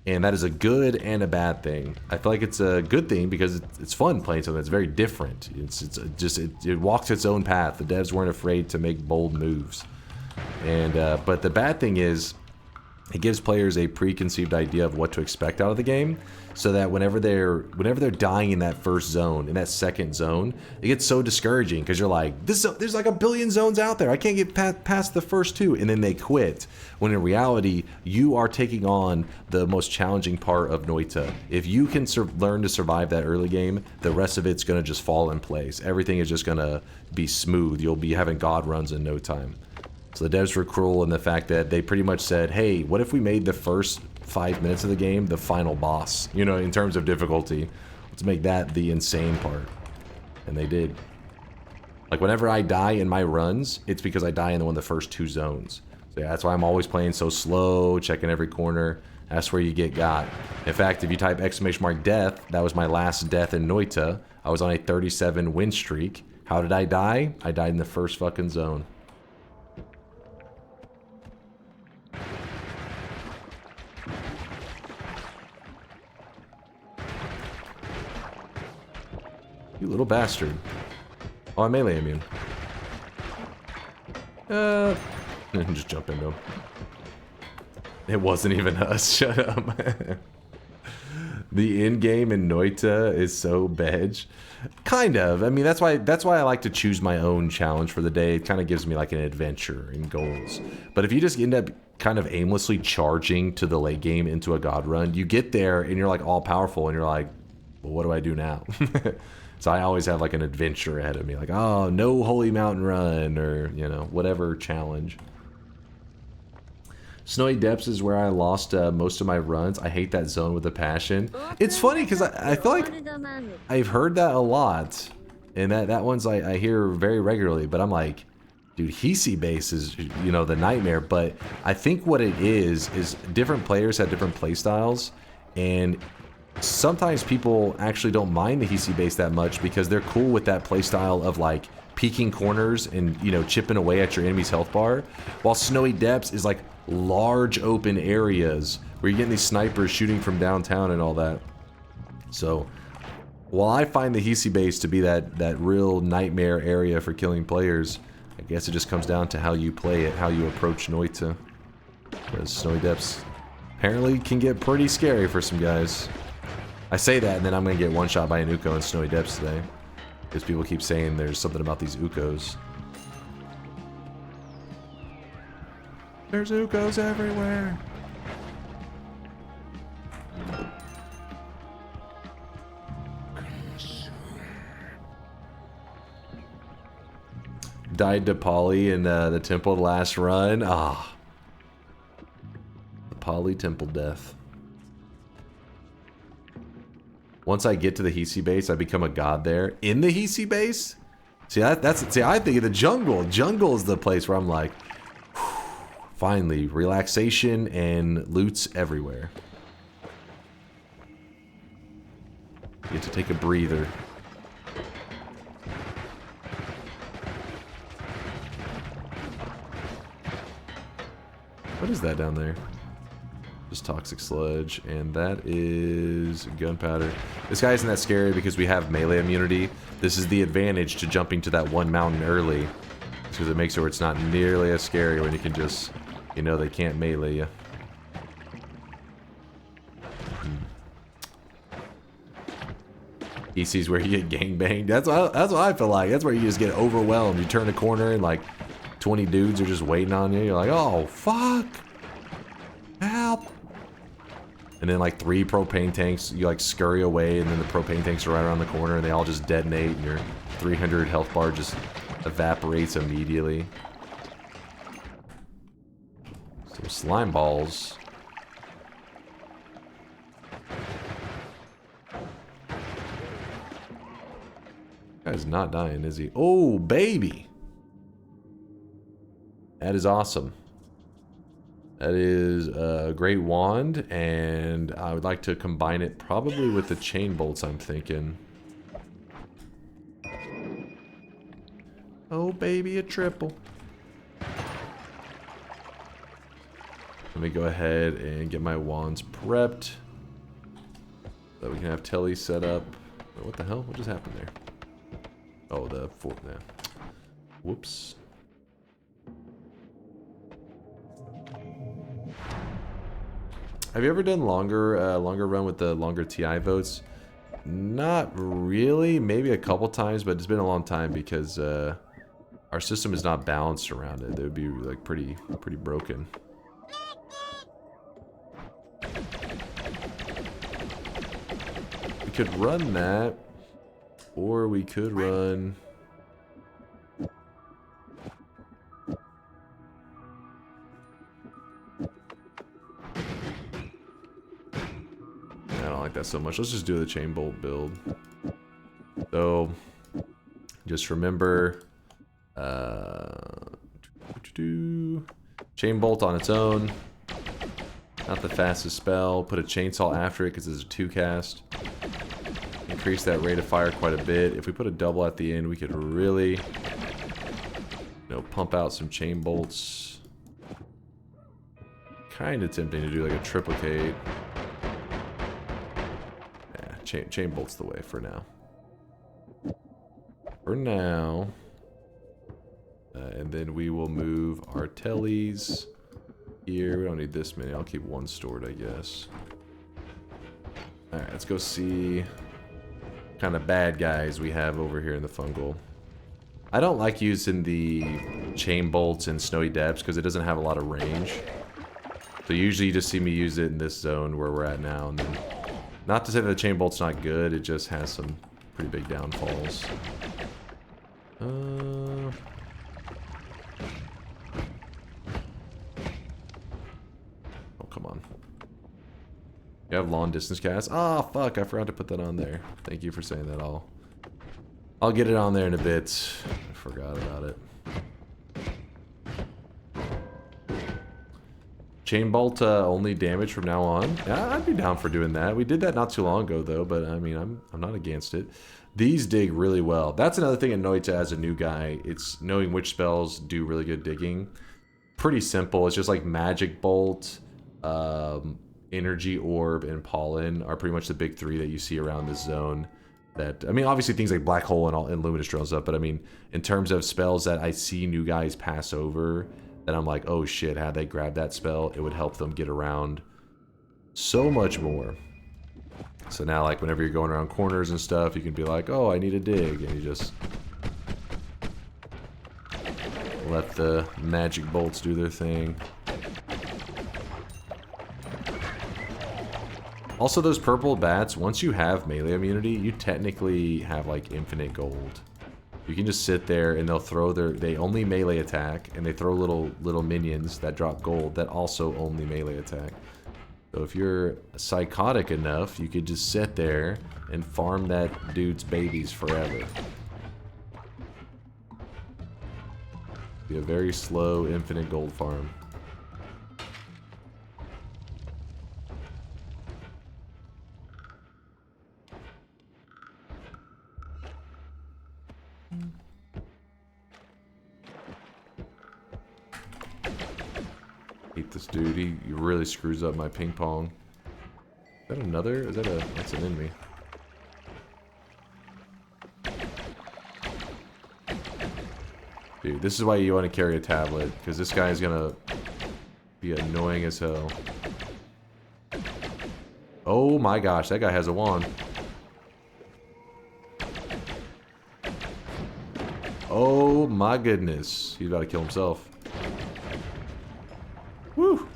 And that is a good and a bad thing. I feel like it's a good thing because it's fun playing something that's very different. It walks its own path. The devs weren't afraid to make bold moves. And but the bad thing is, it gives players a preconceived idea of what to expect out of the game, so that whenever they're dying in that first zone, in that second zone, it gets so discouraging because you're like, there's like a billion zones out there. I can't get past the first two, and then they quit. When in reality, you are taking on the most challenging part of Noita. If you can learn to survive that early game, the rest of it's gonna just fall in place. Everything is just gonna be smooth. You'll be having god runs in no time. So the devs were cruel in the fact that they pretty much said, hey, what if we made the first 5 minutes of the game the final boss, you know, in terms of difficulty? Let's make that the insane part. And they did. Like, whenever I die in my runs, it's because I die in one of the first two zones. So yeah, that's why I'm always playing so slow, checking every corner. That's where you get got. In fact, if you type !death, that was my last death in Noita. I was on a 37 win streak. How did I die? I died in the first fucking zone. You little bastard. Oh, I'm melee immune. Just jump into him. It wasn't even us. Shut up. The in-game in Noita is so bedge. Kind of. I mean, that's why I like to choose my own challenge for the day. It kind of gives me like an adventure and goals. But if you just end up kind of aimlessly charging to the late game into a god run, you get there and you're like all powerful and you're like, well, what do I do now? So I always have like an adventure ahead of me, like, oh, no Holy Mountain Run, or, you know, whatever challenge. Snowy Depths is where I lost most of my runs. I hate that zone with a passion. It's funny because I feel like I've heard that a lot, and that one's I hear very regularly, but I'm like, dude, Hisi base is, you know, the nightmare. But I think what it is different players have different play styles, and sometimes people actually don't mind the Hisi base that much because they're cool with that playstyle of like peeking corners and, you know, chipping away at your enemy's health bar, while Snowy Depths is like large open areas where you're getting these snipers shooting from downtown and all that. So while I find the Hisi base to be that real nightmare area for killing players, guess it just comes down to how you play it, how you approach Noita. Because Snowy Depths apparently can get pretty scary for some guys. I say that and then I'm going to get one shot by an Uko in Snowy Depths today. Because people keep saying there's something about these Ukos. There's Ukos everywhere. Died to Polly in the temple last run. Ah. The Polly temple death. Once I get to the Hisi base, I become a god there. In the Hisi base? See, see, I think of the jungle. Jungle is the place where I'm like, whew, finally, relaxation and loots everywhere. Get to take a breather. What is that down there? Just toxic sludge, and that is gunpowder. This guy isn't that scary because we have melee immunity. This is the advantage to jumping to that one mountain early, because it makes it where it's not nearly as scary when you can just, you know, they can't melee you. EC's where you get gangbanged. That's what I feel like. That's where you just get overwhelmed. You turn a corner and like 20 dudes are just waiting on you. You're like, oh fuck, help. And then like 3 propane tanks, you like scurry away, and then the propane tanks are right around the corner and they all just detonate, and your 300 health bar just evaporates immediately. Some slime balls. Guy's not dying, is he? Oh, baby! That is awesome. That is a great wand, and I would like to combine it probably with the chain bolts, I'm thinking. Oh, baby, a triple. Let me go ahead and get my wands prepped. So we can have Telly set up. What the hell? What just happened there? Oh, the fourth now. Whoops. Have you ever done longer run with the longer TI votes? Not really. Maybe a couple times, but it's been a long time because our system is not balanced around it. It would be like pretty broken. We could run that, or we could run. I don't like that so much. Let's just do the chain bolt build. So, just remember, chain bolt on its own. Not the fastest spell. Put a chainsaw after it because it's a 2 cast. Increase that rate of fire quite a bit. If we put a double at the end, we could really, you know, pump out some chain bolts. Kind of tempting to do like a triplicate. Yeah, chain bolt's the way for now. For now. And then we will move our tellies here. We don't need this many. I'll keep 1 stored, I guess. Alright, let's go see what kind of bad guys we have over here in the fungal. I don't like using the chain bolts in Snowy Depths because it doesn't have a lot of range. So usually you just see me use it in this zone where we're at now. And then, not to say that the chain bolt's not good, it just has some pretty big downfalls. Oh, come on. You have long distance cast? Ah, fuck, I forgot to put that on there. Thank you for saying that. I'll get it on there in a bit. I forgot about it. Chain bolt only damage from now on. Yeah, I'd be down for doing that. We did that not too long ago though, but I mean, I'm not against it. These dig really well. That's another thing in Noita as a new guy. It's knowing which spells do really good digging. Pretty simple. It's just like Magic Bolt, Energy Orb, and Pollen are pretty much the big 3 that you see around this zone. that, I mean, obviously things like Black Hole and Luminous Drill and stuff, but I mean, in terms of spells that I see new guys pass over, that I'm like, oh shit, had they grabbed that spell, it would help them get around so much more. So now, like, whenever you're going around corners and stuff, you can be like, oh, I need a dig, and you just let the magic bolts do their thing. Also, those purple bats, once you have melee immunity, you technically have, like, infinite gold. You can just sit there and they'll throw they only melee attack, and they throw little minions that drop gold that also only melee attack. So if you're psychotic enough, you could just sit there and farm that dude's babies forever. Be a very slow, infinite gold farm. Hate this dude. He really screws up my ping pong. Is that another? Is that a? That's an enemy. Dude, this is why you want to carry a tablet, because this guy is gonna be annoying as hell. Oh my gosh, that guy has a wand. Oh my goodness, he's about to kill himself. Woo!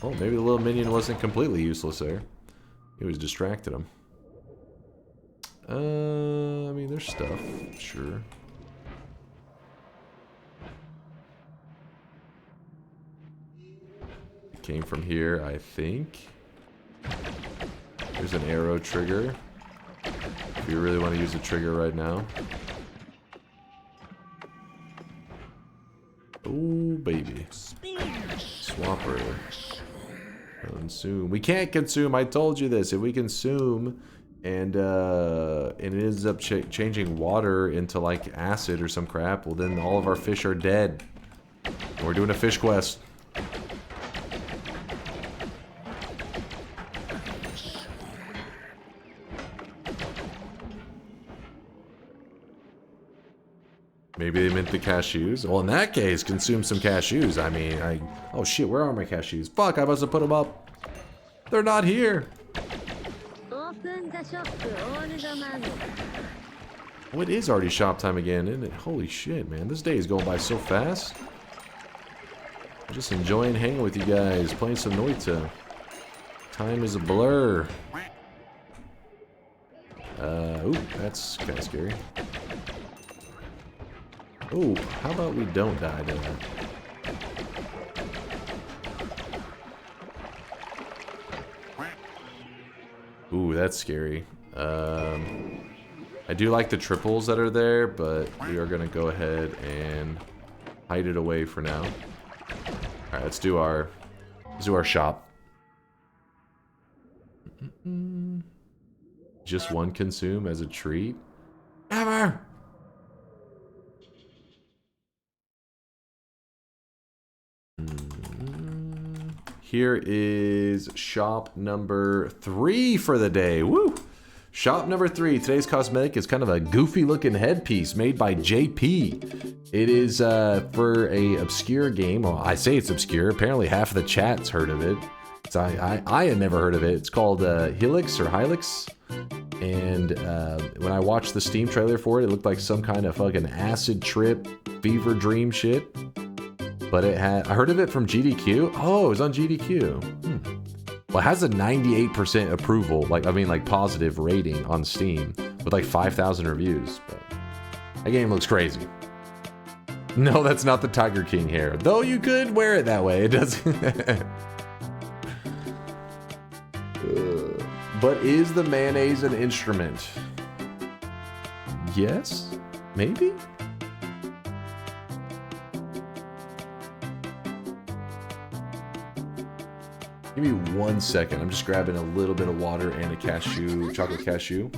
Oh, maybe the little minion wasn't completely useless there. He was distracted him. I mean, there's stuff, sure. It came from here, I think. There's an arrow trigger. If you really want to use the trigger right now. Oh, baby. Swapper. Consume. We can't consume. I told you this. If we consume and it ends up changing water into like acid or some crap, well then all of our fish are dead. And we're doing a fish quest. Maybe they meant the cashews. Well, in that case, consume some cashews. I mean, oh shit, where are my cashews? Fuck, I must have put them up. They're not here. Oh, it is already shop time again, isn't it? Holy shit, man. This day is going by so fast. I'm just enjoying hanging with you guys, playing some Noita. Time is a blur. Ooh, that's kind of scary. Oh, how about we don't die to that? Ooh, that's scary. I do like the triples that are there, but we are gonna go ahead and hide it away for now. Alright, let's do our shop. Just one consume as a treat? Never! Here is shop number 3 for the day. Woo! Shop number 3. Today's cosmetic is kind of a goofy looking headpiece made by JP. It is for a obscure game. Well, I say it's obscure. Apparently half of the chat's heard of it. So I had never heard of it. It's called Helix or Hylix. And when I watched the Steam trailer for it, it looked like some kind of fucking acid trip, fever dream shit. But it had, I heard of it from GDQ. Oh, it was on GDQ. Well, it has a 98% approval, like positive rating on Steam with like 5,000 reviews. But that game looks crazy. No, that's not the Tiger King hair. Though you could wear it that way. It doesn't. But is the mayonnaise an instrument? Yes? Maybe? Give me 1 second. I'm just grabbing a little bit of water and a cashew, chocolate cashew.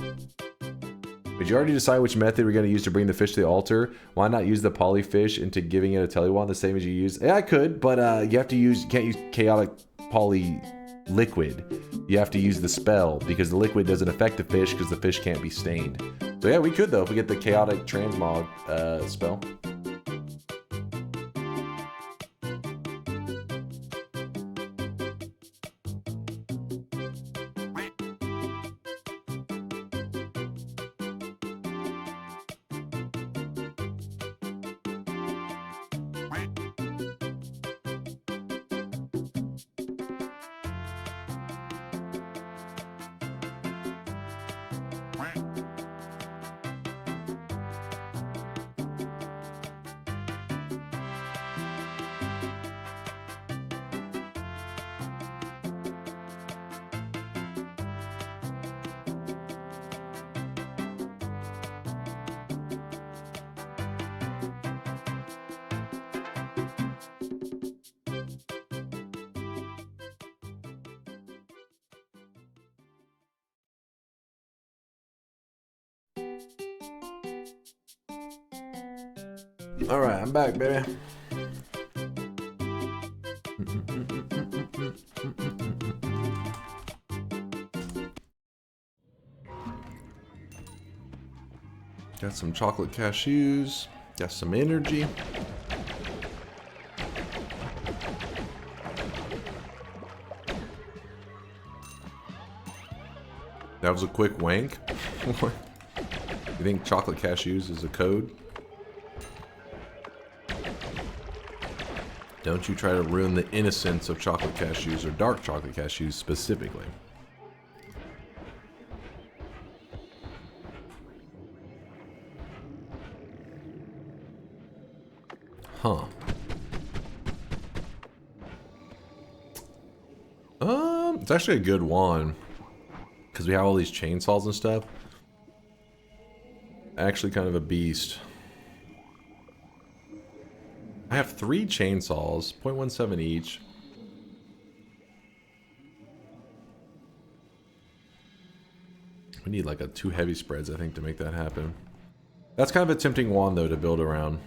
Did you already decide which method we're going to use to bring the fish to the altar? Why not use the polyfish into giving it a telewand the same as you use? Yeah, I could, but you have to use, you can't use chaotic poly liquid. You have to use the spell because the liquid doesn't affect the fish because the fish can't be stained. So yeah, we could though if we get the chaotic transmog spell. All right, I'm back, baby. Got some chocolate cashews. Got some energy. That was a quick wank. You think chocolate cashews is a code? Don't you try to ruin the innocence of chocolate cashews or dark chocolate cashews specifically. Huh. It's actually a good wand because we have all these chainsaws and stuff. Actually kind of a beast. I have 3 chainsaws, 0.17 each. We need like 2 heavy spreads, I think, to make that happen. That's kind of a tempting wand, though, to build around.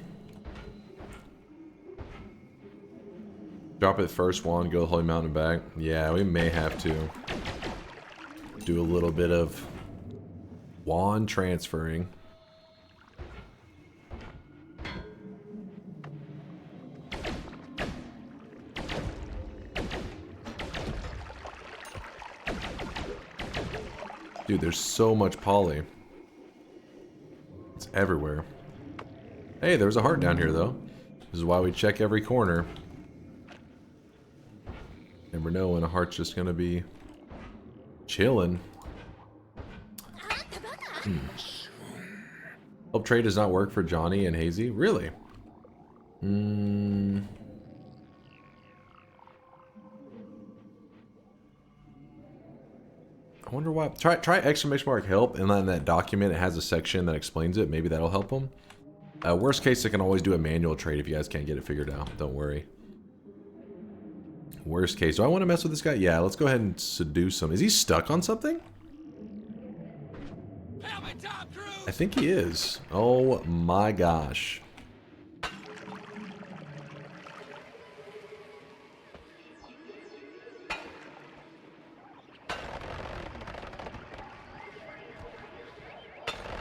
Drop it first wand, go the Holy Mountain back. Yeah, we may have to do a little bit of wand transferring. Dude, there's so much poly. It's everywhere. Hey, there's a heart down here, though. This is why we check every corner. Never know when a heart's just gonna be chilling. Help trade does not work for Johnny and Hazy? Really? I wonder why. Try exclamation mark help, and then in that document it has a section that explains it. Maybe that'll help them. Worst case, I can always do a manual trade if you guys can't get it figured out. Don't worry. Worst case. Do I want to mess with this guy? Yeah, let's go ahead and seduce him. Is he stuck on something? I think he is. Oh my gosh.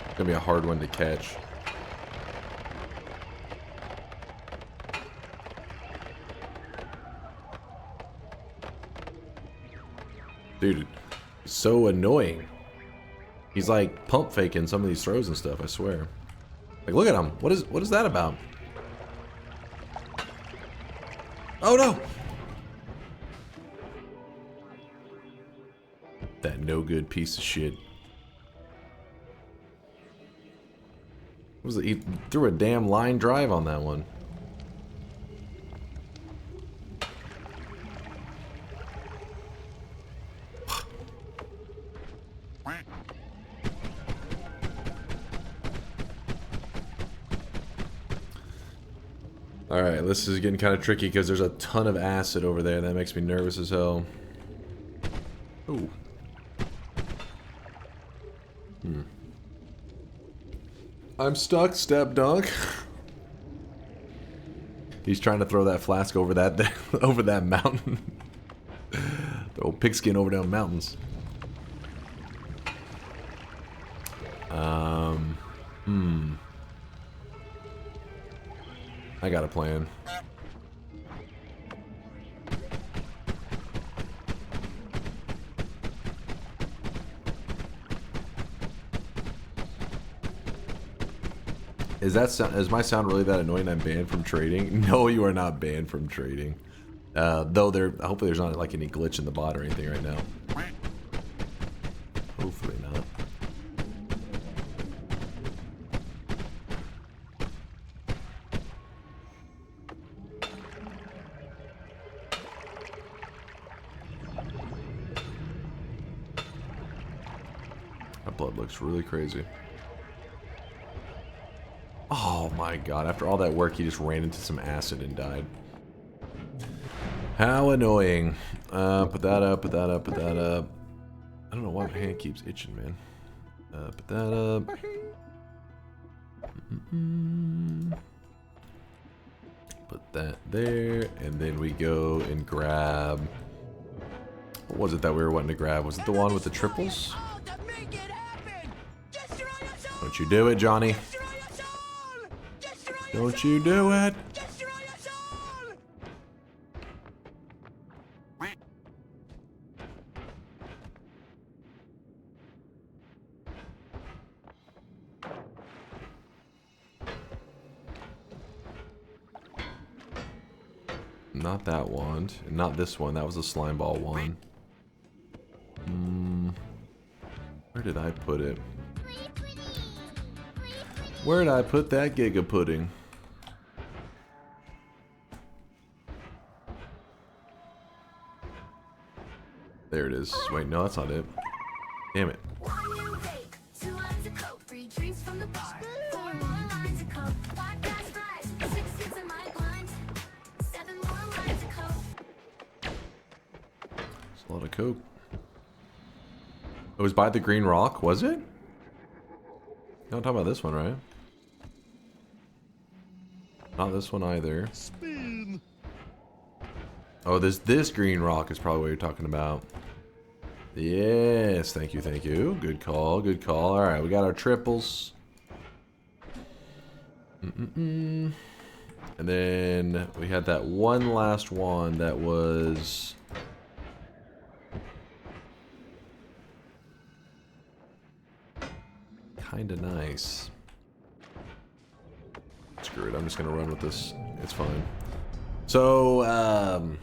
It's gonna be a hard one to catch. Dude, so annoying. He's like pump faking some of these throws and stuff, I swear. Like, look at him. What is that about? Oh no! That no good piece of shit. What was it? He threw a damn line drive on that one. Alright, this is getting kind of tricky because there's a ton of acid over there. That makes me nervous as hell. Ooh. I'm stuck, step dunk. He's trying to throw that flask over that over that mountain. The Old pigskin over down mountains. I got a plan. Is my sound really that annoying? I'm banned from trading? No, you are not banned from trading. Though hopefully there's not like any glitch in the bot or anything right now. Hopefully not. That blood looks really crazy. Oh my god, after all that work, he just ran into some acid and died. How annoying. Put that up, put that up, put that up. I don't know why my hand keeps itching, man. Put that up. Put that there, and then we go and grab... What was it that we were wanting to grab? Was it the one with the triples? Don't you do it, Johnny. Don't you do it! Not that wand, and not this one. That was a slime ball one. Where did I put it? Where did I put that Giga Pudding? There it is. Wait, no, that's not it. Damn it. It's a lot of coke. It was by the Green Rock, was it? Don't talk about this one, right? Not this one either. Spin. Oh, this Green Rock is probably what you're talking about. Yes, thank you, thank you. Good call, good call. All right, we got our triples. And then we had that one last one that was... kinda nice. Screw it, I'm just gonna run with this. It's fine. So,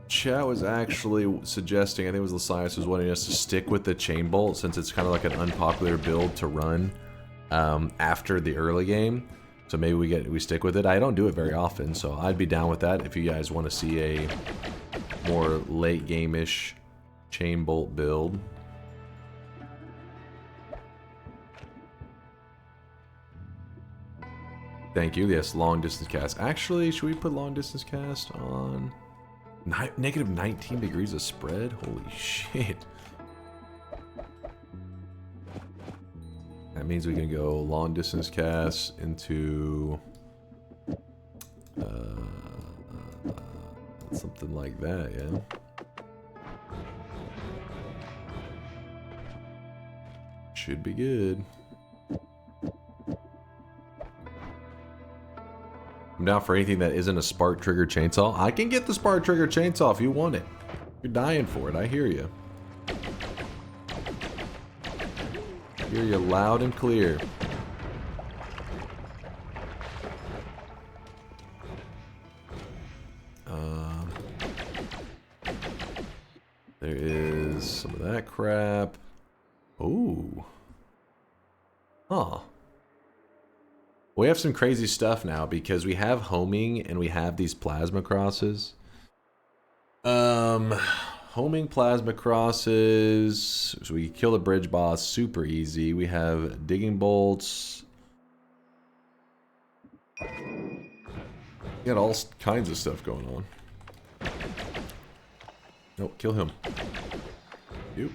chat was actually suggesting, I think it was Lasias was wanting us to stick with the chain bolt since it's kind of like an unpopular build to run after the early game. So maybe we stick with it. I don't do it very often, so I'd be down with that if you guys want to see a more late game-ish chain bolt build. Thank you. Yes, long distance cast. Actually, should we put long distance cast on negative 19 degrees of spread? Holy shit. That means we can go long distance cast into something like that, yeah. Should be good. I'm down for anything that isn't a spark trigger chainsaw. I can get the spark trigger chainsaw if you want it. You're dying for it. I hear you. I hear you loud and clear. There is some of that crap. Ooh. Huh. We have some crazy stuff now because we have homing and we have these plasma crosses. Homing plasma crosses. So we kill the bridge boss super easy. We have digging bolts. We got all kinds of stuff going on. No, kill him. You.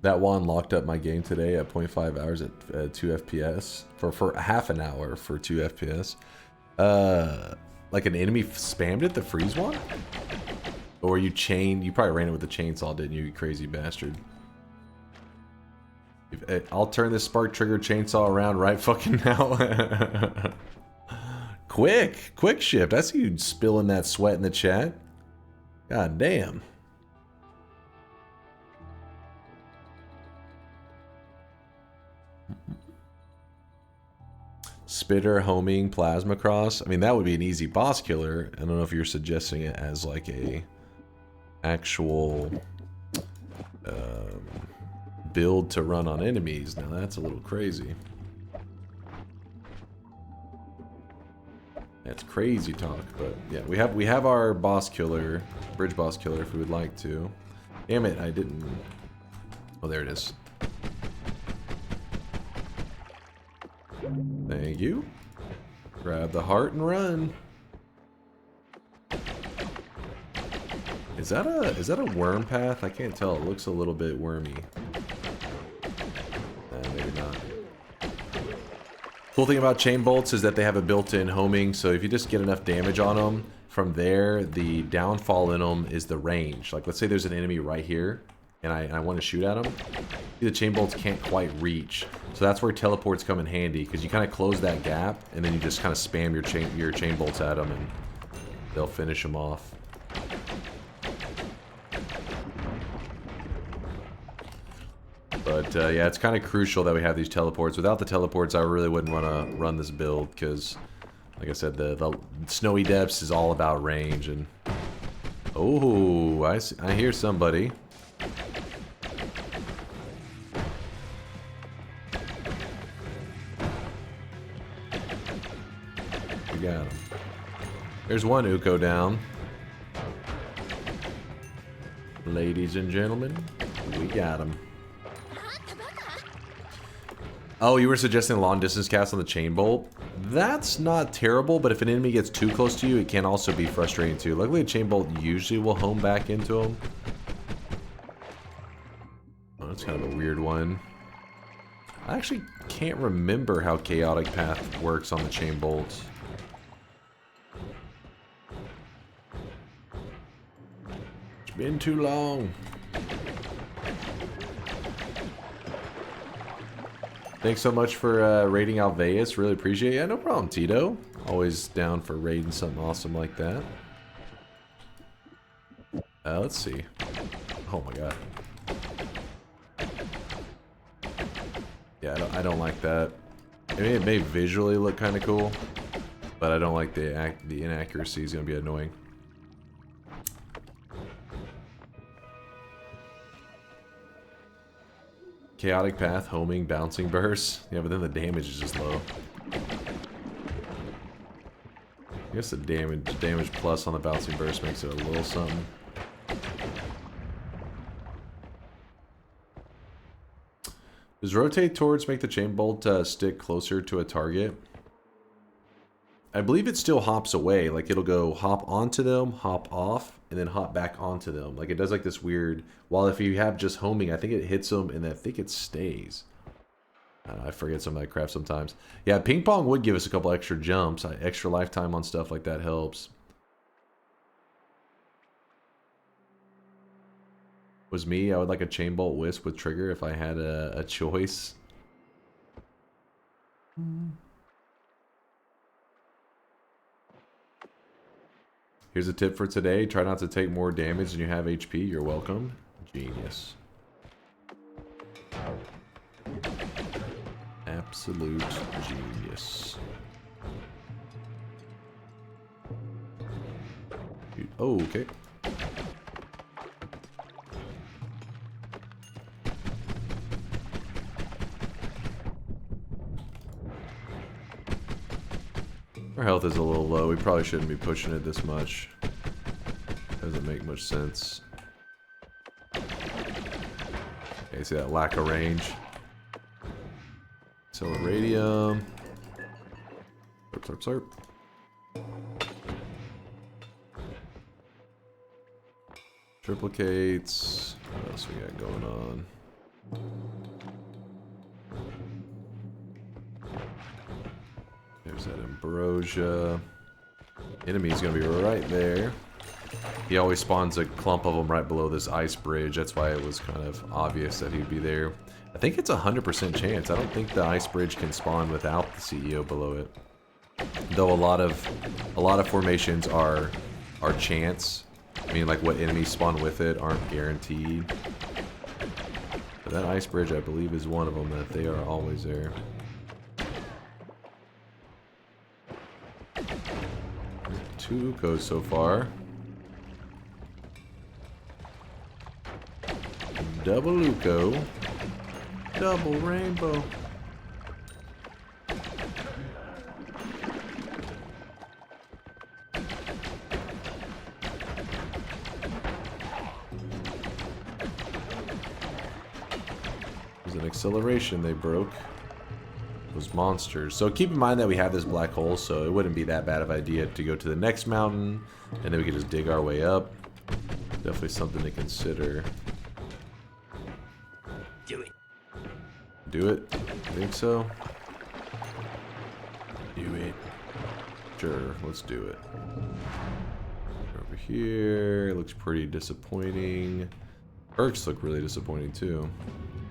That one locked up my game today at 0.5 hours at 2 FPS for half an hour for 2 FPS. Like an enemy spammed it, the freeze one? Or you probably ran it with the chainsaw, didn't you crazy bastard? I'll turn this spark trigger chainsaw around right fucking now. Quick shift. I see you spilling that sweat in the chat. God damn. Spitter, homing, plasma cross. I mean, that would be an easy boss killer. I don't know if you're suggesting it as like a actual build to run on enemies. Now that's a little crazy. That's crazy talk, but yeah, we have our boss killer, bridge boss killer, if we would like to. Damn it, I didn't. Oh, there it is. Thank you. Grab the heart and run. Is that a worm path? I can't tell. It looks a little bit wormy. Maybe not. Cool thing about chain bolts is that they have a built-in homing, so if you just get enough damage on them, from there, the downfall in them is the range. Like, let's say there's an enemy right here, and I want to shoot at them. The chain bolts can't quite reach. So that's where teleports come in handy, because you kind of close that gap, and then you just kind of spam your chain bolts at them, and they'll finish them off. But yeah, it's kind of crucial that we have these teleports. Without the teleports, I really wouldn't want to run this build, because, like I said, the snowy depths is all about range. And oh, I hear somebody. We got him. There's one Uko down. Ladies and gentlemen, we got him. Oh, you were suggesting long distance cast on the chain bolt? That's not terrible, but if an enemy gets too close to you, it can also be frustrating too. Luckily, a chain bolt usually will home back into them. Oh, that's kind of a weird one. I actually can't remember how chaotic path works on the chain bolts. It's been too long. Thanks so much for raiding Alveus. Really appreciate it. Yeah, no problem, Tito. Always down for raiding something awesome like that. Let's see. Oh my god. Yeah, I don't like that. I mean, it may visually look kind of cool, but I don't like the inaccuracy is going to be annoying. Chaotic path, homing, bouncing burst. Yeah, but then the damage is just low. I guess the damage plus on the bouncing burst makes it a little something. Does rotate towards make the chain bolt stick closer to a target? I believe it still hops away. Like, it'll go hop onto them, hop off, and then hop back onto them. Like, it does like this weird... While if you have just homing, I think it hits them, and I think it stays. I don't know, I forget some of that crap sometimes. Yeah, ping pong would give us a couple extra jumps. Extra lifetime on stuff like that helps. Was me, I would like a chain bolt wisp with trigger if I had a choice. Here's a tip for today. Try not to take more damage than you have HP. You're welcome. Genius. Absolute genius. Oh, okay. Our health is a little low. We probably shouldn't be pushing it this much. Doesn't make much sense. Okay, see that lack of range. Sell a radium. Slurp, slurp, slurp. Triplicates. What else we got going on? There's that ambrosia. Enemy's gonna be right there. He always spawns a clump of them right below this ice bridge. That's why it was kind of obvious that he'd be there. I think it's a 100% chance. I don't think the ice bridge can spawn without the CEO below it. Though a lot of formations are chance. I mean, like what enemies spawn with it aren't guaranteed. But that ice bridge, I believe, is one of them that they are always there. Two Ukos so far. Double Uko. Double rainbow. There's an acceleration they broke. Those monsters. So keep in mind that we have this black hole, so it wouldn't be that bad of an idea to go to the next mountain, and then we could just dig our way up. Definitely something to consider. Do it. Do it? I think so. Do it. Sure, let's do it. Over here, it looks pretty disappointing. Perks look really disappointing too.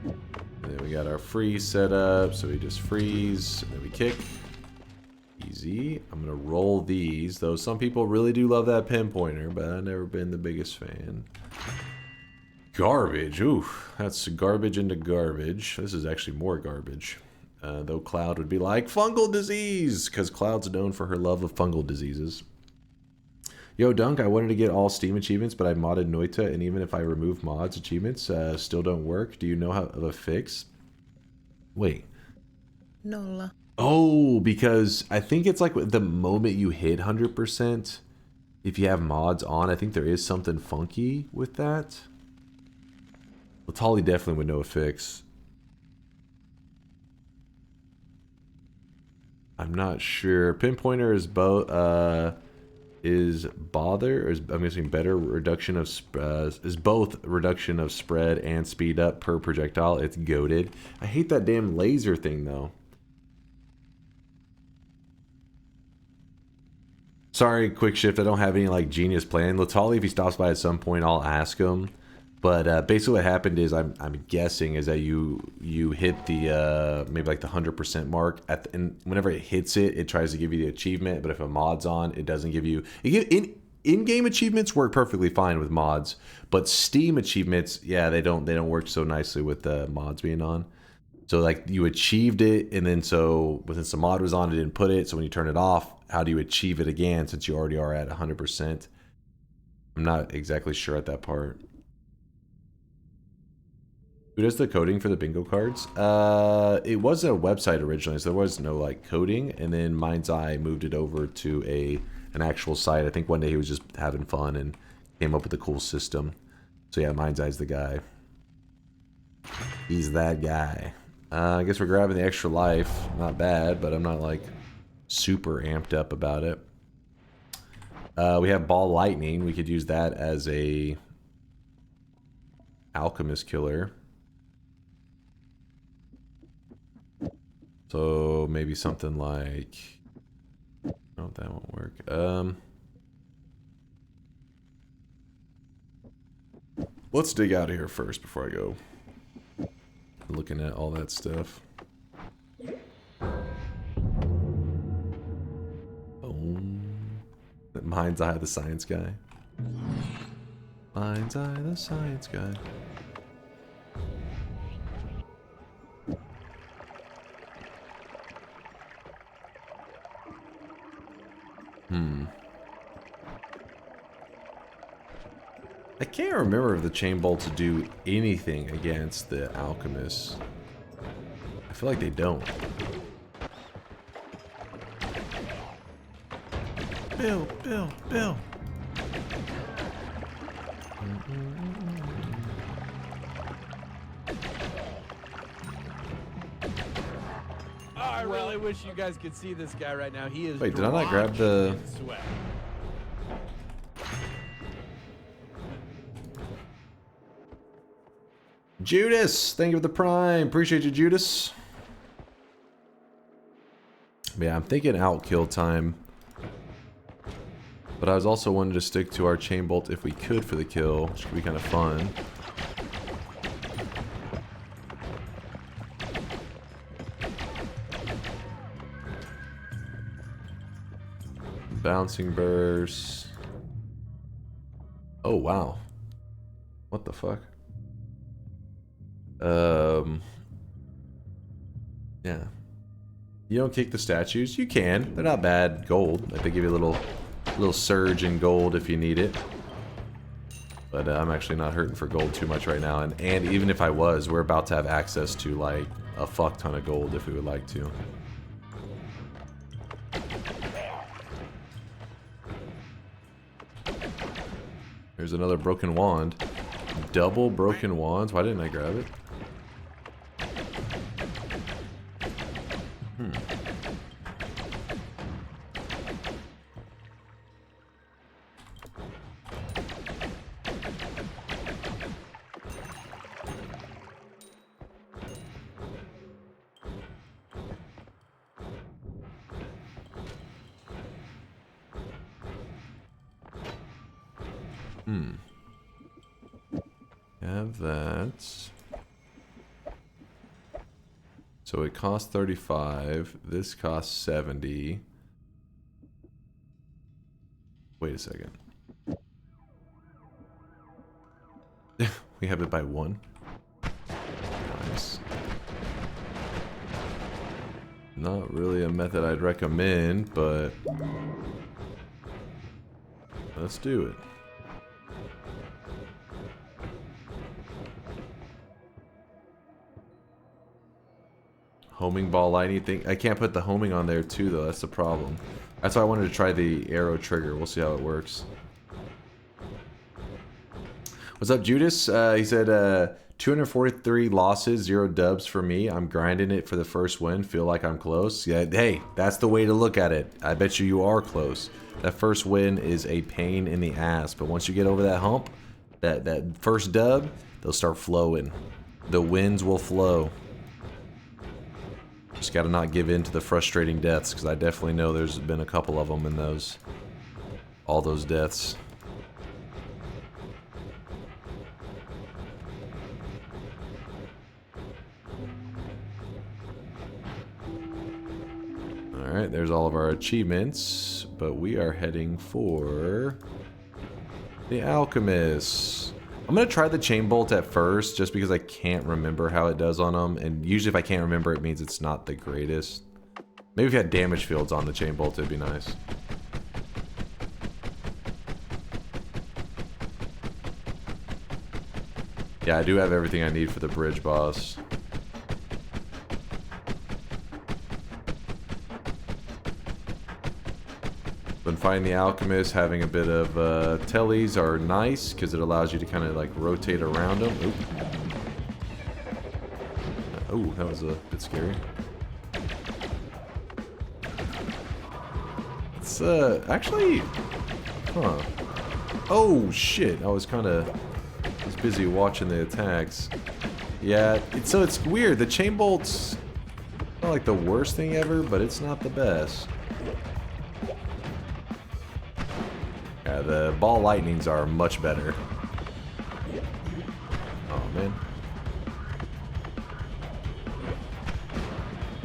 And then we got our freeze set up, so we just freeze, and then we kick. Easy. I'm gonna roll these, though some people really do love that pinpointer, but I've never been the biggest fan. Garbage. Oof, that's garbage into garbage. This is actually more garbage. Though Cloud would be like, fungal disease, because Cloud's known for her love of fungal diseases. Yo, Dunk, I wanted to get all Steam achievements, but I modded Noita, and even if I remove mods achievements, still don't work. Do you know how of a fix? Wait. No. Oh, because I think it's like the moment you hit 100%, if you have mods on, I think there is something funky with that. Latali definitely would know a fix. I'm not sure. Pinpointer is both I'm guessing better reduction of is both reduction of spread and speed up per projectile. It's goated. I hate that damn laser thing though. Sorry, quick shift. I don't have any like genius plan. Latali, if he stops by at some point, I'll ask him. But basically what happened is I'm guessing is that you hit the maybe like the 100% mark and whenever it hits it, it tries to give you the achievement. But if a mod's on, it doesn't give you. In-game achievements work perfectly fine with mods, but Steam achievements, yeah, they don't work so nicely with the mods being on. So like you achieved it, and then since the mod was on, it didn't put it. So when you turn it off, how do you achieve it again since you already are at 100%? I'm not exactly sure at that part. Who does the coding for the bingo cards? It was a website originally, so there was no like coding, and then Mind's Eye moved it over to an actual site. I think one day he was just having fun and came up with a cool system. So yeah, Mind's Eye's the guy. He's that guy. I guess we're grabbing the extra life. Not bad, but I'm not like super amped up about it. We have Ball Lightning. We could use that as a alchemist killer. So maybe something like, oh, that won't work. Let's dig out of here first before I go looking at all that stuff. Boom. Mind's Eye, the science guy. Mind's Eye, the science guy. I can't remember if the chain bolts do anything against the alchemists. I feel like they don't. Bill. I really wish you guys could see this guy right now. He is. Wait, did I not grab the? Judas, thank you for the prime. Appreciate you, Judas. Yeah, I'm thinking out kill time. But I was also wanting to stick to our chain bolt if we could for the kill, which could be kind of fun. Bouncing burst. Oh wow. What the fuck? Yeah. You don't kick the statues? You can. They're not bad gold. Like they give you a little surge in gold if you need it. But I'm actually not hurting for gold too much right now. And even if I was, we're about to have access to like a fuck ton of gold if we would like to. There's another broken wand. Double broken wands? Why didn't I grab it? Have that. So it costs 35. This costs 70. Wait a second. We have it by 1. Nice. Not really a method I'd recommend, but let's do it. Homing ball lightning thing. I can't put the homing on there too though, that's the problem. That's why I wanted to try the arrow trigger. We'll see how it works. What's up, Judas? He said 243 losses, 0 dubs for me. I'm grinding it for the first win. Feel like I'm close. Yeah, hey, that's the way to look at it. I bet you are close. That first win is a pain in the ass, but once you get over that hump, that first dub, they'll start flowing. The wins will flow. Just gotta not give in to the frustrating deaths, because I definitely know there's been a couple of them in those, all those deaths. Alright, there's all of our achievements, but we are heading for the Alchemist. I'm gonna try the chain bolt at first, just because I can't remember how it does on them, and usually if I can't remember, it means it's not the greatest. Maybe if you had damage fields on the chain bolt, it'd be nice. Yeah, I do have everything I need for the bridge boss. When finding the Alchemist, having a bit of tellies are nice because it allows you to kind of like rotate around them. Oop. Oh, that was a bit scary. It's actually, huh? Oh shit! I was busy watching the attacks. Yeah, so it's weird. The chain bolt's not like the worst thing ever, but it's not the best. Yeah, the ball lightnings are much better. Oh man.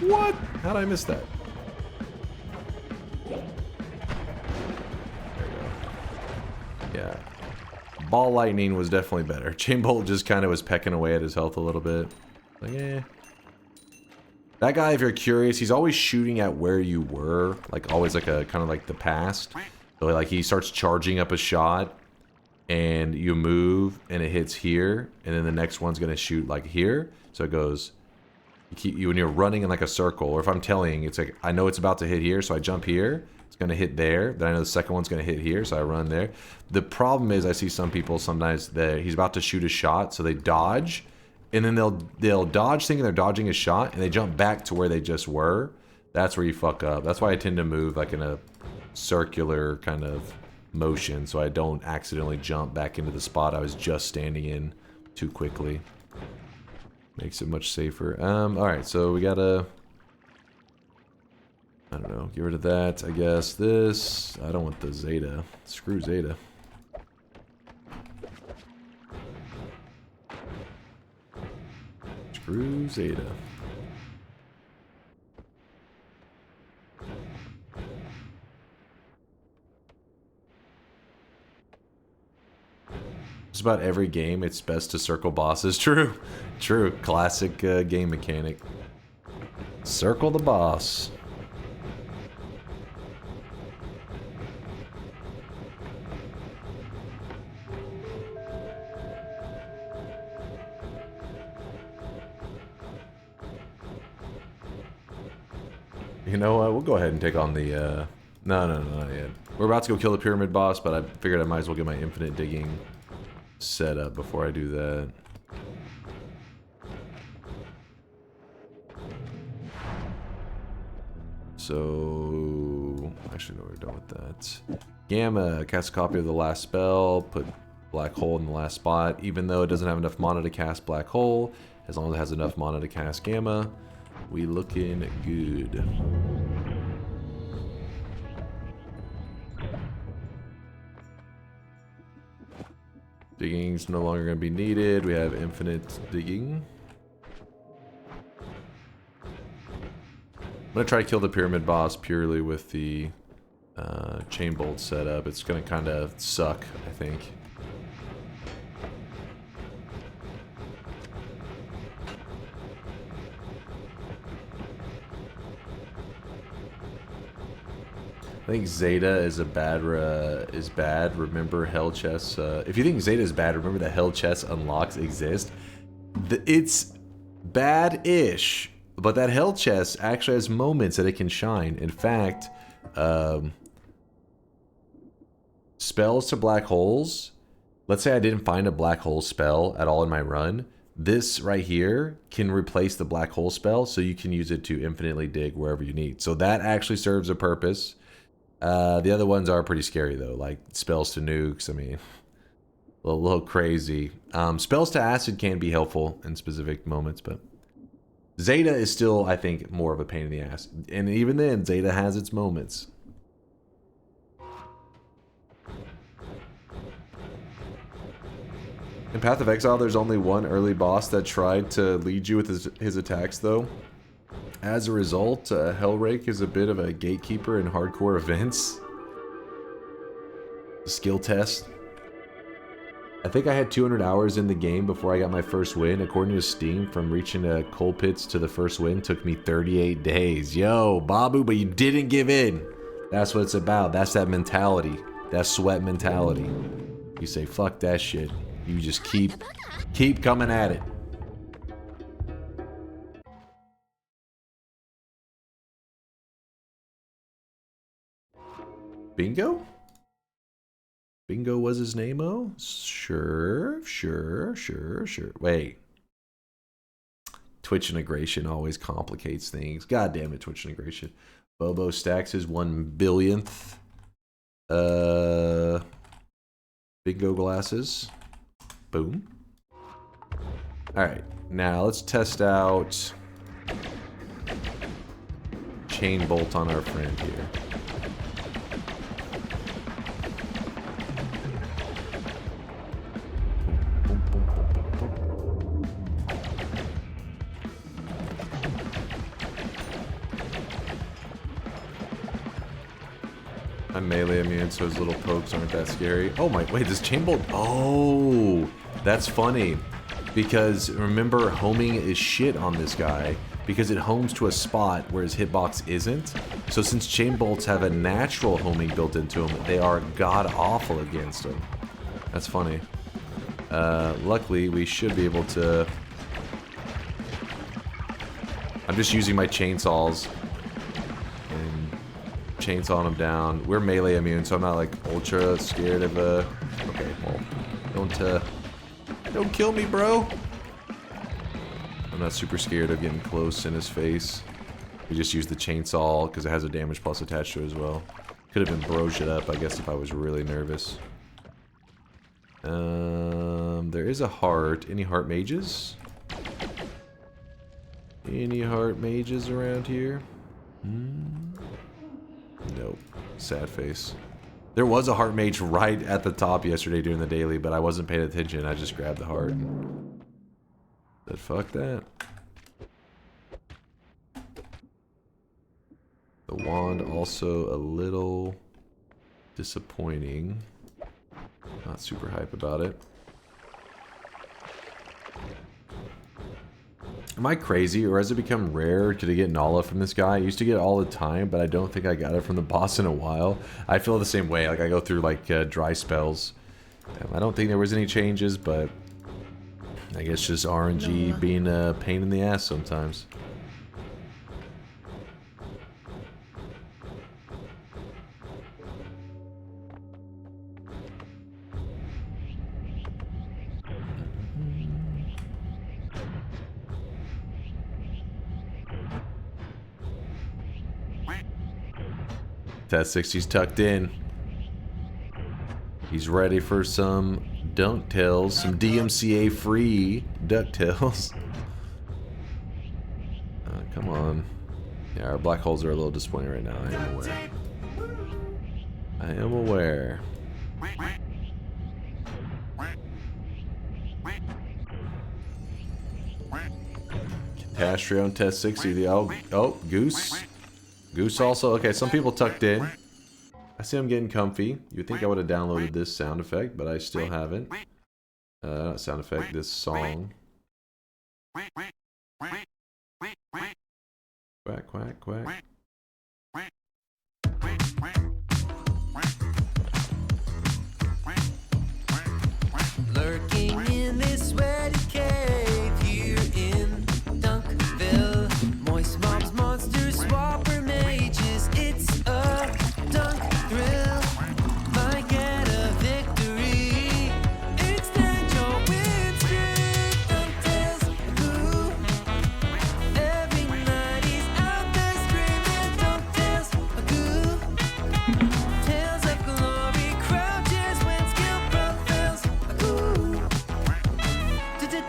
What? How'd I miss that? There we go. Yeah. Ball lightning was definitely better. Chain bolt just kind of was pecking away at his health a little bit. Like, eh. That guy, if you're curious, he's always shooting at where you were. Like, always like a, kind of like the past. So like he starts charging up a shot and you move and it hits here and then the next one's gonna shoot like here. So it goes, when you're running in like a circle, or if I'm telling, it's like, I know it's about to hit here, so I jump here, it's gonna hit there, then I know the second one's gonna hit here, so I run there. The problem is I see some people sometimes that he's about to shoot a shot, so they dodge, and then they'll dodge thinking they're dodging a shot, and they jump back to where they just were. That's where you fuck up. That's why I tend to move like in a circular kind of motion so I don't accidentally jump back into the spot I was just standing in too quickly. Makes it much safer. Alright, so we gotta... I don't know, get rid of that, I guess. This... I don't want the Zeta. Screw Zeta. Screw Zeta. Just about every game, it's best to circle bosses. True. True. Classic game mechanic. Circle the boss. You know what? We'll go ahead and take on the, No, not yet. We're about to go kill the pyramid boss, but I figured I might as well get my infinite digging set up before I do that. So... Actually, no, we're done with that. Gamma, cast a copy of the last spell, put black hole in the last spot. Even though it doesn't have enough mana to cast black hole, as long as it has enough mana to cast gamma, we looking good. Digging's no longer going to be needed. We have infinite digging. I'm going to try to kill the pyramid boss purely with the chain bolt setup. It's going to kind of suck, I think. I think Zeta is bad. Remember hell chests. If you think Zeta is bad, remember that hell chests unlocks exist. It's bad-ish, but that hell chest actually has moments that it can shine. In fact, spells to black holes. Let's say I didn't find a black hole spell at all in my run. This right here can replace the black hole spell, so you can use it to infinitely dig wherever you need. So that actually serves a purpose. The other ones are pretty scary though, like spells to nukes. I mean, a little crazy. Spells to acid can be helpful in specific moments, but Zeta is still, I think, more of a pain in the ass. And even then, Zeta has its moments. In Path of Exile, there's only one early boss that tried to lead you with his attacks, though. As a result, Hellrake is a bit of a gatekeeper in hardcore events. Skill test. I think I had 200 hours in the game before I got my first win. According to Steam, from reaching coal pits to the first win took me 38 days. Yo, Babu, but you didn't give in. That's what it's about. That's that mentality. That sweat mentality. You say, fuck that shit. You just keep coming at it. Bingo? Bingo was his name-o? Sure. Wait. Twitch integration always complicates things. God damn it, Twitch integration. Bobo stacks his 1 billionth. Bingo glasses. Boom. Alright, now let's test out chain bolt on our friend here. I'm melee immune, so his little pokes aren't that scary. Oh my, wait, this chain bolt, oh, that's funny. Because remember, homing is shit on this guy, because it homes to a spot where his hitbox isn't. So since chain bolts have a natural homing built into them, they are god-awful against him. That's funny. Luckily, we should be able to... I'm just using my chainsaws chainsawing them down. We're melee immune, so I'm not like ultra scared of okay, well, don't kill me, bro. I'm not super scared of getting close in his face. We just use the chainsaw because it has a damage plus attached to it as well. Could have been bro shit up, I guess, if I was really nervous. There is a heart. Any heart mages? Any heart mages around here? Nope. Sad face. There was a heart mage right at the top yesterday during the daily, but I wasn't paying attention. I just grabbed the heart and said, fuck that. The wand also a little disappointing. Not super hype about it. Am I crazy, or has it become rare to get Nala from this guy? I used to get it all the time, but I don't think I got it from the boss in a while. I feel the same way. Like, I go through, like, dry spells. I don't think there was any changes, but I guess just RNG being a pain in the ass sometimes. Test 60's tucked in. He's ready for some DunkTales, some DMCA free DuckTales. Come on. Yeah, our black holes are a little disappointing right now. I am aware. I am aware. Catastrophe on test 60. Oh, Goose. Goose also. Okay, some people tucked in. I see I'm getting comfy. You'd think I would have downloaded this sound effect, but I still haven't. Not sound effect, this song. Quack, quack, quack. Lurking in this sweaty cave here in Dunkville. Moist mobs, monsters, swapper mages. It's a dunk thrill. Might get a victory. Extend your win streak. DunkTales, ooh. Every night he's out there screaming. DunkTales, ooh. Tales of glory crouches when skill prevails.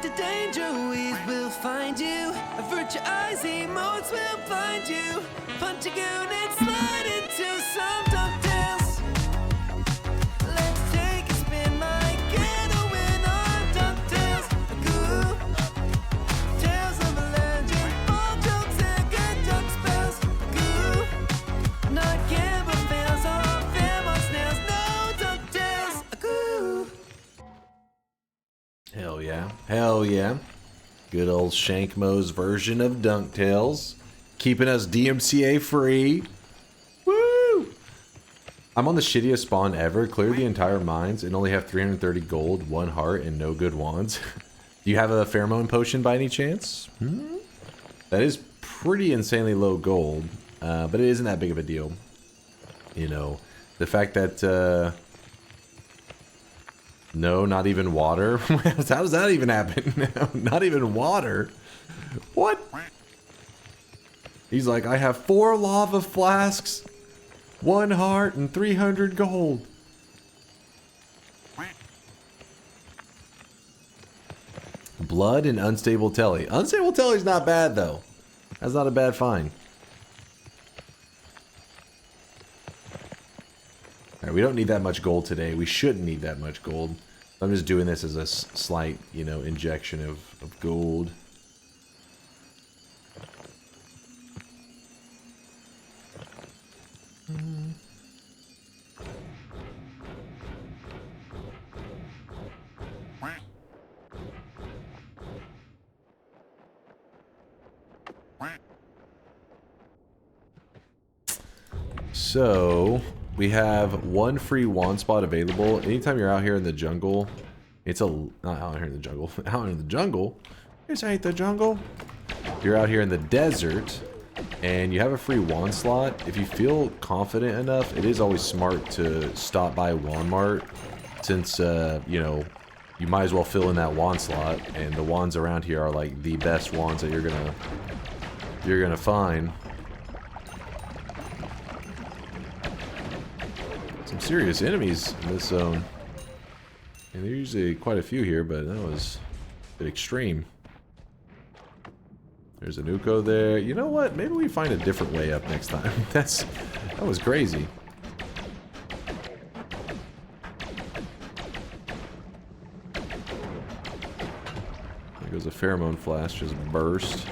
The danger weeds will find you. Avert your eyes, emotes will blind you. Punch a goon and slide into some DunkTales. Let's take a spin, might get a win on DunkTales. Goo. Tales of a legend, all jokes and good dunk spells. Goo. Not gamble fails on fam on snails. No DunkTales. Goo. Hell yeah. Hell yeah. Good old Shankmo's version of DunkTales. Keeping us DMCA free. Woo! I'm on the shittiest spawn ever. Clear the entire mines and only have 330 gold, 1 heart, and no good wands. Do you have a pheromone potion by any chance? That is pretty insanely low gold. But it isn't that big of a deal. You know, the fact that... No, not even water. How does that even happen? Not even water. What? He's like, I have 4 lava flasks, 1 heart, and 300 gold. Blood and unstable telly. Unstable telly's not bad though. That's not a bad find. Alright, we don't need that much gold today. We shouldn't need that much gold. I'm just doing this as a slight, you know, injection of gold. So, we have 1 free wand spot available. Anytime you're out here in the jungle, it's not out here in the jungle, out in the jungle. This ain't the jungle. You're out here in the desert, and you have a free wand slot. If you feel confident enough, it is always smart to stop by Wand Mart, since, you know, you might as well fill in that wand slot, and the wands around here are like the best wands that you're gonna find. Some serious enemies in this zone. And there's usually quite a few here, but that was a bit extreme. There's a Nuko there. You know what? Maybe we find a different way up next time. That was crazy. There goes a pheromone flash, just burst.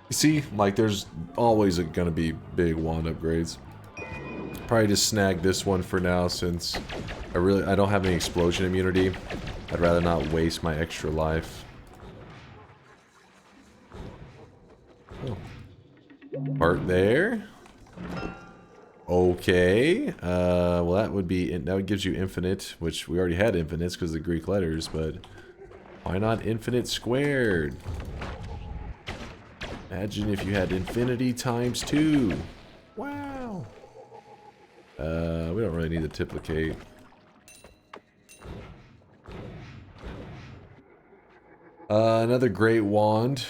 You see, like, there's always gonna be big wand upgrades. Probably just snag this one for now since I don't have any explosion immunity. I'd rather not waste my extra life. Oh. Part there. Okay. Well, that would gives you infinite, which we already had infinites because of the Greek letters, but why not infinite squared? Imagine if you had infinity times 2. Wow. We don't really need to duplicate. Another great wand.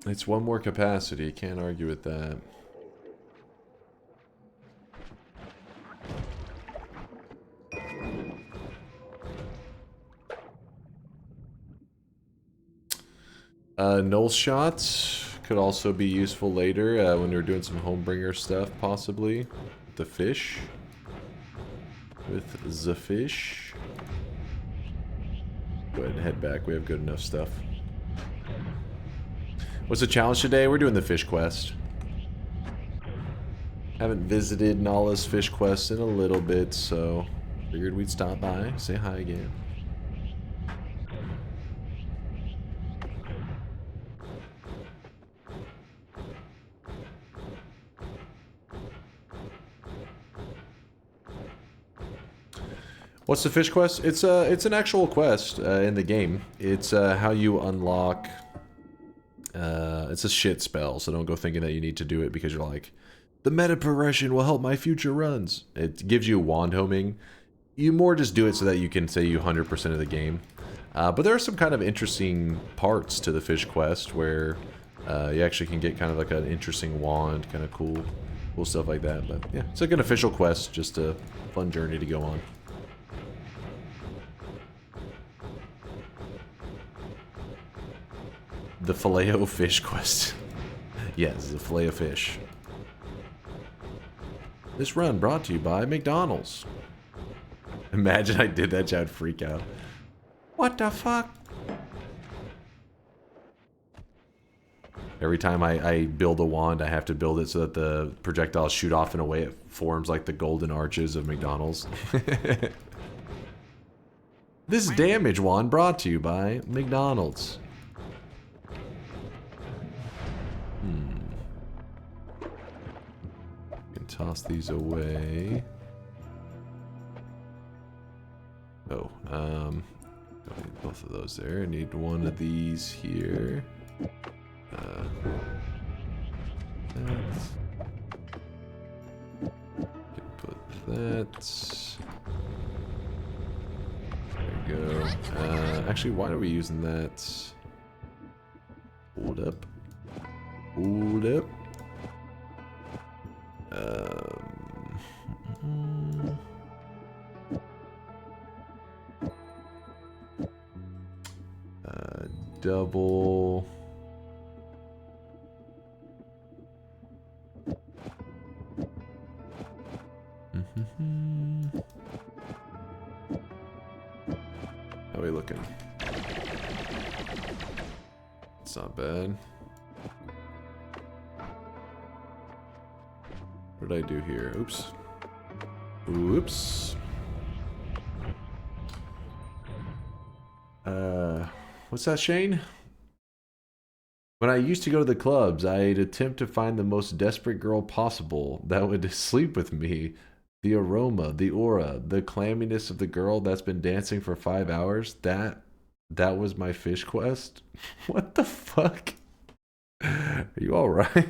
It's one more capacity, can't argue with that. Null shots could also be useful later when we're doing some homebringer stuff, possibly. With the fish. With the fish. Go ahead and head back, we have good enough stuff. What's the challenge today? We're doing the fish quest. Haven't visited Nala's fish quest in a little bit, so figured we'd stop by, say hi again. What's the fish quest? It's an actual quest in the game. It's how you unlock. It's a shit spell, so don't go thinking that you need to do it because you're like, the meta progression will help my future runs. It gives you wand homing. You more just do it so that you can say you 100% of the game. But there are some kind of interesting parts to the fish quest where you actually can get kind of like an interesting wand, kind of cool stuff like that. But yeah, it's like an official quest, just a fun journey to go on. The Filet-O-Fish quest. Yes, the Filet-O-Fish. This run brought to you by McDonald's. Imagine I did that, I'd freak out. What the fuck? Every time I build a wand, I have to build it so that the projectiles shoot off in a way it forms like the golden arches of McDonald's. This damage wand brought to you by McDonald's. Can toss these away. Oh, don't need both of those there. I need one of these here. Put that. There we go. Actually, why are we using that? Hold up. Hold up. Double. How are we looking? It's not bad. What did I do here? Oops. Oops. What's that, Shane? When I used to go to the clubs, I'd attempt to find the most desperate girl possible that would sleep with me. The aroma, the aura, the clamminess of the girl that's been dancing for 5 hours, that was my fish quest? What the fuck? Are you alright?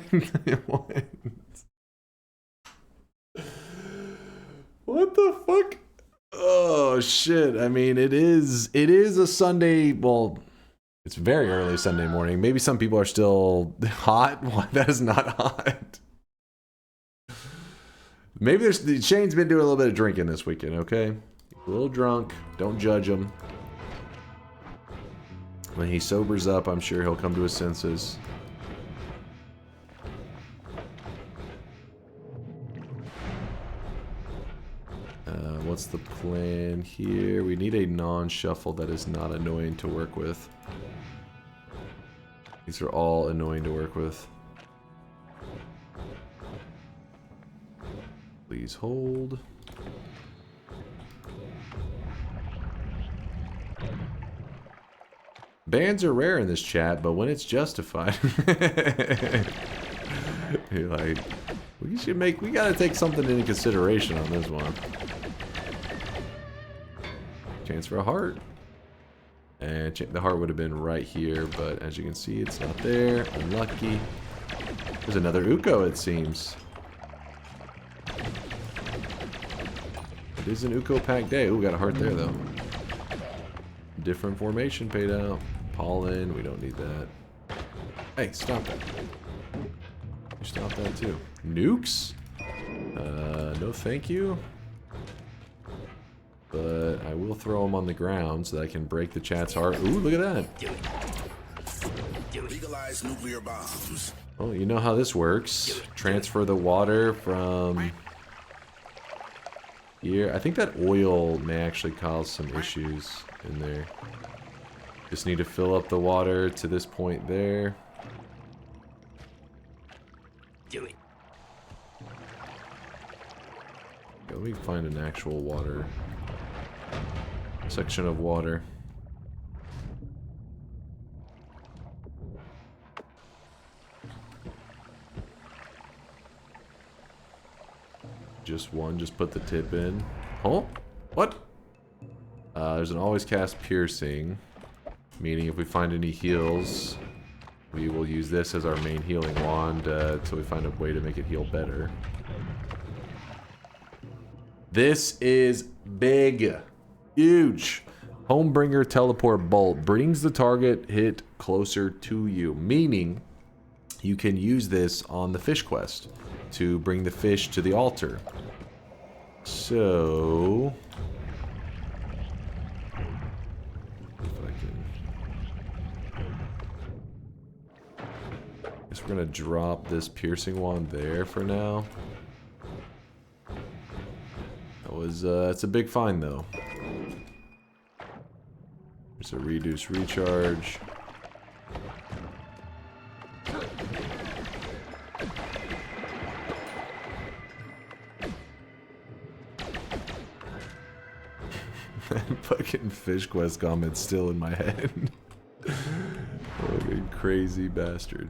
What the fuck? Oh shit. I mean, it is a Sunday, well, It's very early Sunday morning. Maybe some people are still hot. Well, that is not hot. Maybe Shane's been doing a little bit of drinking this weekend, okay? A little drunk. Don't judge him. When he sobers up, I'm sure he'll come to his senses. What's the plan here? We need a non-shuffle that is not annoying to work with. These are all annoying to work with. Please hold. Bans are rare in this chat, but when it's justified, you're like, we gotta take something into consideration on this one. Chance for a heart. And the heart would have been right here, but as you can see, it's not there. Unlucky. There's another Uko, it seems. It is an Uko pack day. Ooh, got a heart there, though. Different formation paid out. Pollen, we don't need that. Hey, stop that. You stop that, too. Nukes? No thank you. But I will throw them on the ground so that I can break the chat's heart. Ooh, look at that. Legalize nuclear bombs. Oh, you know how this works. Transfer the water from here. I think that oil may actually cause some issues in there. Just need to fill up the water to this point there. Do it. Let me find an actual water section of water. Just one, just put the tip in. Oh, what? There's an always cast piercing, meaning if we find any heals, we will use this as our main healing wand until we find a way to make it heal better. This is big. Huge. Homebringer teleport bolt brings the target hit closer to you, meaning you can use this on the fish quest to bring the fish to the altar. So, if I guess we're gonna drop this piercing wand there for now. That was it's a big find though. There's a reduce recharge. Fucking fish quest comment still in my head. Fucking crazy bastard.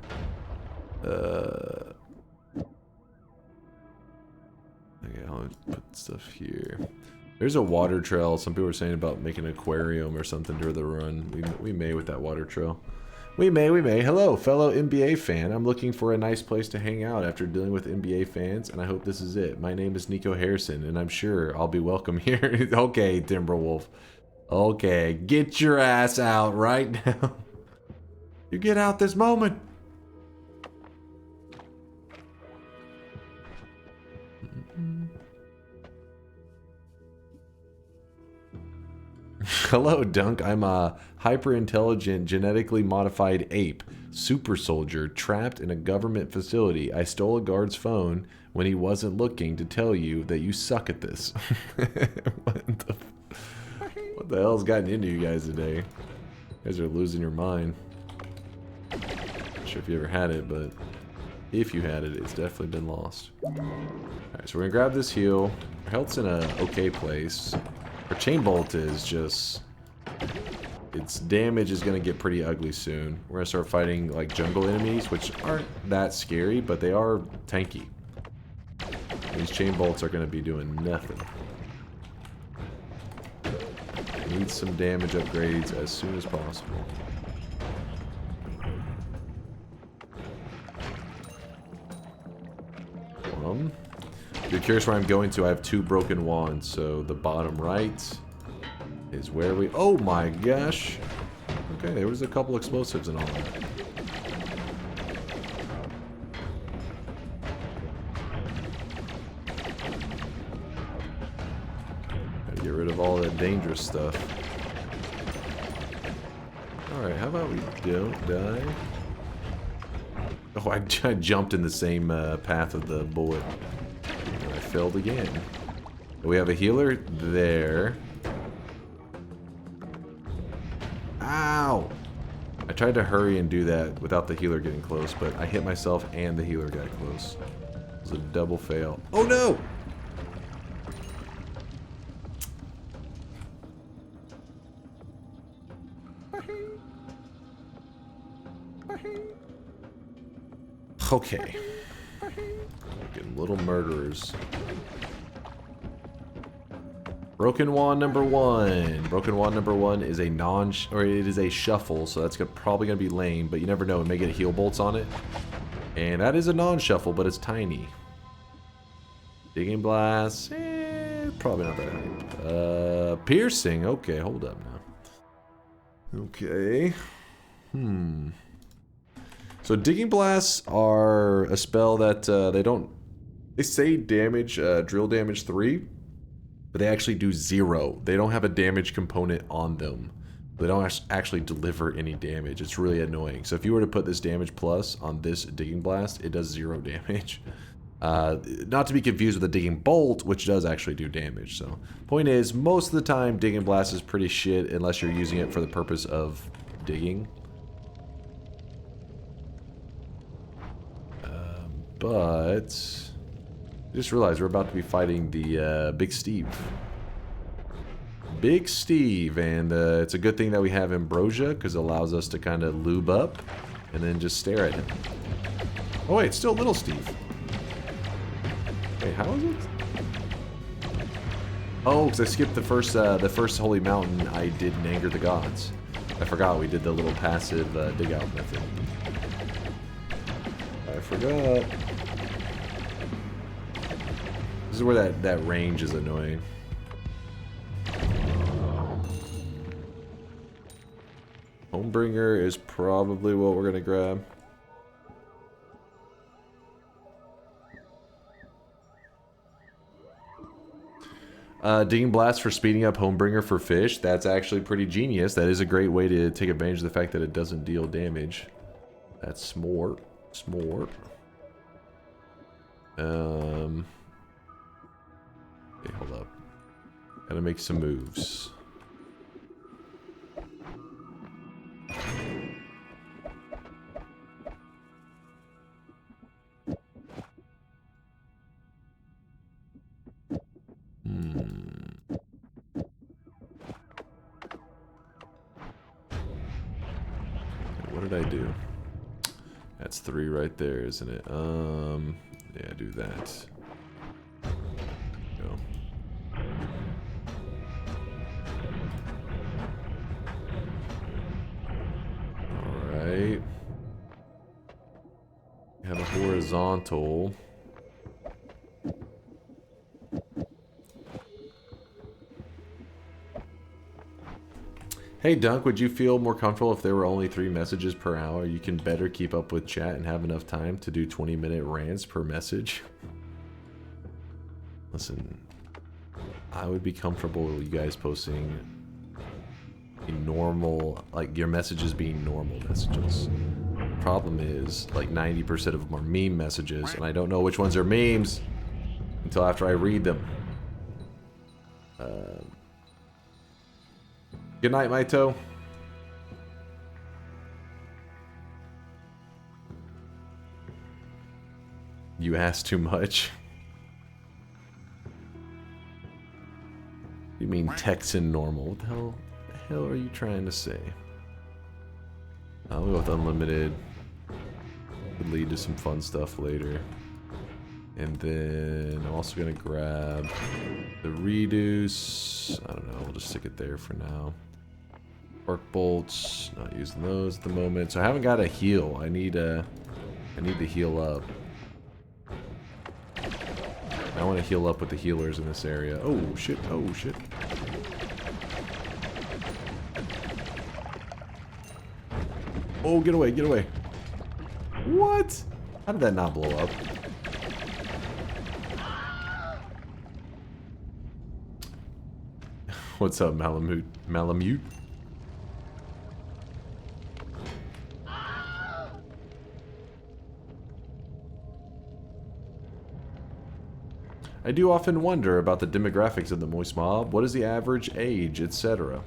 Okay, I'll put stuff here. There's a water trail. Some people are saying about making an aquarium or something during the run. We may with that water trail. We may. Hello, fellow NBA fan. I'm looking for a nice place to hang out after dealing with NBA fans, and I hope this is it. My name is Nico Harrison, and I'm sure I'll be welcome here. Okay, Timberwolf. Okay, get your ass out right now. You get out this moment. Hello, Dunk. I'm a hyper-intelligent, genetically modified ape, super soldier, trapped in a government facility. I stole a guard's phone when he wasn't looking to tell you that you suck at this. What the hell's gotten into you guys today? You guys are losing your mind. Not sure if you ever had it, but if you had it, it's definitely been lost. Alright, so we're gonna grab this heal. Our health's in a okay place. Our chain bolt is just... its damage is going to get pretty ugly soon. We're going to start fighting like jungle enemies, which aren't that scary, but they are tanky. These chain bolts are going to be doing nothing. Need some damage upgrades as soon as possible. If you're curious where I'm going to, I have 2 broken wands, so the bottom right is where we... Oh my gosh! Okay, there was a couple explosives and all that. Gotta get rid of all that dangerous stuff. Alright, how about we don't die? Oh, I jumped in the same path of the bullet. And I failed again. We have a healer there. Ow! I tried to hurry and do that without the healer getting close, but I hit myself and the healer got close. It was a double fail. Oh no! Okay. Getting little murderers. Broken wand number 1. Broken wand number 1 is a it is a shuffle, so that's probably gonna be lame, but you never know, it may get heal bolts on it. And that is a non-shuffle, but it's tiny. Digging blast, probably not that hype. Piercing, okay, hold up now. Okay. So digging blasts are a spell that they say damage, drill damage 3, but they actually do 0. They don't have a damage component on them. They don't actually deliver any damage. It's really annoying. So if you were to put this damage plus on this digging blast, it does 0 damage. Not to be confused with the digging bolt, which does actually do damage. So point is, most of the time digging blast is pretty shit unless you're using it for the purpose of digging. But I just realized we're about to be fighting the Big Steve. Big Steve, and it's a good thing that we have Ambrosia, because it allows us to kind of lube up and then just stare at him. Oh wait, it's still Little Steve. Wait, how is it? Oh, because I skipped the first Holy Mountain I did in Anger the Gods. I forgot we did the little passive dig out method. I forgot. This is where that range is annoying. Homebringer is probably what we're gonna grab. Digging Blast for speeding up Homebringer for fish. That's actually pretty genius. That is a great way to take advantage of the fact that it doesn't deal damage. That's smart. Smart. Okay, hold up. Gotta make some moves. What did I do? That's 3 right there, isn't it? Yeah, do that. Go. Alright. We have a horizontal. Hey Dunk, would you feel more comfortable if there were only 3 messages per hour? You can better keep up with chat and have enough time to do 20-minute rants per message. Listen, I would be comfortable with you guys posting a normal, like your messages being normal messages. Problem is, like 90% of them are meme messages, and I don't know which ones are memes until after I read them. Good night, Maito. You asked too much. You mean Texan normal? What the hell are you trying to say? I'll go with unlimited. Could lead to some fun stuff later. And then I'm also gonna grab the reduce. I don't know, we'll just stick it there for now. Arc bolts, not using those at the moment. So I haven't got a heal. I need to heal up. I want to heal up with the healers in this area. Oh shit, oh shit. Oh, get away, get away. What? How did that not blow up? What's up, Malamute? Malamute? I do often wonder about the demographics of the Moist Mob. What is the average age, etc.?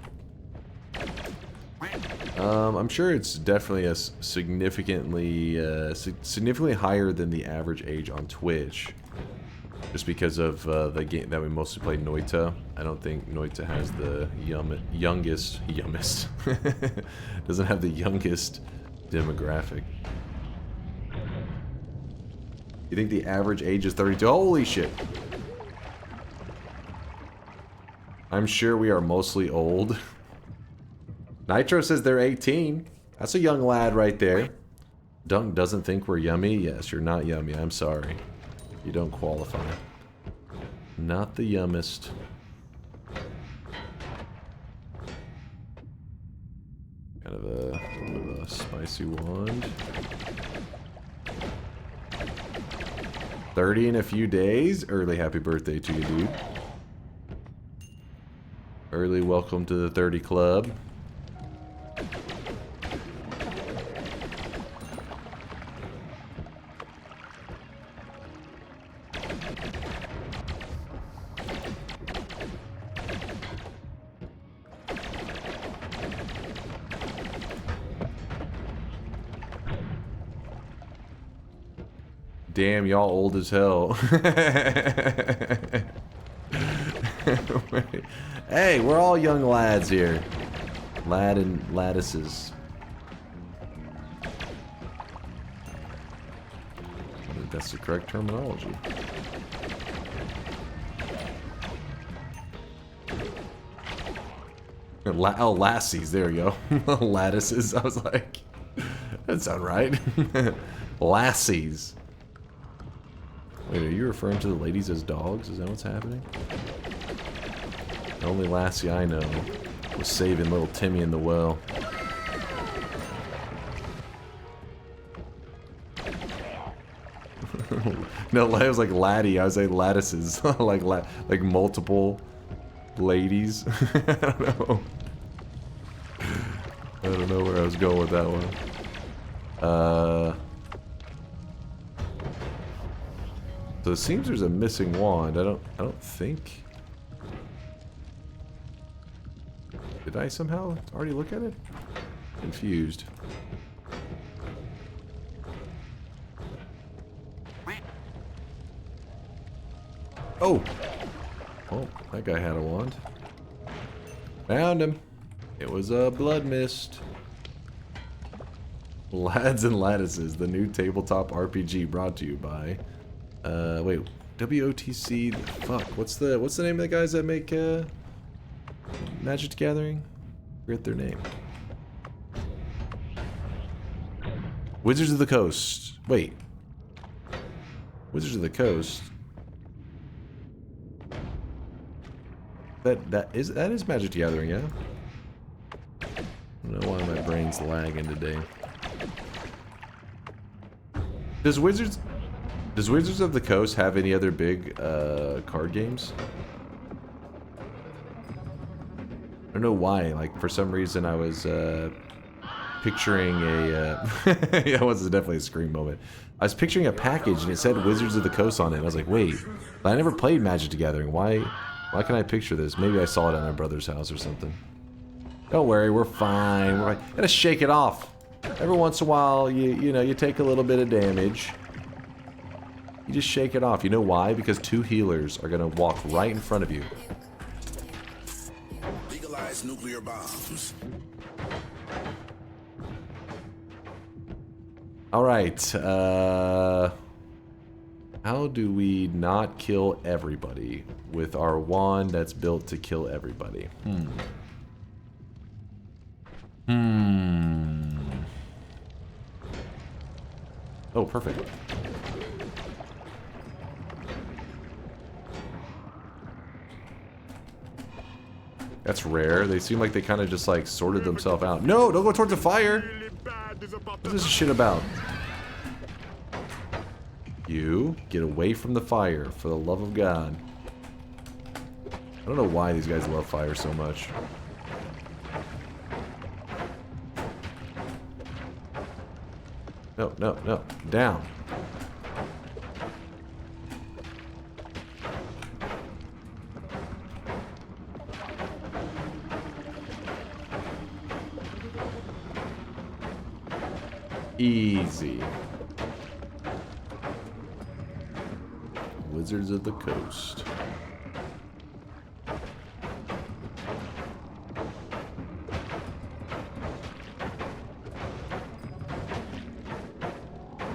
I'm sure it's definitely a significantly higher than the average age on Twitch. Just because of the game that we mostly play, Noita. I don't think Noita has the youngest doesn't have the youngest demographic. You think the average age is 32? Holy shit! I'm sure we are mostly old. Nitro says they're 18. That's a young lad right there. Dunk doesn't think we're yummy. Yes, you're not yummy. I'm sorry. You don't qualify. Not the yummest. Kind of a spicy wand. 30 in a few days. Early happy birthday to you, dude. Early welcome to the 30 club. Damn, y'all old as hell. Hey, we're all young lads here. Lad and lattices. I think that's the correct terminology. Oh, lassies, there you go. Lattices, I was like, that sounds right. Lassies. Wait, are you referring to the ladies as dogs? Is that what's happening? The only lassie I know was saving little Timmy in the well. No, I was like laddie. I was like lattices. like multiple ladies. I don't know. I don't know where I was going with that one. So it seems there's a missing wand. I don't think. Did I somehow already look at it? Confused. Oh! Oh, that guy had a wand. Found him. It was a blood mist. Lads and Lattices, the new tabletop RPG brought to you by wait, WOTC, fuck, what's the name of the guys that make Magic the Gathering? Forget their name. Wizards of the Coast. Wait. Wizards of the Coast. That is Magic the Gathering, yeah? I don't know why my brain's lagging today. Does Wizards of the Coast have any other big card games? I don't know why. Like, for some reason I was picturing a yeah, it was definitely a scream moment. I was picturing a package and it said Wizards of the Coast on it. I was like, wait, I never played Magic the Gathering. Why can I picture this? Maybe I saw it at my brother's house or something. Don't worry, we're fine. We're gotta shake it off. Every once in a while, you know, you take a little bit of damage. You just shake it off. You know why? Because two healers are gonna walk right in front of you. Legalize nuclear bombs. Alright, how do we not kill everybody with our wand that's built to kill everybody? Oh, perfect. That's rare. They seem like they kind of just like sorted themselves out. No, don't go towards the fire. What is this shit about? You get away from the fire, for the love of God. I don't know why these guys love fire so much. No, no, no. Down. Easy. Wizards of the Coast.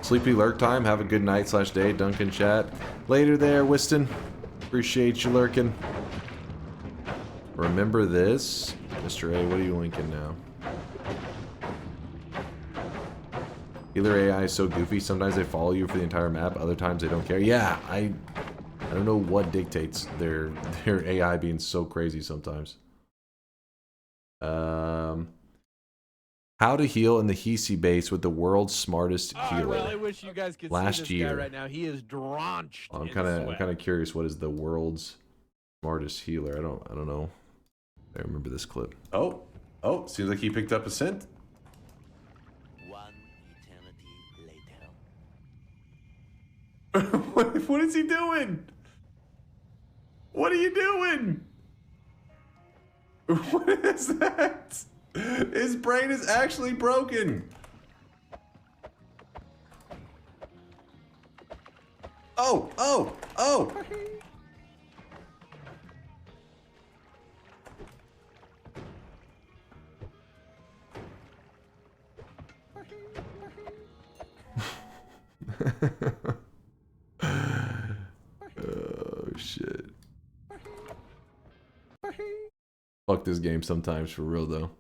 Sleepy lurk time. Have a good night / day. Duncan chat. Later there, Wiston. Appreciate you lurking. Remember this? Mr. A, what are you linking now? Healer AI is so goofy. Sometimes they follow you for the entire map. Other times they don't care. Yeah, I don't know what dictates their AI being so crazy sometimes. How to heal in the Hisi base with the world's smartest healer. I really wish you guys could Last see this year. guy right now. He is drenched. I'm kind of curious. What is the world's smartest healer? I don't know. I remember this clip. Oh, seems like he picked up a scent. What is he doing? What are you doing? What is that? His brain is actually broken. Oh. Oh shit. Fuck this game sometimes, for real though.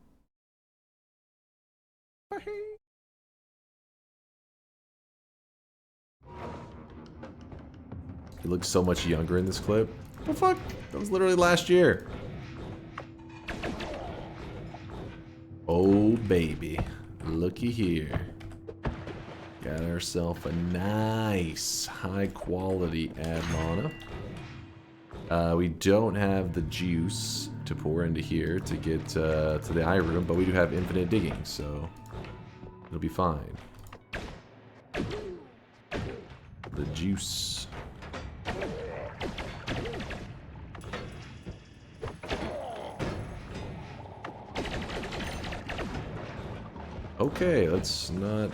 He looks so much younger in this clip. What the fuck? That was literally last year. Oh baby, looky here. Got ourselves a nice high quality ad mana. We don't have the juice to pour into here to get to the eye room, but we do have infinite digging, so it'll be fine. The juice. Okay, let's not...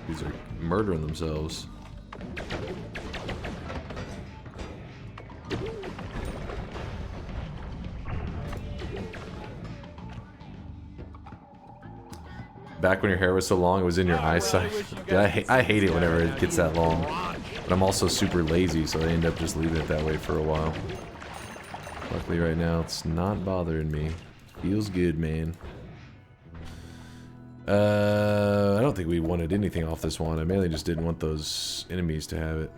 These are murdering themselves. Back when your hair was so long, it was in your eyesight. I hate it whenever it gets that long. But I'm also super lazy, so I end up just leaving it that way for a while. Luckily right now, it's not bothering me. Feels good, man. I don't think we wanted anything off this one. I mainly just didn't want those enemies to have it.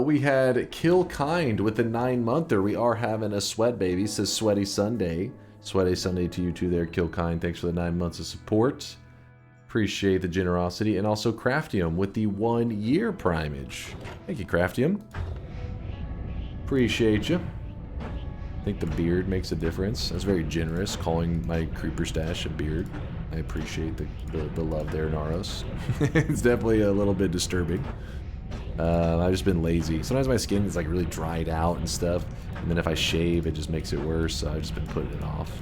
We had Kill Kind with the 9-monther. We are having a sweat baby, says Sweaty Sunday. Sweaty Sunday to you too there, Kill Kind. Thanks for the 9 months of support. Appreciate the generosity. And also Craftium with the 1-year primage. Thank you, Craftium. Appreciate you. I think the beard makes a difference. That's very generous, calling my creeper stash a beard. I appreciate the love there, Naros. It's definitely a little bit disturbing. I've just been lazy. Sometimes my skin is like really dried out and stuff, and then if I shave, it just makes it worse, so I've just been putting it off.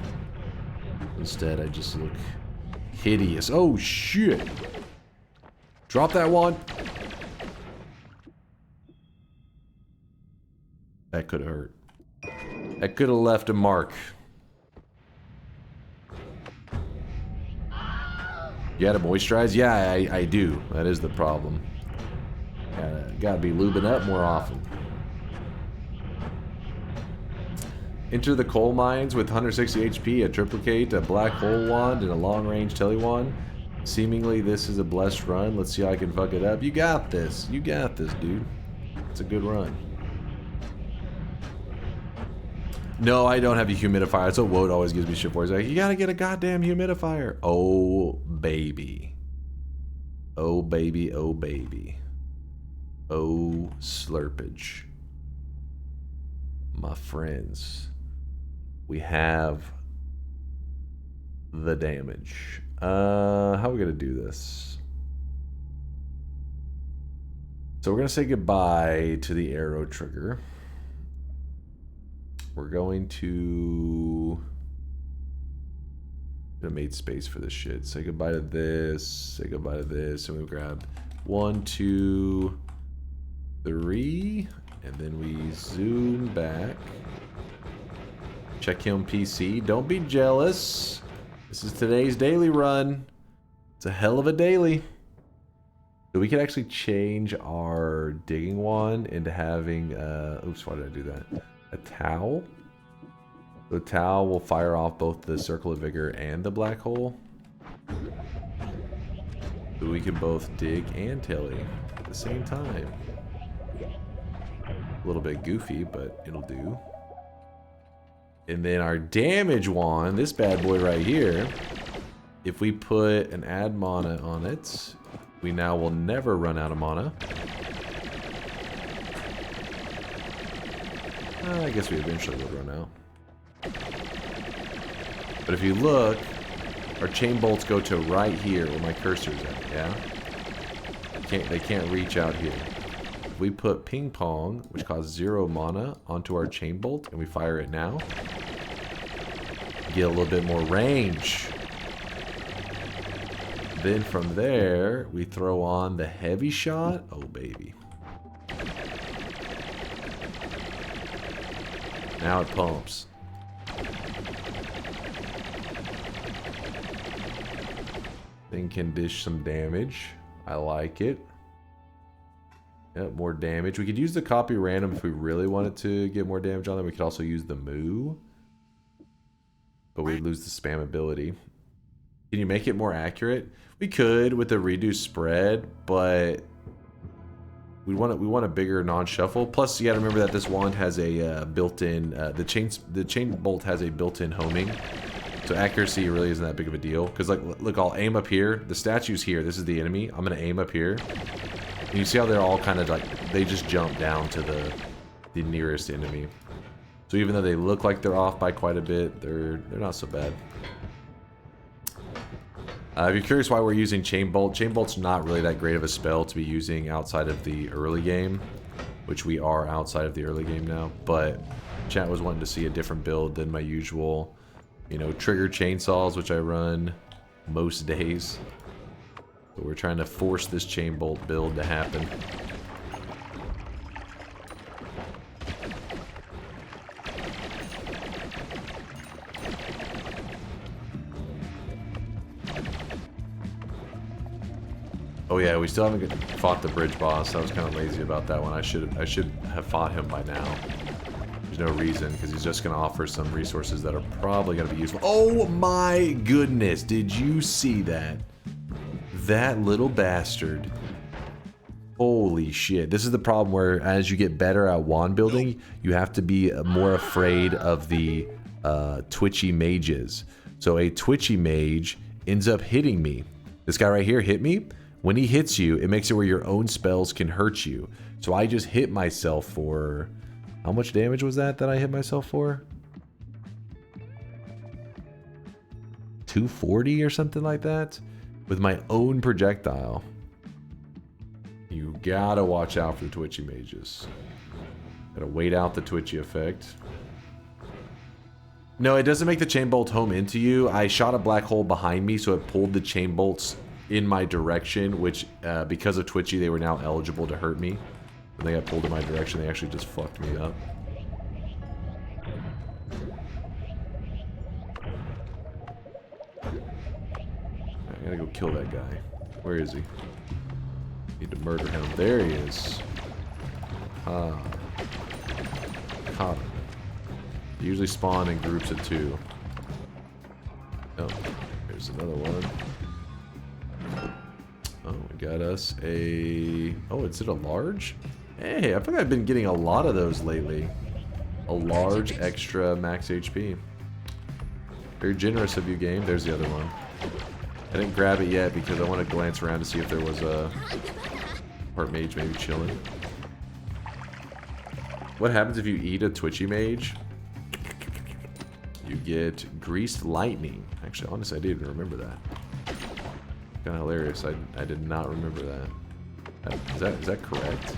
Instead, I just look hideous. Oh, shit! Drop that one! That could have hurt. That could have left a mark. You gotta moisturize? Yeah, I do. That is the problem. Gotta be lubing up more often. Enter the coal mines with 160 HP, a triplicate, a black hole wand, and a long-range telewand. Seemingly, this is a blessed run. Let's see how I can fuck it up. You got this. You got this, dude. It's a good run. No, I don't have a humidifier. That's what Woad always gives me shit for. He's like, you gotta get a goddamn humidifier. Oh, baby. Oh, baby. Oh, baby. Oh, slurpage. My friends. We have the damage. How are we gonna do this? So we're gonna say goodbye to the arrow trigger. We're going to make space for this shit. Say goodbye to this. Say goodbye to this, and we grab 1, 2, 3, and then we zoom back. Check him PC. Don't be jealous. This is today's daily run. It's a hell of a daily. So we can actually change our digging wand into having, oops, why did I do that? A towel. The towel will fire off both the circle of vigor and the black hole. So we can both dig and telly at the same time. A little bit goofy, but it'll do. And then our damage wand, this bad boy right here, if we put an add mana on it, we now will never run out of mana. I guess we eventually will run out. But if you look, our chain bolts go to right here where my cursor's at, yeah? They can't reach out here. If we put ping pong, which costs 0 mana, onto our chain bolt and we fire it now, get a little bit more range. Then from there, we throw on the heavy shot. Oh, baby. Now it pumps. Thing can dish some damage. I like it. Yep, more damage. We could use the copy random if we really wanted to get more damage on them. We could also use the moo. But we'd lose the spam ability. Can you make it more accurate? We could with the reduced spread, but we want a bigger non-shuffle. Plus, you got to remember that this wand has a built-in the chain bolt has a built-in homing, so accuracy really isn't that big of a deal. Because like, look, I'll aim up here. The statue's here. This is the enemy. I'm gonna aim up here. And you see how they're all kind of like they just jump down to the nearest enemy. So even though they look like they're off by quite a bit, they're not so bad. If you're curious why we're using Chain Bolt's not really that great of a spell to be using outside of the early game, which we are outside of the early game now, but chat was wanting to see a different build than my usual, you know, trigger chainsaws, which I run most days. So we're trying to force this Chain Bolt build to happen. Oh yeah, we still haven't fought the bridge boss. I was kind of lazy about that one. I should have fought him by now. There's no reason, because he's just going to offer some resources that are probably going to be useful. Oh my goodness, did you see that? That little bastard. Holy shit. This is the problem where as you get better at wand building, you have to be more afraid of the twitchy mages. So a twitchy mage ends up hitting me. This guy right here hit me. When he hits you, it makes it where your own spells can hurt you. So I just hit myself for... How much damage was that I hit myself for? 240 or something like that? With my own projectile. You gotta watch out for the twitchy mages. Gotta wait out the twitchy effect. No, it doesn't make the chain bolt home into you. I shot a black hole behind me, so it pulled the chain bolts in my direction, which because of twitchy, they were now eligible to hurt me. When they got pulled in my direction, they actually just fucked me up. I gotta go kill that guy. Where is he? Need to murder him. There he is. Ah. Caught him. They usually spawn in groups of 2. Oh, there's another one. Oh, we got us a... Oh, is it a large? Hey, I think I've been getting a lot of those lately. a large extra max HP. Very generous of you, game. There's the other one. I didn't grab it yet because I want to glance around to see if there was a part mage maybe chilling. What happens if you eat a twitchy mage? You get greased lightning. Actually, honestly, I didn't even remember that. Kind of hilarious. I did not remember that. Is that correct?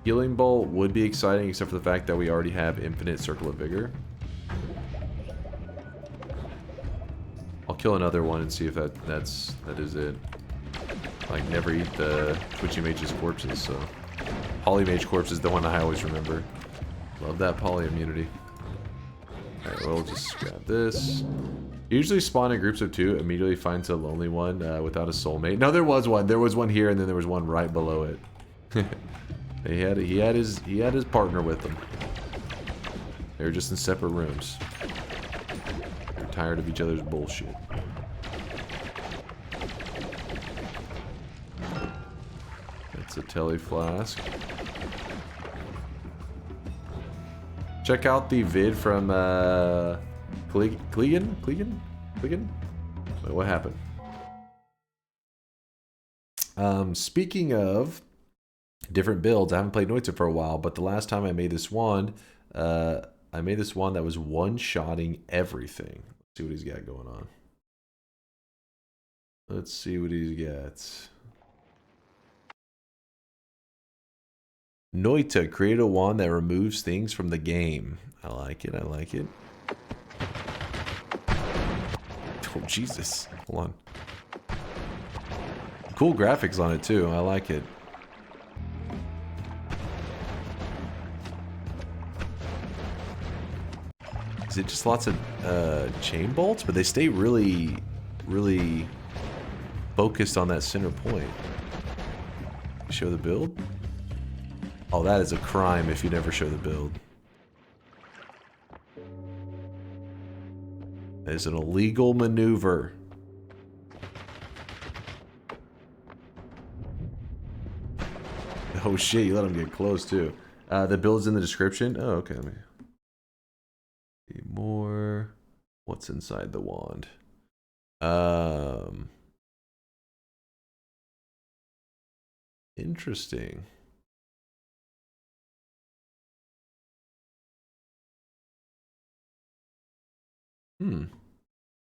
Healing Bolt would be exciting, except for the fact that we already have Infinite Circle of Vigor. I'll kill another one and see if that is it. Like, never eat the Twitchy Mage's corpses, so... Polymage corpse is the one I always remember. Love that poly immunity. Alright, we'll just grab this. Usually spawn in groups of 2, immediately finds a lonely one without a soulmate. No, there was one. There was one here, and then there was one right below it. He had his partner with him. They were just in separate rooms. They're tired of each other's bullshit. That's a telly flask. Check out the vid from Clegan? Wait, what happened? Speaking of different builds, I haven't played Noita for a while, but the last time I made this wand, I made this wand that was one-shotting everything. Let's see what he's got going on. Let's see what he's got. Noita, create a wand that removes things from the game. I like it, I like it. Oh, Jesus. Hold on. Cool graphics on it, too. I like it. Is it just lots of chain bolts? But they stay really, really focused on that center point. Show the build? Oh, that is a crime if you never show the build. That is an illegal maneuver. Oh shit, you let him get close too. The build's in the description. Oh, okay. Let me see more. What's inside the wand? Interesting.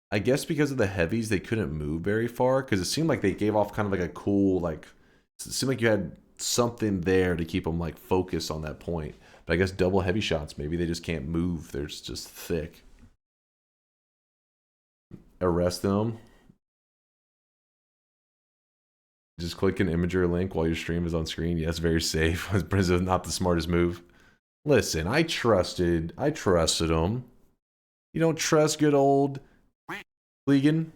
I guess because of the heavies, they couldn't move very far, because it seemed like they gave off kind of like a cool, like, it seemed like you had something there to keep them like focused on that point. But I guess double heavy shots, maybe they just can't move. They're just thick. Arrest them. Just click an imager link while your stream is on screen. Yes, very safe. Not the smartest move. Listen, I trusted them. You don't trust good old Clegan?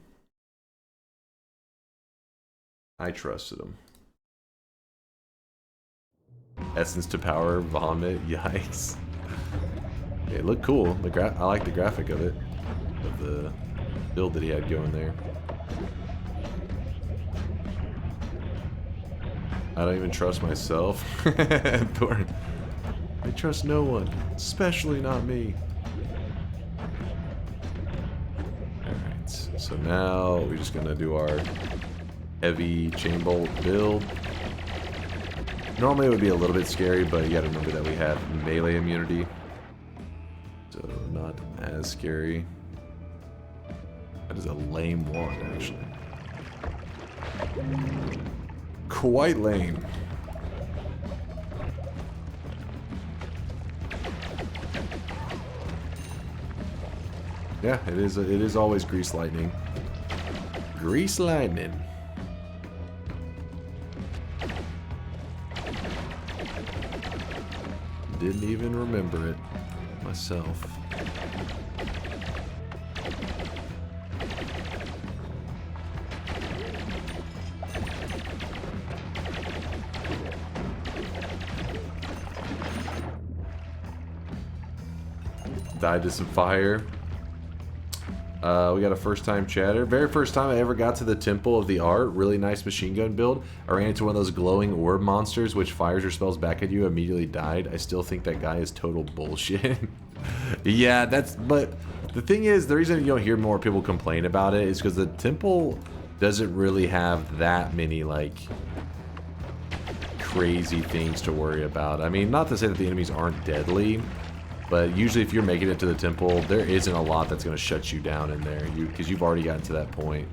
I trusted him. Essence to power, vomit, yikes. Yeah, it looked cool. I like the graphic of it. Of the build that he had going there. I don't even trust myself. Thorn. I trust no one, especially not me. Alright, so now we're just gonna do our heavy chain bolt build. Normally it would be a little bit scary, but you gotta remember that we have melee immunity. So not as scary. That is a lame wand, actually. Quite lame. Yeah, it is always grease lightning. Grease lightning. Didn't even remember it myself. Died to some fire. We got a first-time chatter. Very first time I ever got to the Temple of the Art. Really nice machine gun build. I ran into one of those glowing orb monsters, which fires your spells back at you. Immediately died. I still think that guy is total bullshit. Yeah, but the thing is, the reason you don't hear more people complain about it is because the temple doesn't really have that many, like, crazy things to worry about. I mean, not to say that the enemies aren't deadly, but usually if you're making it to the temple, there isn't a lot that's going to shut you down in there. Because you've already gotten to that point.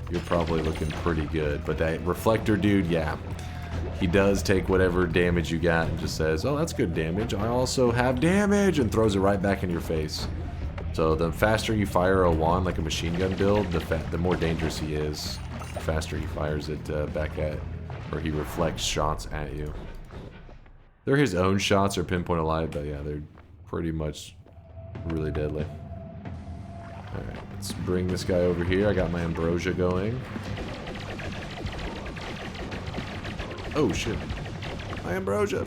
You're probably looking pretty good. But that reflector dude, yeah. He does take whatever damage you got and just says, oh, that's good damage. I also have damage, and throws it right back in your face. So the faster you fire a wand like a machine gun build, the more dangerous he is. The faster he fires it back at, or he reflects shots at you. They're his own shots or pinpoint alive, but yeah, they're pretty much really deadly. Alright, let's bring this guy over here. I got my ambrosia going. Oh shit. My ambrosia.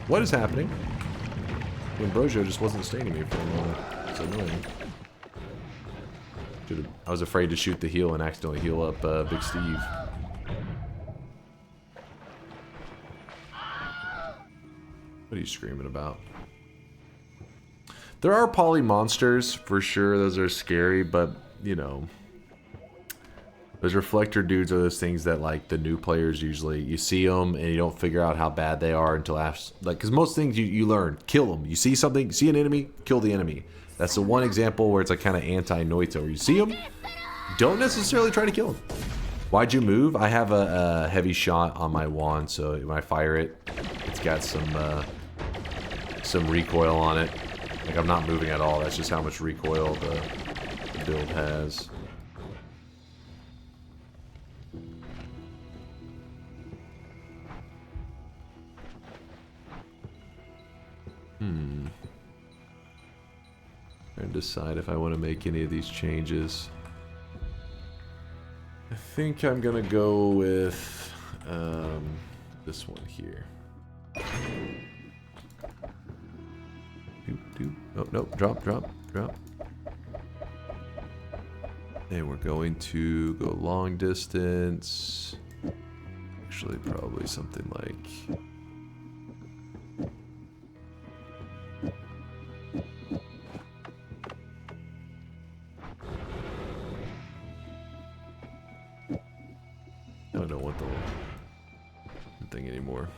What is happening? The ambrosia just wasn't staining me for a moment. It's annoying. I was afraid to shoot the heal and accidentally heal up Big Steve. What are you screaming about? There are poly monsters, for sure. Those are scary, but, you know. Those reflector dudes are those things that, like, the new players usually... You see them, and you don't figure out how bad they are until after... Like, because most things you learn. Kill them. You see something, see an enemy, kill the enemy. That's the one example where it's, like, kind of anti-Noita. Where you see them, don't necessarily try to kill them. Why'd you move? I have a heavy shot on my wand, so when I fire it, it's got some recoil on it. Like, I'm not moving at all. That's just how much recoil the build has. Trying to decide if I want to make any of these changes. I think I'm gonna go with this one here. Oh, no, drop. And we're going to go long distance. Actually, probably something like... I don't want the thing anymore.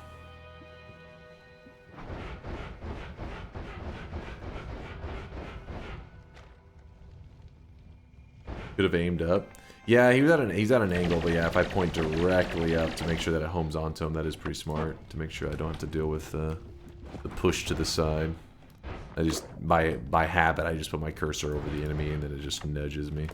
Could have aimed up. Yeah, he's at an angle, but yeah, if I point directly up to make sure that it homes onto him, that is pretty smart. To make sure I don't have to deal with the push to the side. I just by habit I just put my cursor over the enemy and then it just nudges me.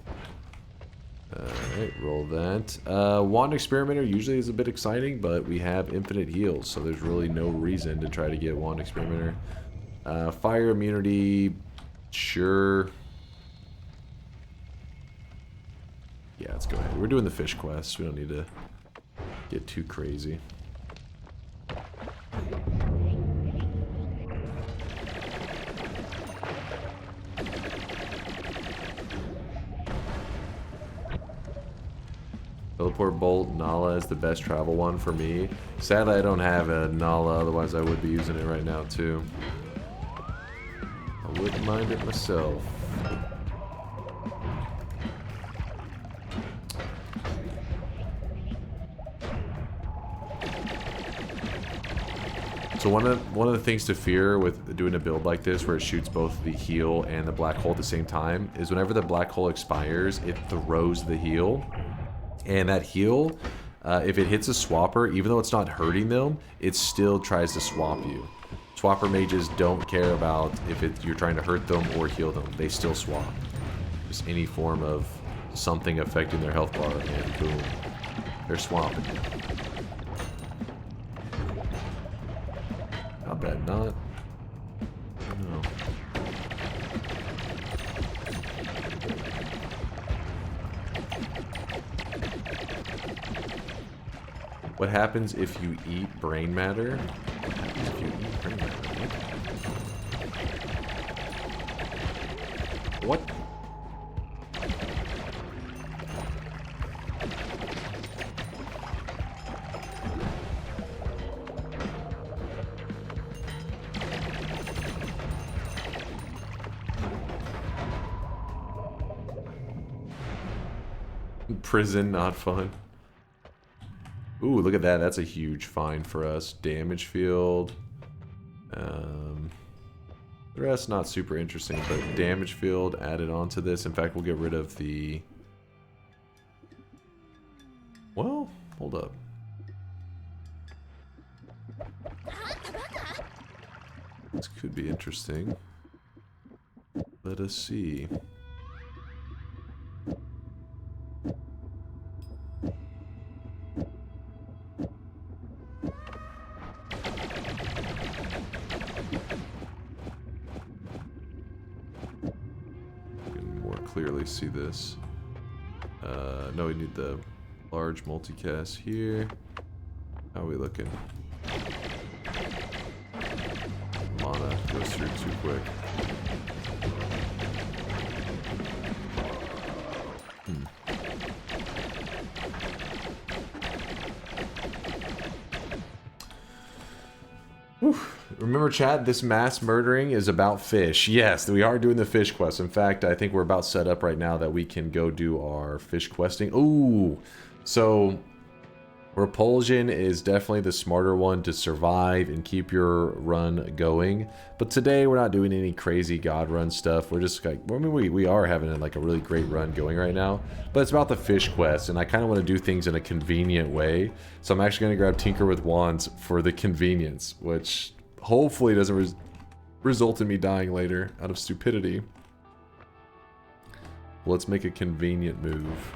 Alright, roll that. Wand Experimenter usually is a bit exciting, but we have infinite heals, so there's really no reason to try to get Wand Experimenter. Fire immunity, sure. Yeah, let's go ahead. We're doing the fish quest. We don't need to get too crazy. Teleport Bolt, Nala is the best travel one for me. Sadly, I don't have a Nala, otherwise I would be using it right now too. I wouldn't mind it myself. So one of the things to fear with doing a build like this, where it shoots both the heal and the black hole at the same time, is whenever the black hole expires, it throws the heal. And that heal, if it hits a swapper, even though it's not hurting them, it still tries to swap you. Swapper mages don't care about if you're trying to hurt them or heal them. They still swap. Just any form of something affecting their health bar, and boom, they're swapping you. Not bad, not. No. What happens if you eat brain matter? If you eat brain matter, Prison, not fun. Ooh, look at that. That's a huge find for us. Damage field. The rest not super interesting, but damage field added onto this. In fact, we'll get rid of the... Well, hold up. This could be interesting. Let us see. Clearly see this. No, we need the large multicast here. How are we looking? Mana goes through too quick. Whew. Remember, chat, this mass murdering is about fish. Yes, we are doing the fish quest. In fact, I think we're about set up right now that we can go do our fish questing. Ooh, so repulsion is definitely the smarter one to survive and keep your run going. But today we're not doing any crazy god run stuff. We're just like, I mean, we are having like a really great run going right now. But it's about the fish quest, and I kind of want to do things in a convenient way. So I'm actually going to grab Tinker with Wands for the convenience, which hopefully doesn't result in me dying later out of stupidity. Let's make a convenient move.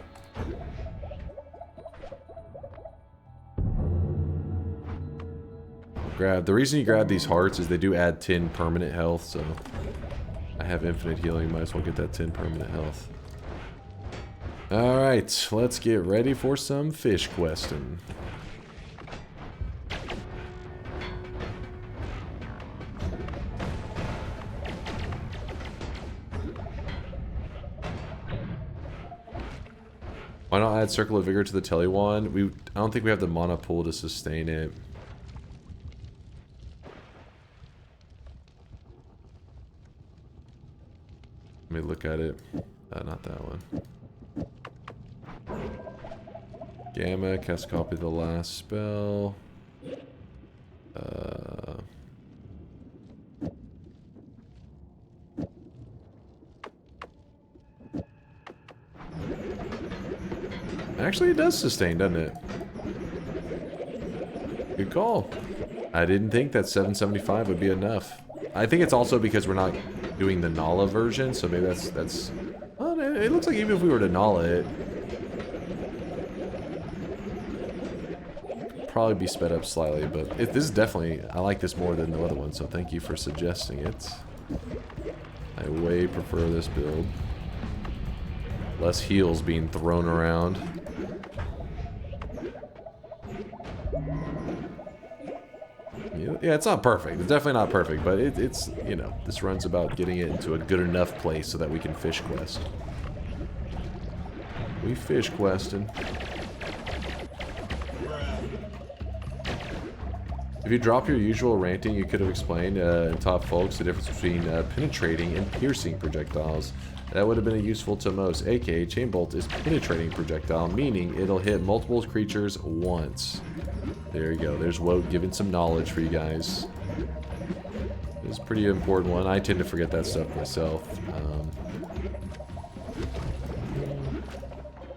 The reason you grab these hearts is they do add 10 permanent health, so I have infinite healing, might as well get that 10 permanent health. Alright, let's get ready for some fish questing. Why not add Circle of Vigor to the Telly wand? I don't think we have the mana pool to sustain it. Let me look at it. Not that one. Gamma, cast copy of the last spell. Actually, it does sustain, doesn't it? Good call. I didn't think that 775 would be enough. I think it's also because we're not doing the Nala version, so maybe that's... Well, it looks like even if we were to Nala it, probably be sped up slightly, but this is definitely... I like this more than the other one, so thank you for suggesting it. I way prefer this build. Less heals being thrown around. Yeah, it's not perfect. It's definitely not perfect, but it's, you know, this run's about getting it into a good enough place so that we can fish quest. We fish questing. If you drop your usual ranting, you could have explained and taught folks the difference between penetrating and piercing projectiles. That would have been useful to most, aka Chain Bolt is penetrating projectile, meaning it'll hit multiple creatures once. There you go, there's Wout giving some knowledge for you guys. It's a pretty important one. I tend to forget that stuff myself.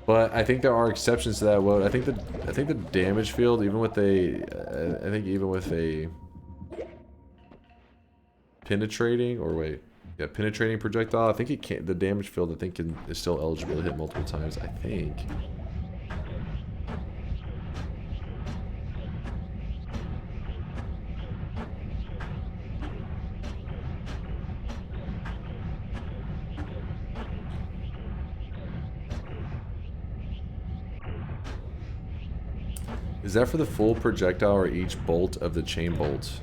But I think there are exceptions to that, Wout. I think the damage field, even with a penetrating, or wait, yeah, penetrating projectile, I think it can't. The damage field, I think, is still eligible to hit multiple times. I think. Is that for the full projectile or each bolt of the chain bolt?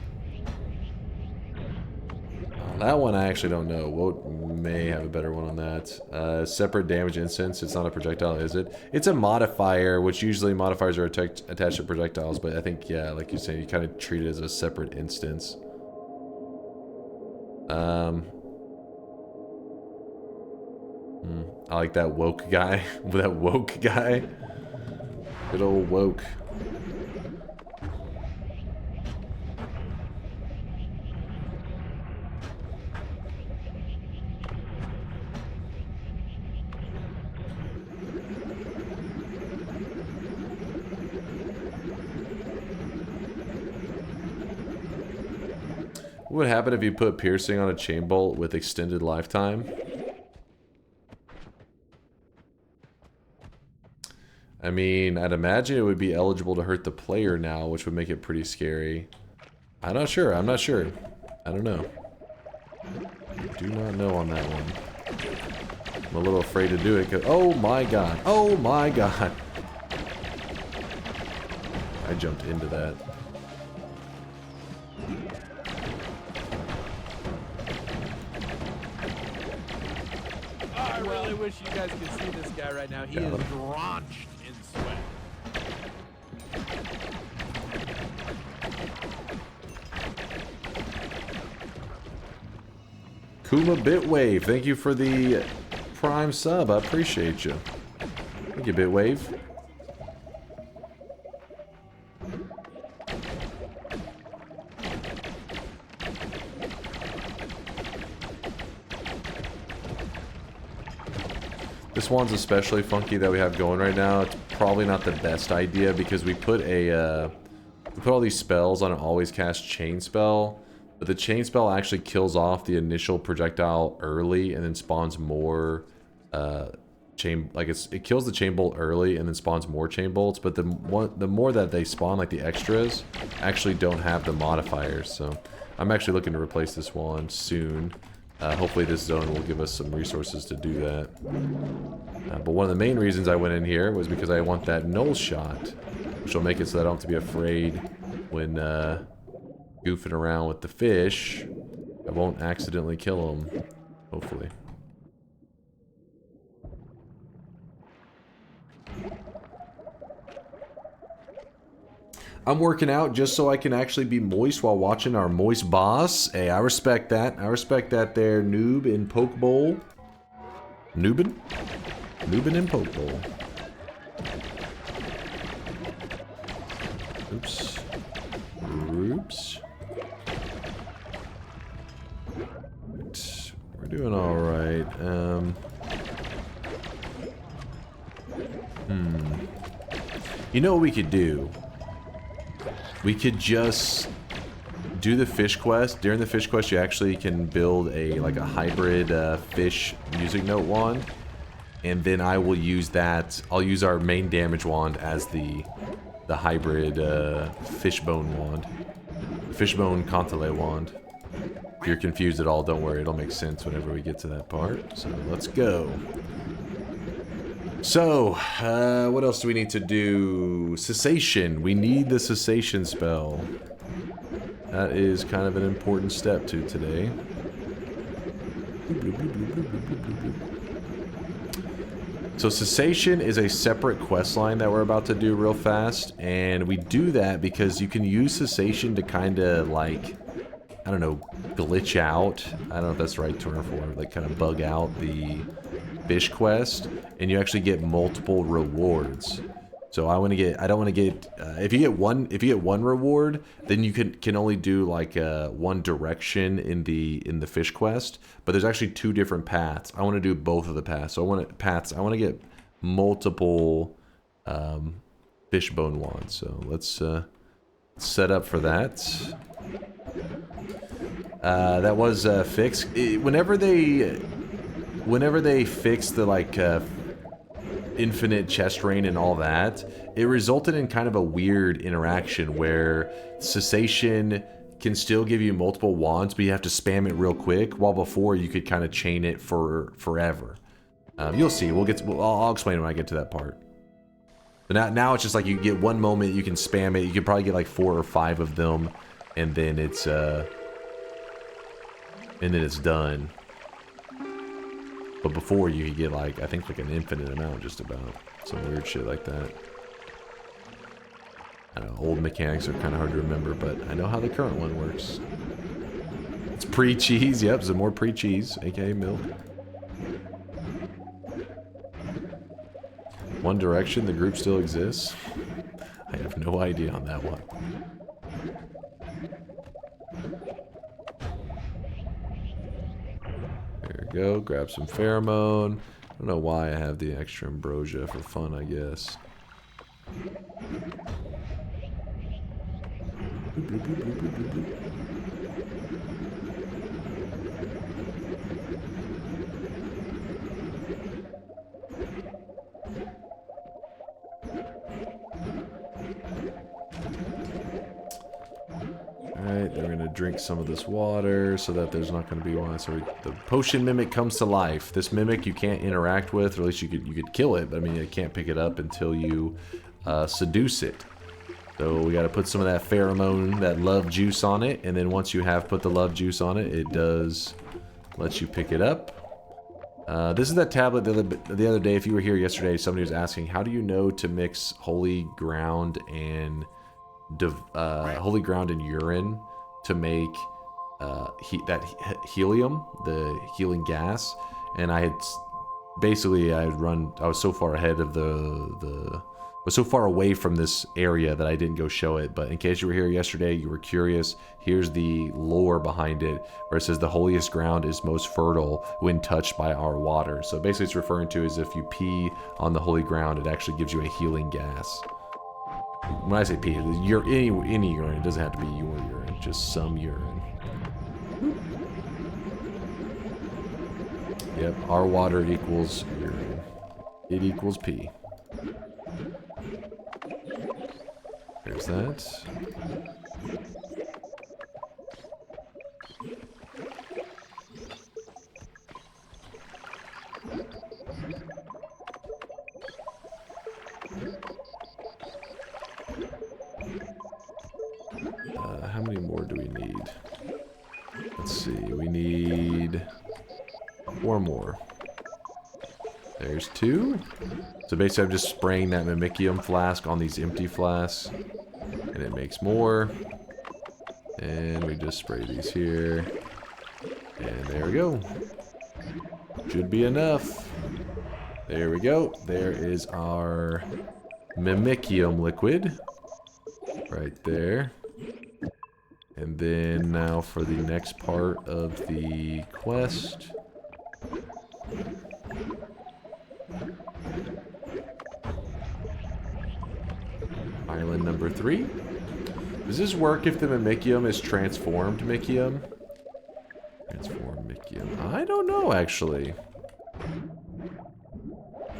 That one I actually don't know. Wout may have a better one on that. Separate damage instance. It's not a projectile, is it? It's a modifier, which usually modifiers are attached to projectiles, but I think, yeah, like you're saying, you kind of treat it as a separate instance. I like that woke guy. That woke guy. Good old woke. What would happen if you put piercing on a chain bolt with extended lifetime? I mean, I'd imagine it would be eligible to hurt the player now, which would make it pretty scary. I'm not sure. I'm not sure. I don't know. I do not know on that one. I'm a little afraid to do it. Oh my god. Oh my god. I jumped into that. I really wish you guys could see this guy right now. He is drenched in sweat. Kuma Bitwave, thank you for the Prime sub. I appreciate you. Thank you, Bitwave. This one's especially funky that we have going right now. It's probably not the best idea because we put all these spells on an always cast chain spell, but the chain spell actually kills off the initial projectile early and then spawns more chain, like it kills the chain bolt early and then spawns more chain bolts, but the more that they spawn, like the extras, actually don't have the modifiers. So I'm actually looking to replace this one soon. Hopefully this zone will give us some resources to do that. But one of the main reasons I went in here was because I want that null shot, which will make it so that I don't have to be afraid when goofing around with the fish. I won't accidentally kill them, hopefully. I'm working out just so I can actually be moist while watching our moist boss. Hey, I respect that. I respect that there, noob in poke bowl. Noobin? Noobin in poke bowl. Oops. Oops. We're doing alright. You know what we could do? We could just do the fish quest. During the fish quest, you actually can build a hybrid fish music note wand, and then I will use that. I'll use our main damage wand as the hybrid fishbone wand, fishbone Kantele wand. If you're confused at all, don't worry. It'll make sense whenever we get to that part. So let's go. So, what else do we need to do? Cessation. We need the cessation spell. That is kind of an important step to today. So cessation is a separate quest line that we're about to do real fast, and we do that because you can use cessation to kind of like, I don't know, glitch out. I don't know if that's the right term for it, like kind of bug out the fish quest, and you actually get multiple rewards. So I don't want to get if you get one reward, then you can only do like one direction in the fish quest, but there's actually two different paths. I want to do both of the paths. So I want to get multiple fishbone wands. So let's set up for that. That was fixed. Whenever they fixed the like infinite chest rain and all that, it resulted in kind of a weird interaction where cessation can still give you multiple wands, but you have to spam it real quick, while before you could kind of chain it for forever. You'll see. I'll explain when I get to that part. But now it's just like you get one moment, you can spam it. You can probably get like 4 or 5 of them, and then it's done. But before you could get like, I think like an infinite amount, just about. Some weird shit like that. I don't know, old mechanics are kind of hard to remember, but I know how the current one works. It's pre-cheese, yep, some more pre-cheese, aka milk. One Direction, the group still exists? I have no idea on that one. There we go, grab some pheromone. I don't know why I have the extra ambrosia, for fun, I guess. Boop, boop, boop, boop, boop, boop, boop. Alright, they're gonna drink some of this water so that there's not gonna be one. So the potion mimic comes to life. This mimic you can't interact with, or at least you could kill it, but I mean you can't pick it up until you seduce it. So we gotta put some of that pheromone, that love juice on it, and then once you have put the love juice on it, it does let you pick it up. This is that tablet the other day. If you were here yesterday, somebody was asking, how do you know to mix holy ground and urine to make helium, the healing gas? And I was so far ahead of was so far away from this area that I didn't go show it. But in case you were here yesterday, you were curious, here's the lore behind it, where it says the holiest ground is most fertile when touched by our water. So basically it's referring to as if you pee on the holy ground, it actually gives you a healing gas. When I say pee, any urine, it doesn't have to be your urine, just some urine. Yep, our water equals urine. It equals pee. There's that. How many more do we need? Let's see, we need 4 more. There's 2. So basically I'm just spraying that Mimicium flask on these empty flasks, and it makes more. And we just spray these here. And there we go. Should be enough. There we go. There is our Mimicium liquid. Right there. And then now for the next part of the quest. Island number 3. Does this work if the Mimicium is transformed Micium? Transformed Micium. I don't know, actually.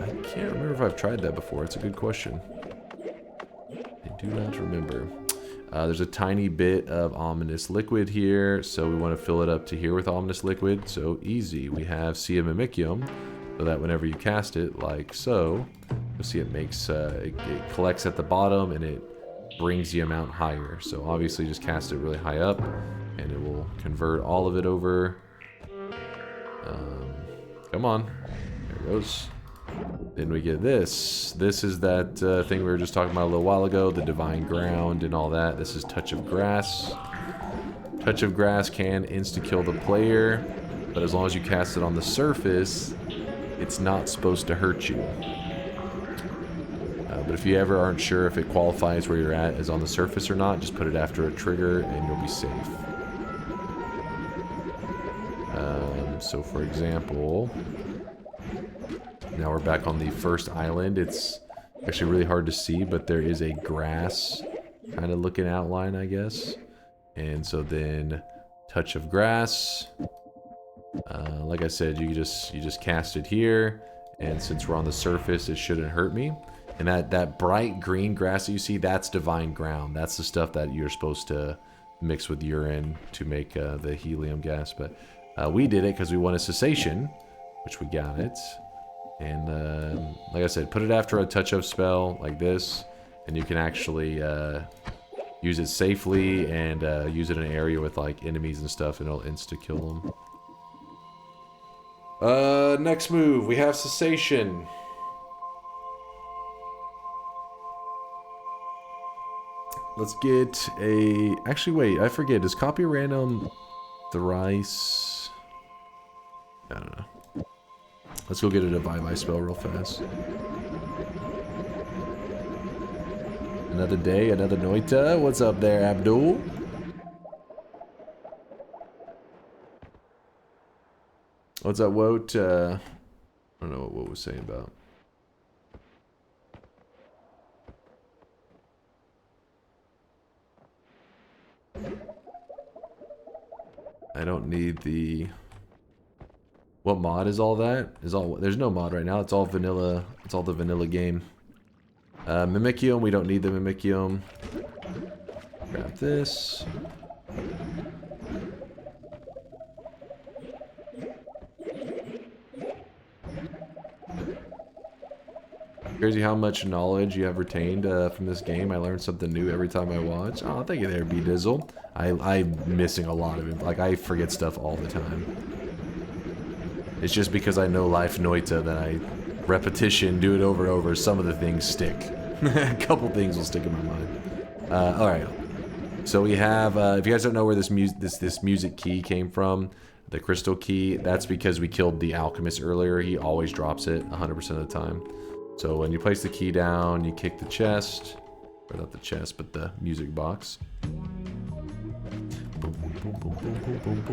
I can't remember if I've tried that before. It's a good question. I do not remember. There's a tiny bit of ominous liquid here, so we want to fill it up to here with ominous liquid. So easy. We have Sea of Mimicium, so that whenever you cast it, like so, you'll see it makes it collects at the bottom and it brings the amount higher. So obviously, just cast it really high up, and it will convert all of it over. Come on, there it goes. Then we get this. This is that thing we were just talking about a little while ago, the divine ground and all that. This is Touch of Grass. Touch of Grass can insta-kill the player, but as long as you cast it on the surface, it's not supposed to hurt you. But if you ever aren't sure if it qualifies where you're at as on the surface or not, just put it after a trigger and you'll be safe. So for example, now we're back on the first island. It's actually really hard to see, but there is a grass kind of looking outline, I guess. And so then Touch of Grass. Like I said, you just cast it here, and since we're on the surface, it shouldn't hurt me. And that bright green grass that you see, that's divine ground. That's the stuff that you're supposed to mix with urine to make the helium gas. But we did it because we wanted cessation, which we got it. And like I said, put it after a touch of spell like this, and you can actually use it safely and use it in an area with like enemies and stuff, and it'll insta-kill them. Next move, we have cessation. Let's get a... Actually, wait, I forget. Does copy random thrice? I don't know. Let's go get a Divine Life spell real fast. Another day, another Noita. What's up there, Abdul? What's up, Woat? I don't know what Woat was saying about. I don't need the... What mod is all that? There's no mod right now. It's all vanilla. It's all the vanilla game. Mimicium, we don't need the Mimicium. Grab this. Crazy how much knowledge you have retained from this game. I learn something new every time I watch. Oh, thank you there, B-Dizzle. I'm missing a lot of it. Like, I forget stuff all the time. It's just because I know Life Noita that I repetition, do it over and over. Some of the things stick. A couple things will stick in my mind. Alright. So we have, if you guys don't know where this music key came from, the crystal key, that's because we killed the alchemist earlier. He always drops it 100% of the time. So when you place the key down, you kick the chest, or not the chest, but the music box.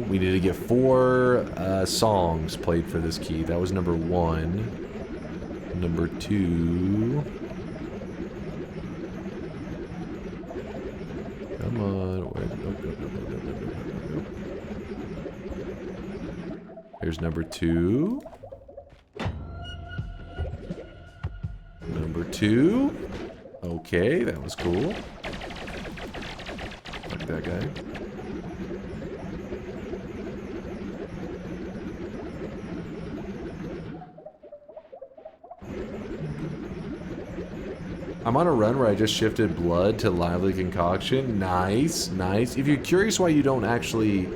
We need to get 4 songs played for this key. That was number 1. Number 2. Come on. Here's number 2. Number 2. Okay, that was cool. Fuck that guy. I'm on a run where I just shifted blood to lively concoction. Nice, nice. If you're curious why you don't actually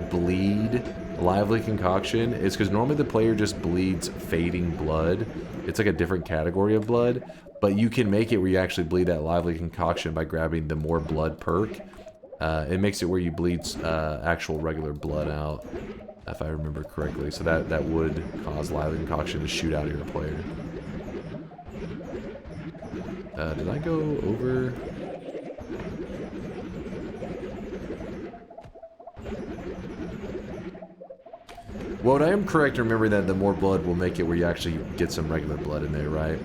bleed lively concoction, it's because normally the player just bleeds fading blood. It's like a different category of blood, but you can make it where you actually bleed that lively concoction by grabbing the more blood perk. It makes it where you bleed actual regular blood out, if I remember correctly. So that would cause lively concoction to shoot out of your player. Did I go over? Well, I am correct in remembering that the more blood will make it where you actually get some regular blood in there, right?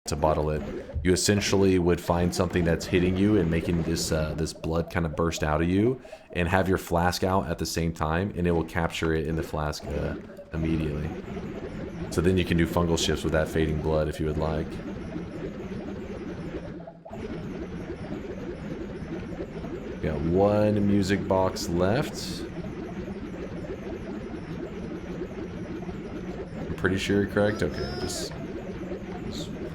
To bottle it, you essentially would find something that's hitting you and making this this blood kind of burst out of you, and have your flask out at the same time, and it will capture it in the flask immediately. So then you can do fungal shifts with that fading blood if you would like. Got 1 music box left. I'm pretty sure you're correct. Okay, just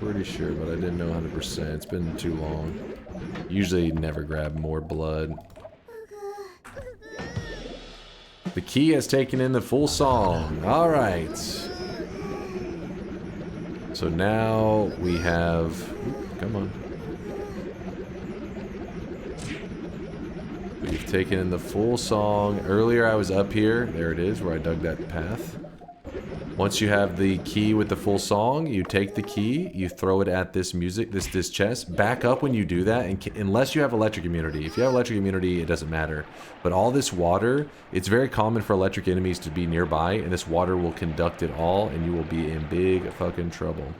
pretty sure, but I didn't know 100%. It's been too long. Usually never grab more blood. The key has taken in the full song. Alright. So now we have... Come on. We've taken in the full song. Earlier I was up here. There it is, where I dug that path. Once you have the key with the full song, you take the key, you throw it at this music, this chest. Back up when you do that, and unless you have electric immunity. If you have electric immunity, it doesn't matter. But all this water, it's very common for electric enemies to be nearby, and this water will conduct it all, and you will be in big fucking trouble.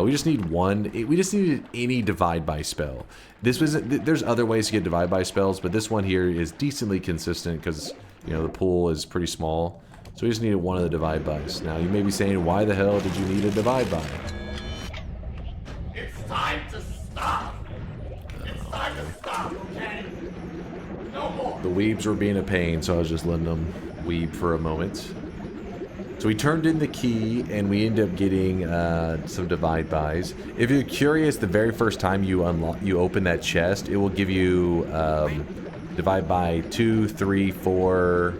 We just need one. We just needed any divide by spell. This wasn't. There's other ways to get divide by spells, but this one here is decently consistent because the pool is pretty small. So we just needed one of the divide bys. Now you may be saying, why the hell did you need a divide by? It's time to stop. It's time to stop, okay? No more. The weebs were being a pain, so I was just letting them weeb for a moment. So we turned in the key, and we ended up getting some divide bys. If you're curious, the very first time you open that chest, it will give you divide by 2, 3, 4,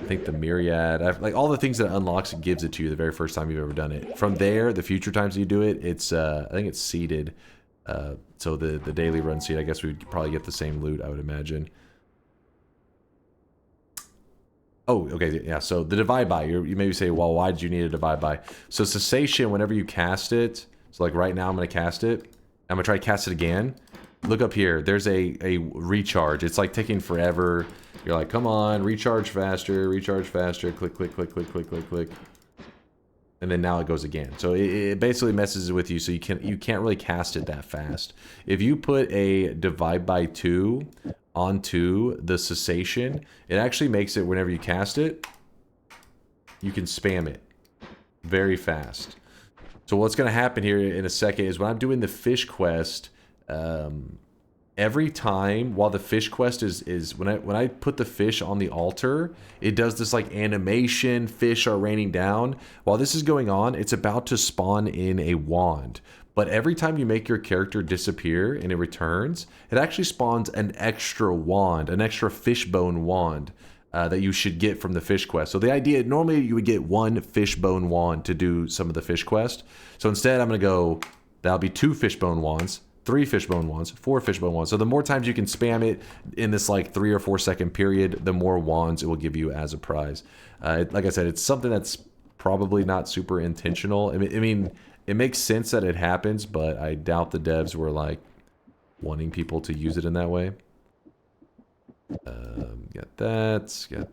I think the myriad, like all the things that it unlocks, it gives it to you the very first time you've ever done it. From there, the future times you do it, it's I think it's seeded. So the daily run seed, I guess we'd probably get the same loot, I would imagine. Oh, okay, yeah, so the divide by, you maybe say, well, why did you need a divide by? So cessation, whenever you cast it, so like right now I'm going to cast it, I'm going to try to cast it again. Look up here, there's a recharge. It's like taking forever. You're like, come on, recharge faster, click, click, click, click, click, click, click. And then now it goes again. So it basically messes with you, so you can't really cast it that fast. If you put a divide by 2 onto the cessation, it actually makes it, whenever you cast it, you can spam it very fast. So what's going to happen here in a second is when I'm doing the fish quest, every time while the fish quest is when I put the fish on the altar, it does this like animation, fish are raining down. While this is going on, it's about to spawn in a wand. But every time you make your character disappear and it returns, it actually spawns an extra wand, an extra fishbone wand that you should get from the fish quest. So the idea, normally you would get 1 fishbone wand to do some of the fish quest. So instead I'm going to go, that'll be 2 fishbone wands, 3 fishbone wands, 4 fishbone wands. So the more times you can spam it in this like 3 or 4 second period, the more wands it will give you as a prize. Like I said, it's something that's probably not super intentional. I mean, it makes sense that it happens, but I doubt the devs were like wanting people to use it in that way. Got that, got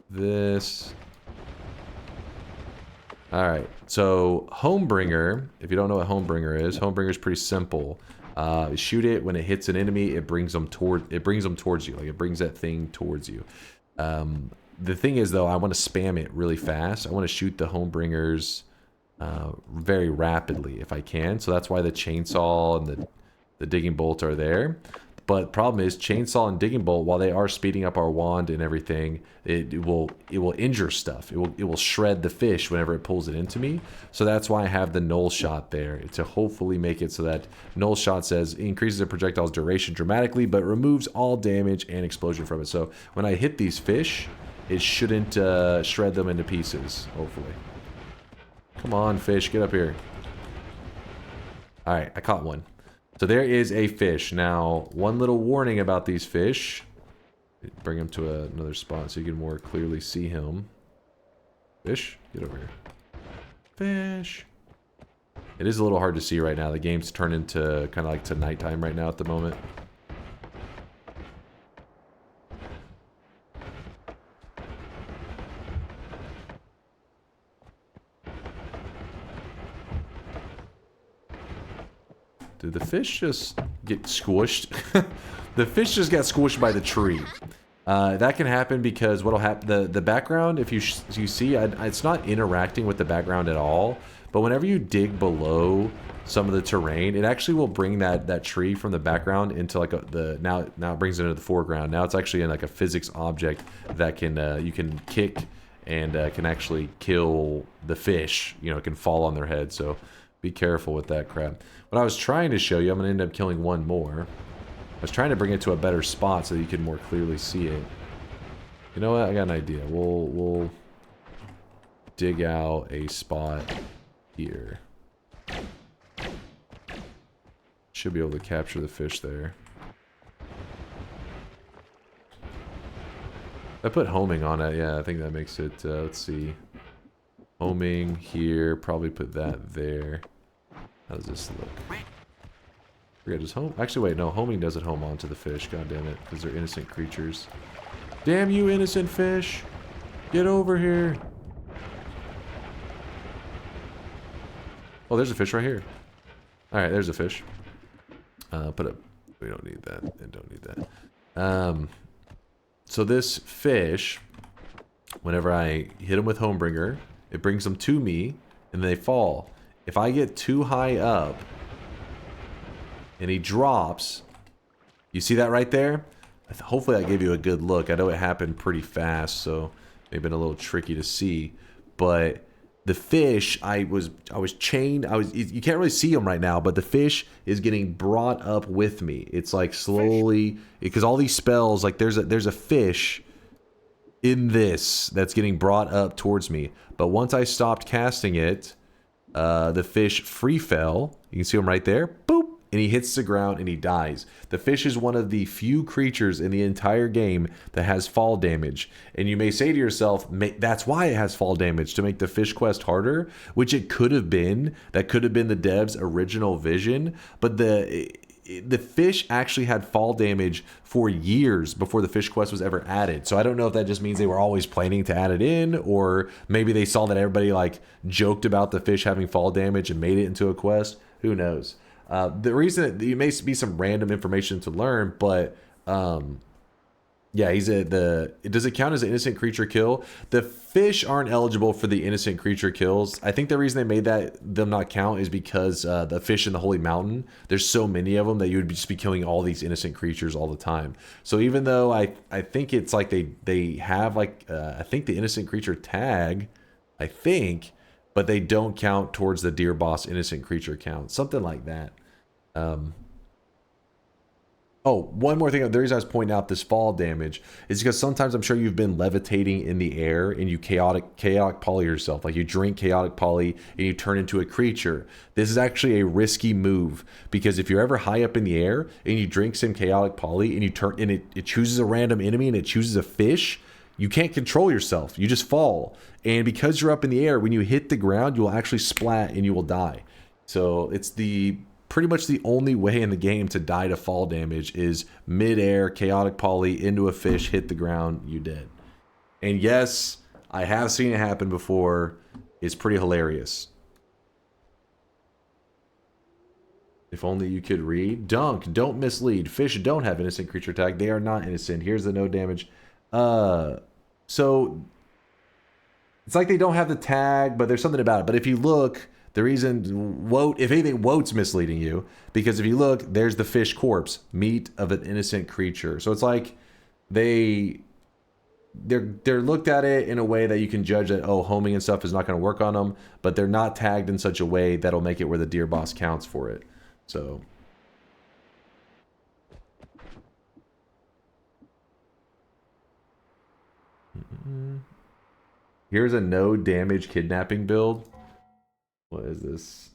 this. Alright, so Homebringer, if you don't know what Homebringer is pretty simple. Shoot it, when it hits an enemy, it brings them towards you, like it brings that thing towards you. The thing is though, I want to spam it really fast. I want to shoot the Homebringers very rapidly if I can, so that's why the chainsaw and the digging bolt are there. But problem is, chainsaw and digging bolt, while they are speeding up our wand and everything, it will injure stuff. It will shred the fish whenever it pulls it into me. So that's why I have the null shot there, to hopefully make it so that null shot says increases the projectile's duration dramatically, but removes all damage and explosion from it. So when I hit these fish, it shouldn't shred them into pieces, hopefully. Come on, fish, get up here. Alright, I caught one. So there is a fish. Now, one little warning about these fish. Bring him to another spot so you can more clearly see him. Fish, get over here. Fish. It is a little hard to see right now. The game's turned into kind of like to nighttime right now at the moment. Did the fish just get squished? The fish just got squished by the tree. That can happen because what'll happen, the background, if you see, it's not interacting with the background at all. But whenever you dig below some of the terrain, it actually will bring that tree from the background into like now it brings it into the foreground. Now it's actually in like a physics object that can you can kick and can actually kill the fish. You know, it can fall on their head. So be careful with that crap. What I was trying to show you, I'm going to end up killing one more. I was trying to bring it to a better spot so that you can more clearly see it. You know what? I got an idea. We'll dig out a spot here. Should be able to capture the fish there. I put homing on it. Yeah, I think that makes it, let's see. Homing here. Probably put that there. How does this look? Forget, does home... Actually, wait, no. Homing doesn't home onto the fish. God damn it. Because they're innocent creatures. Damn you, innocent fish! Get over here! Oh, there's a fish right here. Alright, there's a fish. Put up... We don't need that. And don't need that. So this fish, whenever I hit them with Homebringer, it brings them to me, and they fall. If I get too high up, and he drops, you see that right there? Hopefully that gave you a good look. I know it happened pretty fast, so it may have been a little tricky to see. But the fish, I was chained. You can't really see him right now, but the fish is getting brought up with me. It's like slowly, because all these spells, like there's a fish in this that's getting brought up towards me. But once I stopped casting it, the fish free fell. You can see him right there. Boop. And he hits the ground and he dies. The fish is one of the few creatures in the entire game that has fall damage. And you may say to yourself, that's why it has fall damage, to make the fish quest harder, which it could have been. That could have been the dev's original vision. But the fish actually had fall damage for years before the fish quest was ever added. So I don't know if that just means they were always planning to add it in, or maybe they saw that everybody like joked about the fish having fall damage and made it into a quest. Who knows? The reason that you may be some random information to learn, but yeah, does it count as an innocent creature kill? The fish aren't eligible for the innocent creature kills. I think the reason they made them not count is because the fish in the Holy Mountain, there's so many of them that you would just be killing all these innocent creatures all the time. So even though I think it's like they have like I think the innocent creature tag, I think, but they don't count towards the deer boss innocent creature count. Something like that. Oh, one more thing. The reason I was pointing out this fall damage is because sometimes I'm sure you've been levitating in the air and you chaotic poly yourself. Like you drink chaotic poly and you turn into a creature. This is actually a risky move, because if you're ever high up in the air and you drink some chaotic poly and you turn and it chooses a random enemy and it chooses a fish, you can't control yourself. You just fall. And because you're up in the air, when you hit the ground, you will actually splat and you will die. So it's pretty much the only way in the game to die to fall damage is mid-air, chaotic poly, into a fish, hit the ground, you dead. And yes, I have seen it happen before. It's pretty hilarious. If only you could read. Dunk, don't mislead. Fish don't have innocent creature tag. They are not innocent. Here's the no damage. So it's like they don't have the tag, but there's something about it. But if you look, the reason if anything, Woat's misleading you, because if you look, there's the fish corpse, meat of an innocent creature. So it's like they're looked at it in a way that you can judge that, oh, homing and stuff is not going to work on them, but they're not tagged in such a way that'll make it where the deer boss counts for it. So here's a no damage kidnapping build. What is this?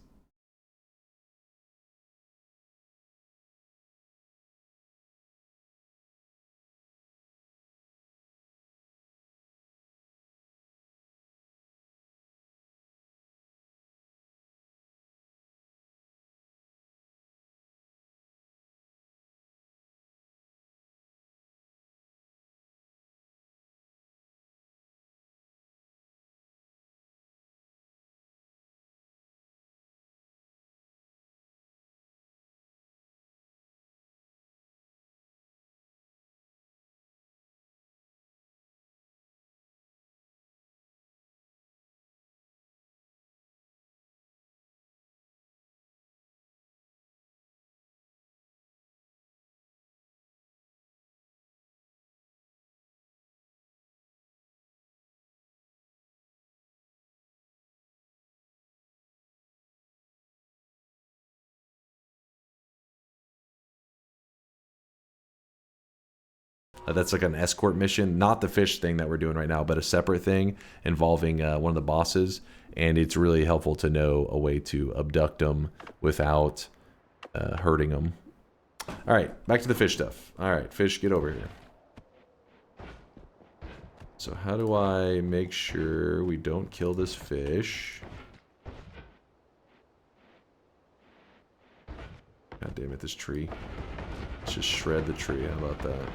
That's like an escort mission, not the fish thing that we're doing right now, but a separate thing involving one of the bosses. And it's really helpful to know a way to abduct them without hurting them. All right, back to the fish stuff. All right, fish, get over here. So how do I make sure we don't kill this fish? God damn it, this tree. Let's just shred the tree. How about that?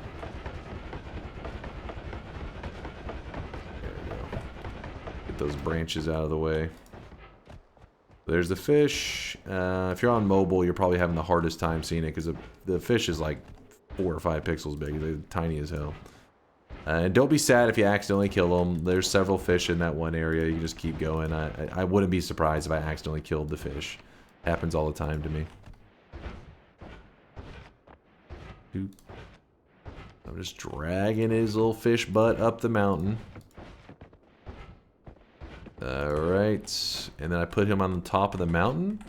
Those branches out of the way. There's the fish. If you're on mobile, you're probably having the hardest time seeing it because the fish is like 4 or 5 pixels big. They're tiny as hell. And don't be sad if you accidentally kill them. There's several fish in that one area. You can just keep going. I wouldn't be surprised if I accidentally killed the fish. Happens all the time to me. I'm just dragging his little fish butt up the mountain. Alright, and then I put him on the top of the mountain.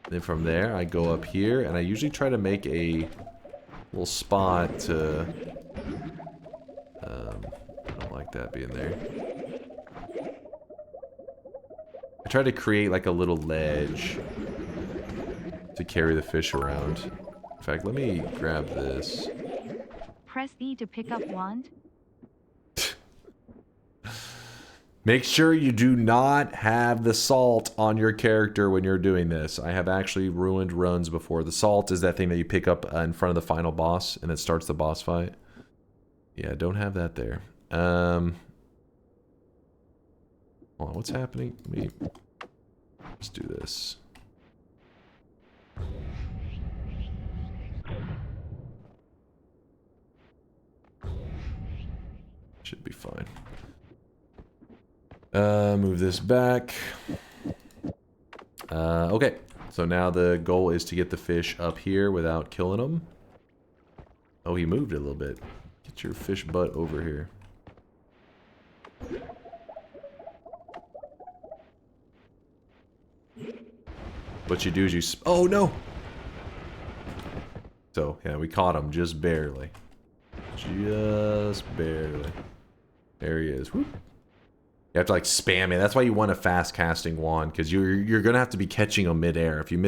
Then from there, I go up here, and I usually try to make a little spot to... I don't like that being there. I tried to create like a little ledge to carry the fish around. In fact, let me grab this. Press E to pick up wand. Make sure you do not have the salt on your character when you're doing this. I have actually ruined runs before. The salt is that thing that you pick up in front of the final boss and it starts the boss fight. Yeah, don't have that there. Hold on, what's happening? Let's do this. Should be fine. Move this back. Okay, so now the goal is to get the fish up here without killing them. Oh, he moved a little bit. Get your fish butt over here. What you do is you... Oh, no! So, yeah, we caught him just barely. Just barely. There he is. Whoop. You have to like spam it. That's why you want a fast casting wand, because you're gonna have to be catching him midair. If you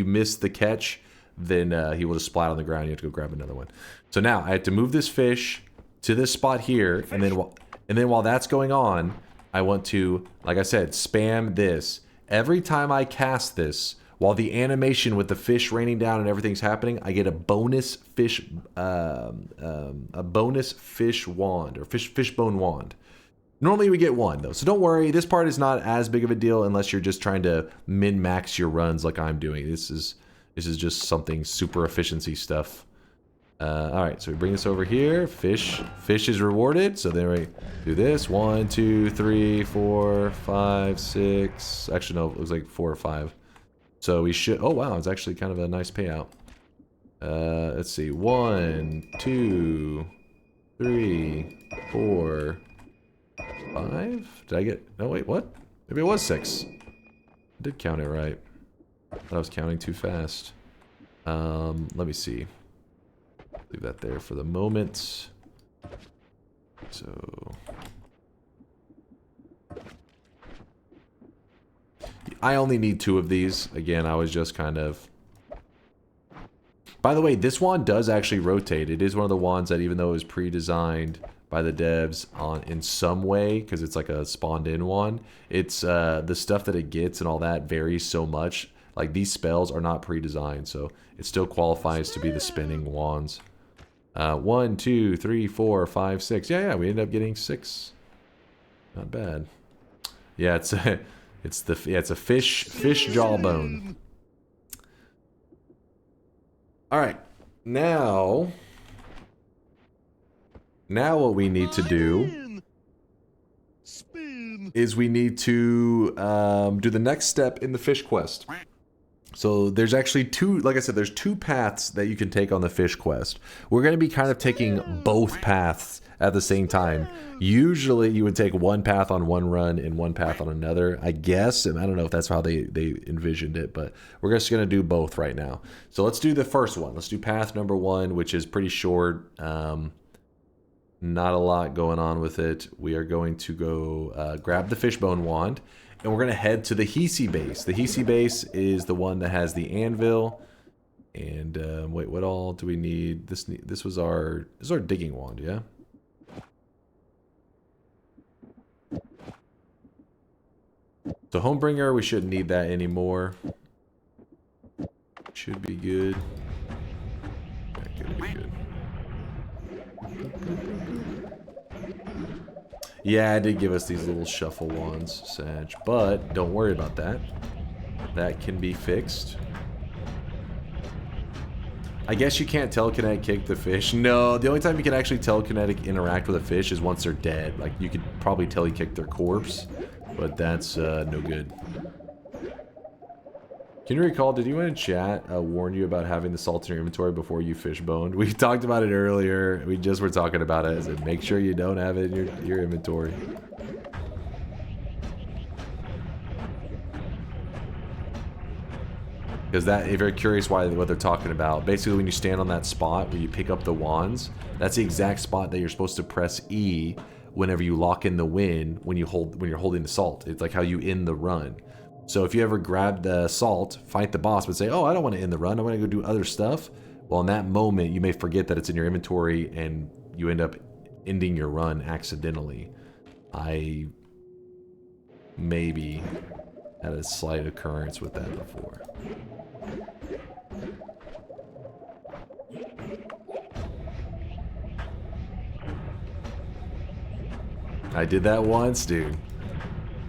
miss the catch, then he will just splat on the ground. You have to go grab another one. So now I have to move this fish to this spot here, and then while that's going on, I want to, like I said, spam this every time I cast this. While the animation with the fish raining down and everything's happening, I get a bonus fish wand or fishbone wand. Normally we get one though, so don't worry. This part is not as big of a deal unless you're just trying to min-max your runs like I'm doing. This is just something super efficiency stuff. All right, so we bring this over here. Fish is rewarded. So then we do this. 1, 2, 3, 4, 5, 6. Actually, no, it was like 4 or 5. So we should. Oh wow, it's actually kind of a nice payout. Let's see. 1, 2, 3, 4, 5. Did I get? No, wait. What? Maybe it was 6. I did count it right. I thought I was counting too fast. Let me see. Leave that there for the moment. So I only need 2 of these. Again, I was just kind of... By the way, this wand does actually rotate. It is one of the wands that, even though it was pre-designed by the devs in some way, because it's like a spawned-in wand, it's the stuff that it gets and all that varies so much. Like, these spells are not pre-designed, so it still qualifies to be the spinning wands. 1, 2, 3, 4, 5, 6. Yeah, we ended up getting 6. Not bad. Yeah, it's a fish jawbone. All right, now what we need to do is we need to do the next step in the fish quest. So there's actually 2, like I said, there's 2 paths that you can take on the fish quest. We're going to be kind of taking both paths at the same time. Usually you would take one path on one run and one path on another, I guess. And I don't know if that's how they envisioned it, but we're just going to do both right now. So let's do the first one. Let's do path number 1, which is pretty short. Not a lot going on with it. We are going to go grab the fishbone wand, and we're going to head to the Hisi base. The Hisi base is the one that has the anvil. And wait, what all do we need? This was our digging wand, yeah? So Homebringer, we shouldn't need that anymore. Should be good. That could be good. Yeah, it did give us these little shuffle wands, Sag, but don't worry about that. That can be fixed. I guess you can't telekinetic kick the fish. No, the only time you can actually telekinetic interact with a fish is once they're dead. Like, you could probably telekick their corpse, but that's no good. Can you recall, did anyone in chat warn you about having the salt in your inventory before you fish boned? We talked about it earlier. We just were talking about it. I said, make sure you don't have it in your inventory. Because that, if you're curious what they're talking about, basically when you stand on that spot where you pick up the wands, that's the exact spot that you're supposed to press E whenever you lock in the win when you're holding the salt. It's like how you end the run. So if you ever grab the salt, fight the boss, but say, oh, I don't want to end the run, I want to go do other stuff. Well, in that moment, you may forget that it's in your inventory and you end up ending your run accidentally. I maybe had a slight occurrence with that before. I did that once, dude.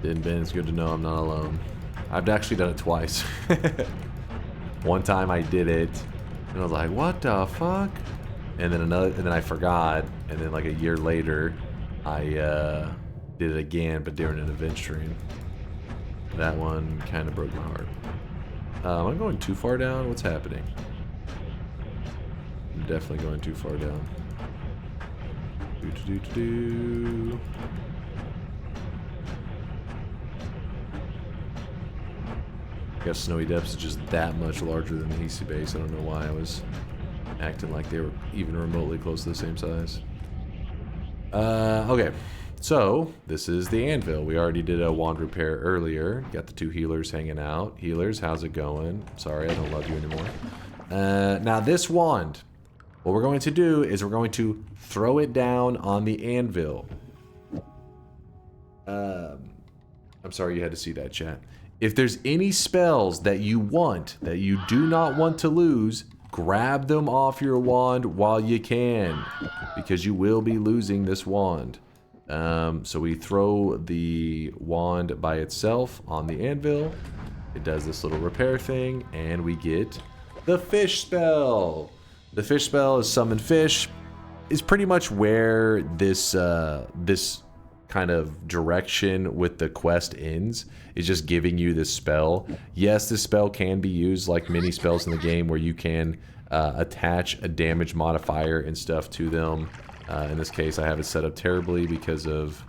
Didn't Ben, it's good to know I'm not alone. I've actually done it twice. One time I did it, and I was like, what the fuck? And then I forgot, and then like a year later, I did it again, but during an event stream. That one kind of broke my heart. Am I going too far down? What's happening? I'm definitely going too far down. I guess Snowy Depths is just that much larger than the EC base. I don't know why I was acting like they were even remotely close to the same size. Okay, so this is the anvil. We already did a wand repair earlier. Got the two healers hanging out. Healers, how's it going? Sorry, I don't love you anymore. Now this wand, what we're going to do is we're going to throw it down on the anvil. I'm sorry you had to see that, chat. If there's any spells that you want, that you do not want to lose, grab them off your wand while you can, because you will be losing this wand. So we throw the wand by itself on the anvil. It does this little repair thing, and we get the fish spell. The fish spell is summon fish. Is pretty much where this this kind of direction with the quest ends. Is just giving you this spell. Yes, this spell can be used like many spells in the game where you can attach a damage modifier and stuff to them. In this case, I have it set up terribly because of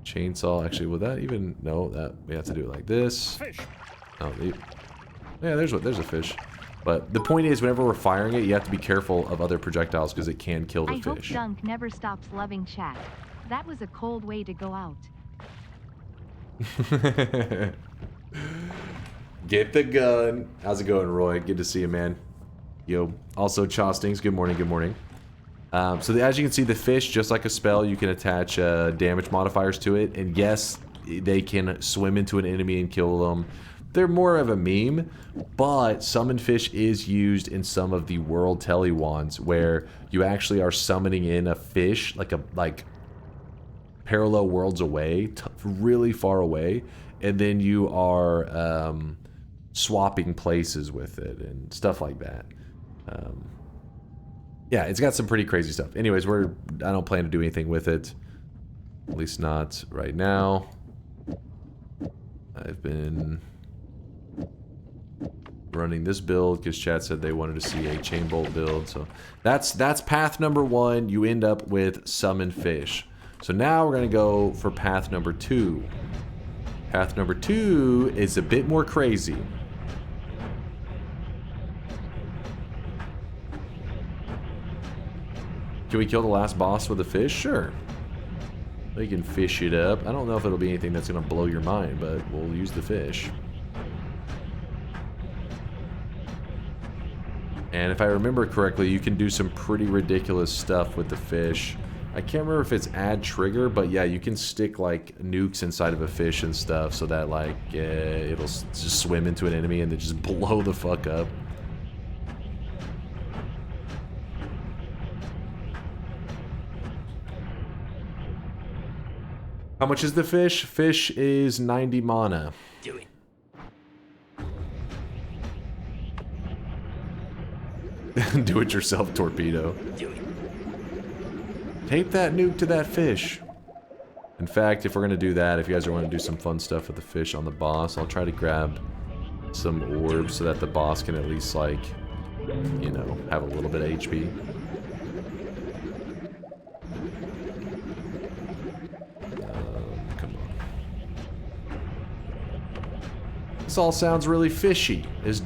chainsaw. Actually, will that even... No, that we have to do it like this. Fish. Oh, yeah, there's a fish. But the point is, whenever we're firing it, you have to be careful of other projectiles because it can kill the I fish. hope Dunk never stops loving chat. That was a cold way to go out. Get the gun. How's it going, Roy? Good to see you, man. Yo. Also, Chostings. Good morning. Good morning. So as you can see, the fish, just like a spell, you can attach damage modifiers to it. And yes, they can swim into an enemy and kill them. They're more of a meme, but summon fish is used in some of the world telly wands where you actually are summoning in a fish, like parallel worlds away, really far away, and then you are swapping places with it and stuff like that. Yeah, it's got some pretty crazy stuff. Anyways, I don't plan to do anything with it, at least not right now. I've been running this build because chat said they wanted to see a chain bolt build, so that's path number 1. You end up with summon fish. So now we're gonna go for path number 2. Path number 2 is a bit more crazy. Can we kill the last boss with a fish? Sure. We can fish it up. I don't know if it'll be anything that's gonna blow your mind, but we'll use the fish. And if I remember correctly, you can do some pretty ridiculous stuff with the fish. I can't remember if it's add trigger, but yeah, you can stick like nukes inside of a fish and stuff so that like it'll just swim into an enemy and then just blow the fuck up. How much is the fish? Fish is 90 mana. Do it. Do it yourself torpedo. Do it. Tape that nuke to that fish. In fact, if we're gonna do that, if you guys are wanting to do some fun stuff with the fish on the boss, I'll try to grab some orbs so that the boss can at least like, you know, have a little bit of HP. Come on. This all sounds really fishy. Is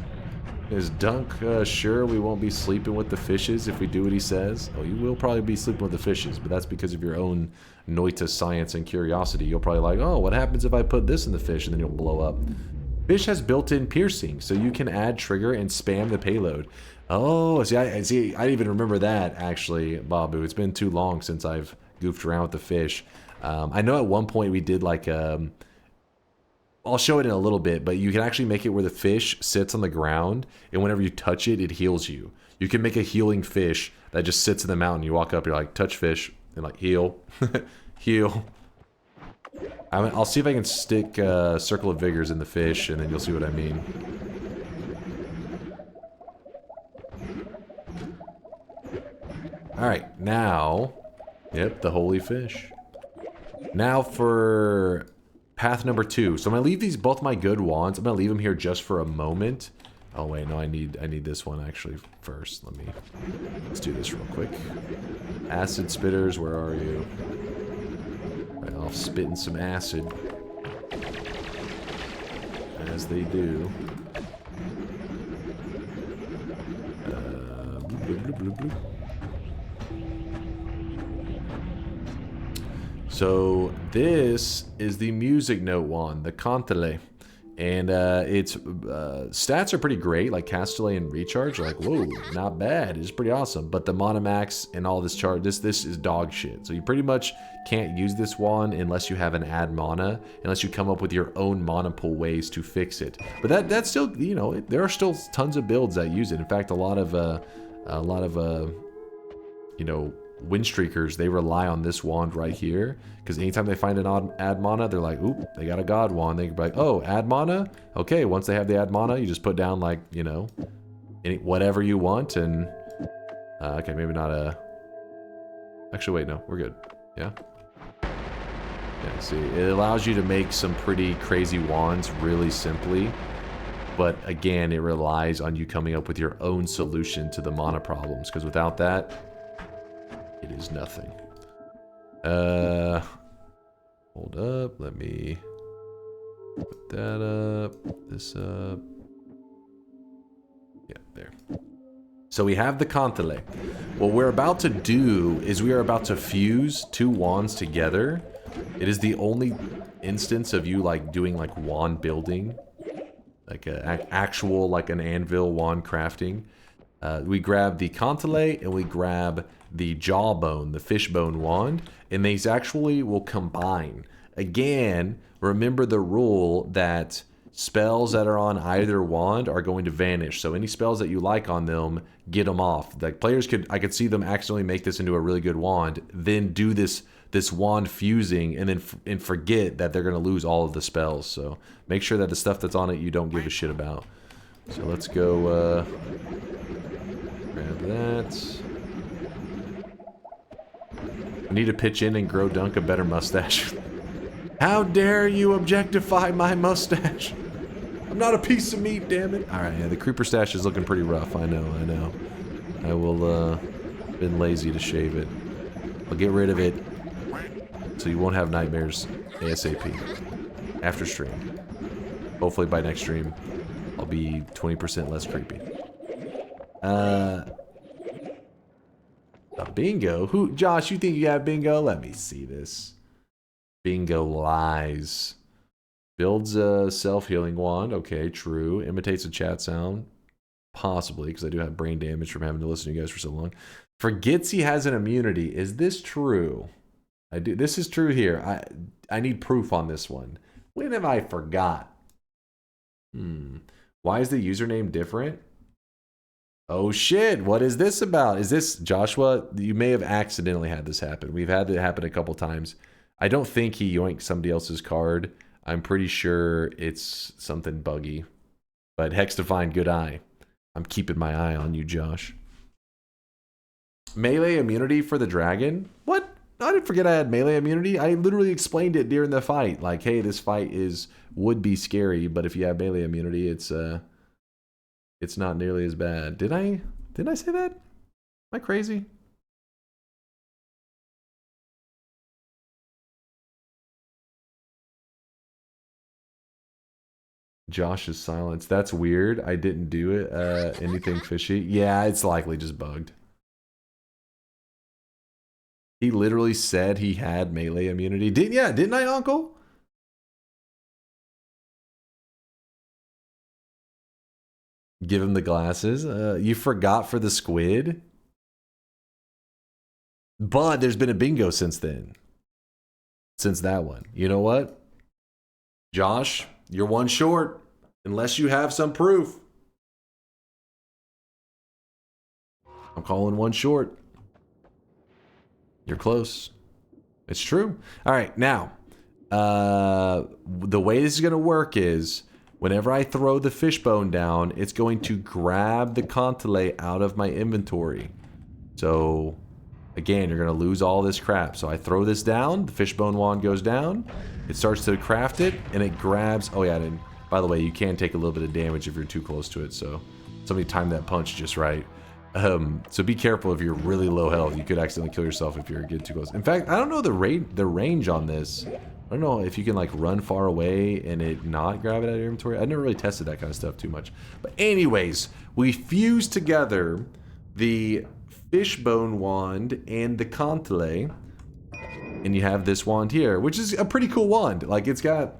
Is Dunk sure we won't be sleeping with the fishes if we do what he says? Oh, you will probably be sleeping with the fishes, but that's because of your own Noita science and curiosity. You'll probably like, oh, what happens if I put this in the fish? And then you'll blow up. Fish has built-in piercing, so you can add trigger and spam the payload. Oh, see, I didn't even remember that, actually, Babu. It's been too long since I've goofed around with the fish. I know at one point we did like... I'll show it in a little bit, but you can actually make it where the fish sits on the ground, and whenever you touch it, it heals you. You can make a healing fish that just sits in the mountain. You walk up, you're like, touch fish, and like, heal. Heal. I'll see if I can stick Circle of Vigors in the fish, and then you'll see what I mean. Alright, now... Yep, the holy fish. Now for... path number 2. So I'm gonna leave these both my good wands. I'm gonna leave them here just for a moment. Oh wait, no, I need this one actually first. Let's do this real quick. Acid spitters, where are you? Right, I'll spit in some acid. As they do. Bloop, bloop, bloop, bloop. So this is the music note wand, the Cantele, and its stats are pretty great. Like Castellet and Recharge are like, whoa, not bad. It's pretty awesome. But the mana max and all this chart, this is dog shit. So you pretty much can't use this wand unless you have an add mana, unless you come up with your own mana pool ways to fix it. But that's still, you know, there are still tons of builds that use it. In fact, a lot of you know, win streakers, they rely on this wand right here, because anytime they find an odd add mana, they're like, oop, they got a god wand. They can be like, oh, add mana? Okay, once they have the add mana, you just put down, like, you know, whatever you want, and okay, maybe not a... Actually, wait, no, we're good. Yeah? Yeah, see, it allows you to make some pretty crazy wands really simply, but again, it relies on you coming up with your own solution to the mana problems, because without that, it is nothing. Hold up, let me put that up, this up. Yeah, there. So we have the Cantele. What we're about to do is we are about to fuse 2 wands together. It is the only instance of you like doing like wand building, like actual like an anvil wand crafting. We grab the Cantele and we grab the Jawbone, the Fishbone wand, and these actually will combine. Again, remember the rule that spells that are on either wand are going to vanish. So any spells that you like on them, get them off. Like players I could see them accidentally make this into a really good wand, then do this wand fusing, and then forget that they're going to lose all of the spells. So make sure that the stuff that's on it you don't give a shit about. So let's go grab that. I need to pitch in and grow Dunk a better mustache. How dare you objectify my mustache? I'm not a piece of meat, damn it. Alright, yeah, the creeper stash is looking pretty rough. I know. I will, been lazy to shave it. I'll get rid of it so you won't have nightmares ASAP. After stream. Hopefully by next stream, I'll be 20% less creepy. A bingo? Who? Josh, you think you got bingo? Let me see this. Bingo lies. Builds a self-healing wand. Okay, true. Imitates a chat sound. Possibly, because I do have brain damage from having to listen to you guys for so long. Forgets he has an immunity. Is this true? I do. This is true here. I need proof on this one. When have I forgot? Why is the username different? Oh shit, what is this about? Is this, Joshua, you may have accidentally had this happen. We've had it happen a couple times. I don't think he yoinked somebody else's card. I'm pretty sure it's something buggy. But Hex Divine, good eye. I'm keeping my eye on you, Josh. Melee immunity for the dragon? What? I didn't forget I had melee immunity. I literally explained it during the fight. Like, hey, this fight would be scary, but if you have melee immunity, it's not nearly as bad. Did I say that? Am I crazy? Josh's silence. That's weird. I didn't do it. Anything fishy? Yeah, it's likely just bugged. He literally said he had melee immunity. Didn't I, Uncle? Give him the glasses. You forgot for the squid? But there's been a bingo since then. Since that one. You know what? Josh, you're one short. Unless you have some proof. I'm calling one short. You're close. It's true. All right, now, the way this is going to work is whenever I throw the fishbone down, it's going to grab the Contelay out of my inventory. So, again, you're going to lose all this crap. So I throw this down, the fishbone wand goes down, it starts to craft it, and it grabs... Oh, yeah, and by the way, you can take a little bit of damage if you're too close to it, so somebody timed that punch just right. So be careful if you're really low health. You could accidentally kill yourself if you're getting too close. In fact, I don't know the range on this. I don't know if you can like run far away and it not grab it out of your inventory. I never really tested that kind of stuff too much. But anyways, we fused together the fishbone wand and the Contelay. And you have this wand here, which is a pretty cool wand. Like, it's got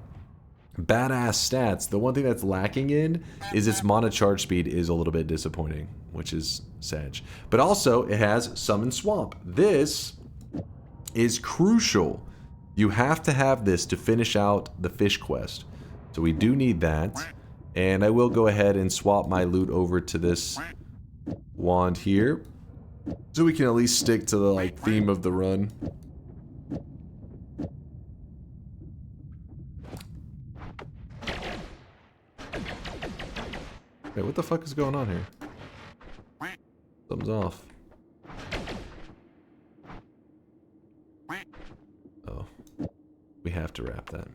badass stats. The one thing that's lacking in is its mana charge speed is a little bit disappointing, which is sad. But also, it has Summon Swamp. This is crucial. You have to have this to finish out the fish quest. So we do need that. And I will go ahead and swap my loot over to this wand here. So we can at least stick to the like theme of the run. Wait, what the fuck is going on here? Something's off. Oh. We have to wrap that.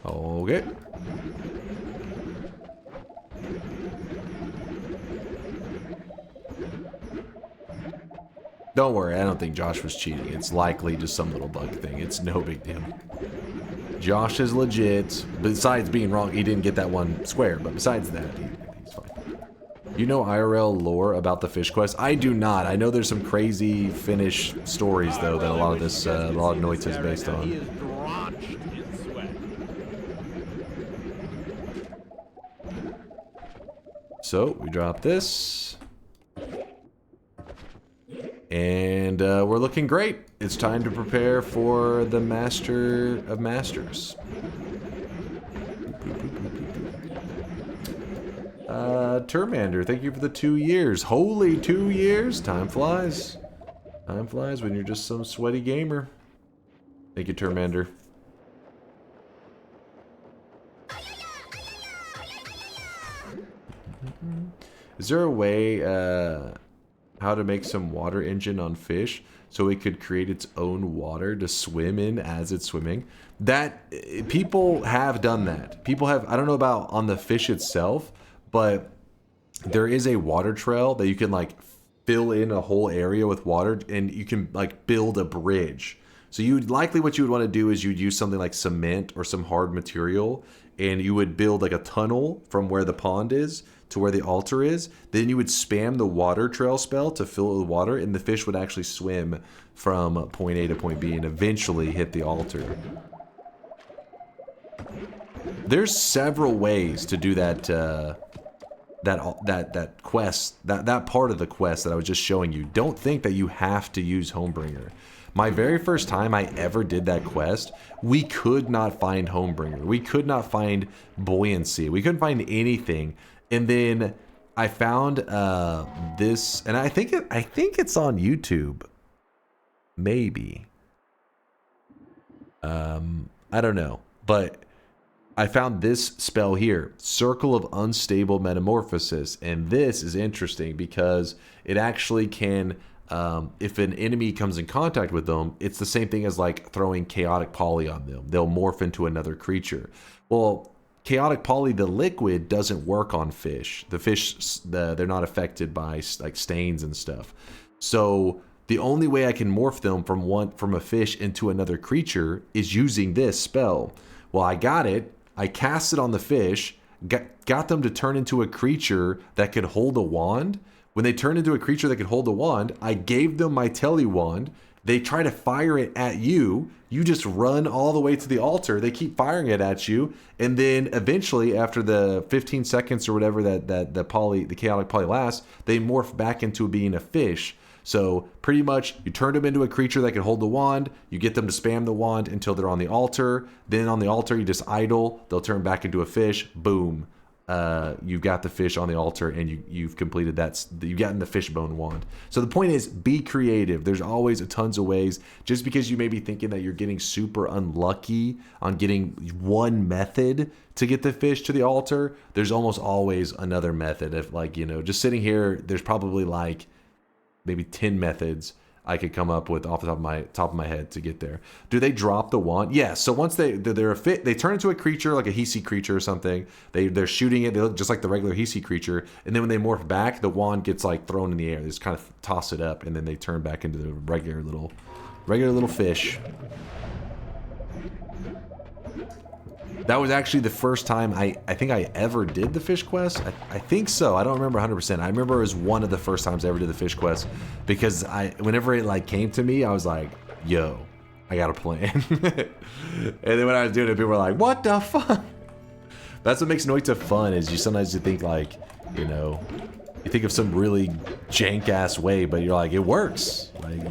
Okay. Don't worry, I don't think Josh was cheating. It's likely just some little bug thing. It's no big deal. Josh is legit. Besides being wrong, he didn't get that one square, but besides that, he's fine. You know IRL lore about the fish quest? I do not. I know there's some crazy Finnish stories, though, that a lot of this, a lot of Noita is based on. He is drenched in sweat. So, we drop this. And we're looking great. It's time to prepare for the Master of Masters. Termander, thank you for the 2 years. Holy 2 years. Time flies. Time flies when you're just some sweaty gamer. Thank you, Termander. Is there a way how to make some water engine on fish so it could create its own water to swim in as it's swimming? That people have done that. People have, I don't know about on the fish itself, but there is a water trail that you can like fill in a whole area with water and you can like build a bridge. So you would likely what you would want to do is you'd use something like cement or some hard material and you would build like a tunnel from where the pond is to where the altar is. Then you would spam the water trail spell to fill it with water and the fish would actually swim from point A to point B and eventually hit the altar. There's several ways to do that that quest, that part of the quest that I was just showing you. Don't think that you have to use Homebringer. My very first time I ever did that quest, we could not find Homebringer. We could not find Buoyancy. We couldn't find anything. And then I found this, and I think it's on YouTube. Maybe. I don't know, but I found this spell here, Circle of Unstable Metamorphosis, and this is interesting because it actually can, if an enemy comes in contact with them, it's the same thing as like throwing Chaotic Poly on them. They'll morph into another creature. Well, Chaotic Poly, the liquid, doesn't work on fish. The fish, they're not affected by like stains and stuff. So The only way I can morph them from a fish into another creature is using this spell. Well, I got it. I cast it on the fish, got them to turn into a creature that could hold a wand. When they turned into a creature that could hold a wand, I gave them my tele wand. They try to fire it at you. You just run all the way to the altar. They keep firing it at you. And then eventually, after the 15 seconds or whatever that the chaotic poly lasts, they morph back into being a fish. So pretty much you turn them into a creature that can hold the wand. You get them to spam the wand until they're on the altar. Then on the altar, you just idle. They'll turn back into a fish. Boom. You've got the fish on the altar and you've completed that. You've gotten the fishbone wand. So the point is, be creative. There's always tons of ways. Just because you may be thinking that you're getting super unlucky on getting one method to get the fish to the altar, there's almost always another method. If like, you know, just sitting here, there's probably like maybe 10 methods I could come up with off the top of my head to get there. Do they drop the wand? Yeah. So once they're a fit, they turn into a creature like a Hisi creature or something. They're shooting it. They look just like the regular Hisi creature. And then when they morph back, the wand gets like thrown in the air. They just kind of toss it up, and then they turn back into the regular little fish. That was actually the first time I think I ever did the fish quest. I think so. I don't remember 100%. I remember it was one of the first times I ever did the fish quest, because whenever it like came to me, I was like, yo, I got a plan. And then when I was doing it, people were like, what the fuck? That's what makes Noita fun, is you sometimes you think like, you know, you think of some really jank ass way, but you're like, it works. Like,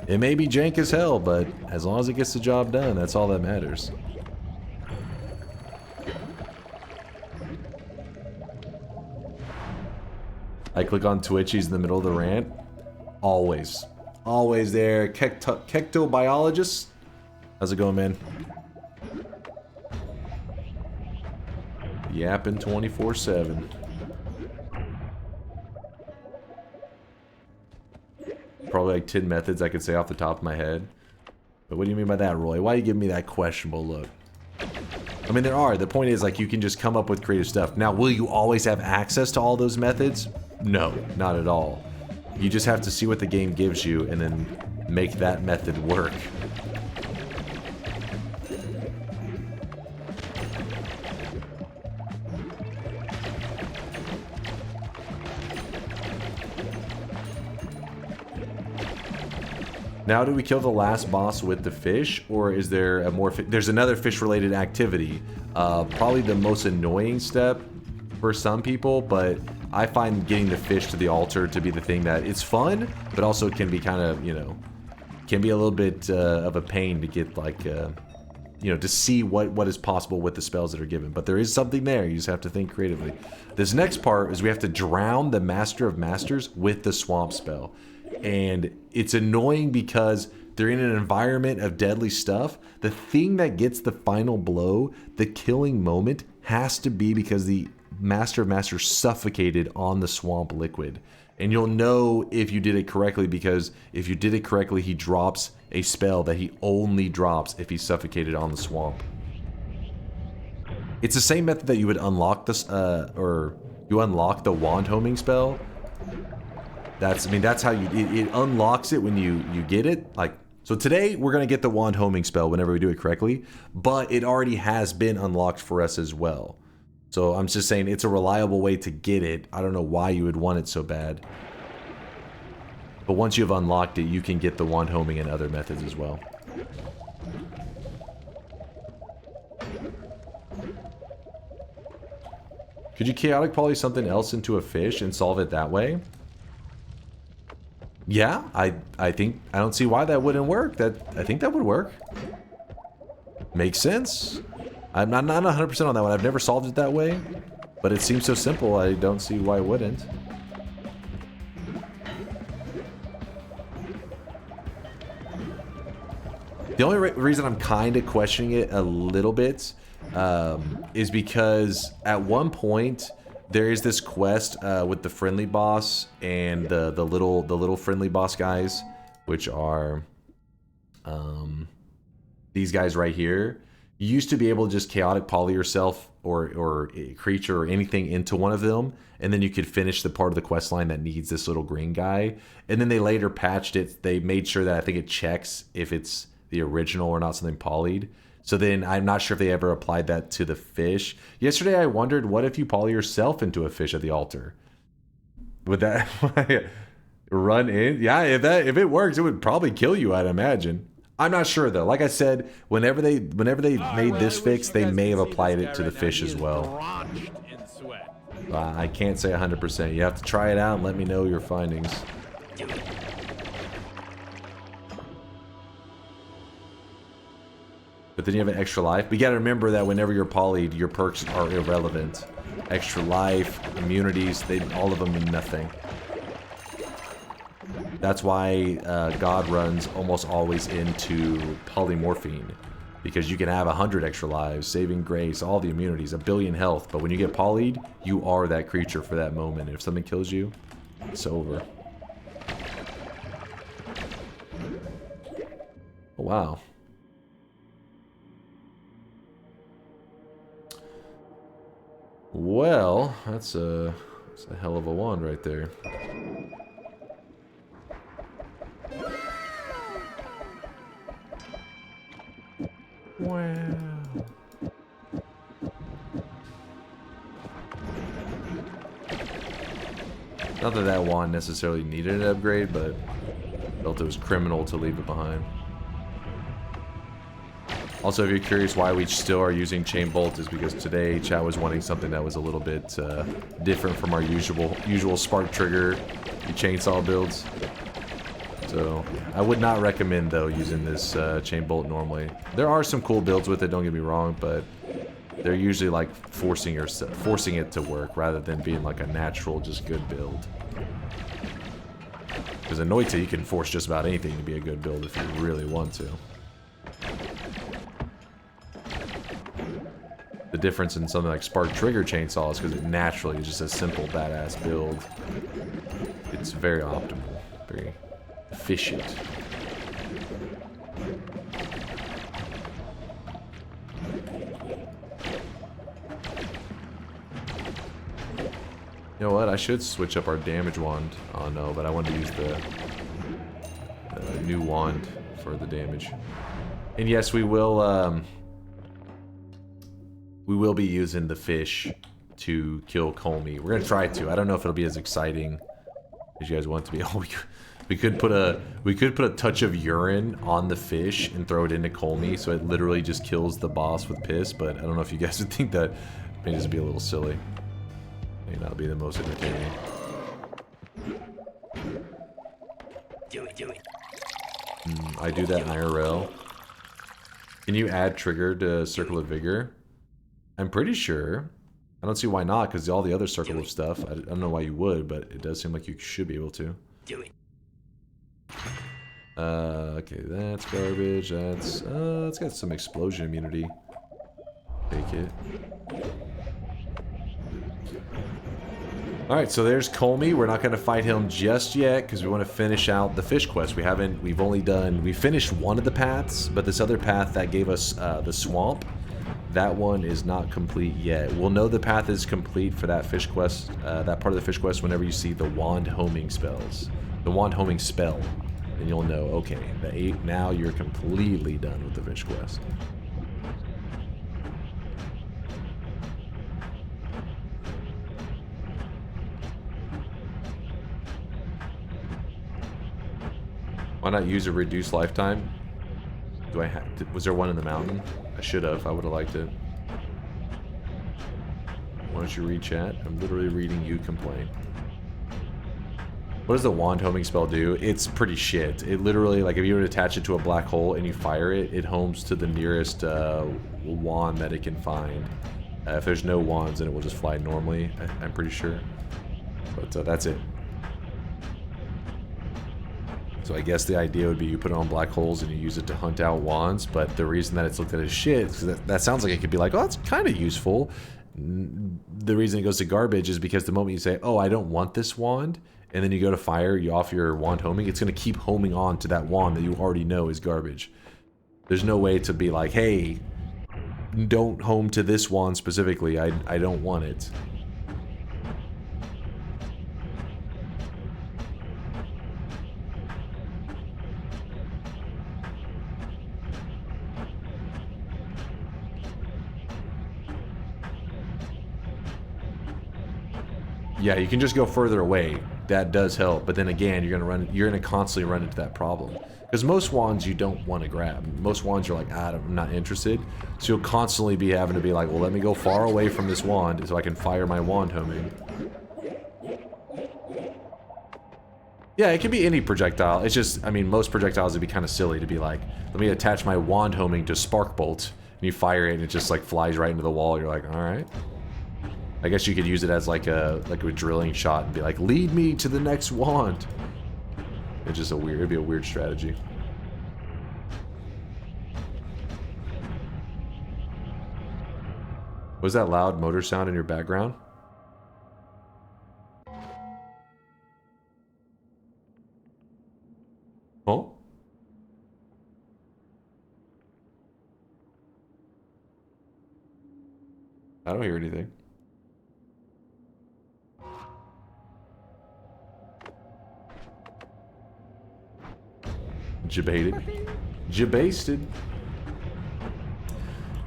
it may be jank as hell, but as long as it gets the job done, that's all that matters. I click on Twitch, he's in the middle of the rant. Always. Always there. Kectobiologist. How's it going, man? Yapping 24/7. Probably like 10 methods I could say off the top of my head. But what do you mean by that, Roy? Why are you giving me that questionable look? I mean, there are. The point is, like, you can just come up with creative stuff. Now, will you always have access to all those methods? No, not at all. You just have to see what the game gives you and then make that method work. Now, do we kill the last boss with the fish, or is there a more... There's another fish-related activity. Probably the most annoying step for some people, but I find getting the fish to the altar to be the thing that... It's fun, but also can be kind of, you know... Can be a little bit of a pain to get, like... you know, to see what is possible with the spells that are given. But there is something there. You just have to think creatively. This next part is we have to drown the Master of Masters with the Swamp spell. And it's annoying because they're in an environment of deadly stuff. The thing that gets the final blow, the killing moment, has to be because the Master of Masters suffocated on the swamp liquid. And you'll know if you did it correctly, because if you did it correctly, he drops a spell that he only drops if he's suffocated on the swamp. It's the same method that you would unlock this, or you unlock the wand homing spell. That's how it unlocks it when you get it. Like, so today we're gonna get the wand homing spell whenever we do it correctly, but it already has been unlocked for us as well. So I'm just saying it's a reliable way to get it. I don't know why you would want it so bad. But once you've unlocked it, you can get the wand homing and other methods as well. Could you chaotic poly something else into a fish and solve it that way? Yeah, I don't see why that wouldn't work. I think that would work. Makes sense. I'm not 100% on that one. I've never solved it that way, but it seems so simple. I don't see why it wouldn't. The only reason I'm kind of questioning it a little bit is because at one point there is this quest with the friendly boss and the little friendly boss guys, which are these guys right here. You used to be able to just chaotic poly yourself or a creature or anything into one of them, and then you could finish the part of the quest line that needs this little green guy. And then they later patched it. They made sure that I think it checks if it's the original or not something polyed. So then I'm not sure if they ever applied that to the fish. Yesterday I wondered, what if you poly yourself into a fish at the altar? Would that run in? Yeah, if it works, it would probably kill you, I'd imagine. I'm not sure though. Like I said, whenever they made this fix, they may have applied it to the fish as well. I can't say 100%. You have to try it out and let me know your findings. But then you have an extra life. But you gotta remember that whenever you're polyed, your perks are irrelevant. Extra life, immunities, all of them mean nothing. That's why God runs almost always into polymorphine. Because you can have 100 extra lives, saving grace, all the immunities, 1 billion health. But when you get polyed, you are that creature for that moment. If something kills you, it's over. Oh, wow. Well, that's a hell of a wand right there. Wow. Not that that wand necessarily needed an upgrade, but I felt it was criminal to leave it behind. Also, if you're curious why we still are using Chain Bolt, is because today chat was wanting something that was a little bit different from our usual Spark Trigger chainsaw builds. So I would not recommend though using this Chain Bolt normally. There are some cool builds with it, don't get me wrong, but they're usually like forcing it to work rather than being like a natural, just good build. Because in Noita, you can force just about anything to be a good build if you really want to. The difference in something like Spark Trigger Chainsaw is because it naturally is just a simple, badass build. It's very optimal, very efficient. You know what? I should switch up our damage wand. Oh no, but I wanted to use the new wand for the damage. And yes, we will be using the fish to kill Comey. We're gonna try to. I don't know if it'll be as exciting as you guys want it to be. Oh, we could put a touch of urine on the fish and throw it into Comey, so it literally just kills the boss with piss. But I don't know if you guys would think that may just be a little silly. May not be the most entertaining. Do it. I do that in IRL. Can you add trigger to Circle of Vigor? I'm pretty sure. I don't see why not, because all the other Circle of stuff, I don't know why you would, but it does seem like you should be able to. Do it. Okay, that's garbage. That's, it's got some explosion immunity. Take it. Alright, so there's Comey. We're not going to fight him just yet, because we want to finish out the fish quest. We finished one of the paths, but this other path that gave us the swamp, that one is not complete yet. We'll know the path is complete for that fish quest, that part of the fish quest, whenever you see the wand homing spells. The wand homing spell. And you'll know, okay, now you're completely done with the fish quest. Why not use a reduced lifetime? Was there one in the mountain? I should have. I would have liked it. Why don't you read chat? I'm literally reading you complain. What does the wand homing spell do? It's pretty shit. It literally, like, if you were to attach it to a black hole and you fire it, it homes to the nearest wand that it can find. If there's no wands, then it will just fly normally, I'm pretty sure. But that's it. So I guess the idea would be you put it on black holes and you use it to hunt out wands, but the reason that it's looked at as shit is because that sounds like it could be like, oh, that's kind of useful. The reason it goes to garbage is because the moment you say, oh, I don't want this wand, and then you go to fire, you off your wand homing, it's going to keep homing on to that wand that you already know is garbage. There's no way to be like, hey, don't home to this wand specifically. I don't want it. Yeah, you can just go further away. That does help, but then again, you're gonna constantly run into that problem. Because most wands you don't want to grab. Most wands you're like, I'm not interested. So you'll constantly be having to be like, well, let me go far away from this wand so I can fire my wand homing. Yeah, it can be any projectile. It's just, I mean, most projectiles would be kind of silly to be like, let me attach my wand homing to spark bolt, and you fire it and it just like flies right into the wall. You're like, all right. I guess you could use it as like a drilling shot and be like, lead me to the next wand. It's just it'd be a weird strategy. Was that loud motor sound in your background? Oh? I don't hear anything. Jebaited. Jebasted.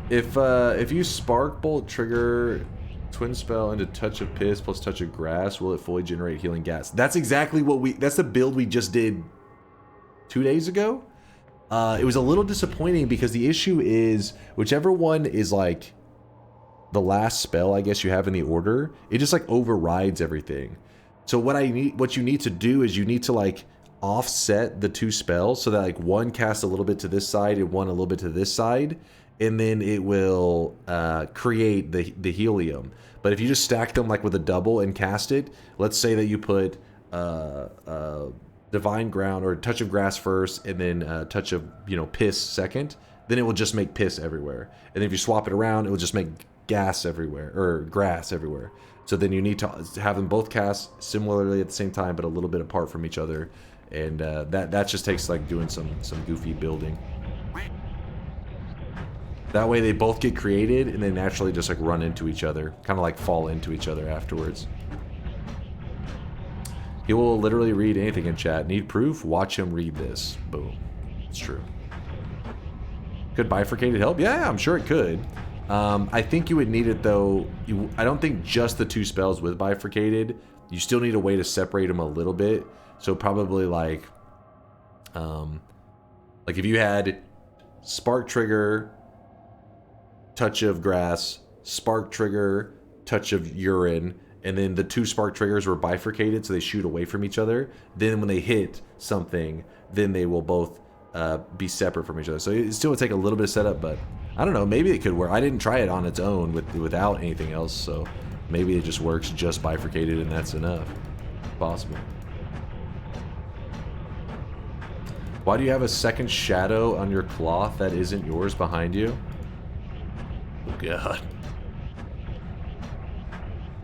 If you spark bolt trigger twin spell into touch of piss plus touch of grass, will it fully generate healing gas? That's exactly what that's the build we just did 2 days ago. It was a little disappointing because the issue is whichever one is like the last spell I guess you have in the order, it just like overrides everything. So what you need to do is you need to like offset the two spells so that like one casts a little bit to this side and one a little bit to this side, and then it will create the helium. But if you just stack them like with a double and cast it, let's say that you put divine ground or touch of grass first and then touch of piss second, then it will just make piss everywhere. And if you swap it around, it will just make gas everywhere or grass everywhere. So then you need to have them both cast similarly at the same time but a little bit apart from each other. And that just takes like doing some goofy building. That way they both get created and they naturally just like run into each other, kind of like fall into each other afterwards. He will literally read anything in chat. Need proof? Watch him read this. Boom. It's true. Could bifurcated help? Yeah, I'm sure it could. I think you would need it though. I don't think just the two spells with bifurcated. You still need a way to separate them a little bit. So probably like if you had spark trigger, touch of grass, spark trigger, touch of urine, and then the two spark triggers were bifurcated so they shoot away from each other. Then when they hit something, then they will both be separate from each other. So it still would take a little bit of setup, but I don't know, maybe it could work. I didn't try it on its own without anything else, so maybe it just works just bifurcated and that's enough. Possible. Why do you have a second shadow on your cloth that isn't yours behind you? Oh god.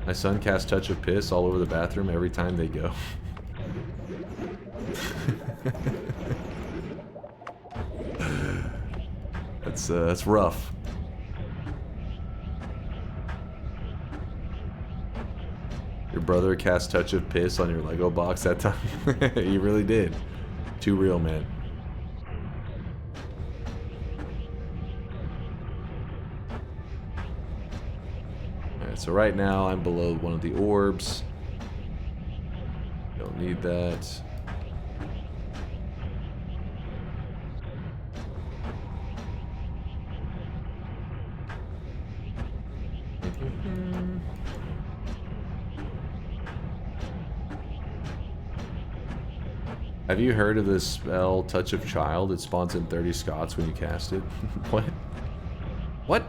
My son casts touch of piss all over the bathroom every time they go. That's rough. Your brother cast touch of piss on your Lego box that time. He really did. Too real, man. Alright, so right now I'm below one of the orbs. Don't need that. Have you heard of this spell, Touch of Child? It spawns in 30 Scots when you cast it. What? What?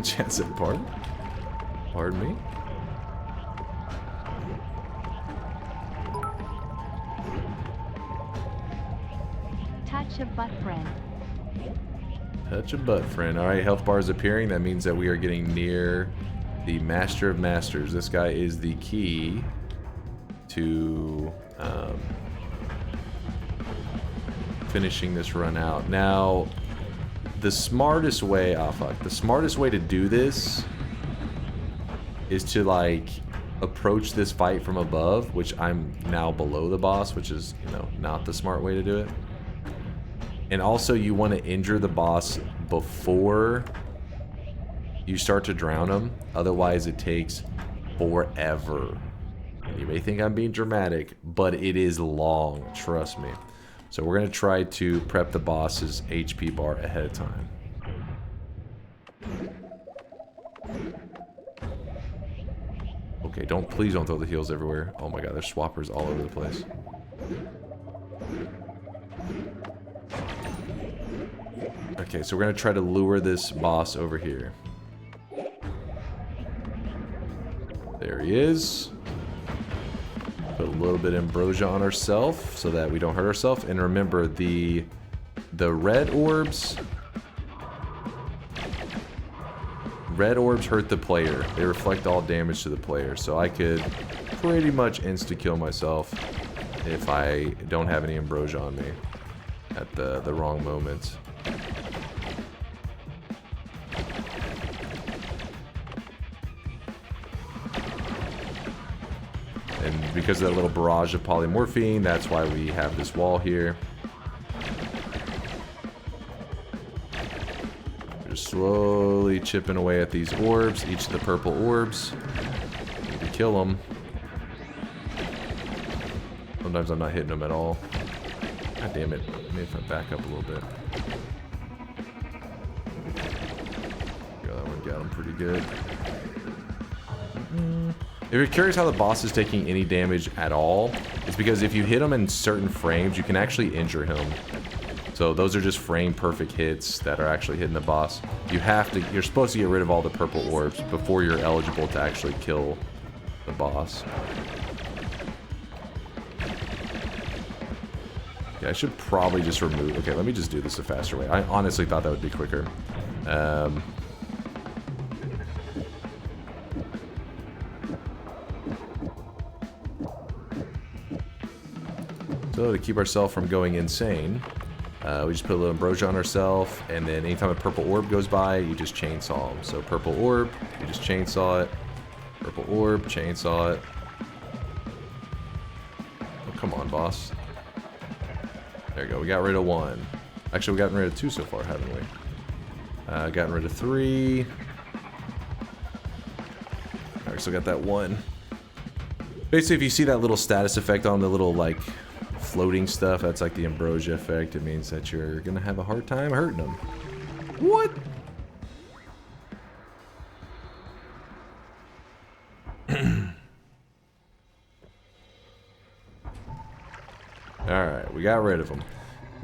Chat said, pardon? Pardon me? Touch of butt friend. Touch a butt friend. Alright, health bar is appearing. That means that we are getting near The Master of Masters. This guy is the key to finishing this run out. Now, the smartest way... Oh, fuck. The smartest way to do this is to, like, approach this fight from above, which I'm now below the boss, which is, you know, not the smart way to do it. And also, you want to injure the boss before you start to drown him. Otherwise, it takes forever. You may think I'm being dramatic, but it is long. Trust me. So we're going to try to prep the boss's HP bar ahead of time. Okay, please don't throw the heals everywhere. Oh my god, there's swappers all over the place. Okay, so we're going to try to lure this boss over here. There he is. Put a little bit of ambrosia on ourselves so that we don't hurt ourselves. And remember, the red orbs... Red orbs hurt the player. They reflect all damage to the player. So I could pretty much insta-kill myself if I don't have any ambrosia on me at the wrong moment. And because of that little barrage of polymorphine, that's why we have this wall here. Just slowly chipping away at these orbs, each of the purple orbs. Need to kill them. Sometimes I'm not hitting them at all. God damn it. Maybe if I back up a little bit. Yeah, that one got him pretty good. If you're curious how the boss is taking any damage at all, it's because if you hit him in certain frames, you can actually injure him. So those are just frame perfect hits that are actually hitting the boss. You're supposed to get rid of all the purple orbs before you're eligible to actually kill the boss. Yeah, I should probably just remove... Okay, let me just do this a faster way. I honestly thought that would be quicker. So to keep ourselves from going insane, we just put a little ambrosia on ourselves, and then anytime a purple orb goes by, you just chainsaw them. So purple orb, you just chainsaw it. Purple orb, chainsaw it. Oh, come on, boss. There you go, we got rid of one. Actually, we've gotten rid of two so far, haven't we? Gotten rid of three. Alright, so got that one. Basically, if you see that little status effect on the little, like, floating stuff, that's like the ambrosia effect. It means that you're gonna have a hard time hurting them. What? Alright, we got rid of them.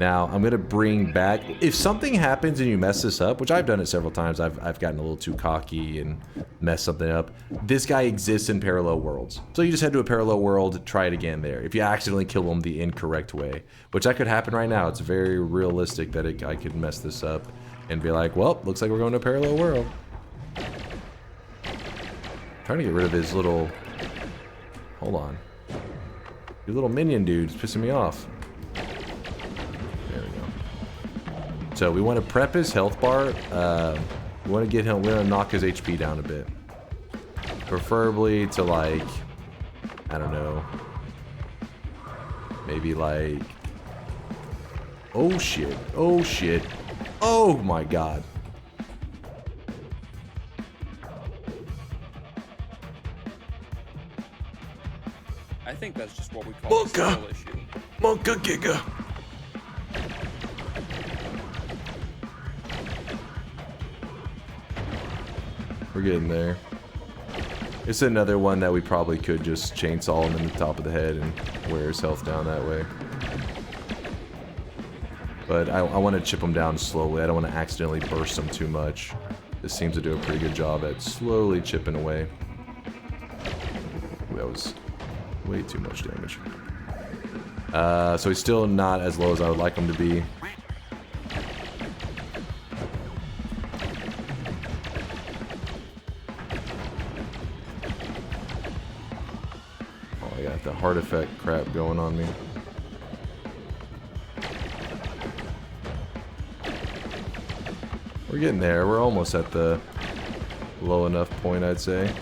Now, I'm gonna bring back... If something happens and you mess this up, which I've done it several times, I've gotten a little too cocky and messed something up. This guy exists in parallel worlds. So you just head to a parallel world, try it again there. If you accidentally kill him the incorrect way, which that could happen right now. It's very realistic that I could mess this up and be like, well, looks like we're going to a parallel world. Trying to get rid of his little... Hold on. Your little minion dude's pissing me off. So we want to prep his health bar. We want to get him. We want to knock his HP down a bit. Preferably to like, I don't know. Maybe like. Oh shit! Oh shit! Oh my god! I think that's just what we call a skill issue. Monka Giga. We're getting there. It's another one that we probably could just chainsaw him in the top of the head and wear his health down that way. But I want to chip him down slowly. I don't want to accidentally burst him too much. This seems to do a pretty good job at slowly chipping away. Ooh, that was way too much damage. So he's still not as low as I would like him to be. the heart effect crap going on me. We're getting there. We're almost at the low enough point, I'd say.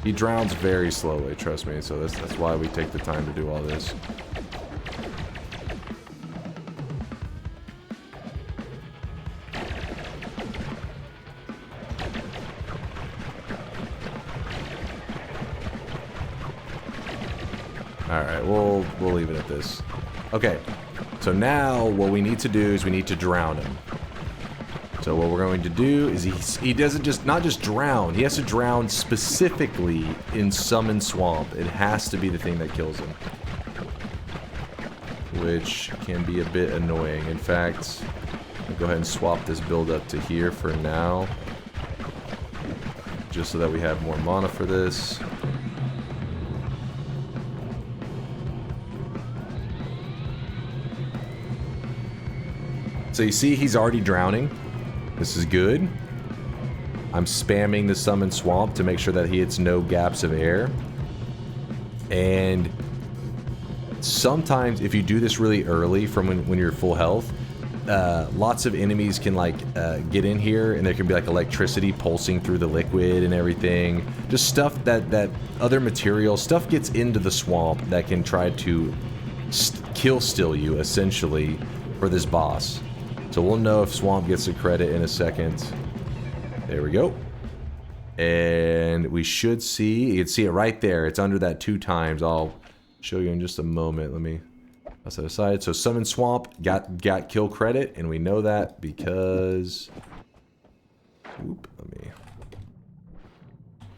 He drowns very slowly, trust me, so that's why we take the time to do all this. Alright, we'll leave it at this. Okay, so now what we need to do is we need to drown him. So what we're going to do is he doesn't not just drown, he has to drown specifically in Summon Swamp. It has to be the thing that kills him. Which can be a bit annoying. In fact, I'll go ahead and swap this build up to here for now. Just so that we have more mana for this. So you see he's already drowning. This is good. I'm spamming the Summon Swamp to make sure that he hits no gaps of air. And sometimes if you do this really early from when you're full health, lots of enemies can like get in here and there can be like electricity pulsing through the liquid and everything. Just stuff that other material, stuff gets into the swamp that can try to kill steal you essentially for this boss. So we'll know if Swamp gets the credit in a second. There we go. And we should see, you can see it right there. It's under that 2 times. I'll show you in just a moment. Let me pass that aside. So Summon Swamp got kill credit, and we know that because...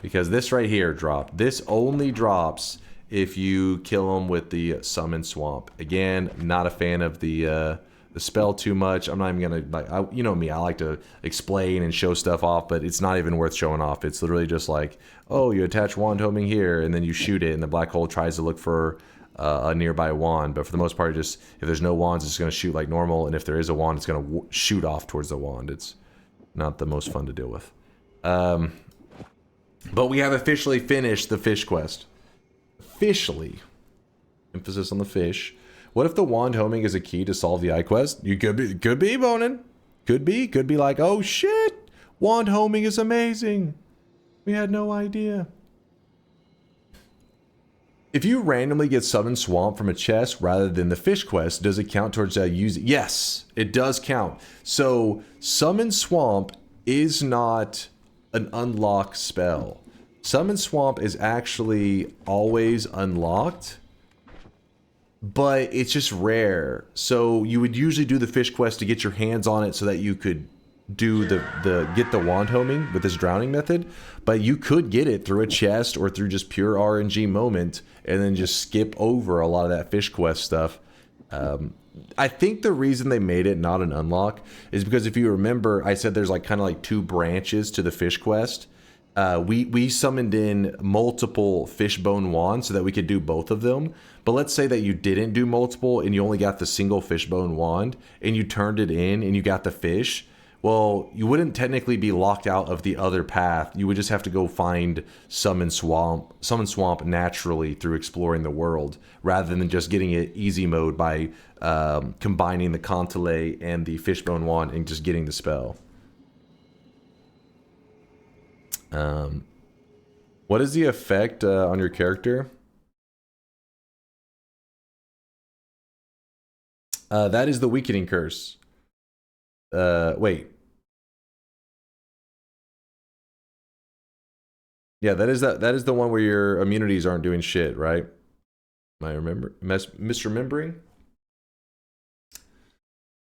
Because this right here dropped. This only drops if you kill him with the Summon Swamp. Again, not a fan of the spell too much. I'm not even gonna like, you know me, I like to explain and show stuff off, but it's not even worth showing off. It's literally just like, oh, you attach wand homing here, and then you shoot it, and the black hole tries to look for a nearby wand. But for the most part, just if there's no wands, it's gonna shoot like normal, and if there is a wand, it's gonna shoot off towards the wand. It's not the most fun to deal with. But we have officially finished the fish quest. Officially, emphasis on the fish. What if the wand homing is a key to solve the eye quest? You could be Bonin. Could be like, oh shit, wand homing is amazing. We had no idea. If you randomly get Summon Swamp from a chest rather than the fish quest, does it count towards using? Yes, it does count. So Summon Swamp is not an unlock spell. Summon Swamp is actually always unlocked, but it's just rare. So you would usually do the fish quest to get your hands on it so that you could do get the wand homing with this drowning method. But you could get it through a chest or through just pure RNG moment and then just skip over a lot of that fish quest stuff. I think the reason they made it not an unlock is because if you remember, I said there's like kind of like 2 branches to the fish quest. We summoned in multiple fishbone wands so that we could do both of them. But let's say that you didn't do multiple and you only got the single fishbone wand and you turned it in and you got the fish. Well, you wouldn't technically be locked out of the other path. You would just have to go find Summon Swamp naturally through exploring the world, rather than just getting it easy mode by combining the Contelay and the Fishbone Wand and just getting the spell. What is the effect on your character? That is the Weakening Curse. Wait. Yeah, that is the one where your immunities aren't doing shit, right? Am I misremembering?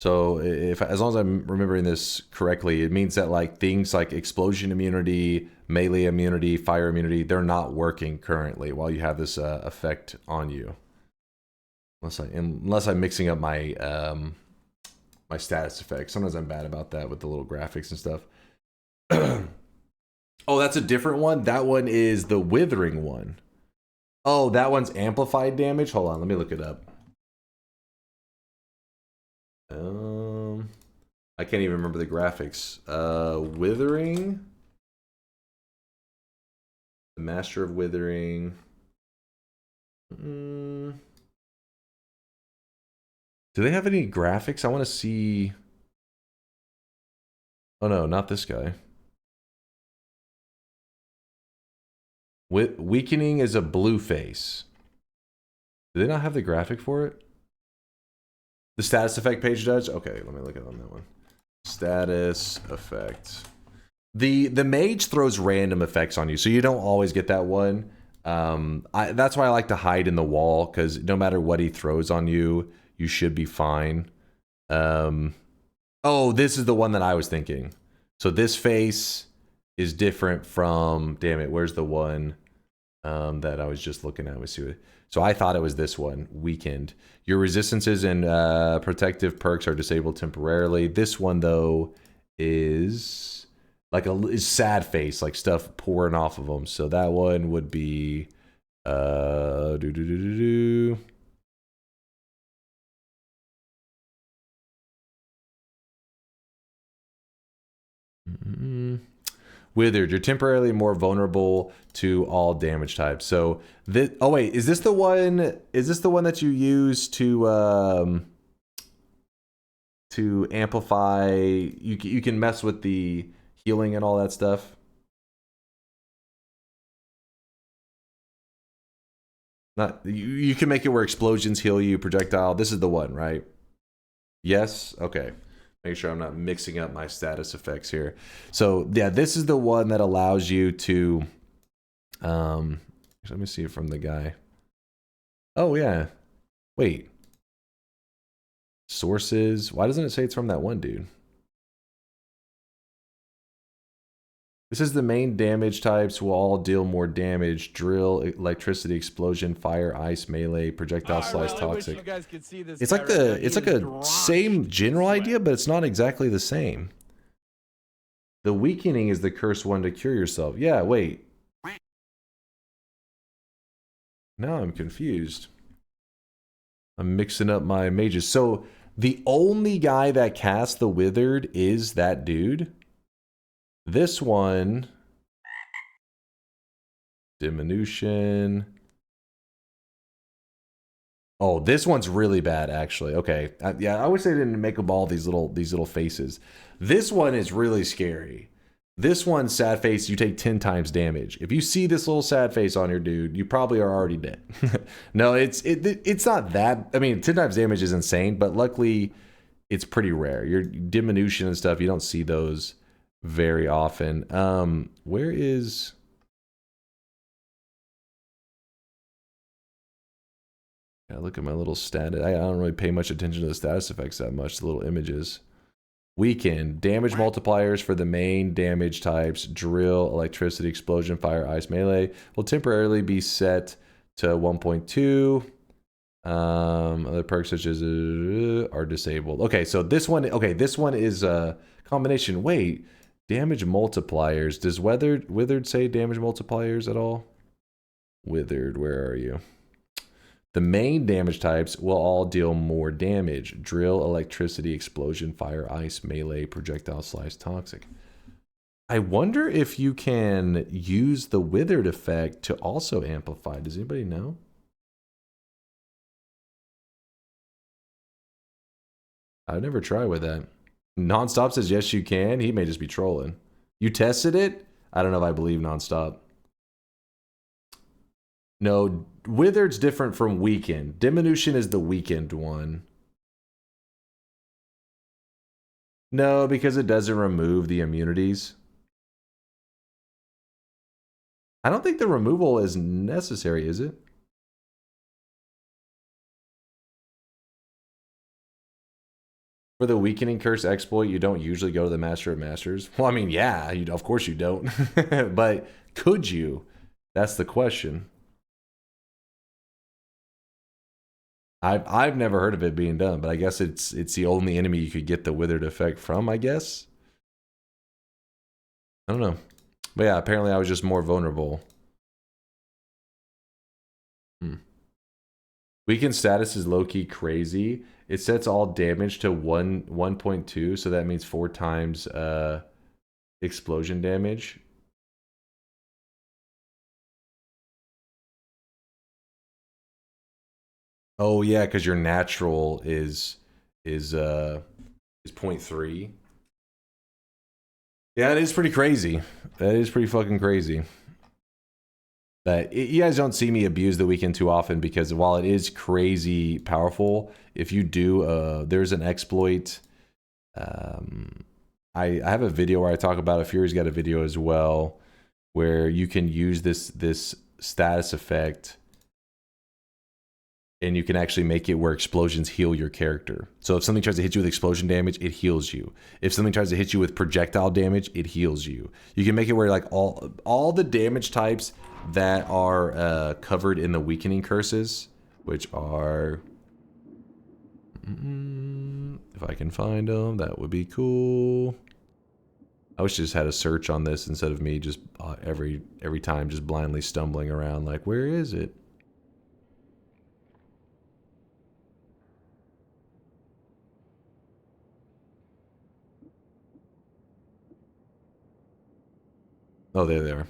So as long as I'm remembering this correctly, it means that like things like explosion immunity, melee immunity, fire immunity, they're not working currently while you have this effect on you. Unless I'm mixing up my my status effects. Sometimes I'm bad about that with the little graphics and stuff. Oh, that's a different one? That one is the Withering one. Oh, that one's amplified damage? Hold on, let me look it up. I can't even remember the graphics. Withering. The Master of Withering. Do they have any graphics? I want to see. Oh no, not this guy. Weakening is a blue face. Do they not have the graphic for it? The status effect page does? Okay, let me look at on that one. Status effect. The mage throws random effects on you, so you don't always get that one. That's why I like to hide in the wall, because no matter what he throws on you, you should be fine. Oh, this is the one that I was thinking. So this face is different from, damn it, where's the one that I was just looking at? Let's see what, so I thought it was this one, weakened. Your resistances and protective perks are disabled temporarily. This one though is like is sad face, like stuff pouring off of them. So that one would be Withered, you're temporarily more vulnerable to all damage types. So this, oh wait, is this the one? Is this the one that you use to amplify? You can mess with the healing and all that stuff. Not you can make it where explosions heal you, projectile. This is the one, right? Yes. Okay. Make sure I'm not mixing up my status effects here. So yeah, this is the one that allows you to, let me see it from the guy. Oh yeah, wait. Sources, why doesn't it say it's from that one dude? This is the main damage types will all deal more damage. Drill, electricity, explosion, fire, ice, melee, projectile, slice, toxic. It's like a same general idea, but it's not exactly the same. The weakening is the cursed one to cure yourself. Yeah, wait. Now I'm confused. I'm mixing up my mages. So the only guy that casts the withered is that dude. This one, diminution. Oh, this one's really bad, actually. Okay, yeah, I wish they didn't make them all these little faces. This one is really scary. This one, sad face, you take 10 times damage. If you see this little sad face on your dude, you probably are already dead. No, it's not that. I mean, 10 times damage is insane, but luckily, it's pretty rare. Your diminution and stuff, you don't see those very often. Where is... Yeah, look at my little stat. I don't really pay much attention to the status effects that much, the little images. Weaken. Damage multipliers for the main damage types, drill, electricity, explosion, fire, ice, melee, will temporarily be set to 1.2. Other perks such as are disabled. Okay, so this one, this one is a combination. Wait, damage multipliers. Does Withered say damage multipliers at all? Withered, where are you? The main damage types will all deal more damage. Drill, electricity, explosion, fire, ice, melee, projectile, slice, toxic. I wonder if you can use the withered effect to also amplify. Does anybody know? I've never tried with that. Nonstop says yes you can. He may just be trolling. You tested it? I don't know if I believe Nonstop. No, withered's different from weakened. Diminution is the weakened one. No, because it doesn't remove the immunities. I don't think the removal is necessary, is it? For the weakening curse exploit, you don't usually go to the Master of Masters. Well, I mean, yeah, of course you don't. But could you? That's the question. I've never heard of it being done, but I guess it's the only enemy you could get the withered effect from, I guess. I don't know. But yeah, apparently I was just more vulnerable. Weakened status is low-key crazy. It sets all damage to 1.2, so that means 4 times explosion damage. Oh yeah, because your natural is 0.3. Yeah, it is pretty crazy. That is pretty fucking crazy. You guys don't see me abuse the weekend too often because while it is crazy powerful, if you do, there's an exploit. I have a video where I talk about it. Fury's got a video as well where you can use this status effect and you can actually make it where explosions heal your character. So if something tries to hit you with explosion damage, it heals you. If something tries to hit you with projectile damage, it heals you. You can make it where like all the damage types that are covered in the weakening curses, which are... if I can find them, that would be cool. I wish I just had a search on this instead of me just every time just blindly stumbling around like, where is it? Oh, there they are.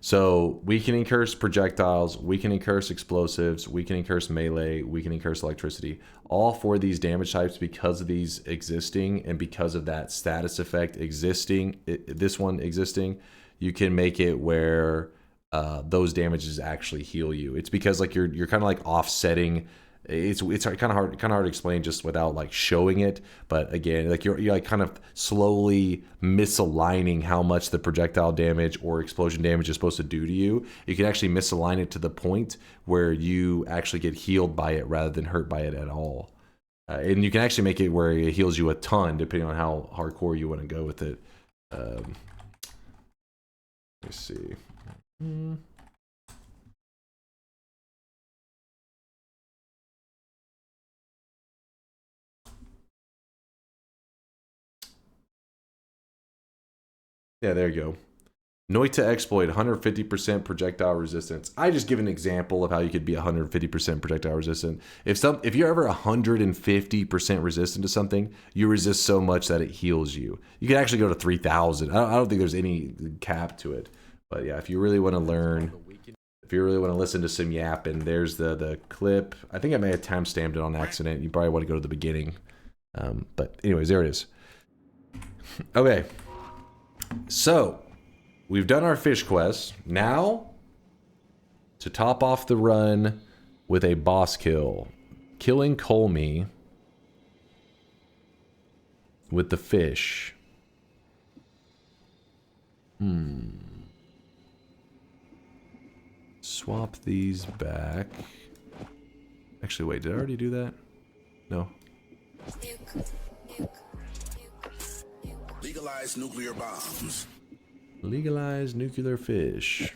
So, weakening curse projectiles, weakening curse explosives, weakening curse melee, weakening curse electricity. All four of these damage types, because of these existing and because of that status effect existing, this one existing, you can make it where those damages actually heal you. It's because like you're kind of like offsetting. It's kind of hard to explain just without like showing it, but again, like you're like kind of slowly misaligning how much the projectile damage or explosion damage is supposed to do to you. You can actually misalign it to the point where you actually get healed by it rather than hurt by it at all. And you can actually make it where it heals you a ton depending on how hardcore you want to go with it. Let me see. Yeah, there you go. Noita exploit, 150% projectile resistance. I just give an example of how you could be 150% projectile resistant. If you're ever 150% resistant to something, you resist so much that it heals you. You can actually go to 3,000. I don't think there's any cap to it. But yeah, if you really want to learn, if you really want to listen to some yapping, there's the clip. I think I may have timestamped it on accident. You probably want to go to the beginning. But anyways, there it is. Okay. So, we've done our fish quest. Now, to top off the run with a boss kill. Killing Colmy with the fish. Swap these back. Actually, wait, did I already do that? No. Legalize nuclear bombs. Legalize nuclear fish.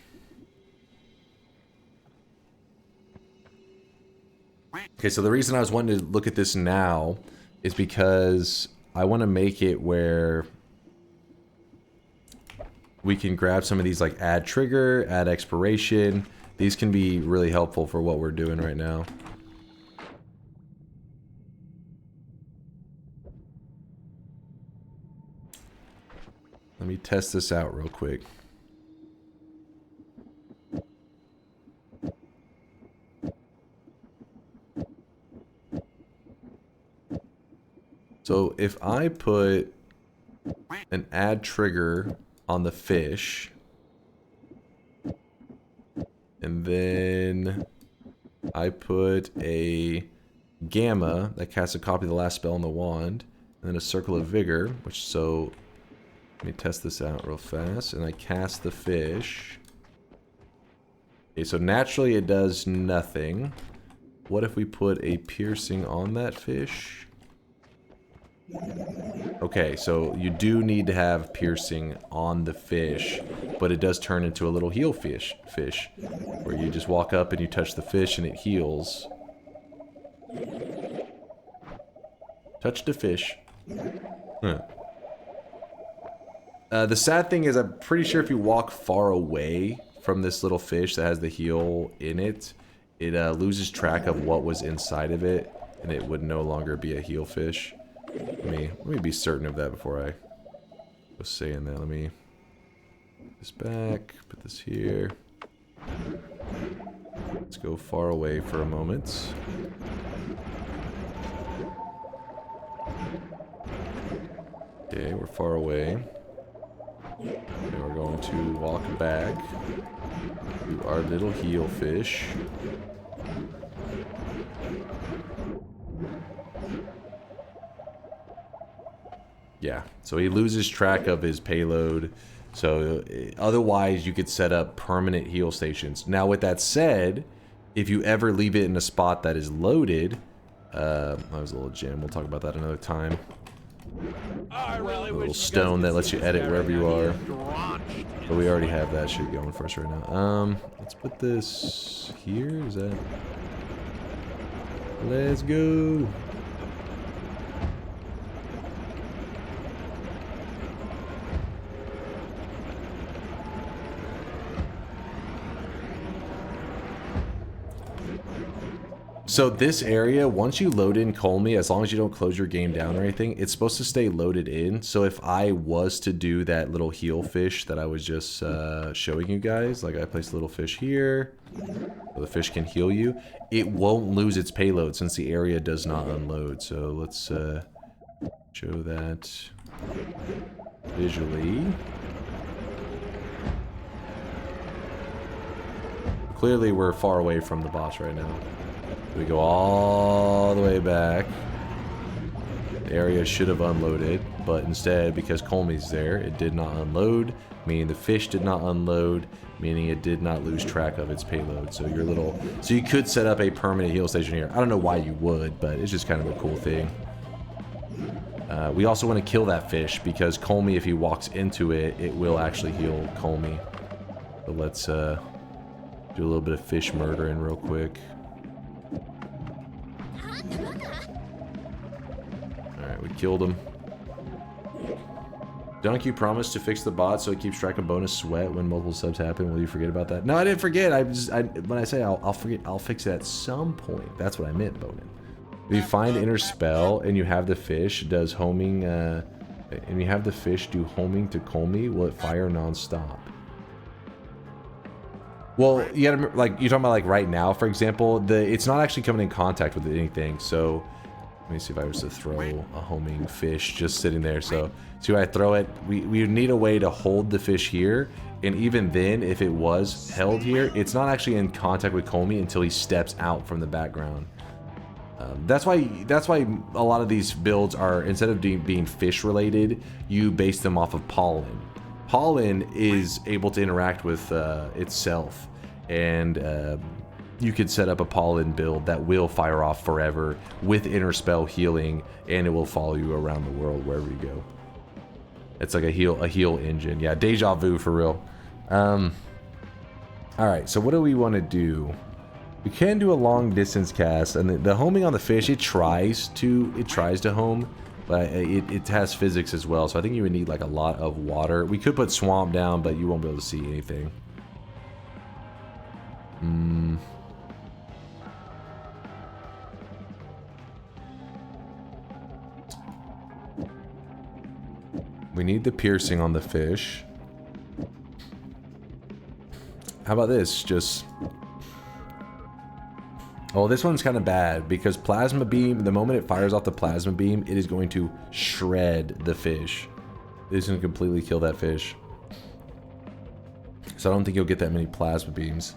Okay, so the reason I was wanting to look at this now is because I want to make it where we can grab some of these like add trigger, add expiration. These can be really helpful for what we're doing right now. Let me test this out real quick. So if I put an add trigger on the fish, and then I put a gamma that casts a copy of the last spell on the wand, and then a circle of vigor, which so... Let me test this out real fast, and I cast the fish. Okay, so naturally it does nothing. What if we put a piercing on that fish? Okay, so you do need to have piercing on the fish, but it does turn into a little heal fish, where you just walk up and you touch the fish and it heals. Touch the fish. Huh. The sad thing is I'm pretty sure if you walk far away from this little fish that has the heal in it, it loses track of what was inside of it, and it would no longer be a heal fish. Let me be certain of that before I go saying that. Let me put this back, put this here. Let's go far away for a moment. Okay, we're far away. Okay, we're going to walk back to our little heel fish. Yeah, so he loses track of his payload. So otherwise you could set up permanent heal stations. Now with that said, if you ever leave it in a spot that is loaded, that was a little gem, we'll talk about that another time. A little stone that lets you edit wherever you are. But we already have that shit going for us right now. Let's put this here, is that... Let's go! So this area, once you load in Colmy, as long as you don't close your game down or anything, it's supposed to stay loaded in. So if I was to do that little heal fish that I was just showing you guys, like I placed a little fish here, so the fish can heal you, it won't lose its payload since the area does not unload. So let's show that visually. Clearly we're far away from the boss right now. We go all the way back. The area should have unloaded, but instead, because Colmy's there, it did not unload, meaning the fish did not unload, meaning it did not lose track of its payload. So your little, so you could set up a permanent heal station here. I don't know why you would, but it's just kind of a cool thing. We also want to kill that fish because Colmy, if he walks into it, it will actually heal Colmy. So let's do a little bit of fish murdering real quick. Alright, we killed him. Dunk, you promised to fix the bot so it keeps track of bonus sweat when multiple subs happen. Will you forget about that? No, I didn't forget. When I say I'll forget, I'll fix it at some point. That's what I meant, Bonin. If you find inner spell and you have the fish does homing, and you have the fish do homing to Colmy, will it fire non-stop? Well, you gotta remember, like, you're talking about like right now, for example, it's not actually coming in contact with anything. So let me see if I was to throw a homing fish just sitting there. So see when I throw it, we need a way to hold the fish here. And even then, if it was held here, it's not actually in contact with Colmy until he steps out from the background. That's why a lot of these builds are, instead of being fish related, you base them off of pollen. Pollen is able to interact with itself, and you could set up a pollen build that will fire off forever with inner spell healing, and it will follow you around the world wherever you go. It's like a heal engine. Yeah, deja vu for real. All right, so what do we want to do? We can do a long distance cast, and the homing on the fish, it tries to home. But it has physics as well, so I think you would need like a lot of water. We could put swamp down, but you won't be able to see anything. We need the piercing on the fish. How about this? Just... Oh, this one's kind of bad because plasma beam, the moment it fires off the plasma beam, it is going to shred the fish. It is going to completely kill that fish. So I don't think you'll get that many plasma beams.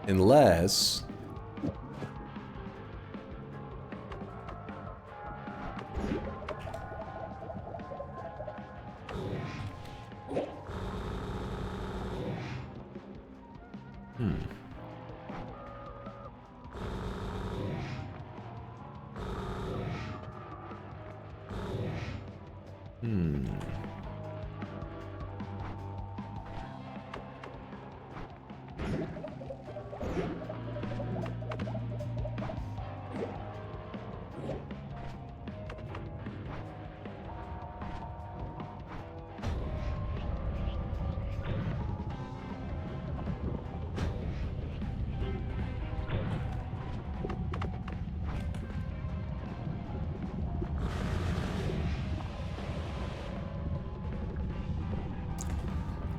Unless...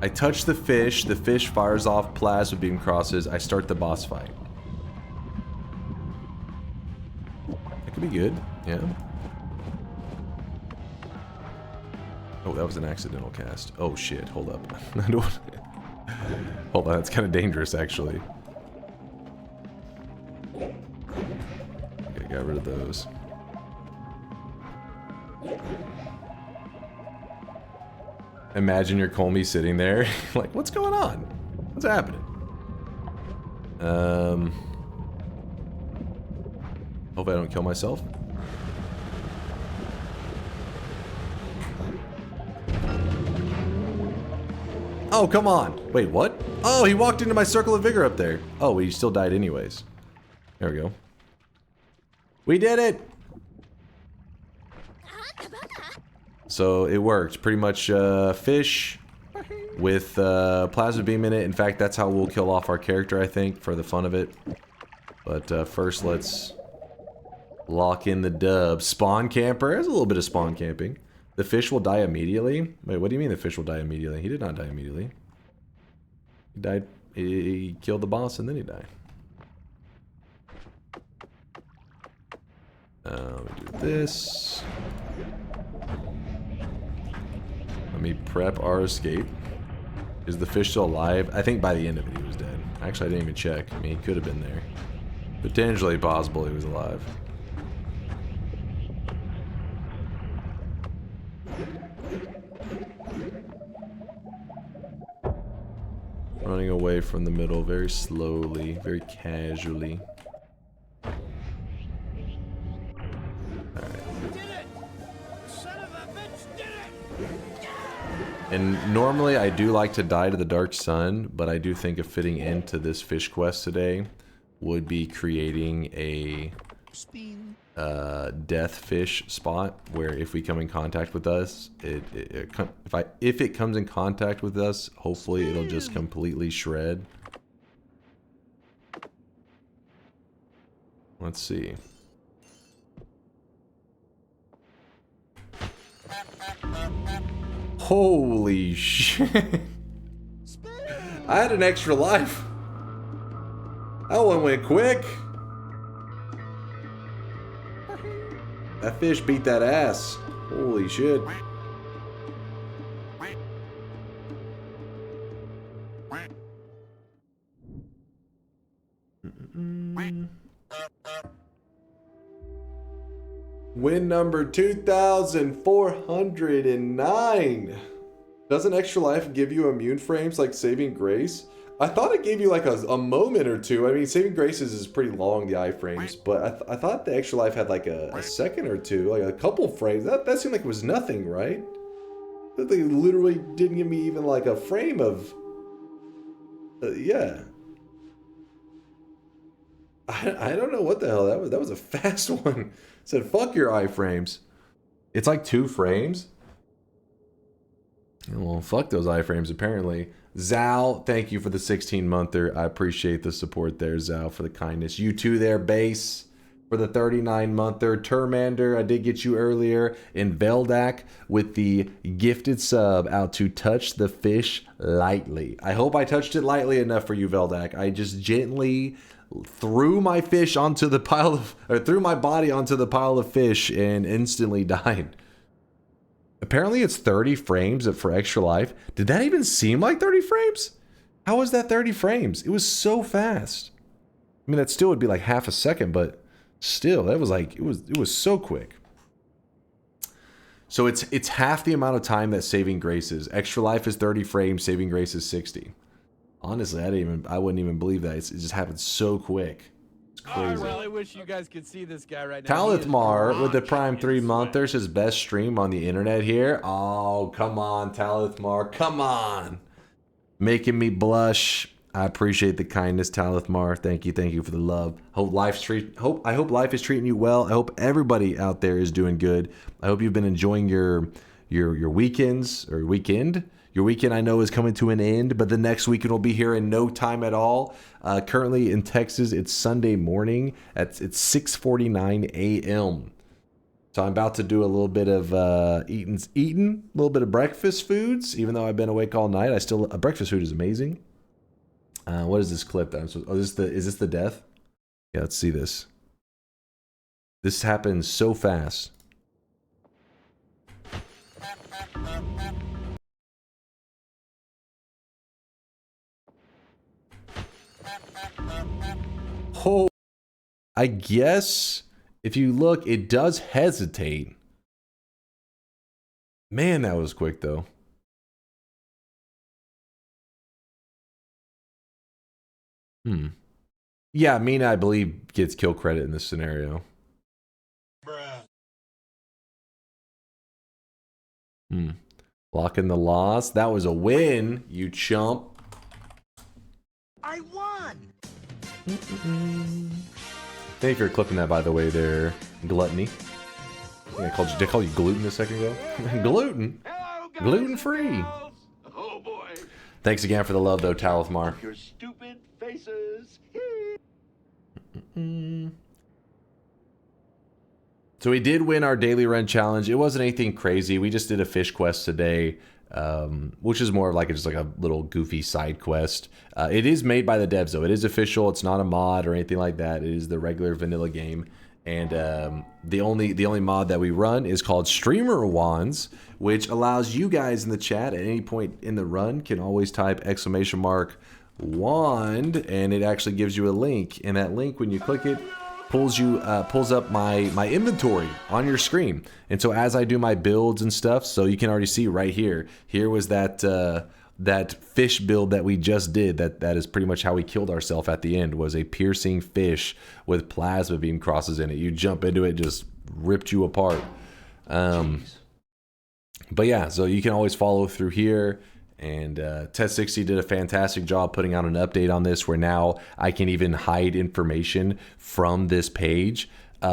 I touch the fish fires off plasma beam crosses, I start the boss fight. That could be good, yeah. Oh, that was an accidental cast. Oh shit, hold up. I don't... Hold on, that's kind of dangerous actually. Okay, got rid of those. Imagine your Colmy sitting there, like, what's going on? What's happening? Hope I don't kill myself. Oh, come on. Wait, what? Oh, he walked into my circle of vigor up there. Oh, well, he still died anyways. There we go. We did it! So it worked. Pretty much fish with plasma beam in it. In fact, that's how we'll kill off our character, I think, for the fun of it. But first, let's lock in the dub. Spawn camper. There's a little bit of spawn camping. The fish will die immediately? Wait, what do you mean the fish will die immediately? He did not die immediately. He died. He killed the boss and then he died. We do this. Let me prep our escape. Is the fish still alive? I think by the end of it he was dead. Actually, I didn't even check. I mean, he could have been there. Potentially possible he was alive. Running away from the middle very slowly, very casually. And normally I do like to die to the Dark Sun, but I do think a fitting end to this fish quest today would be creating a death fish spot where if we come in contact with us, if it comes in contact with us, hopefully it'll just completely shred. Let's see. Holy shit. I had an extra life. That one went quick. That fish beat that ass. Holy shit. Win number 2,409. Doesn't extra life give you immune frames like saving grace? I thought it gave you like a moment or two. I mean, saving graces is pretty long, the iframes, but I thought the extra life had like a second or two, like a couple frames. That seemed like it was nothing, right? That they literally didn't give me even like a frame of... yeah. I don't know what the hell that was. That was a fast one. It said, fuck your iframes. It's like 2 frames. Well, fuck those iframes, apparently. Zal, thank you for the 16-monther. I appreciate the support there, Zal, for the kindness. You too there, Base, for the 39-monther. Termander, I did get you earlier. And Veldak with the gifted sub out to touch the fish lightly. I hope I touched it lightly enough for you, Veldak. I just gently threw my fish onto the pile of... or threw my body onto the pile of fish and instantly died. Apparently it's 30 frames for extra life. Did that even seem like 30 frames? How was that 30 frames? It was so fast. I mean, that still would be like half a second, but still, that was like, it was so quick. So it's half the amount of time that saving grace is. Extra life is 30 frames, saving grace is 60. Honestly, I wouldn't even believe that. It just happened so quick. It's crazy. I really wish you guys could see this guy right now. Talithmar with the Prime 3-monther, his best stream on the internet here. Oh, come on, Talithmar. Come on. Making me blush. I appreciate the kindness, Talithmar. Thank you for the love. I hope life is treating you well. I hope everybody out there is doing good. I hope you've been enjoying your weekends or weekend. Your weekend, I know, is coming to an end, but the next weekend will be here in no time at all. Currently in Texas, it's Sunday morning. It's 6:49 a.m. So I'm about to do a little bit of eating, a little bit of breakfast foods. Even though I've been awake all night, breakfast food is amazing. What is this clip that I'm supposed? Oh, is this the death? Yeah, let's see this. This happens so fast. Oh, I guess if you look, it does hesitate. Man, that was quick though. Yeah, Mina, I believe, gets kill credit in this scenario. Blocking the loss. That was a win, you chump. I won! Thank you for clipping that, by the way, there, Gluttony. I did I call you gluten a second ago? Gluten? Gluten-free. Oh boy. Thanks again for the love, though, Talithmar. Your stupid faces. So we did win our daily run challenge. It wasn't anything crazy. We just did a fish quest today, which is more of like just like a little goofy side quest. It is made by the devs, though. It is official. It's not a mod or anything like that. It is the regular vanilla game. And the only mod that we run is called Streamer Wands, which allows you guys in the chat at any point in the run can always type !wand, and it actually gives you a link. And that link, when you click it, pulls up my inventory on your screen. And so as I do my builds and stuff, so you can already see right here. Here was that fish build that we just did. That is pretty much how we killed ourselves at the end. Was a piercing fish with plasma beam crosses in it. You jump into it, just ripped you apart. But yeah, so you can always follow through here. And Test60 did a fantastic job putting out an update on this, where now I can even hide information from this page,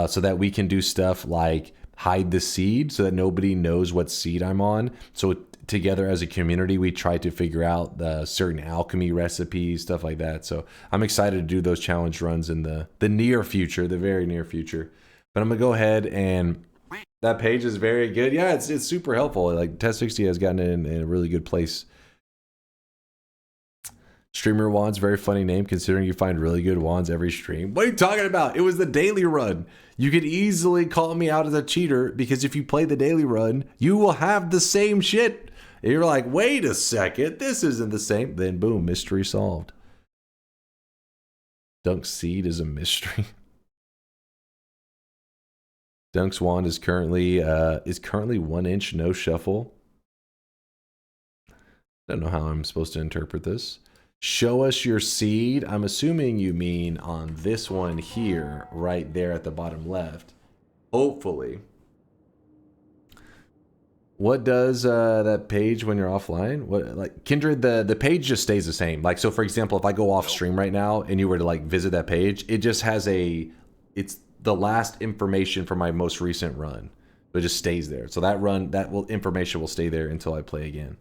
so that we can do stuff like hide the seed so that nobody knows what seed I'm on. So together as a community, we try to figure out the certain alchemy recipes, stuff like that. So I'm excited to do those challenge runs in the near future, the very near future. But I'm gonna go ahead, and that page is very good. Yeah, it's super helpful. Like Test60 has gotten it in a really good place. Streamer Wands, very funny name considering you find really good wands every stream. What are you talking about? It was the daily run. You could easily call me out as a cheater, because if you play the daily run, you will have the same shit. And you're like, wait a second, this isn't the same. Then boom, mystery solved. Dunk's seed is a mystery. Dunk's wand is currently 1 inch, no shuffle. Don't know how I'm supposed to interpret this. Show us your seed. I'm assuming you mean on this one here, right there at the bottom left. Hopefully. What does that page when you're offline? What, like, Kindred, the page just stays the same. Like, so for example, if I go off stream right now and you were to like visit that page, it just has it's the last information from my most recent run. It just stays there. So that run, information will stay there until I play again.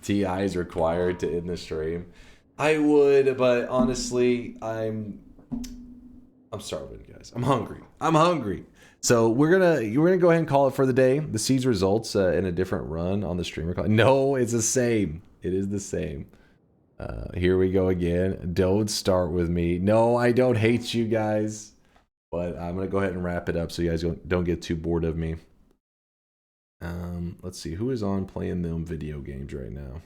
TI is required to end the stream. I would, but honestly, I'm starving, guys. I'm hungry. So we're gonna go ahead and call it for the day. The seeds results in a different run on the streamer call. No, it's the same. It is the same. Here we go again. Don't start with me. No, I don't hate you guys, but I'm gonna go ahead and wrap it up so you guys don't get too bored of me. Let's see who is on playing them video games right now.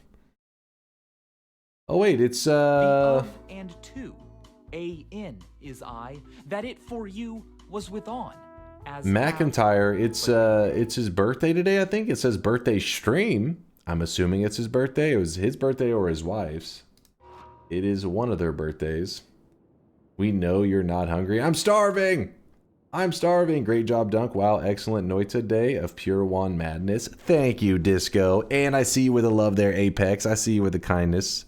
Oh wait, it's The and two, A-in is I, that it for you was with on. As McIntyre. It's his birthday today, I think. It says birthday stream. I'm assuming it's his birthday. It was his birthday or his wife's. It is one of their birthdays. We know you're not hungry. I'm starving. I'm starving. Great job, Dunk. Wow, excellent Noita day of pure wand madness. Thank you, Disco. And I see you with the love there, Apex. I see you with the kindness.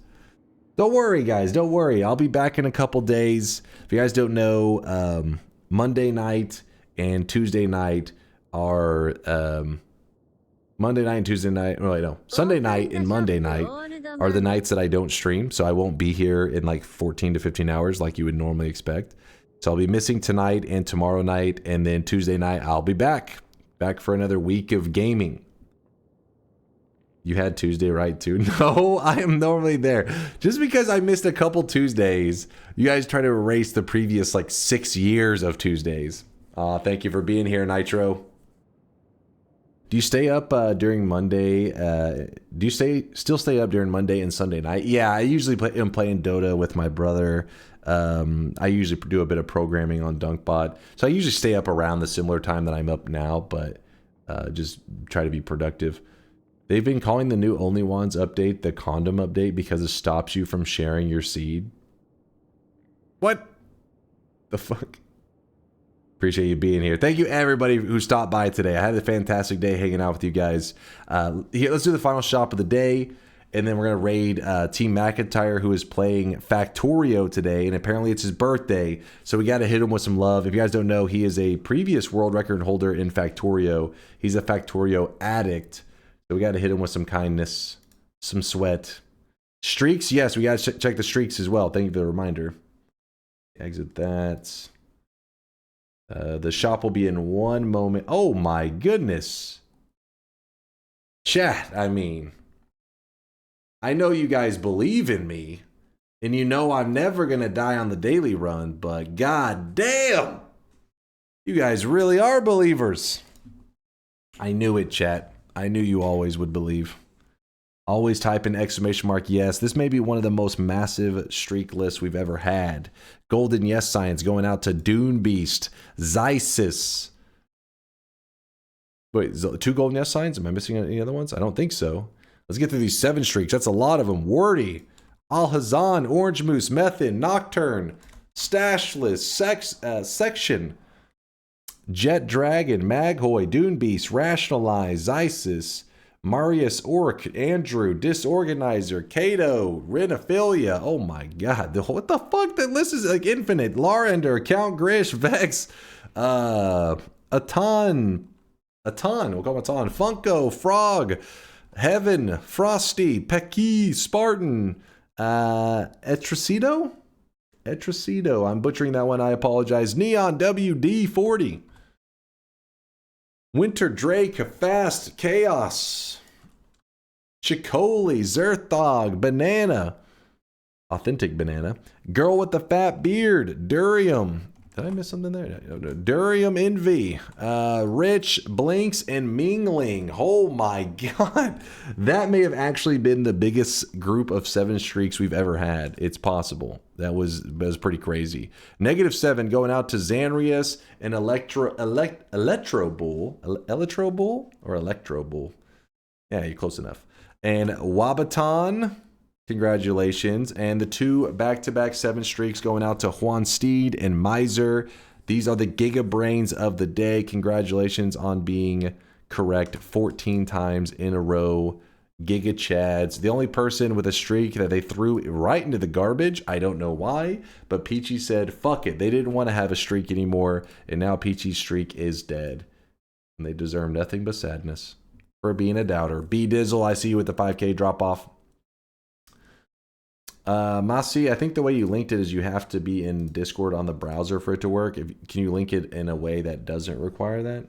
Don't worry, guys. Don't worry. I'll be back in a couple days. If you guys don't know, Monday night and Tuesday night are Monday night and Tuesday night. Oh, wait, no. Sunday night and Monday night are the nights that I don't stream. So I won't be here in like 14 to 15 hours like you would normally expect. So I'll be missing tonight and tomorrow night, and then Tuesday night I'll be back for another week of gaming. You had Tuesday right too? No, I am normally there. Just because I missed a couple Tuesdays, you guys try to erase the previous like 6 years of Tuesdays. Thank you for being here, Nitro. Do you stay up during Monday? Do you still stay up during Monday and Sunday night? Yeah, I usually am playing Dota with my brother. I usually do a bit of programming on DunkBot. So I usually stay up around the similar time that I'm up now, but just try to be productive. They've been calling the new Only Ones update the condom update because it stops you from sharing your seed. What the fuck? Appreciate you being here. Thank you everybody who stopped by today. I had a fantastic day hanging out with you guys. Here, let's do the final shop of the day, and then we're gonna raid Team McIntyre, who is playing Factorio today, and apparently it's his birthday, so we gotta hit him with some love. If you guys don't know, he is a previous world record holder in Factorio. He's a Factorio addict. So we got to hit him with some kindness, some sweat. Streaks, yes, we got to check the streaks as well. Thank you for the reminder. Exit that. The shop will be in one moment. Oh my goodness. Chat, I mean. I know you guys believe in me. And you know I'm never going to die on the daily run. But god damn. You guys really are believers. I knew it, chat. I knew you always would believe. Always type in exclamation mark yes. This may be one of the most massive streak lists we've ever had. Golden yes signs going out to Dune Beast, Zysis. Wait, 2 golden yes signs? Am I missing any other ones? I don't think so. Let's get through these 7 streaks. That's a lot of them. Wordy, Al-Hazan, Orange Moose, Methin, Nocturne, Stashless, Section, Jet Dragon, Maghoy, Dune Beast, Rationalize, Isis, Marius Orc, Andrew, Disorganizer, Kato, Renophilia. Oh my god. What the fuck? That list is like infinite. Larender, Count Grish, Vex, Atan. We'll call him Atan. Funko, Frog, Heaven, Frosty, Pecky, Spartan, Etricido? Etricido. I'm butchering that one. I apologize. Neon WD40. Winter Drake, Fast, Chaos, Chicoli, Zerthog, Banana, Authentic Banana, Girl with the Fat Beard, Durium. Did I miss something there? No. Durium Envy, Rich, Blinks, and Mingling. Oh my god. That may have actually been the biggest group of 7 streaks we've ever had. It's possible. That was pretty crazy. -7 going out to Xanrius and Electro Bull. Or Electro Bull? Yeah, you're close enough. And Wabaton. Congratulations. And the 2 back-to-back 7 streaks going out to Juan Steed and Miser. These are the Giga Brains of the day. Congratulations on being correct 14 times in a row. Giga Chads. The only person with a streak that they threw right into the garbage. I don't know why, but Peachy said, fuck it. They didn't want to have a streak anymore, and now Peachy's streak is dead. And they deserve nothing but sadness for being a doubter. B Dizzle, I see you with the 5K drop-off. Masi, I think the way you linked it is you have to be in Discord on the browser for it to work. Can you link it in a way that doesn't require that?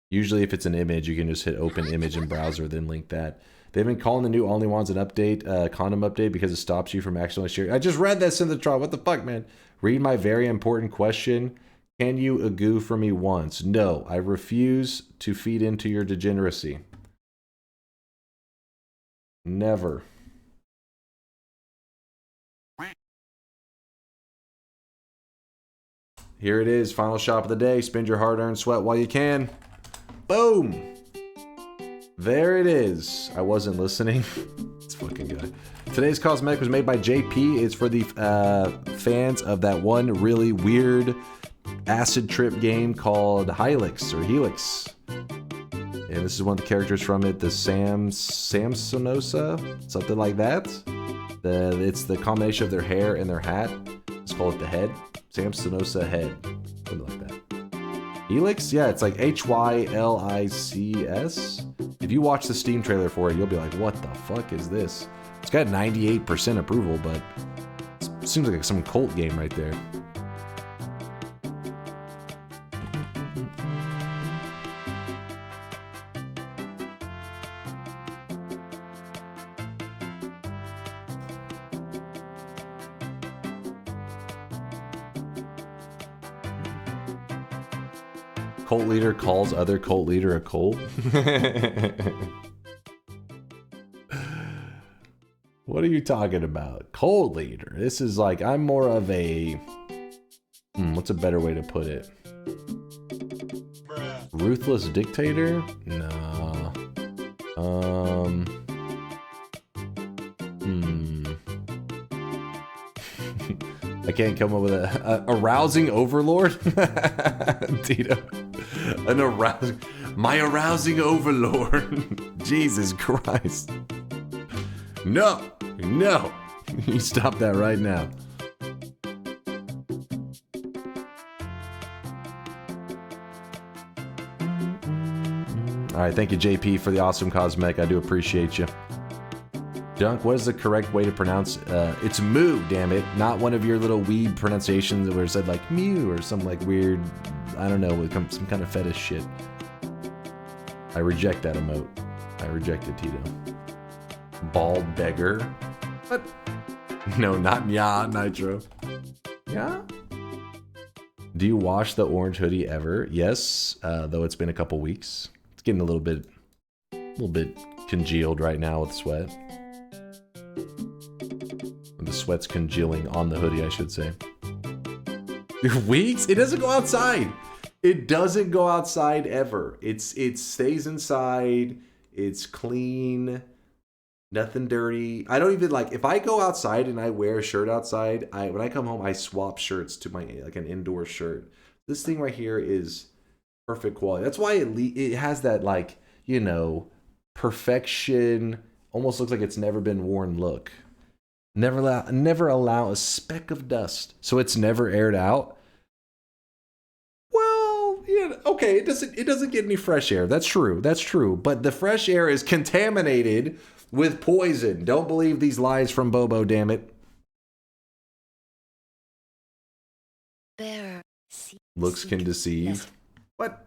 Usually if it's an image, you can just hit open image in browser, then link that. They've been calling the new Only Ones an update, condom update, because it stops you from accidentally sharing. I just read that Synthotron. What the fuck, man? Read my very important question. Can you agoo for me once? No, I refuse to feed into your degeneracy. Never. Here it is, final shop of the day. Spend your hard-earned sweat while you can. Boom! There it is. I wasn't listening. It's fucking good. Today's cosmetic was made by JP. It's for the fans of that one really weird acid trip game called Helix. And this is one of the characters from it, the Samsonosa, something like that. It's the combination of their hair and their hat. Let's call it the head. Samsonosa head. Something like that. Helix? Yeah, it's like Hylics. If you watch the Steam trailer for it, you'll be like, what the fuck is this? It's got 98% approval, but it seems like some cult game right there. Cult leader calls other cult leader a cult? What are you talking about? Cult leader. This is like, I'm more of a... what's a better way to put it? Ruthless dictator? Nah. I can't come up with a arousing overlord? Tito. An arousing... My arousing overlord. Jesus Christ. No. No. You stop that right now. Alright, thank you JP for the awesome cosmetic. I do appreciate you. Dunk, what is the correct way to pronounce it's moo, damn it. Not one of your little weeb pronunciations where it said like mew or some like weird, I don't know, some kind of fetish shit. I reject that emote. I reject it, Tito. Bald beggar? What? No, not yeah, Nitro. Yeah? Do you wash the orange hoodie ever? Yes, though it's been a couple weeks. It's getting a little bit congealed right now with sweat. The sweat's congealing on the hoodie, I should say. Weeks? It doesn't go outside. It doesn't go outside ever. It stays inside. It's clean. Nothing dirty. I don't even like, if I go outside and I wear a shirt outside, when I come home, I swap shirts to my, like an indoor shirt. This thing right here is perfect quality. That's why it has that, like, you know, perfection, almost looks like it's never been worn look. Never allow a speck of dust. So it's never aired out. Well, yeah, okay, it doesn't get any fresh air. That's true. That's true. But the fresh air is contaminated with poison. Don't believe these lies from Bobo, damn it. Looks can deceive. What?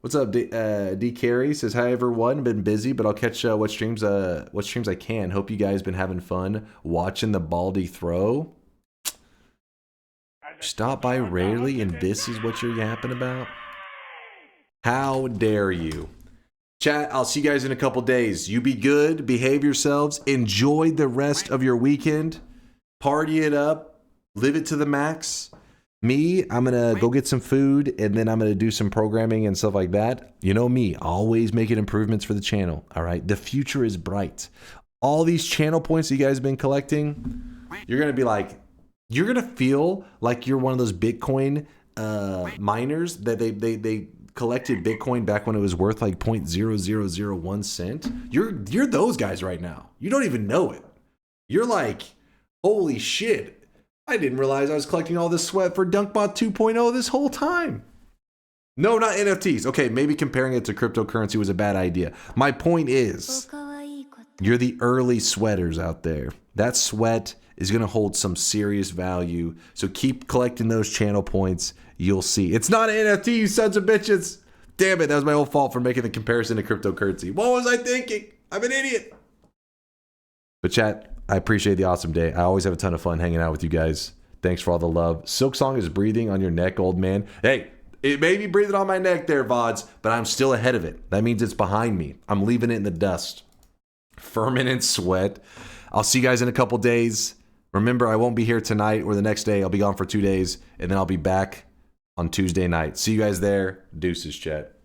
What's up, D Carey says, hi everyone, been busy, but I'll catch what streams I can. Hope you guys been having fun watching the Baldy throw. Stop by rarely and this is what you're yapping about? How dare you? Chat, I'll see you guys in a couple days. You be good, behave yourselves, enjoy the rest of your weekend, party it up, live it to the max. Me, I'm going to go get some food, and then I'm going to do some programming and stuff like that. You know me, always making improvements for the channel, all right? The future is bright. All these channel points that you guys have been collecting, you're going to be like, you're going to feel like you're one of those Bitcoin miners that they collected Bitcoin back when it was worth like 0.0001 cent. You're those guys right now. You don't even know it. You're like, holy shit. I didn't realize I was collecting all this sweat for DunkBot 2.0 this whole time. No, not NFTs. Okay, maybe comparing it to cryptocurrency was a bad idea. My point is, you're the early sweaters out there. That sweat is going to hold some serious value. So keep collecting those channel points. You'll see. It's not an NFT, you sons of bitches. Damn it, that was my own fault for making the comparison to cryptocurrency. What was I thinking? I'm an idiot. But chat, I appreciate the awesome day. I always have a ton of fun hanging out with you guys. Thanks for all the love. Silksong is breathing on your neck, old man. Hey, it may be breathing on my neck there, VODs, but I'm still ahead of it. That means it's behind me. I'm leaving it in the dust. Permanent sweat. I'll see you guys in a couple days. Remember, I won't be here tonight or the next day. I'll be gone for 2 days, and then I'll be back on Tuesday night. See you guys there. Deuces, chat.